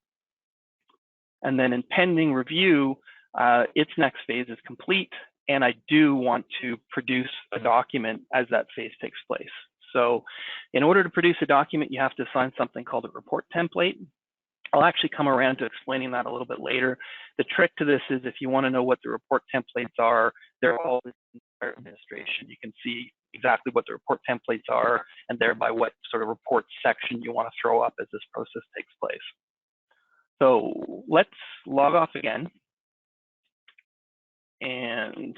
And then in pending review, its next phase is complete. And I do want to produce a document as that phase takes place. So in order to produce a document, you have to assign something called a report template. I'll actually come around to explaining that a little bit later. The trick to this is if you want to know what the report templates are, they're all in Spire administration. You can see exactly what the report templates are and thereby what sort of report section you want to throw up as this process takes place. So let's log off again. And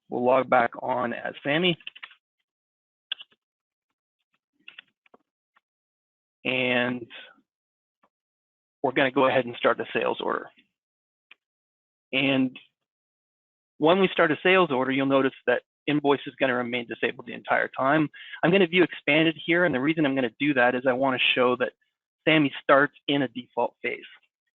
we'll log back on as Sammy. And we're going to go ahead and start a sales order. And when we start a sales order, you'll notice that invoice is going to remain disabled the entire time. I'm going to view expanded here, and the reason I'm going to do that is I want to show that Sammy starts in a default phase.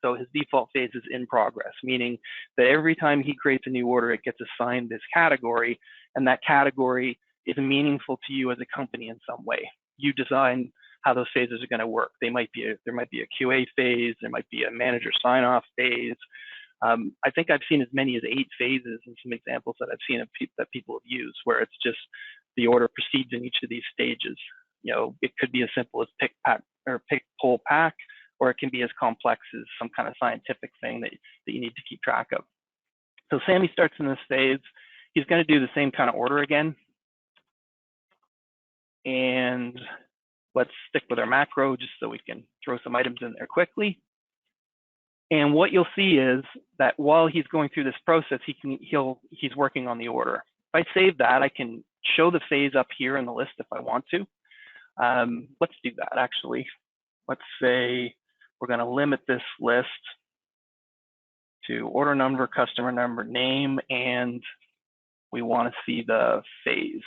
So his default phase is in progress, meaning that every time he creates a new order, it gets assigned this category, and that category is meaningful to you as a company in some way. You design how those phases are going to work. There might be a QA phase, there might be a manager sign-off phase. I think I've seen as many as 8 phases in some examples that I've seen that people have used, where it's just the order proceeds in each of these stages. It could be as simple as pick, pack, or pick, pull, pack, or it can be as complex as some kind of scientific thing that you need to keep track of. So Sammy starts in this phase. He's going to do the same kind of order again. And let's stick with our macro just so we can throw some items in there quickly. And what you'll see is that while he's going through this process, he's working on the order. If I save that, I can show the phase up here in the list if I want to. Let's do that actually. Let's say we're going to limit this list to order number, customer number, name, and we want to see the phase.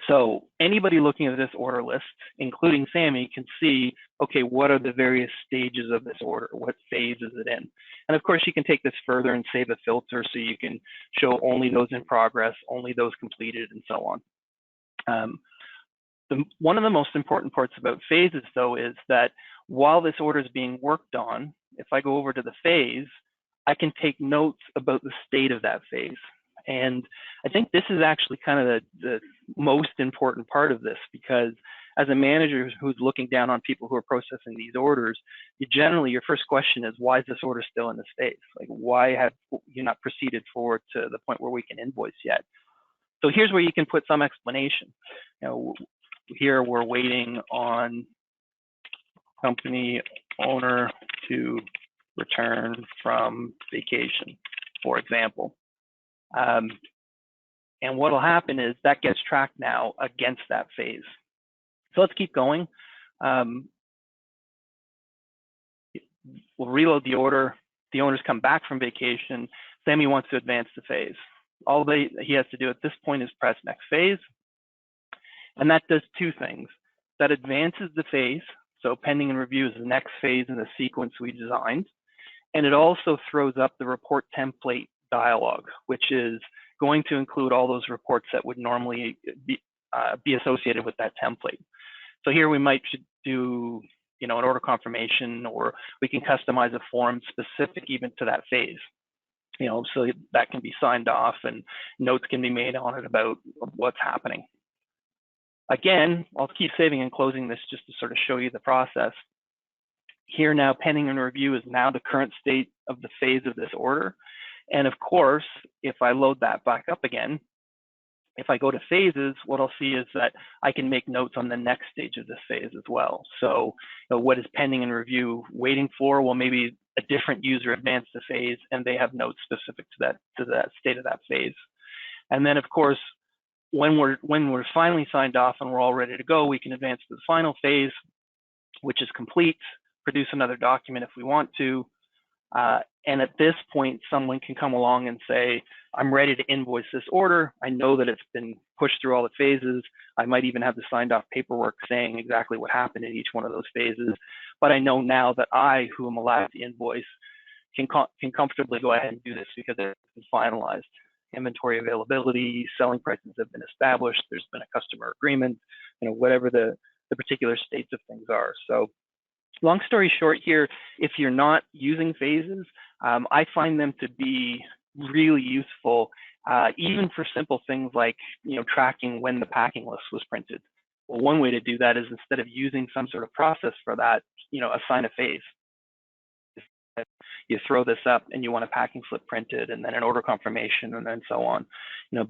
So anybody looking at this order list, including Sammy, can see, okay, what are the various stages of this order? What phase is it in? And of course, you can take this further and save a filter so you can show only those in progress, only those completed, and so on. One of the most important parts about phases, though, is that while this order is being worked on, if I go over to the phase, I can take notes about the state of that phase. And I think this is actually kind of the most important part of this, because as a manager who's looking down on people who are processing these orders, your first question is, why is this order still in this phase? Like, why have you not proceeded forward to the point where we can invoice yet? So here's where you can put some explanation. Here we're waiting on company owner to return from vacation, for example. And what'll happen is that gets tracked now against that phase. So let's keep going. We'll reload the order. The owner's come back from vacation. Sammy wants to advance the phase. All he has to do at this point is press next phase. And that does 2 things. That advances the phase. So pending and review is the next phase in the sequence we designed. And it also throws up the report template dialog, which is going to include all those reports that would normally be associated with that template. So here we might do, an order confirmation, or we can customize a form specific even to that phase. so that can be signed off and notes can be made on it about what's happening. Again, I'll keep saving and closing this just to sort of show you the process. Here now, pending and review is now the current state of the phase of this order. And of course, if I load that back up again, if I go to phases, what I'll see is that I can make notes on the next stage of this phase as well. So what is pending and review waiting for? Well, maybe a different user advanced the phase and they have notes specific to that state of that phase. And then of course, when we're finally signed off and we're all ready to go, we can advance to the final phase, which is complete, produce another document if we want to. And at this point, someone can come along and say, I'm ready to invoice this order. I know that it's been pushed through all the phases. I might even have the signed off paperwork saying exactly what happened in each one of those phases. But I know now that I, who am allowed to invoice, can comfortably go ahead and do this because it's been finalized. Inventory availability, selling prices have been established. There's been a customer agreement, whatever the particular states of things are. So long story short here, if you're not using phases, I find them to be really useful, even for simple things like tracking when the packing list was printed. Well, one way to do that is instead of using some sort of process for that, assign a phase. You throw this up and you want a packing slip printed and then an order confirmation and then so on.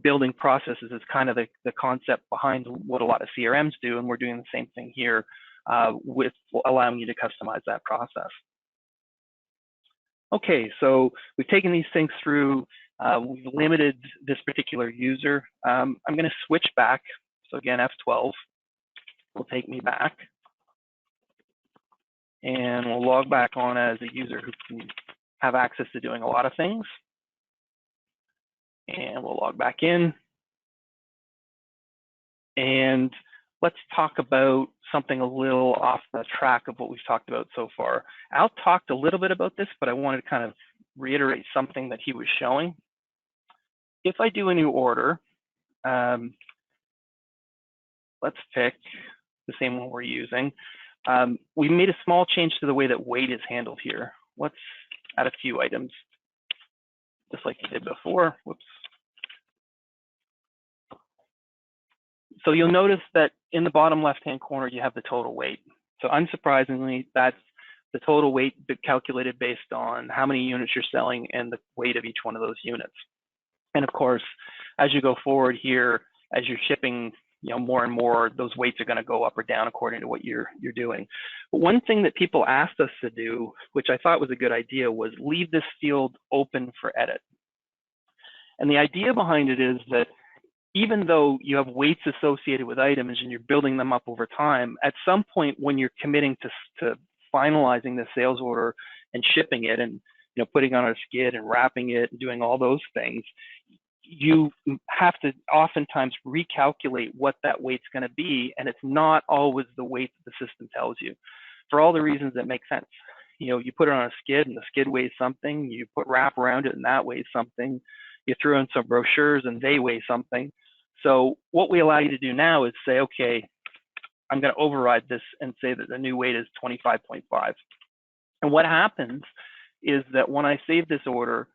Building processes is kind of the concept behind what a lot of CRMs do, and we're doing the same thing here with allowing you to customize that process. Okay, so we've taken these things through, we've limited this particular user. I'm going to switch back. So again, F12 will take me back. And we'll log back on as a user who can have access to doing a lot of things. And we'll log back in. And let's talk about something a little off the track of what we've talked about so far. Al talked a little bit about this, but I wanted to kind of reiterate something that he was showing. If I do a new order, let's pick the same one we're using. We made a small change to the way that weight is handled here. Let's add a few items, just like you did before. Whoops. So you'll notice that in the bottom left-hand corner, you have the total weight. So unsurprisingly, that's the total weight calculated based on how many units you're selling and the weight of each one of those units. And of course, as you go forward here, as you're shipping more and more, those weights are going to go up or down according to what you're doing. But one thing that people asked us to do, which I thought was a good idea, was leave this field open for edit. And the idea behind it is that even though you have weights associated with items and you're building them up over time, at some point when you're committing to finalizing the sales order and shipping it and putting on a skid and wrapping it and doing all those things, you have to oftentimes recalculate what that weight's going to be, and it's not always the weight that the system tells you, for all the reasons that make sense. You put it on a skid and the skid weighs something, you put wrap around it and that weighs something, you throw in some brochures and they weigh something. So what we allow you to do now is say, okay, I'm going to override this and say that the new weight is 25.5. And what happens is that when I save this order,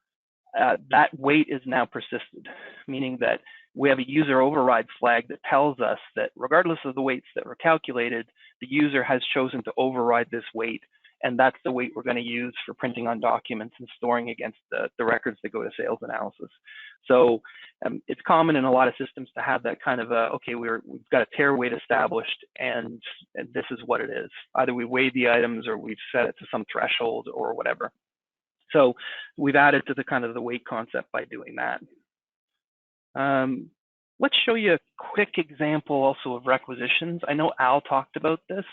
that weight is now persisted, meaning that we have a user override flag that tells us that regardless of the weights that were calculated, the user has chosen to override this weight, and that's the weight we're going to use for printing on documents and storing against the records that go to sales analysis. So it's common in a lot of systems to have that kind of okay, we've got a tare weight established, and this is what it is. Either we weighed the items or we've set it to some threshold or whatever. So we've added to the kind of the weight concept by doing that. Let's show you a quick example also of requisitions. I know Al talked about this,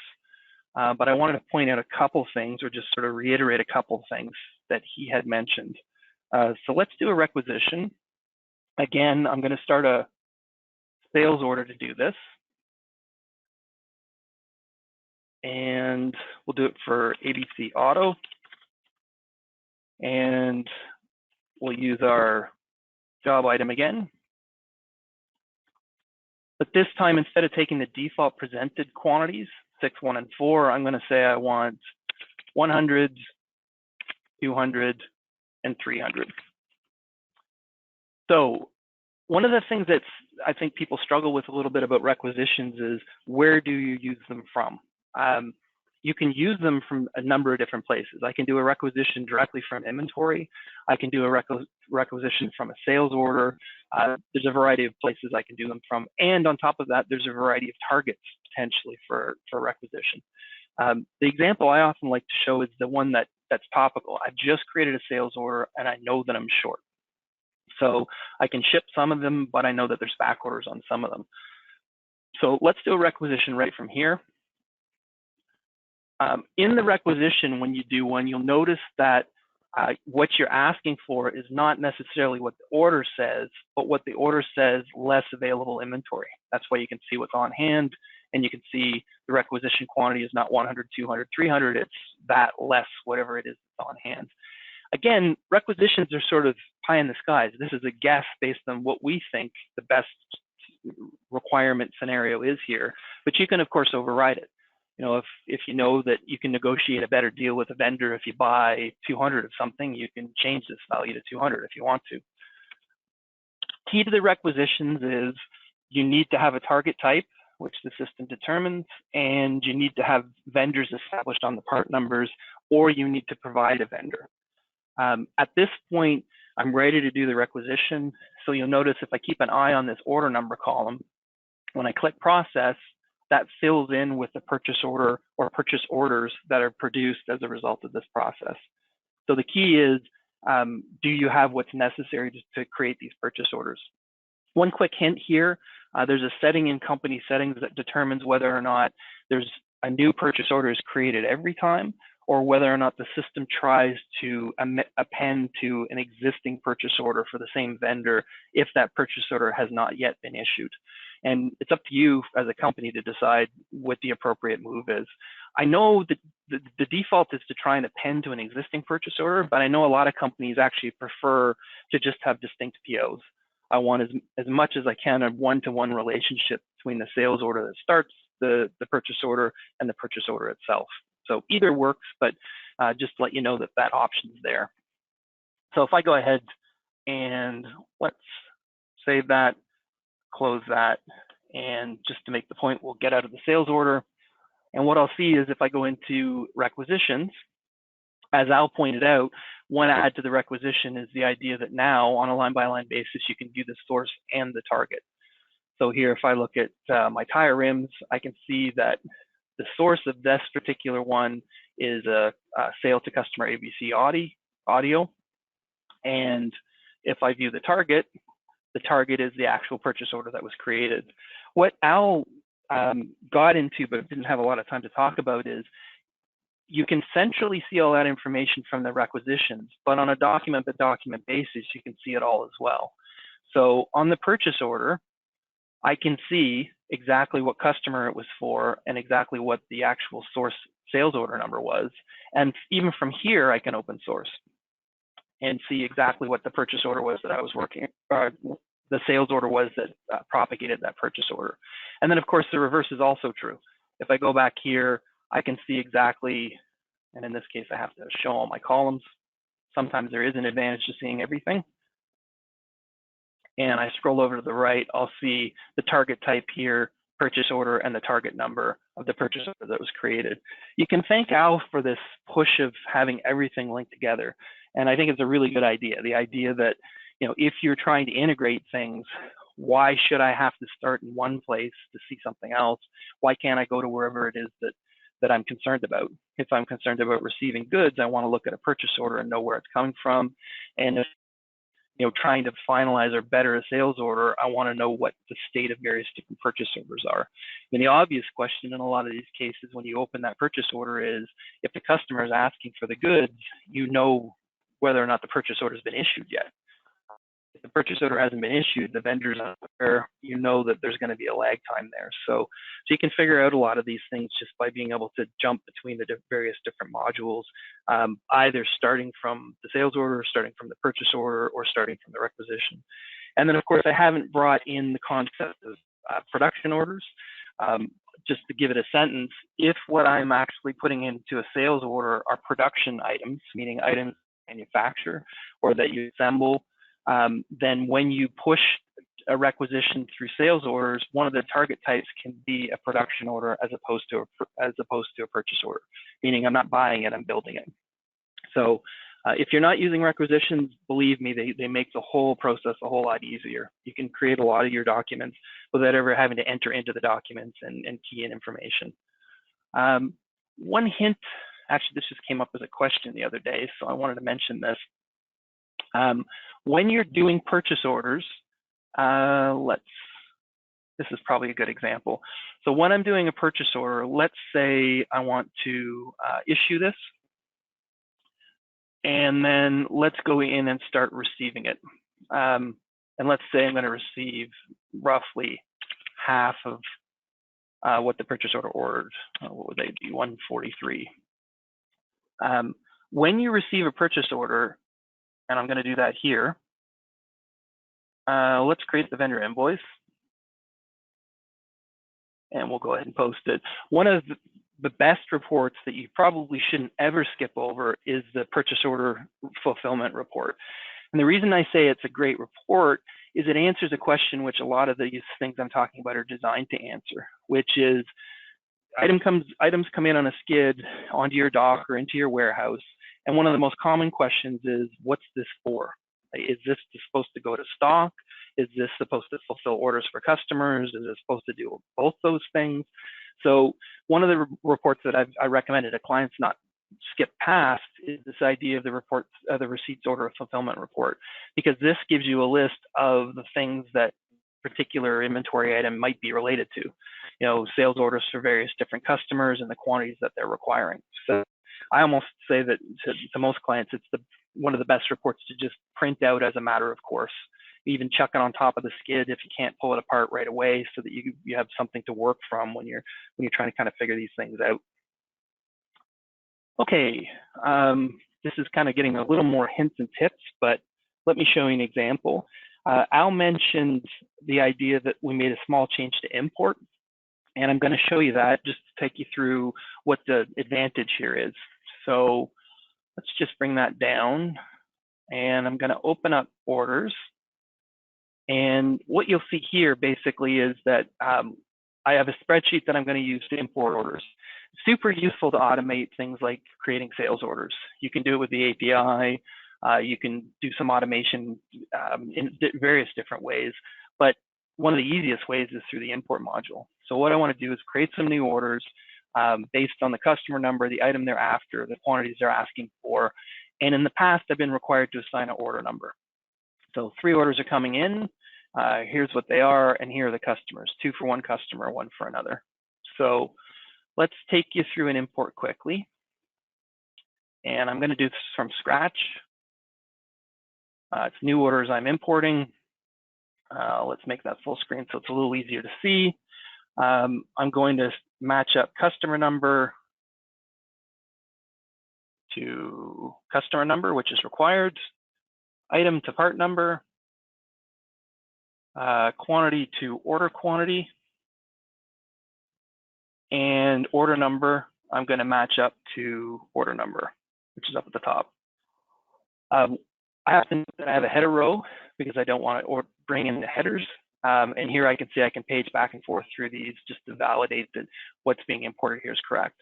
but I wanted to point out a couple things or just sort of reiterate a couple things that he had mentioned. So let's do a requisition. Again, I'm going to start a sales order to do this. And we'll do it for ABC Auto. And we'll use our job item again. But this time, instead of taking the default presented quantities, 6, 1, and 4, I'm going to say I want 100, 200, and 300. So one of the things that's I think people struggle with a little bit about requisitions is where do you use them from? You can use them from a number of different places. I can do a requisition directly from inventory. I can do a requisition from a sales order. There's a variety of places I can do them from. And on top of that, there's a variety of targets potentially for requisition. The example I often like to show is the one that's topical. I've just created a sales order and I know that I'm short. So I can ship some of them, but I know that there's back orders on some of them. So let's do a requisition right from here. In the requisition, when you do one, you'll notice that what you're asking for is not necessarily what the order says, but what the order says, less available inventory. That's why you can see what's on hand, and you can see the requisition quantity is not 100, 200, 300, it's that less whatever it is that's on hand. Again, requisitions are sort of pie in the skies. This is a guess based on what we think the best requirement scenario is here, but you can of course override it. You know, if you know that you can negotiate a better deal with a vendor if you buy 200 of something, you can change this value to 200 if you want to. Key to the requisitions is you need to have a target type, which the system determines, and you need to have vendors established on the part numbers, or you need to provide a vendor. At this point, I'm ready to do the requisition. So you'll notice if I keep an eye on this order number column, when I click process, that fills in with the purchase order or purchase orders that are produced as a result of this process. So the key is, do you have what's necessary to create these purchase orders? One quick hint here, there's a setting in company settings that determines whether or not there's a new purchase order is created every time, or whether or not the system tries to append to an existing purchase order for the same vendor if that purchase order has not yet been issued. And it's up to you as a company to decide what the appropriate move is. I know that the default is to try and append to an existing purchase order, but I know a lot of companies actually prefer to just have distinct POs. I want as much as I can a one-to-one relationship between the sales order that starts the purchase order and the purchase order itself. So either works, but just to let you know that that option's there. So if I go ahead and let's save that, close that, and just to make the point, we'll get out of the sales order. And what I'll see is if I go into requisitions, as Al pointed out, one add to the requisition is the idea that now on a line-by-line basis, you can view the source and the target. So here, if I look at my tire rims, I can see that the source of this particular one is a sale to customer ABC audio. And if I view the target is the actual purchase order that was created. What Al got into, but didn't have a lot of time to talk about, is you can centrally see all that information from the requisitions, but on a document-by-document basis, you can see it all as well. So on the purchase order, I can see exactly what customer it was for and exactly what the actual source sales order number was. And even from here, I can open source and see exactly what the purchase order was that I was working, the sales order was that propagated that purchase order. And then of course, the reverse is also true. If I go back here, I can see exactly, and in this case, I have to show all my columns. Sometimes there is an advantage to seeing everything. And I scroll over to the right, I'll see the target type here, purchase order, and the target number of the purchase order that was created. You can thank Al for this push of having everything linked together. And I think it's a really good idea. The idea that, you know, if you're trying to integrate things, why should I have to start in one place to see something else? Why can't I go to wherever it is that I'm concerned about? If I'm concerned about receiving goods, I want to look at a purchase order and know where it's coming from. And if, you know, trying to finalize or better a sales order, I want to know what the state of various different purchase orders are. And the obvious question in a lot of these cases when you open that purchase order is, if the customer is asking for the goods, you know whether or not the purchase order has been issued yet. If the purchase order hasn't been issued, the vendor's not aware, you know that there's going to be a lag time there. So you can figure out a lot of these things just by being able to jump between the various different modules, either starting from the sales order, starting from the purchase order, or starting from the requisition. And then of course, I haven't brought in the concept of production orders. Just to give it a sentence, if what I'm actually putting into a sales order are production items, meaning items manufacture or that you assemble, then when you push a requisition through sales orders, one of the target types can be a production order as opposed to a purchase order, meaning I'm not buying it, I'm building it. So if you're not using requisitions, believe me, they make the whole process a whole lot easier. You can create a lot of your documents without ever having to enter into the documents and key in information. One hint, actually this just came up as a question the other day, so I wanted to mention this. When you're doing purchase orders, this is probably a good example. So when I'm doing a purchase order, let's say I want to issue this, and then let's go in and start receiving it. And let's say I'm going to receive roughly half of what the purchase order ordered. What would they be? 143. When you receive a purchase order, and I'm going to do that here, let's create the vendor invoice, and we'll go ahead and post it. One of the best reports that you probably shouldn't ever skip over is the purchase order fulfillment report. And the reason I say it's a great report is it answers a question which a lot of these things I'm talking about are designed to answer, which is items come in on a skid onto your dock or into your warehouse. And one of the most common questions is, what's this for? Is this supposed to go to stock? Is this supposed to fulfill orders for customers? Is it supposed to do both those things? So one of the reports that I recommended to clients not skip past is this idea of the reports, the receipts order fulfillment report, because this gives you a list of the things that particular inventory item might be related to, you know, sales orders for various different customers and the quantities that they're requiring. So I almost say that to most clients, it's one of the best reports to just print out as a matter of course. Even chuck it on top of the skid if you can't pull it apart right away, so that you have something to work from when you're trying to kind of figure these things out. Okay, this is kind of getting a little more hints and tips, but let me show you an example. Al mentioned the idea that we made a small change to import, and I'm going to show you that just to take you through what the advantage here is. So let's just bring that down, and I'm going to open up orders. And what you'll see here basically is that I have a spreadsheet that I'm going to use to import orders. Super useful to automate things like creating sales orders. You can do it with the API. You can do some automation in various different ways, but one of the easiest ways is through the import module. So what I want to do is create some new orders based on the customer number, the item they're after, the quantities they're asking for. And in the past, I've been required to assign an order number. So 3 orders are coming in, here's what they are, and here are the customers, 2 for one customer, 1 for another. So let's take you through an import quickly. And I'm going to do this from scratch. It's new orders I'm importing. Let's make that full screen so it's a little easier to see. I'm going to match up customer number to customer number, which is required. Item to part number, quantity to order quantity, and order number, I'm going to match up to order number, which is up at the top. I have a header row because I don't want to bring in the headers. And here I can see I can page back and forth through these just to validate that what's being imported here is correct.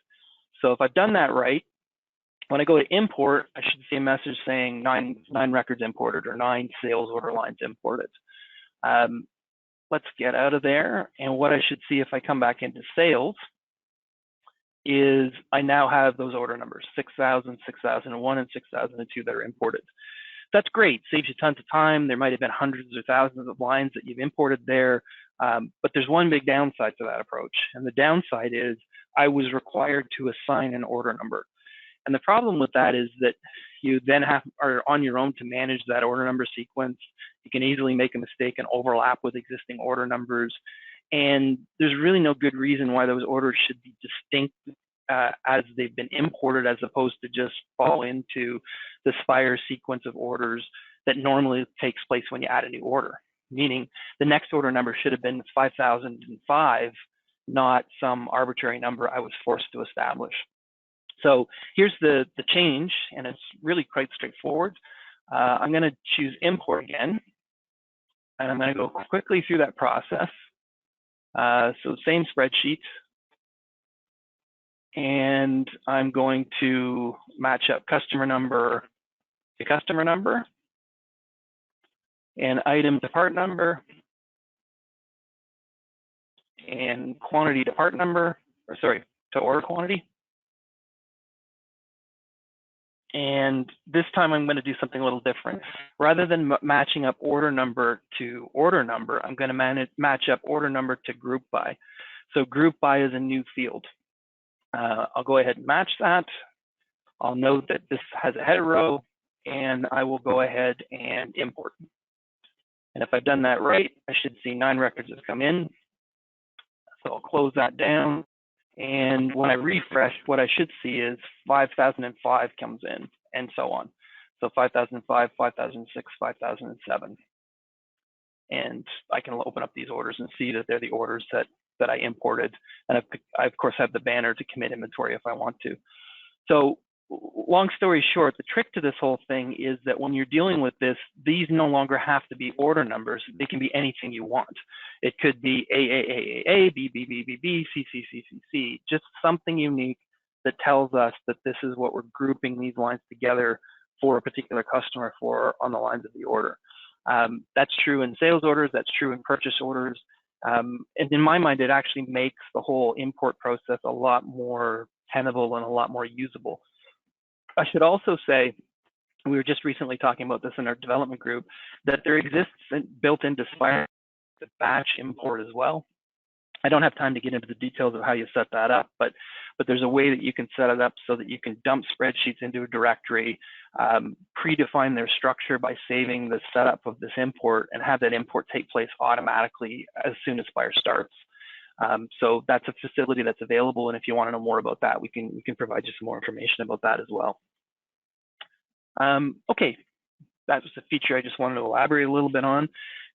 So if I've done that right, when I go to import, I should see a message saying 9 records imported or 9 sales order lines imported. Let's get out of there. And what I should see if I come back into sales is I now have those order numbers, 6,000, 6,001, and 6,002 that are imported. That's great, saves you tons of time. There might have been hundreds or thousands of lines that you've imported there, but there's one big downside to that approach. And the downside is I was required to assign an order number. And the problem with that is that you then are on your own to manage that order number sequence. You can easily make a mistake and overlap with existing order numbers. And there's really no good reason why those orders should be distinct as they've been imported, as opposed to just fall into the Spire sequence of orders that normally takes place when you add a new order. Meaning the next order number should have been 5,005, not some arbitrary number I was forced to establish. So here's the change, and it's really quite straightforward. I'm going to choose import again, and I'm going to go quickly through that process. So same spreadsheet, and I'm going to match up customer number to customer number, and item to part number, and quantity to part number, or sorry, to order quantity. And this time I'm going to do something a little different. Rather than matching up order number to order number, I'm going to match up order number to group by. So group by is a new field. I'll go ahead and match that. I'll note that this has a header row, and I will go ahead and import. And if I've done that right, I should see 9 records have come in. So I'll close that down. And when I refresh, what I should see is 5005 comes in, and so on. So 5005, 5006, 5007. And I can open up these orders and see that they're the orders that I imported. And I, of course, have the banner to commit inventory if I want to. So long story short, the trick to this whole thing is that when you're dealing with this, these no longer have to be order numbers. They can be anything you want. It could be A, B, B, B, B, B, C, C, C, C, C, just something unique that tells us that this is what we're grouping these lines together for a particular customer for on the lines of the order. That's true in sales orders, that's true in purchase orders. And in my mind, it actually makes the whole import process a lot more tenable and a lot more usable. I should also say, we were just recently talking about this in our development group, that there exists built into Spire the batch import as well. I don't have time to get into the details of how you set that up, but there's a way that you can set it up so that you can dump spreadsheets into a directory, predefine their structure by saving the setup of this import, and have that import take place automatically as soon as Spire starts. So that's a facility that's available, and if you want to know more about that, we can provide you some more information about that as well. Okay, that was a feature I just wanted to elaborate a little bit on. A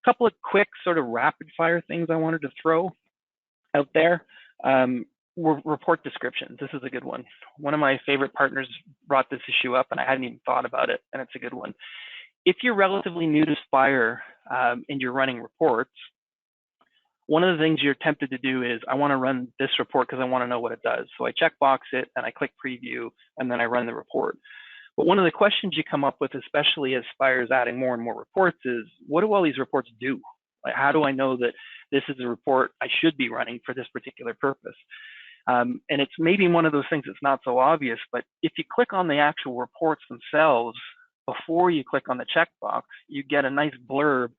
couple of quick sort of rapid fire things I wanted to throw out there. Report descriptions. This is a good one. One of my favorite partners brought this issue up, and I hadn't even thought about it, and it's a good one. If you're relatively new to Spire and you're running reports, one of the things you're tempted to do is, I want to run this report because I want to know what it does. So I checkbox it and I click preview, and then I run the report. But one of the questions you come up with, especially as Spire is adding more and more reports, is what do all these reports do? Like, how do I know that this is a report I should be running for this particular purpose? And it's maybe one of those things that's not so obvious, but if you click on the actual reports themselves, before you click on the checkbox, you get a nice blurb,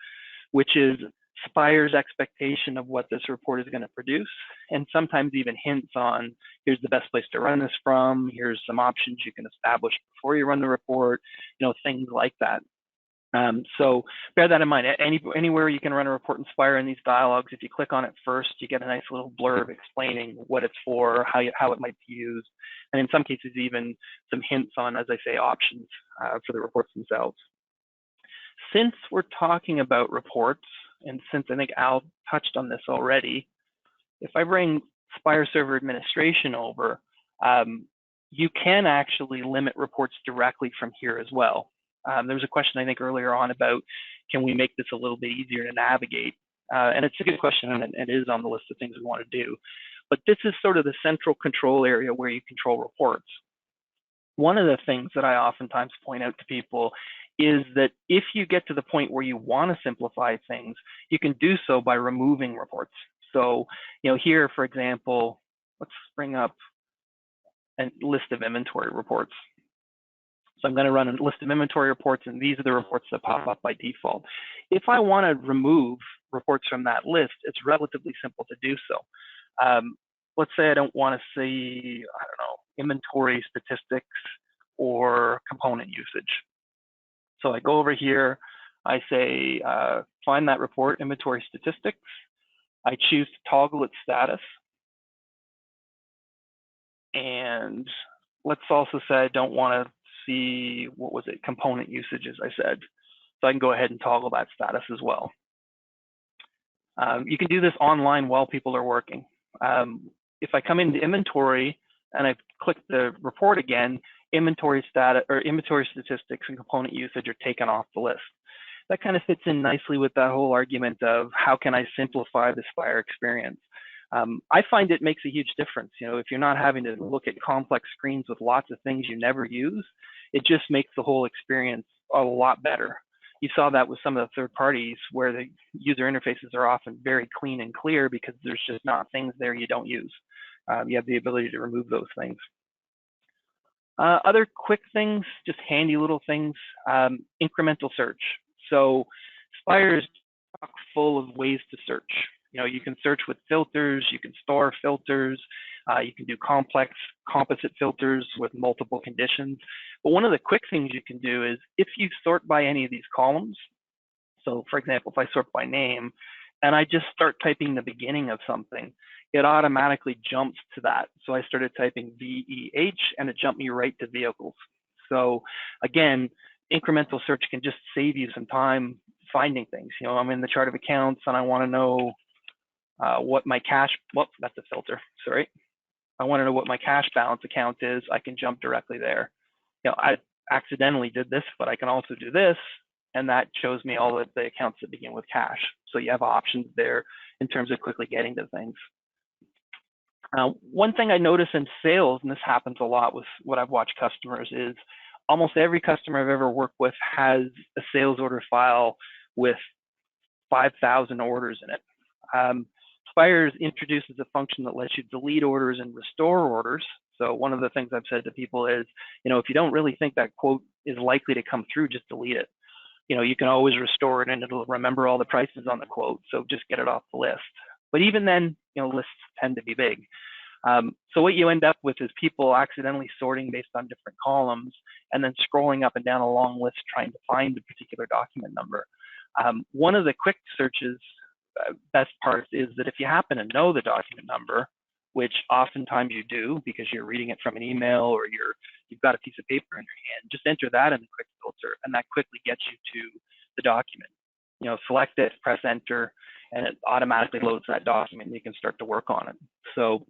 which is Spire's expectation of what this report is going to produce, and sometimes even hints on, here's the best place to run this from, here's some options you can establish before you run the report, things like that. So bear that in mind. Anywhere you can run a report in Spire in these dialogues, if you click on it first, you get a nice little blurb explaining what it's for, how it might be used, and in some cases even some hints on, as I say, options for the reports themselves. Since we're talking about reports, and since I think Al touched on this already, if I bring Spire Server Administration over, you can actually limit reports directly from here as well. There was a question I think earlier on about, can we make this a little bit easier to navigate? And it's a good question, and it is on the list of things we want to do. But this is sort of the central control area where you control reports. One of the things that I oftentimes point out to people is that if you get to the point where you want to simplify things, you can do so by removing reports. So, here, for example, let's bring up a list of inventory reports. So I'm going to run a list of inventory reports, and these are the reports that pop up by default. If I want to remove reports from that list, it's relatively simple to do so. Let's say I don't want to see, inventory statistics or component usage. So I go over here, I say, find that report, inventory statistics. I choose to toggle its status. And let's also say I don't want to see, component usage, as I said. So I can go ahead and toggle that status as well. You can do this online while people are working. If I come into inventory and I click the report again, inventory status or inventory statistics and component usage are taken off the list. That kind of fits in nicely with that whole argument of how can I simplify the Spire experience. I find it makes a huge difference. You know, if you're not having to look at complex screens with lots of things you never use, it just makes the whole experience a lot better. You saw that with some of the third parties where the user interfaces are often very clean and clear because there's just not things there you don't use. You have the ability to remove those things. Other quick things, just handy little things, incremental search. So Spire is full of ways to search. You know, you can search with filters, you can store filters, you can do complex composite filters with multiple conditions. But one of the quick things you can do is if you sort by any of these columns, so for example, if I sort by name and I just start typing the beginning of something, it automatically jumps to that. So I started typing VEH and it jumped me right to vehicles. So again, incremental search can just save you some time finding things. You know, I'm in the chart of accounts and I want to know what my cash, well, that's a filter, sorry. I want to know what my cash balance account is. I can jump directly there. You know, I accidentally did this, but I can also do this, and that shows me all of the accounts that begin with cash. So you have options there in terms of quickly getting to things. One thing I notice in sales, and this happens a lot with what I've watched customers, is almost every customer I've ever worked with has a sales order file with 5,000 orders in it. Spire introduces a function that lets you delete orders and restore orders. So one of the things I've said to people is, you know, if you don't really think that quote is likely to come through, just delete it. You know, you can always restore it and it'll remember all the prices on the quote. So just get it off the list. But even then, you know, lists tend to be big. So what you end up with is people accidentally sorting based on different columns and then scrolling up and down a long list trying to find a particular document number. One of the quick searches best parts is that if you happen to know the document number, which oftentimes you do because you're reading it from an email or you've got a piece of paper in your hand, just enter that in the quick filter and that quickly gets you to the document. You know, select it, press enter, and it automatically loads that document and you can start to work on it. So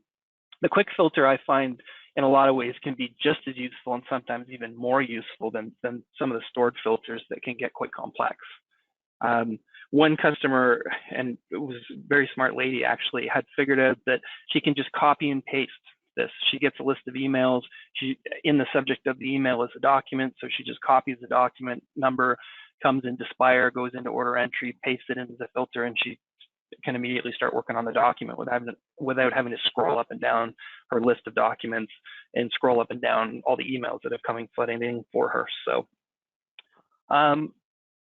the quick filter I find in a lot of ways can be just as useful and sometimes even more useful than some of the stored filters that can get quite complex. One customer, and it was a very smart lady actually, had figured out that she can just copy and paste this. She gets a list of emails. In the subject of the email is a document, so she just copies the document number, comes into Spire, goes into order entry, pastes it into the filter, and she can immediately start working on the document without having to scroll up and down her list of documents and scroll up and down all the emails that are coming flooding in for her. So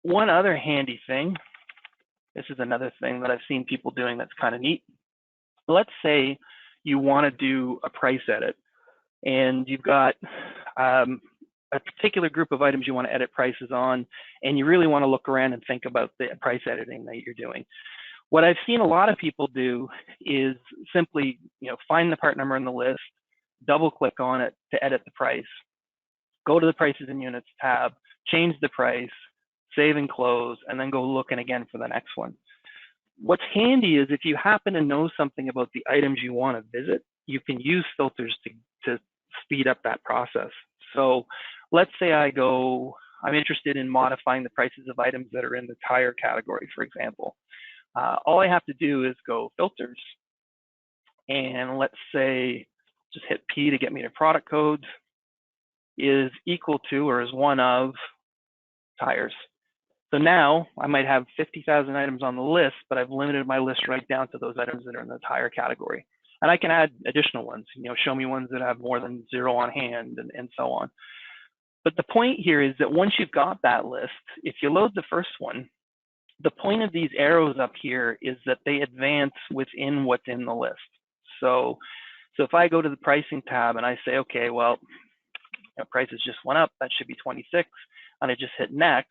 one other handy thing, this is another thing that I've seen people doing that's kind of neat. Let's say you want to do a price edit and you've got a particular group of items you want to edit prices on, and you really want to look around and think about the price editing that you're doing. What I've seen a lot of people do is simply, you know, find the part number in the list, double click on it to edit the price, go to the prices and units tab, change the price, save and close, and then go looking again for the next one. What's handy is if you happen to know something about the items you want to visit, you can use filters to speed up that process. So let's say I'm interested in modifying the prices of items that are in the tire category, for example. All I have to do is go filters, and let's say just hit P to get me to product codes, is equal to or is one of tires. So now I might have 50,000 items on the list, but I've limited my list right down to those items that are in the tire category. And I can add additional ones, you know, show me ones that have more than 0 on hand and so on. But the point here is that once you've got that list, if you load the first one, the point of these arrows up here is that they advance within what's in the list. So if I go to the pricing tab and I say, okay, well, you know, prices just went up, that should be 26, and I just hit next,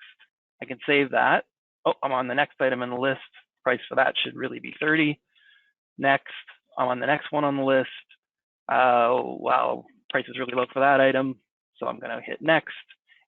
I can save that. Oh, I'm on the next item in the list. Price for that should really be 30. Next, I'm on the next one on the list. Wow, price is really low for that item. So I'm going to hit next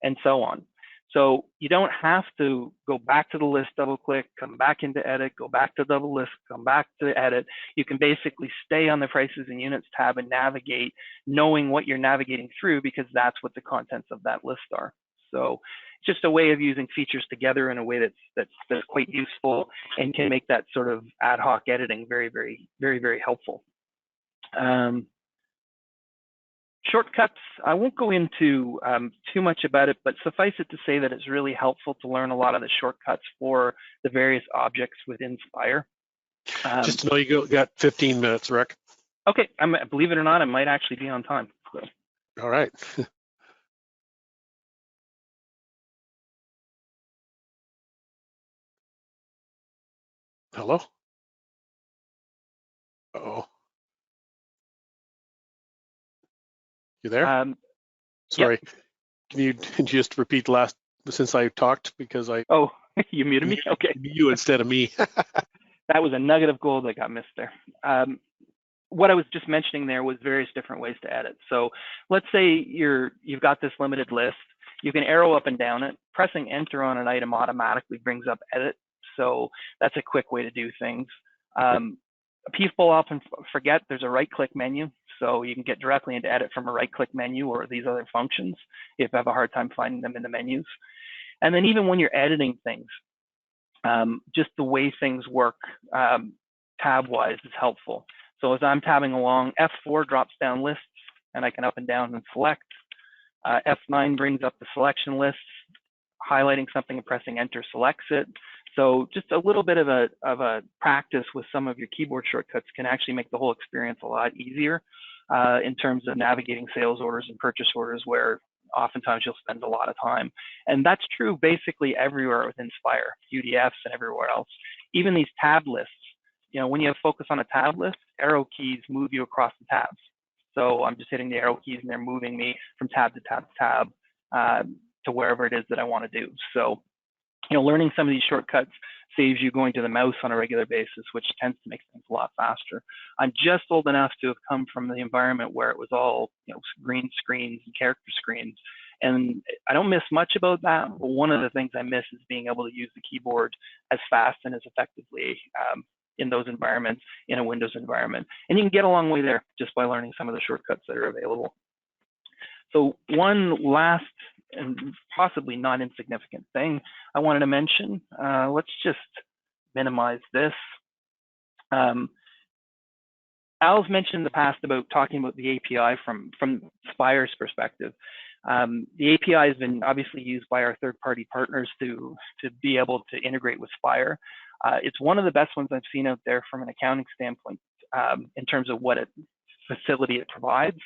and so on. So you don't have to go back to the list, double click, come back into edit, go back to double list, come back to edit. You can basically stay on the prices and units tab and navigate, knowing what you're navigating through, because that's what the contents of that list are. So it's just a way of using features together in a way that's quite useful and can make that sort of ad hoc editing very, very, very, very helpful. Shortcuts, I won't go into too much about it, but suffice it to say that it's really helpful to learn a lot of the shortcuts for the various objects within Spire. Just to know you got 15 minutes, Rick. Okay, believe it or not, I might actually be on time. So. All right. Hello? Uh-oh. You there? Sorry. Yep. Can you just repeat the last, since I talked, because I... Oh, you muted me? Okay. You instead of me. That was a nugget of gold that got missed there. What I was just mentioning there was various different ways to edit. So let's say you've got this limited list. You can arrow up and down it. Pressing enter on an item automatically brings up edit. So that's a quick way to do things. People often forget there's a right-click menu, so you can get directly into edit from a right-click menu or these other functions if you have a hard time finding them in the menus. And then even when you're editing things, just the way things work tab-wise is helpful. So as I'm tabbing along, F4 drops down lists, and I can up and down and select. F9 brings up the selection lists. Highlighting something and pressing enter selects it. So just a little bit of a practice with some of your keyboard shortcuts can actually make the whole experience a lot easier in terms of navigating sales orders and purchase orders, where oftentimes you'll spend a lot of time. And that's true basically everywhere within Spire, UDFs and everywhere else. Even these tab lists, when you have focus on a tab list, arrow keys move you across the tabs. So I'm just hitting the arrow keys and they're moving me from tab to tab to tab to wherever it is that I want to do. So learning some of these shortcuts saves you going to the mouse on a regular basis, which tends to make things a lot faster. I'm just old enough to have come from the environment where it was all, green screens and character screens. And I don't miss much about that, but one of the things I miss is being able to use the keyboard as fast and as effectively in those environments, in a Windows environment. And you can get a long way there just by learning some of the shortcuts that are available. So one last and possibly not insignificant thing I wanted to mention. Let's just minimize this. Al's mentioned in the past about talking about the API from Spire's perspective. The API has been obviously used by our third-party partners to be able to integrate with Spire. It's one of the best ones I've seen out there from an accounting standpoint in terms of what facility it provides.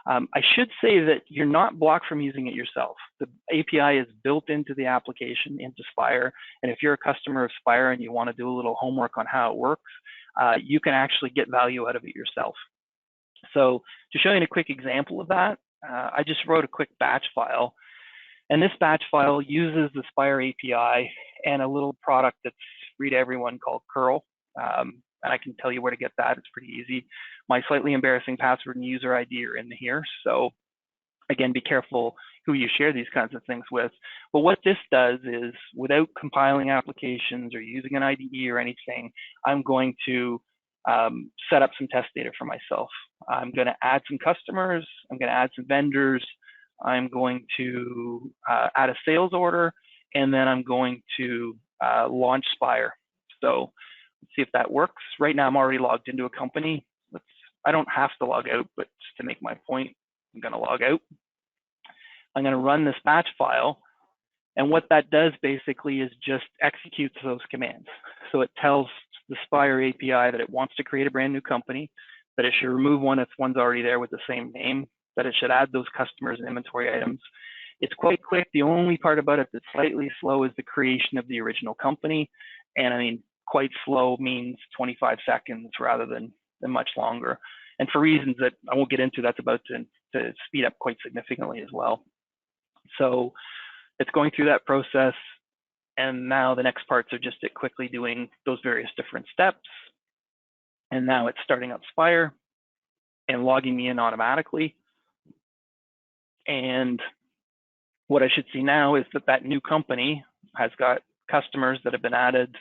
I should say that you're not blocked from using it yourself. The API is built into the application, into Spire. And if you're a customer of Spire and you want to do a little homework on how it works, you can actually get value out of it yourself. So to show you a quick example of that, I just wrote a quick batch file. And this batch file uses the Spire API and a little product that's free to everyone called Curl. And I can tell you where to get that. It's pretty easy. My slightly embarrassing password and user ID are in here. So again, be careful who you share these kinds of things with. But what this does is, without compiling applications or using an IDE or anything, I'm going to set up some test data for myself. I'm going to add some customers. I'm going to add some vendors. I'm going to add a sales order, and then I'm going to launch Spire. So let's see if that works. Right now, I'm already logged into a company. I don't have to log out, but just to make my point, I'm going to log out. I'm going to run this batch file. And what that does basically is just executes those commands. So it tells the Spire API that it wants to create a brand new company, that it should remove one if one's already there with the same name, that it should add those customers and inventory items. It's quite quick. The only part about it that's slightly slow is the creation of the original company. And I mean, quite slow means 25 seconds rather than much longer. And for reasons that I won't get into, that's about to speed up quite significantly as well. So it's going through that process. And now the next parts are just it quickly doing those various different steps. And now it's starting up Spire and logging me in automatically. And What I should see now is that that new company has got customers that have been added.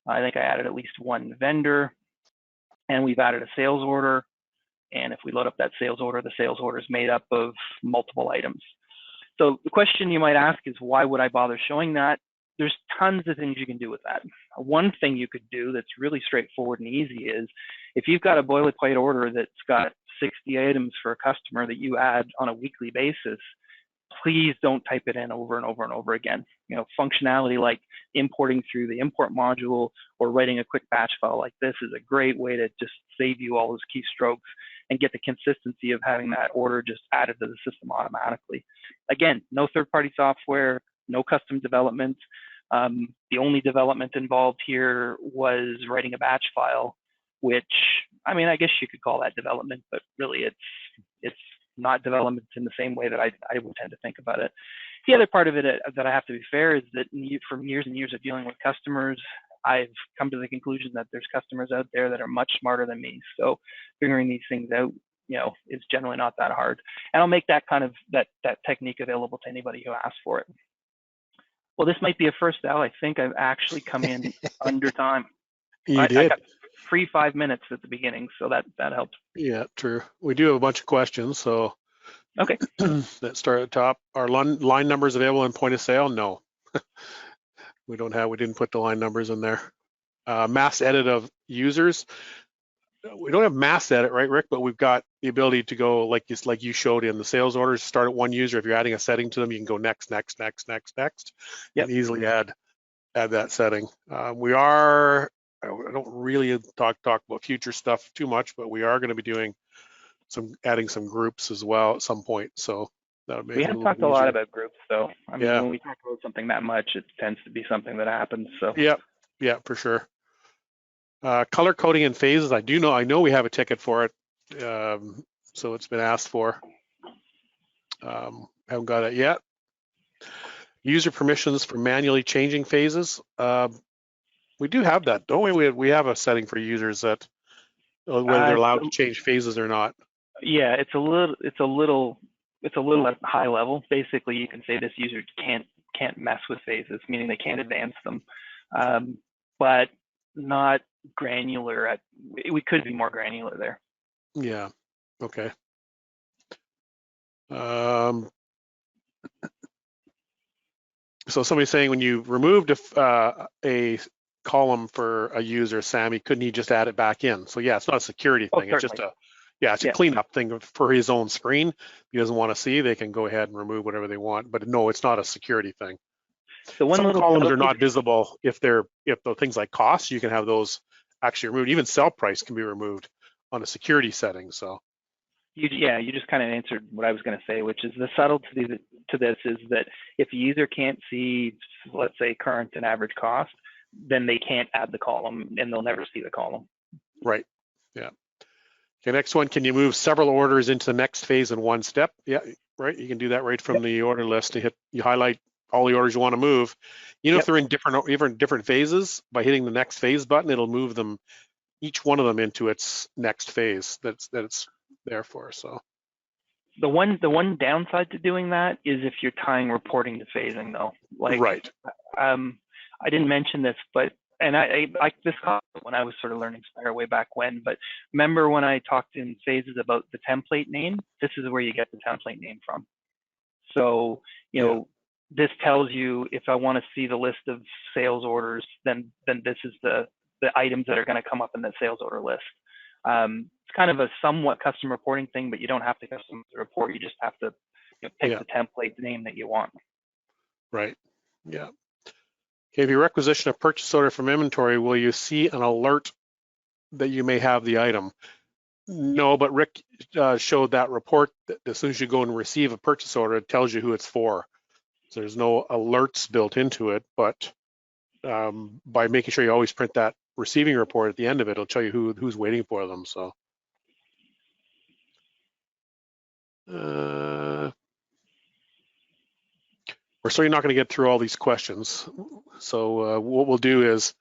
I think I added at least one vendor, and we've added a sales order. And if we load up that sales order, the sales order is made up of multiple items. So the question you might ask is, why would I bother showing that? There's tons of things you can do with that. One thing you could do that's really straightforward and easy is, if you've got a boilerplate order that's got 60 items for a customer that you add on a weekly basis, please don't type it in over and over and over again. You know, functionality like importing through the import module or writing a quick batch file like this is a great way to just save you all those keystrokes and get the consistency of having that order just added to the system automatically. Again, no third-party software, no custom development. The only development involved here was writing a batch file, which, I mean, I guess you could call that development, but really it's not development in the same way that I would tend to think about it. The other part of it that I have to be fair is that from years and years of dealing with customers, I've come to the conclusion that there's customers out there that are much smarter than me. So figuring these things out, you know, is generally not that hard. And I'll make that kind of that technique available to anybody who asks for it. Well, this might be a first, Al. I think I've actually come in under time. You did. I got free 5 minutes at the beginning, so that helps. Yeah, true. We do have a bunch of questions, so okay. Let's start at the top. Are line numbers available in point of sale? No. We didn't put the line numbers in there. Mass edit of users. We don't have mass edit, right, Rick? But we've got the ability to go like you showed in the sales orders. Start at one user. If you're adding a setting to them, you can go next, next, next, next, next, and easily add that setting. I don't really talk about future stuff too much, but we are going to be doing adding some groups as well at some point. So that would make we have talked a lot about groups, though. I mean, when we talk about something that much, it tends to be something that happens. So yeah, for sure. Color coding and phases. I know we have a ticket for it, so it's been asked for. Haven't got it yet. User permissions for manually changing phases. We do have that, don't we? We have a setting for users that whether they're allowed to change phases or not. Yeah, it's a little at high level. Basically, you can say this user can't mess with phases, meaning they can't advance them, but not granular. We could be more granular there. Yeah. Okay. So somebody's saying when you removed a column for a user, Sammy, couldn't he just add it back in? So yeah, it's not a security thing. It's just a cleanup thing for his own screen. He doesn't want to see, they can go ahead and remove whatever they want. But no, it's not a security thing. Some columns are not visible if the things like costs, you can have those actually removed. Even sell price can be removed on a security setting. So you just kind of answered what I was going to say, which is the subtlety to this is that if a user can't see, let's say, current and average cost, then they can't add the column and they'll never see the column. Right. Yeah. Okay, next one, can you move several orders into the next phase in one step? Yeah, right. You can do that right from the order list. You highlight all the orders you want to move. If they're in different phases, by hitting the next phase button, it'll move them, each one of them, into its next phase that it's there for. So the one downside to doing that is if you're tying reporting to phasing, though. Like, right. I didn't mention this, but I like this when I was sort of learning Spire way back when. But remember when I talked in phases about the template name? This is where you get the template name from. So this tells you if I want to see the list of sales orders, then this is the items that are going to come up in the sales order list. It's kind of a somewhat custom reporting thing, but you don't have to custom the report. You just have to pick the template name that you want. Right. Yeah. Okay. If you requisition a purchase order from inventory, will you see an alert that you may have the item? No, but Rick showed that report that as soon as you go and receive a purchase order, it tells you who it's for. So there's no alerts built into it, but by making sure you always print that receiving report at the end of it, it'll tell you who's waiting for them. So we're certainly not going to get through all these questions. So what we'll do is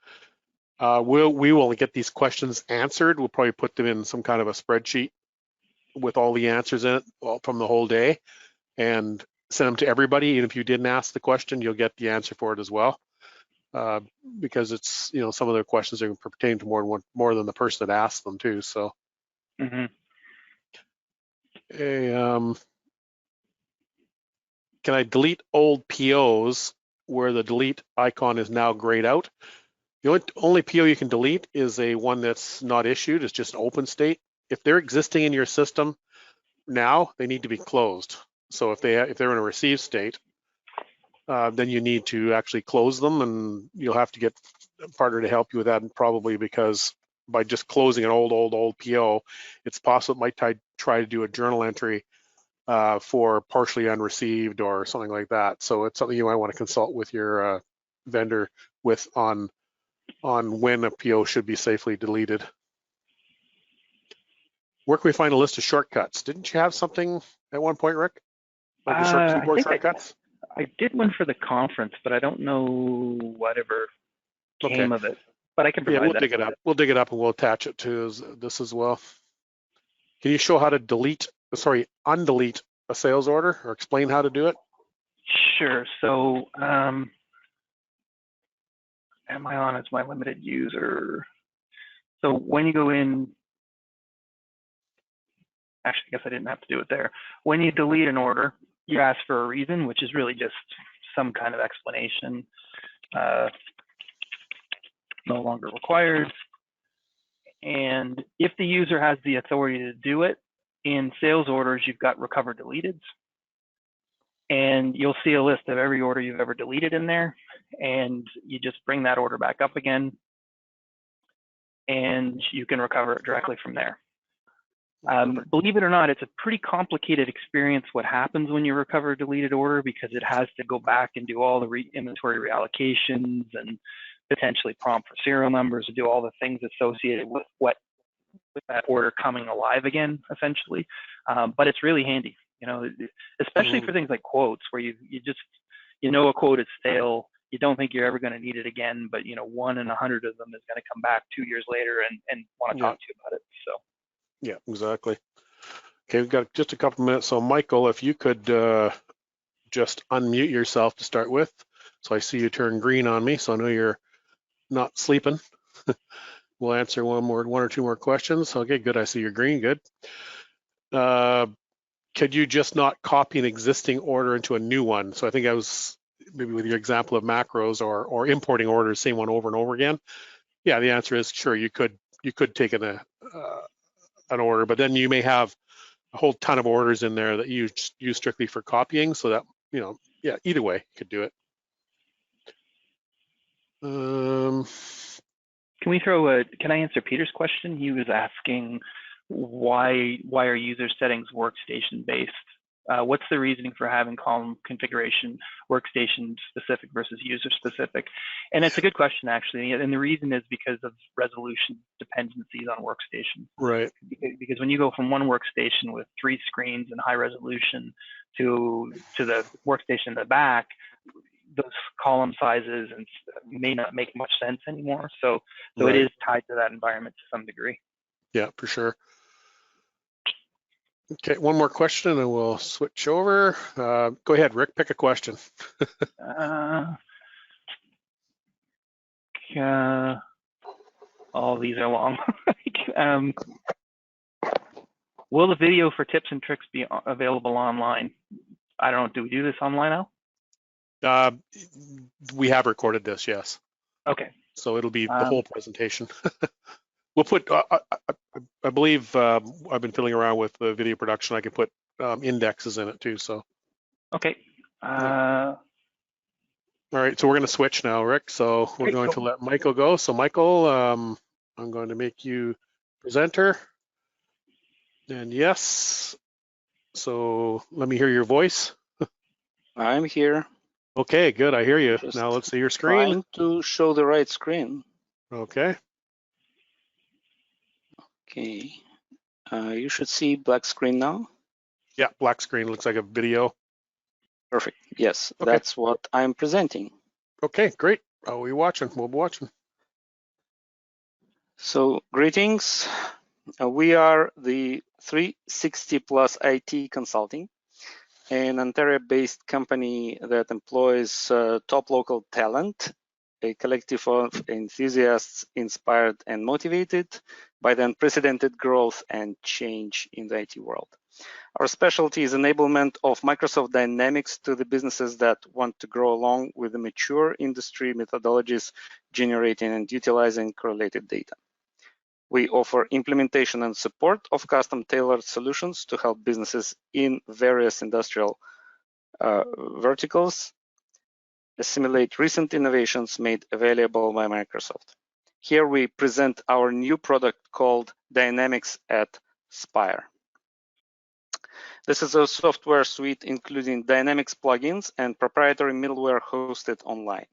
we will get these questions answered. We'll probably put them in some kind of a spreadsheet with all the answers in it from the whole day, and send them to everybody. Even if you didn't ask the question, you'll get the answer for it as well. Because it's, you know, some of their questions are pertaining to more than the person that asked them too. So, Mm-hmm. Can I delete old POs where the delete icon is now grayed out? The only PO you can delete is one that's not issued. It's just an open state. If they're existing in your system now, they need to be closed. So if they're in a receive state, then you need to actually close them, and you'll have to get a partner to help you with that, probably, because by just closing an old PO, it's possible it might try to do a journal entry for partially unreceived or something like that. So it's something you might want to consult with your vendor with on when a PO should be safely deleted. Where can we find a list of shortcuts? Didn't you have something at one point, Rick? Like the short keyboard shortcuts? I did one for the conference, but I don't know whatever came of it. But I can provide that. We'll dig it up. We'll dig it up and we'll attach it to this as well. Can you show how to undelete a sales order, or explain how to do it? Sure. So, am I on as my limited user? So when you go in, actually, I guess I didn't have to do it there. When you delete an order, you ask for a reason, which is really just some kind of explanation. No longer required. And if the user has the authority to do it, in sales orders, you've got recover deleteds. And you'll see a list of every order you've ever deleted in there. And you just bring that order back up again, and you can recover it directly from there. Believe it or not, it's a pretty complicated experience what happens when you recover a deleted order, because it has to go back and do all the inventory reallocations and potentially prompt for serial numbers and do all the things associated with that order coming alive again, essentially. But it's really handy, you know, especially for things like quotes, where you know a quote is stale. You don't think you're ever going to need it again, but you know, 1 in 100 of them is going to come back 2 years later and want to talk to you about it. So. Yeah, exactly. Okay, we've got just a couple minutes. So Michael, if you could just unmute yourself to start with. So I see you turn green on me, so I know you're not sleeping. We'll answer one or two more questions. Okay, good. I see you're green. Good. Could you just not copy an existing order into a new one? So I think I was maybe with your example of macros or importing orders, same one over and over again. Yeah, the answer is sure. You could take an order, but then you may have a whole ton of orders in there that you use strictly for copying. So that, you know, yeah, either way, you could do it. Can I answer Peter's question? He was asking why are user settings workstation based? What's the reasoning for having column configuration workstation specific versus user specific? And it's a good question, actually. And the reason is because of resolution dependencies on workstation. Right. Because when you go from one workstation with 3 screens and high resolution to the workstation in the back, those column sizes may not make much sense anymore. So right. It is tied to that environment to some degree. Yeah, for sure. Okay, one more question and we'll switch over. Go ahead, Rick, pick a question. All these are long. Will the video for tips and tricks be available online? I don't know, do we do this online now? We have recorded this, yes. Okay. So it'll be the whole presentation. We'll put, I believe I've been fiddling around with the video production. I can put indexes in it too, so. Okay. All right, so we're gonna switch now, Rick. So we're going to let Michael go. So Michael, I'm going to make you presenter. And yes, so let me hear your voice. I'm here. Okay, good, I hear you. Now let's see your screen. Trying to show the right screen. Okay. Okay, you should see black screen now. Yeah, black screen, looks like a video. Perfect, yes, okay. That's what I'm presenting. Okay, great. Are we watching? We'll be watching. So, greetings. We are the 360 Plus IT Consulting. an Ontario-based company that employs top local talent, a collective of enthusiasts inspired and motivated by the unprecedented growth and change in the IT world. Our specialty is enablement of Microsoft Dynamics to the businesses that want to grow along with the mature industry methodologies, generating and utilizing correlated data. We offer implementation and support of custom-tailored solutions to help businesses in various industrial verticals assimilate recent innovations made available by Microsoft. Here we present our new product called Dynamics at Spire. This is a software suite including Dynamics plugins and proprietary middleware hosted online.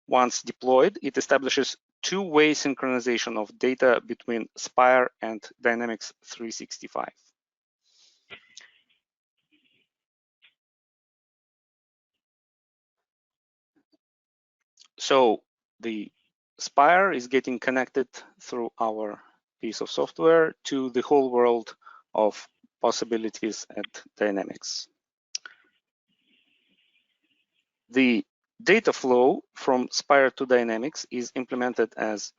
Once deployed, it establishes two-way synchronization of data between Spire and Dynamics 365. So the Spire is getting connected through our piece of software to the whole world of possibilities at Dynamics. The data flow from Spire to Dynamics is implemented as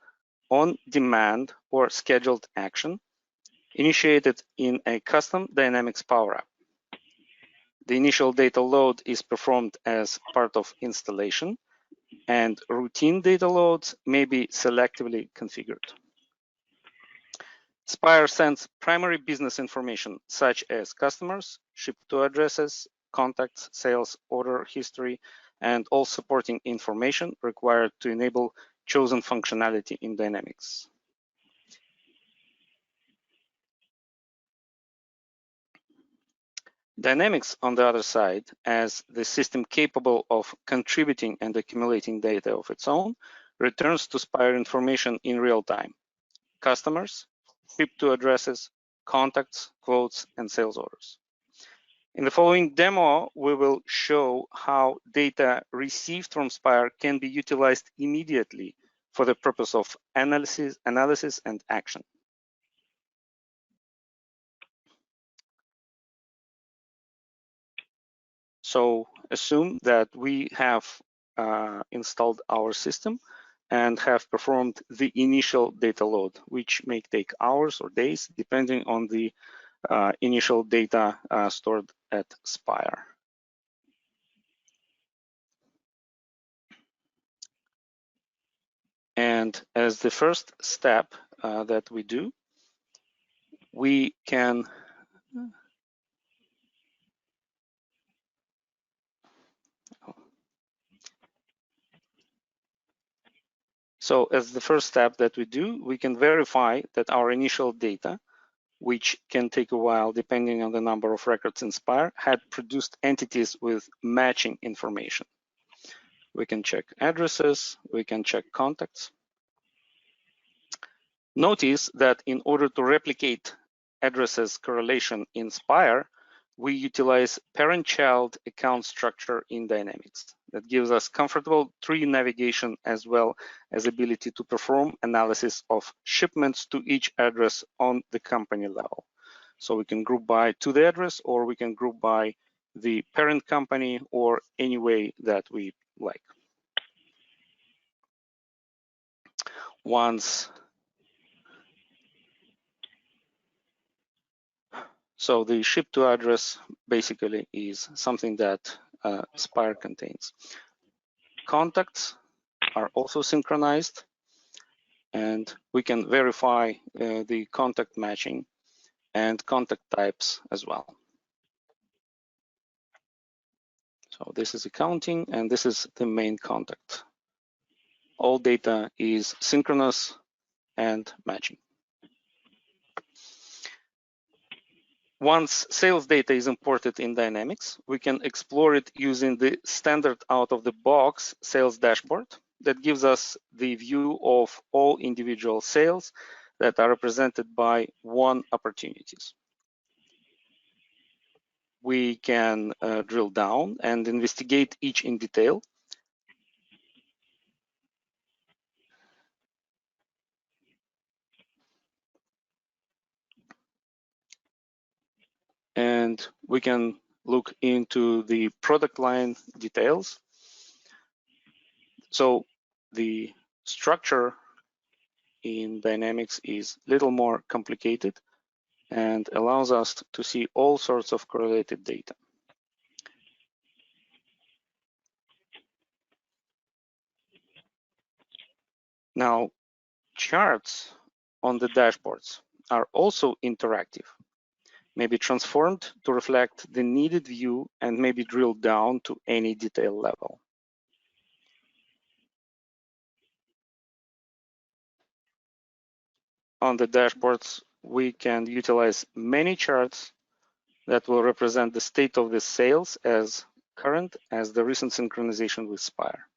on-demand or scheduled action initiated in a custom Dynamics Power App. The initial data load is performed as part of installation, and routine data loads may be selectively configured. Spire sends primary business information such as customers, ship-to addresses, contacts, sales, order history, and all supporting information required to enable chosen functionality in Dynamics. Dynamics, on the other side, as the system capable of contributing and accumulating data of its own, returns to Spire information in real time: customers, ship-to addresses, contacts, quotes, and sales orders. In the following demo, we will show how data received from Spire can be utilized immediately for the purpose of analysis and action. So assume that we have installed our system and have performed the initial data load, which may take hours or days, depending on the initial data stored at Spire. And as the first step that we do, we can verify that our initial data, which can take a while depending on the number of records in Spire, had produced entities with matching information. We can check addresses, we can check contacts. Notice that in order to replicate addresses correlation in Spire, we utilize parent-child account structure in Dynamics. That gives us comfortable tree navigation as well as ability to perform analysis of shipments to each address on the company level. So we can group by to the address, or we can group by the parent company, or any way that we like. So the ship to address basically is something that Spire contains. Contacts are also synchronized, and we can verify the contact matching and contact types as well. So this is accounting, and this is the main contact. All data is synchronous and matching. Once sales data is imported in Dynamics, we can explore it using the standard out-of-the-box sales dashboard that gives us the view of all individual sales that are represented by won opportunities. We can drill down and investigate each in detail. And we can look into the product line details. So the structure in Dynamics is a little more complicated and allows us to see all sorts of correlated data. Now, charts on the dashboards are also interactive, maybe transformed to reflect the needed view and maybe drilled down to any detail level. On the dashboards, we can utilize many charts that will represent the state of the sales as current as the recent synchronization with Spire.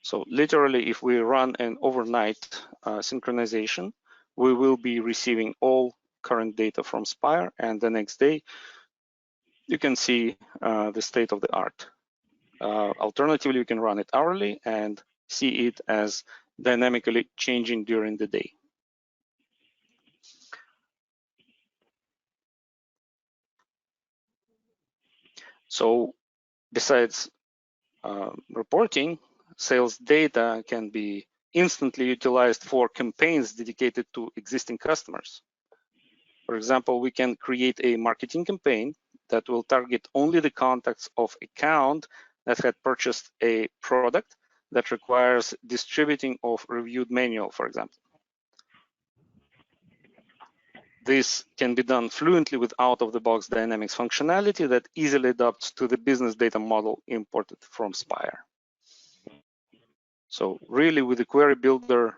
So literally, if we run an overnight synchronization, we will be receiving all current data from Spire, and the next day, you can see the state of the art. Alternatively, you can run it hourly and see it as dynamically changing during the day. So besides reporting, sales data can be instantly utilized for campaigns dedicated to existing customers. For example, we can create a marketing campaign that will target only the contacts of account that had purchased a product that requires distributing of reviewed manual, for example. This can be done fluently with out-of-the-box Dynamics functionality that easily adapts to the business data model imported from Spire. So really, with the query builder,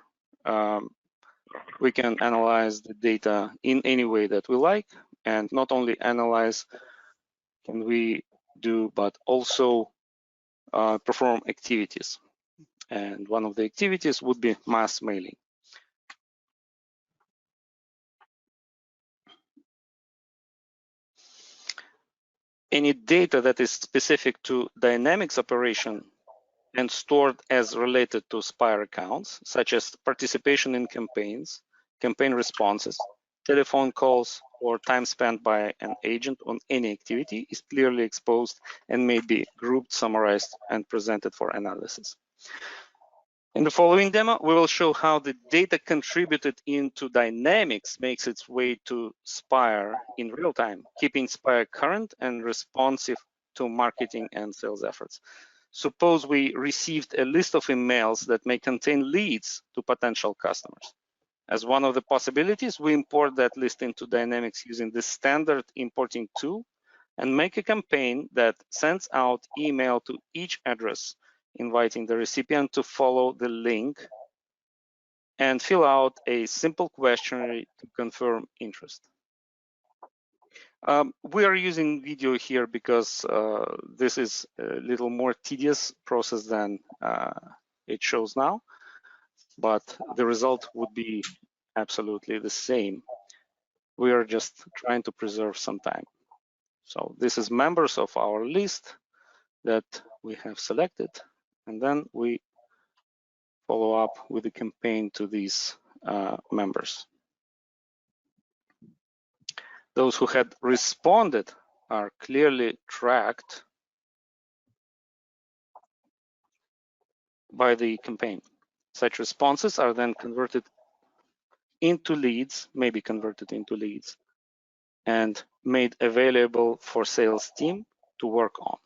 we can analyze the data in any way that we like, and not only analyze can we do, but also perform activities. And one of the activities would be mass mailing. Any data that is specific to Dynamics operation and stored as related to Spire accounts, such as participation in campaigns, campaign responses, telephone calls, or time spent by an agent on any activity, is clearly exposed and may be grouped, summarized, and presented for analysis. In the following demo, we will show how the data contributed into Dynamics makes its way to Spire in real time, keeping Spire current and responsive to marketing and sales efforts. Suppose we received a list of emails that may contain leads to potential customers. As one of the possibilities, we import that list into Dynamics using the standard importing tool and make a campaign that sends out email to each address, inviting the recipient to follow the link and fill out a simple questionnaire to confirm interest. We are using video here because this is a little more tedious process than it shows now, but the result would be absolutely the same. We are just trying to preserve some time. So this is members of our list that we have selected, and then we follow up with the campaign to these members. Those who had responded are clearly tracked by the campaign. Such responses are then converted into leads, maybe converted into leads, and made available for sales team to work on.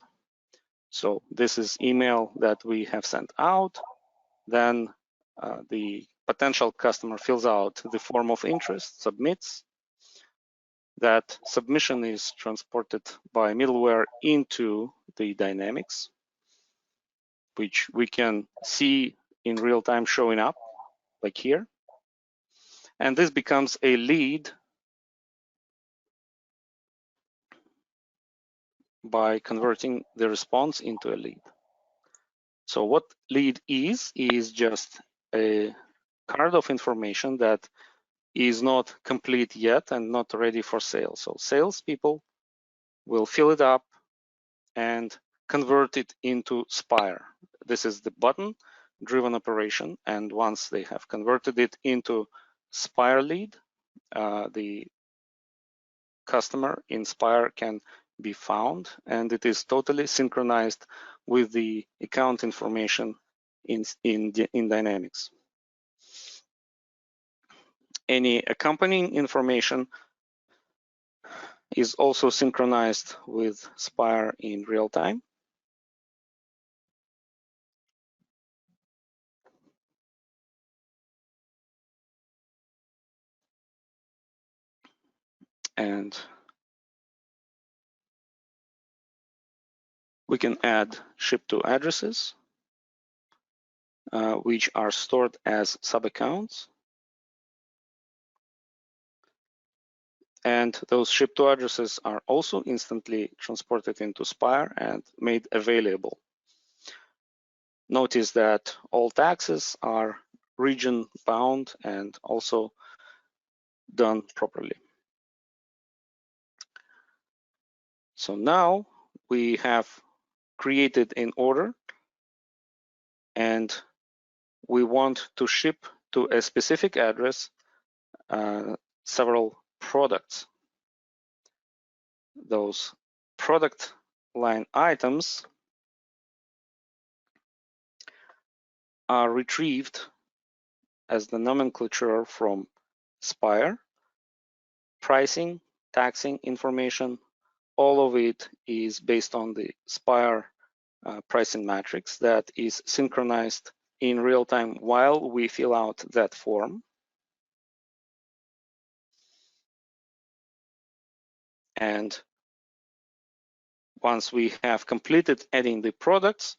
So this is email that we have sent out. Then the potential customer fills out the form of interest, submits. That submission is transported by middleware into the Dynamics, which we can see in real time showing up, like here. And this becomes a lead by converting the response into a lead. So what lead is just a card of information that is not complete yet and not ready for sale. So salespeople will fill it up and convert it into Spire. This is the button-driven operation, and once they have converted it into Spire lead, the customer in Spire can be found, and it is totally synchronized with the account information in Dynamics. Any accompanying information is also synchronized with Spire in real time. And we can add ship to addresses, which are stored as sub-accounts. And those ship to addresses are also instantly transported into Spire and made available. Notice that all taxes are region bound and also done properly. So now we have created an order and we want to ship to a specific address several products. Those product line items are retrieved as the nomenclature from Spire. Pricing, taxing information, all of it is based on the Spire pricing matrix that is synchronized in real time while we fill out that form. And once we have completed adding the products,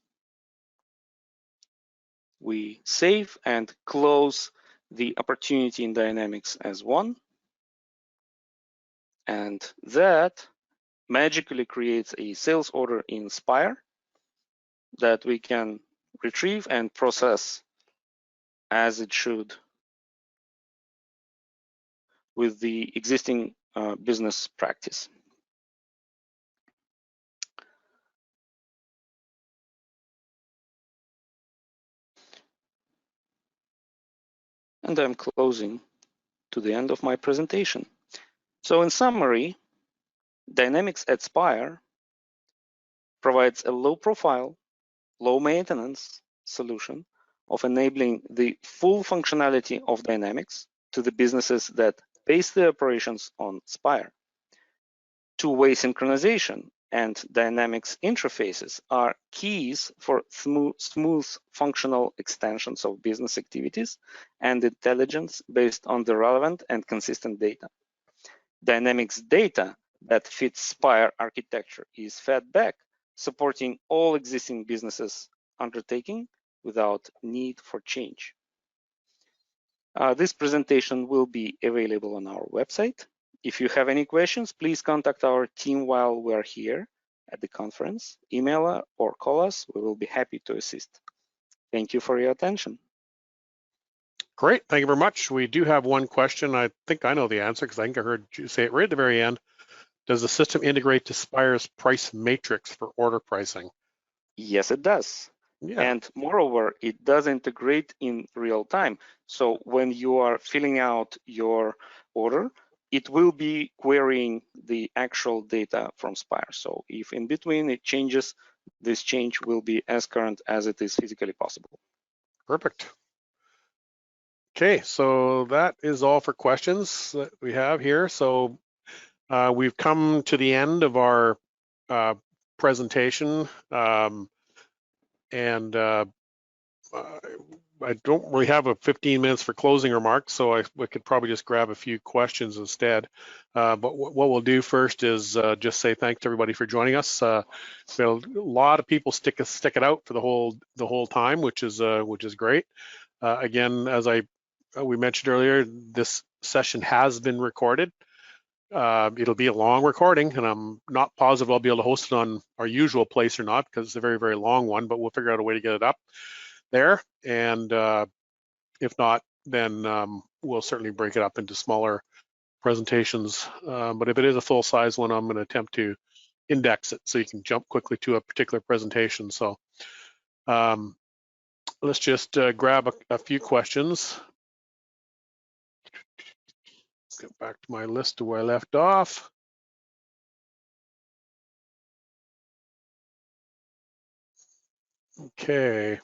we save and close the opportunity in Dynamics as one. And that magically creates a sales order in Spire that we can retrieve and process as it should with the existing business practice. And I'm closing to the end of my presentation. So in summary, Dynamics at Spire provides a low profile, low maintenance solution of enabling the full functionality of Dynamics to the businesses that base their operations on Spire. Two-way synchronization and Dynamics interfaces are keys for smooth functional extensions of business activities and intelligence based on the relevant and consistent data. Dynamics data that fits Spire architecture is fed back, supporting all existing businesses undertaking without need for change. This presentation will be available on our website. If you have any questions, please contact our team while we're here at the conference. Email or call us. We will be happy to assist. Thank you for your attention. Great, thank you very much. We do have one question. I think I know the answer because I think I heard you say it right at the very end. Does the system integrate to Spire's price matrix for order pricing? Yes, it does. Yeah. And moreover, it does integrate in real time. So when you are filling out your order, it will be querying the actual data from Spire. So if in between it changes, this change will be as current as it is physically possible. Perfect. Okay, so that is all for questions that we have here. So we've come to the end of our presentation, and I don't really have a 15 minutes for closing remarks, so we could probably just grab a few questions instead. But what we'll do first is just say thanks to everybody for joining us. So a lot of people stick it out for the whole time, which is great. Again, as we mentioned earlier, this session has been recorded. It'll be a long recording, and I'm not positive I'll be able to host it on our usual place or not because it's a very, very long one, but we'll figure out a way to get it up there. And if not, then we'll certainly break it up into smaller presentations. But if it is a full-size one, I'm going to attempt to index it so you can jump quickly to a particular presentation. So let's just grab a few questions. Let's get back to my list to where I left off. Okay.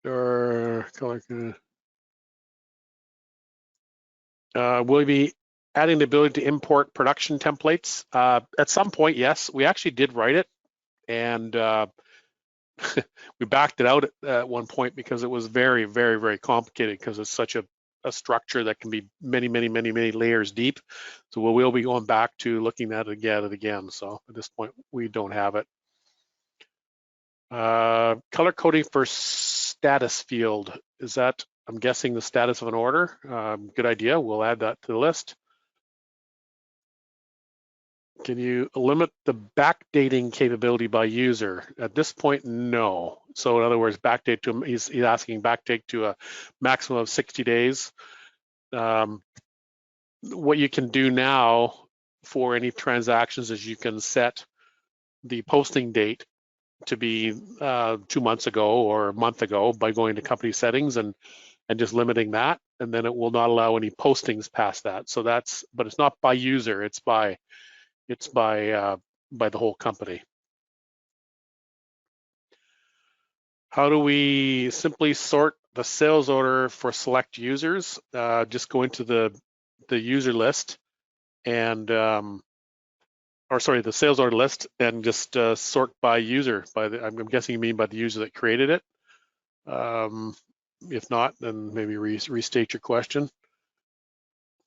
Will you be adding the ability to import production templates? At some point, yes. We actually did write it, and we backed it out at one point because it was very, very, very complicated because it's such a structure that can be many, many, many, many layers deep. So we will be going back to looking at it again. So at this point, we don't have it. Color coding for status field. Is that, I'm guessing, the status of an order? Good idea. We'll add that to the list. Can you limit the backdating capability by user? At this point, no. So in other words, backdate to, he's asking backdate to a maximum of 60 days. What you can do now for any transactions is you can set the posting date to be 2 months ago or a month ago by going to company settings and just limiting that, and then it will not allow any postings past that. So that's, but it's not by user, it's by the whole company. How do we simply sort the sales order for select users? Just go into the user list and, the sales order list, and just sort by user. I'm guessing you mean by the user that created it. If not, then maybe restate your question.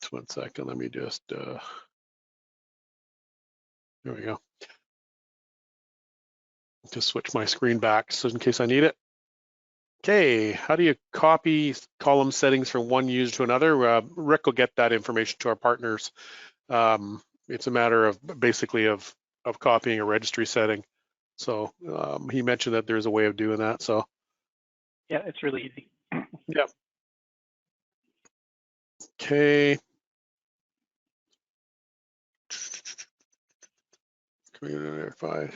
Just 1 second. Let me just. There we go. Just switch my screen back so in case I need it. Okay, how do you copy column settings from one user to another? Rick will get that information to our partners. It's a matter of basically of copying a registry setting. So he mentioned that there's a way of doing that. So yeah, it's really easy. Yeah. Okay. Verify.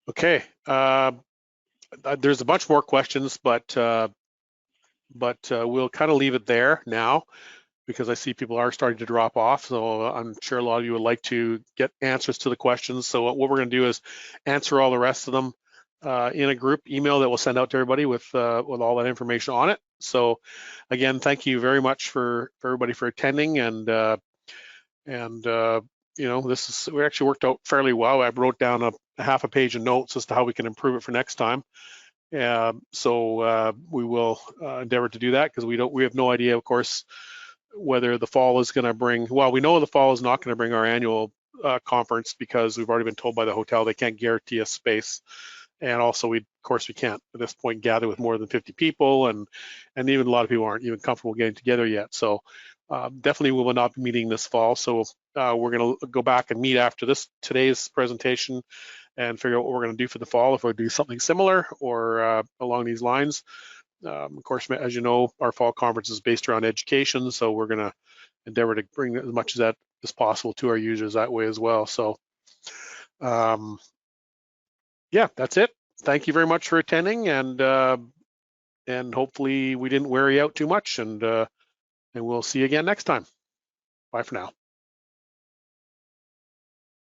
Okay. There's a bunch more questions, but we'll kind of leave it there now because I see people are starting to drop off. So I'm sure a lot of you would like to get answers to the questions. So what we're going to do is answer all the rest of them in a group email that we'll send out to everybody with all that information on it. So again, thank you very much for everybody for attending, and you know, we actually worked out fairly well. I wrote down a half a page of notes as to how we can improve it for next time. So we will endeavor to do that because we have no idea, of course, whether the fall is going to bring. Well, we know the fall is not going to bring our annual conference because we've already been told by the hotel they can't guarantee us space. And also, of course, we can't at this point gather with more than 50 people, and even a lot of people aren't even comfortable getting together yet. So definitely we will not be meeting this fall. So we're going to go back and meet after today's presentation and figure out what we're going to do for the fall, if we'll do something similar or along these lines. Of course, as you know, our fall conference is based around education, so we're going to endeavor to bring as much of that as possible to our users that way as well. So yeah, that's it. Thank you very much for attending, and hopefully we didn't wear you out too much, and we'll see you again next time. Bye for now.